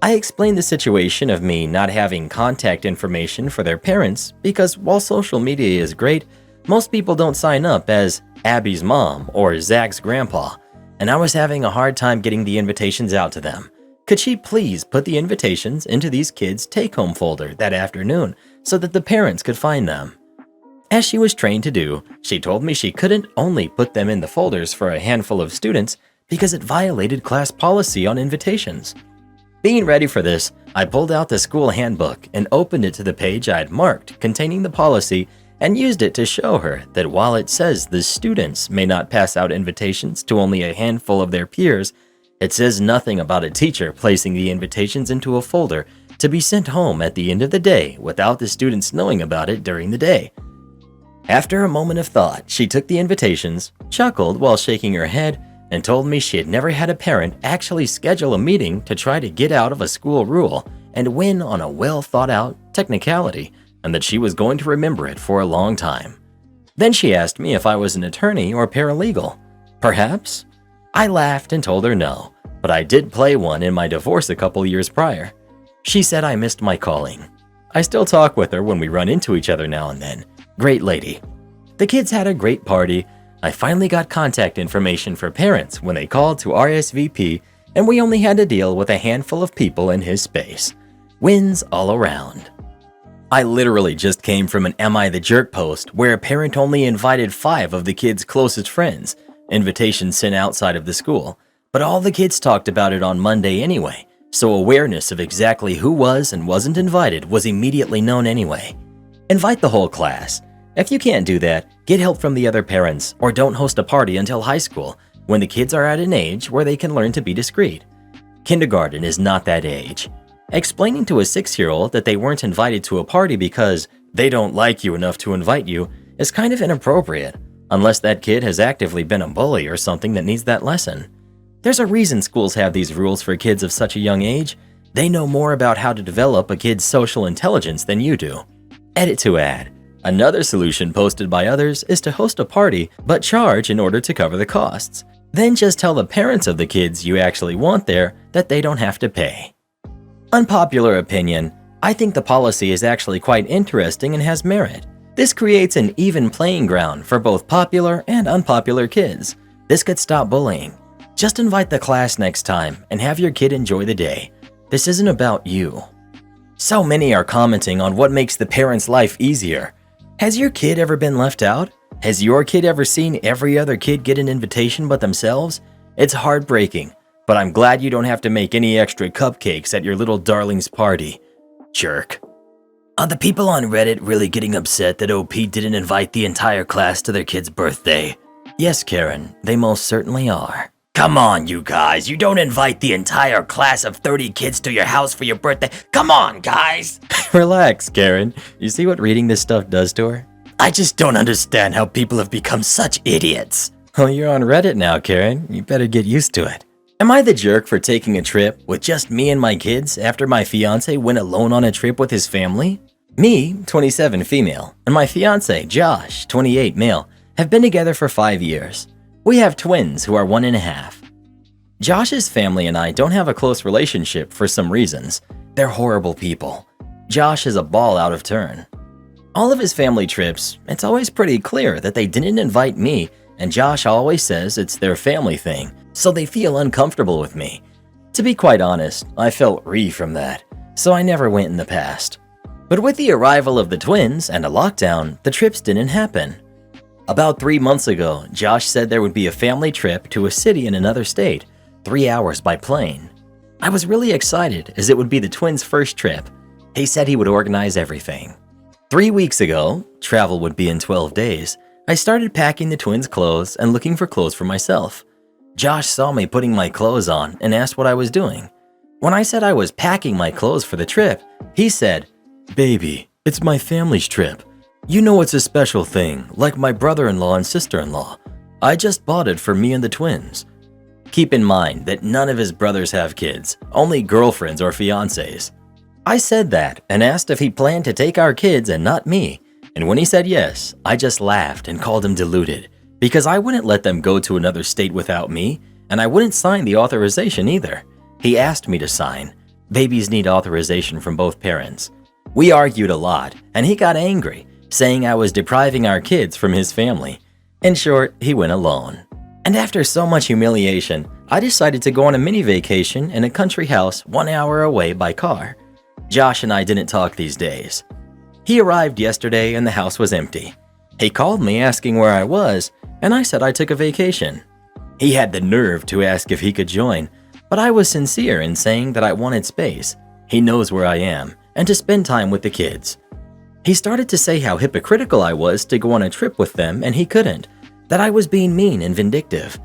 I explained the situation of me not having contact information for their parents because while social media is great, most people don't sign up as Abby's mom or Zach's grandpa, and I was having a hard time getting the invitations out to them. Could she please put the invitations into these kids' take-home folder that afternoon so that the parents could find them? As she was trained to do, she told me she couldn't only put them in the folders for a handful of students because it violated class policy on invitations. Being ready for this, I pulled out the school handbook and opened it to the page I had marked containing the policy and used it to show her that while it says the students may not pass out invitations to only a handful of their peers, it says nothing about a teacher placing the invitations into a folder to be sent home at the end of the day without the students knowing about it during the day. After a moment of thought, she took the invitations, chuckled while shaking her head, and told me she had never had a parent actually schedule a meeting to try to get out of a school rule and win on a well-thought-out technicality, and that she was going to remember it for a long time. Then she asked me if I was an attorney or paralegal. Perhaps? I laughed and told her no, but I did play one in my divorce a couple years prior. She said I missed my calling. I still talk with her when we run into each other now and then. Great lady. The kids had a great party. I finally got contact information for parents when they called to RSVP, and we only had to deal with a handful of people in his space. Wins all around. I literally just came from an Am I the Jerk post where a parent only invited 5 of the kids' closest friends, invitations sent outside of the school, but all the kids talked about it on Monday anyway, so awareness of exactly who was and wasn't invited was immediately known anyway. Invite the whole class. If you can't do that, get help from the other parents or don't host a party until high school when the kids are at an age where they can learn to be discreet. Kindergarten is not that age. Explaining to a 6-year-old that they weren't invited to a party because they don't like you enough to invite you is kind of inappropriate, unless that kid has actively been a bully or something that needs that lesson. There's a reason schools have these rules for kids of such a young age. They know more about how to develop a kid's social intelligence than you do. Edit to add. Another solution posted by others is to host a party but charge in order to cover the costs. Then just tell the parents of the kids you actually want there that they don't have to pay. Unpopular opinion, I think the policy is actually quite interesting and has merit. This creates an even playing ground for both popular and unpopular kids. This could stop bullying. Just invite the class next time and have your kid enjoy the day. This isn't about you. So many are commenting on what makes the parent's life easier. Has your kid ever been left out? Has your kid ever seen every other kid get an invitation but themselves? It's heartbreaking, but I'm glad you don't have to make any extra cupcakes at your little darling's party. Jerk. Are the people on Reddit really getting upset that OP didn't invite the entire class to their kid's birthday? Yes, Karen, they most certainly are. Come on, you guys. You don't invite the entire class of 30 kids to your house for your birthday. Come on, guys. Relax, Karen. You see what reading this stuff does to her? I just don't understand how people have become such idiots. Well, you're on Reddit now, Karen. You better get used to it. Am I the jerk for taking a trip with just me and my kids after my fiance went alone on a trip with his family? Me, 27 female, and my fiance, Josh, 28 male, have been together for 5 years. We have twins who are 1.5. Josh's family and I don't have a close relationship for some reasons. They're horrible people. Josh is a ball out of turn. All of his family trips, it's always pretty clear that they didn't invite me, and Josh always says it's their family thing, so they feel uncomfortable with me. To be quite honest, I felt from that, so I never went in the past. But with the arrival of the twins and a lockdown, the trips didn't happen. About 3 months ago, Josh said there would be a family trip to a city in another state, 3 hours by plane. I was really excited as it would be the twins' first trip. He said he would organize everything. 3 weeks ago, travel would be in 12 days, I started packing the twins' clothes and looking for clothes for myself. Josh saw me putting my clothes on and asked what I was doing. When I said I was packing my clothes for the trip, he said, "Baby, it's my family's trip. You know it's a special thing, like my brother-in-law and sister-in-law. I just bought it for me and the twins." Keep in mind that none of his brothers have kids, only girlfriends or fiancés. I said that and asked if he planned to take our kids and not me, and when he said yes, I just laughed and called him deluded, because I wouldn't let them go to another state without me, and I wouldn't sign the authorization either. He asked me to sign. Babies need authorization from both parents. We argued a lot, and he got angry, saying I was depriving our kids from his family. In short, he went alone. And after so much humiliation, I decided to go on a mini vacation in a country house 1 hour away by car. Josh and I didn't talk these days. He arrived yesterday and the house was empty. He called me asking where I was, and I said I took a vacation. He had the nerve to ask if he could join, but I was sincere in saying that I wanted space. He knows where I am, and to spend time with the kids. He started to say how hypocritical I was to go on a trip with them and he couldn't, that I was being mean and vindictive.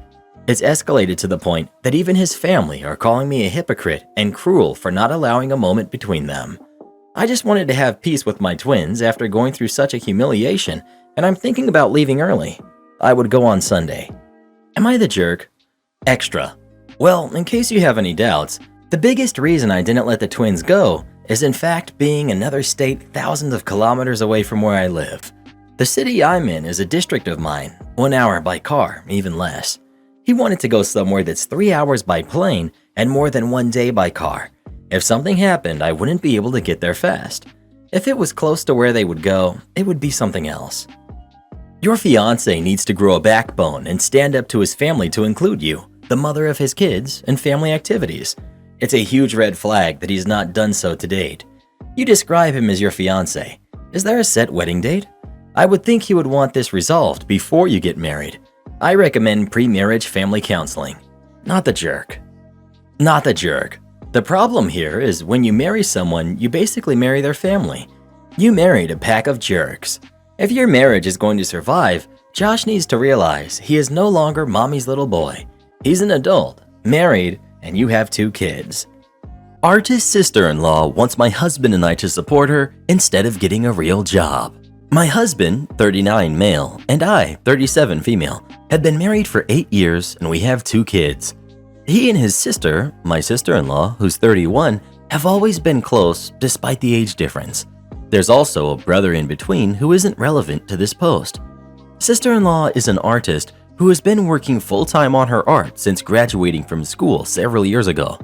It's escalated to the point that even his family are calling me a hypocrite and cruel for not allowing a moment between them. I just wanted to have peace with my twins after going through such a humiliation, and I'm thinking about leaving early. I would go on Sunday. Am I the jerk? Extra. Well, in case you have any doubts, the biggest reason I didn't let the twins go is in fact being another state thousands of kilometers away from where I live. The city I'm in is a district of mine, 1 hour by car, even less. He wanted to go somewhere that's 3 hours by plane and more than 1 day by car. If something happened, I wouldn't be able to get there fast. If it was close to where they would go, it would be something else. Your fiancé needs to grow a backbone and stand up to his family to include you, the mother of his kids, and family activities. It's a huge red flag that he's not done so to date. You describe him as your fiancé. Is there a set wedding date? I would think he would want this resolved before you get married. I recommend pre-marriage family counseling. Not the jerk. Not the jerk. The problem here is when you marry someone, you basically marry their family. You married a pack of jerks. If your marriage is going to survive, Josh needs to realize he is no longer mommy's little boy. He's an adult, married, and you have 2 kids. Artist sister-in-law wants my husband and I to support her instead of getting a real job. My husband, 39 male, and I, 37 female, had been married for 8 years and we have 2 kids. He and his sister, my sister-in-law, who's 31, have always been close despite the age difference. There's also a brother in between who isn't relevant to this post. Sister-in-law is an artist who has been working full-time on her art since graduating from school several years ago.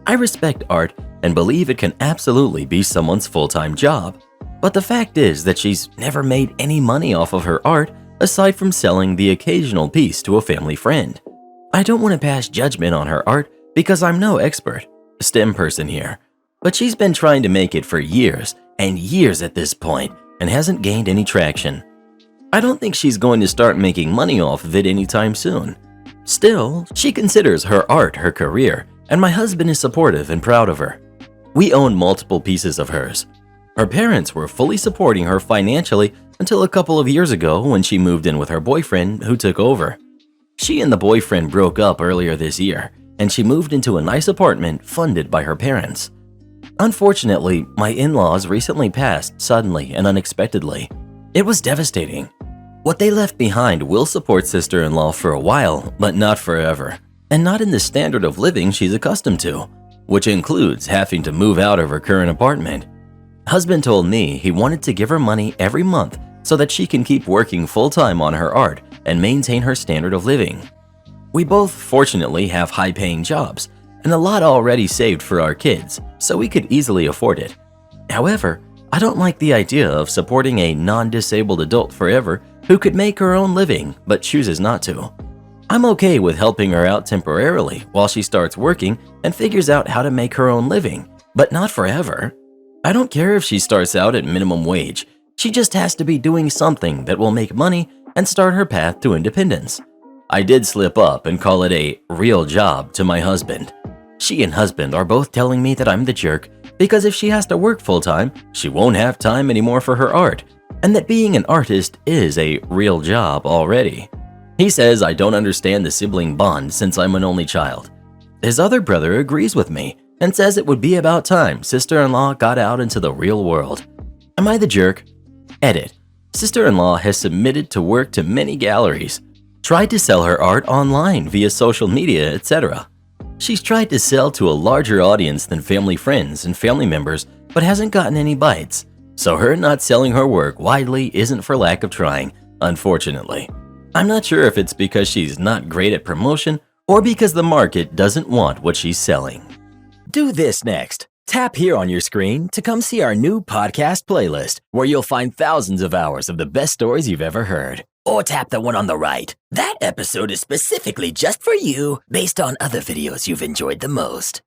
I respect art and believe it can absolutely be someone's full-time job. But the fact is that she's never made any money off of her art aside from selling the occasional piece to a family friend. I don't want to pass judgment on her art because I'm no expert, a STEM person here. But she's been trying to make it for years and years at this point and hasn't gained any traction. I don't think she's going to start making money off of it anytime soon. Still, she considers her art her career, and my husband is supportive and proud of her. We own multiple pieces of hers. Her parents were fully supporting her financially until a couple of years ago when she moved in with her boyfriend who took over. She and the boyfriend broke up earlier this year, and she moved into a nice apartment funded by her parents. Unfortunately, my in-laws recently passed suddenly and unexpectedly. It was devastating. What they left behind will support sister-in-law for a while, but not forever, and not in the standard of living she's accustomed to, which includes having to move out of her current apartment. Husband told me he wanted to give her money every month so that she can keep working full-time on her art and maintain her standard of living. We both fortunately have high-paying jobs and a lot already saved for our kids, so we could easily afford it. However, I don't like the idea of supporting a non-disabled adult forever who could make her own living but chooses not to. I'm okay with helping her out temporarily while she starts working and figures out how to make her own living, but not forever. I don't care if she starts out at minimum wage. She just has to be doing something that will make money and start her path to independence. I did slip up and call it a real job to my husband. She and husband are both telling me that I'm the jerk because if she has to work full-time, she won't have time anymore for her art, and that being an artist is a real job already. He says I don't understand the sibling bond since I'm an only child. His other brother agrees with me and says it would be about time sister-in-law got out into the real world. Am I the jerk? Edit. Sister-in-law has submitted to work to many galleries, tried to sell her art online via social media, etc. She's tried to sell to a larger audience than family friends and family members, but hasn't gotten any bites. So her not selling her work widely isn't for lack of trying, unfortunately. I'm not sure if it's because she's not great at promotion or because the market doesn't want what she's selling. Do this next. Tap here on your screen to come see our new podcast playlist, where you'll find thousands of hours of the best stories you've ever heard. Or tap the one on the right. That episode is specifically just for you, based on other videos you've enjoyed the most.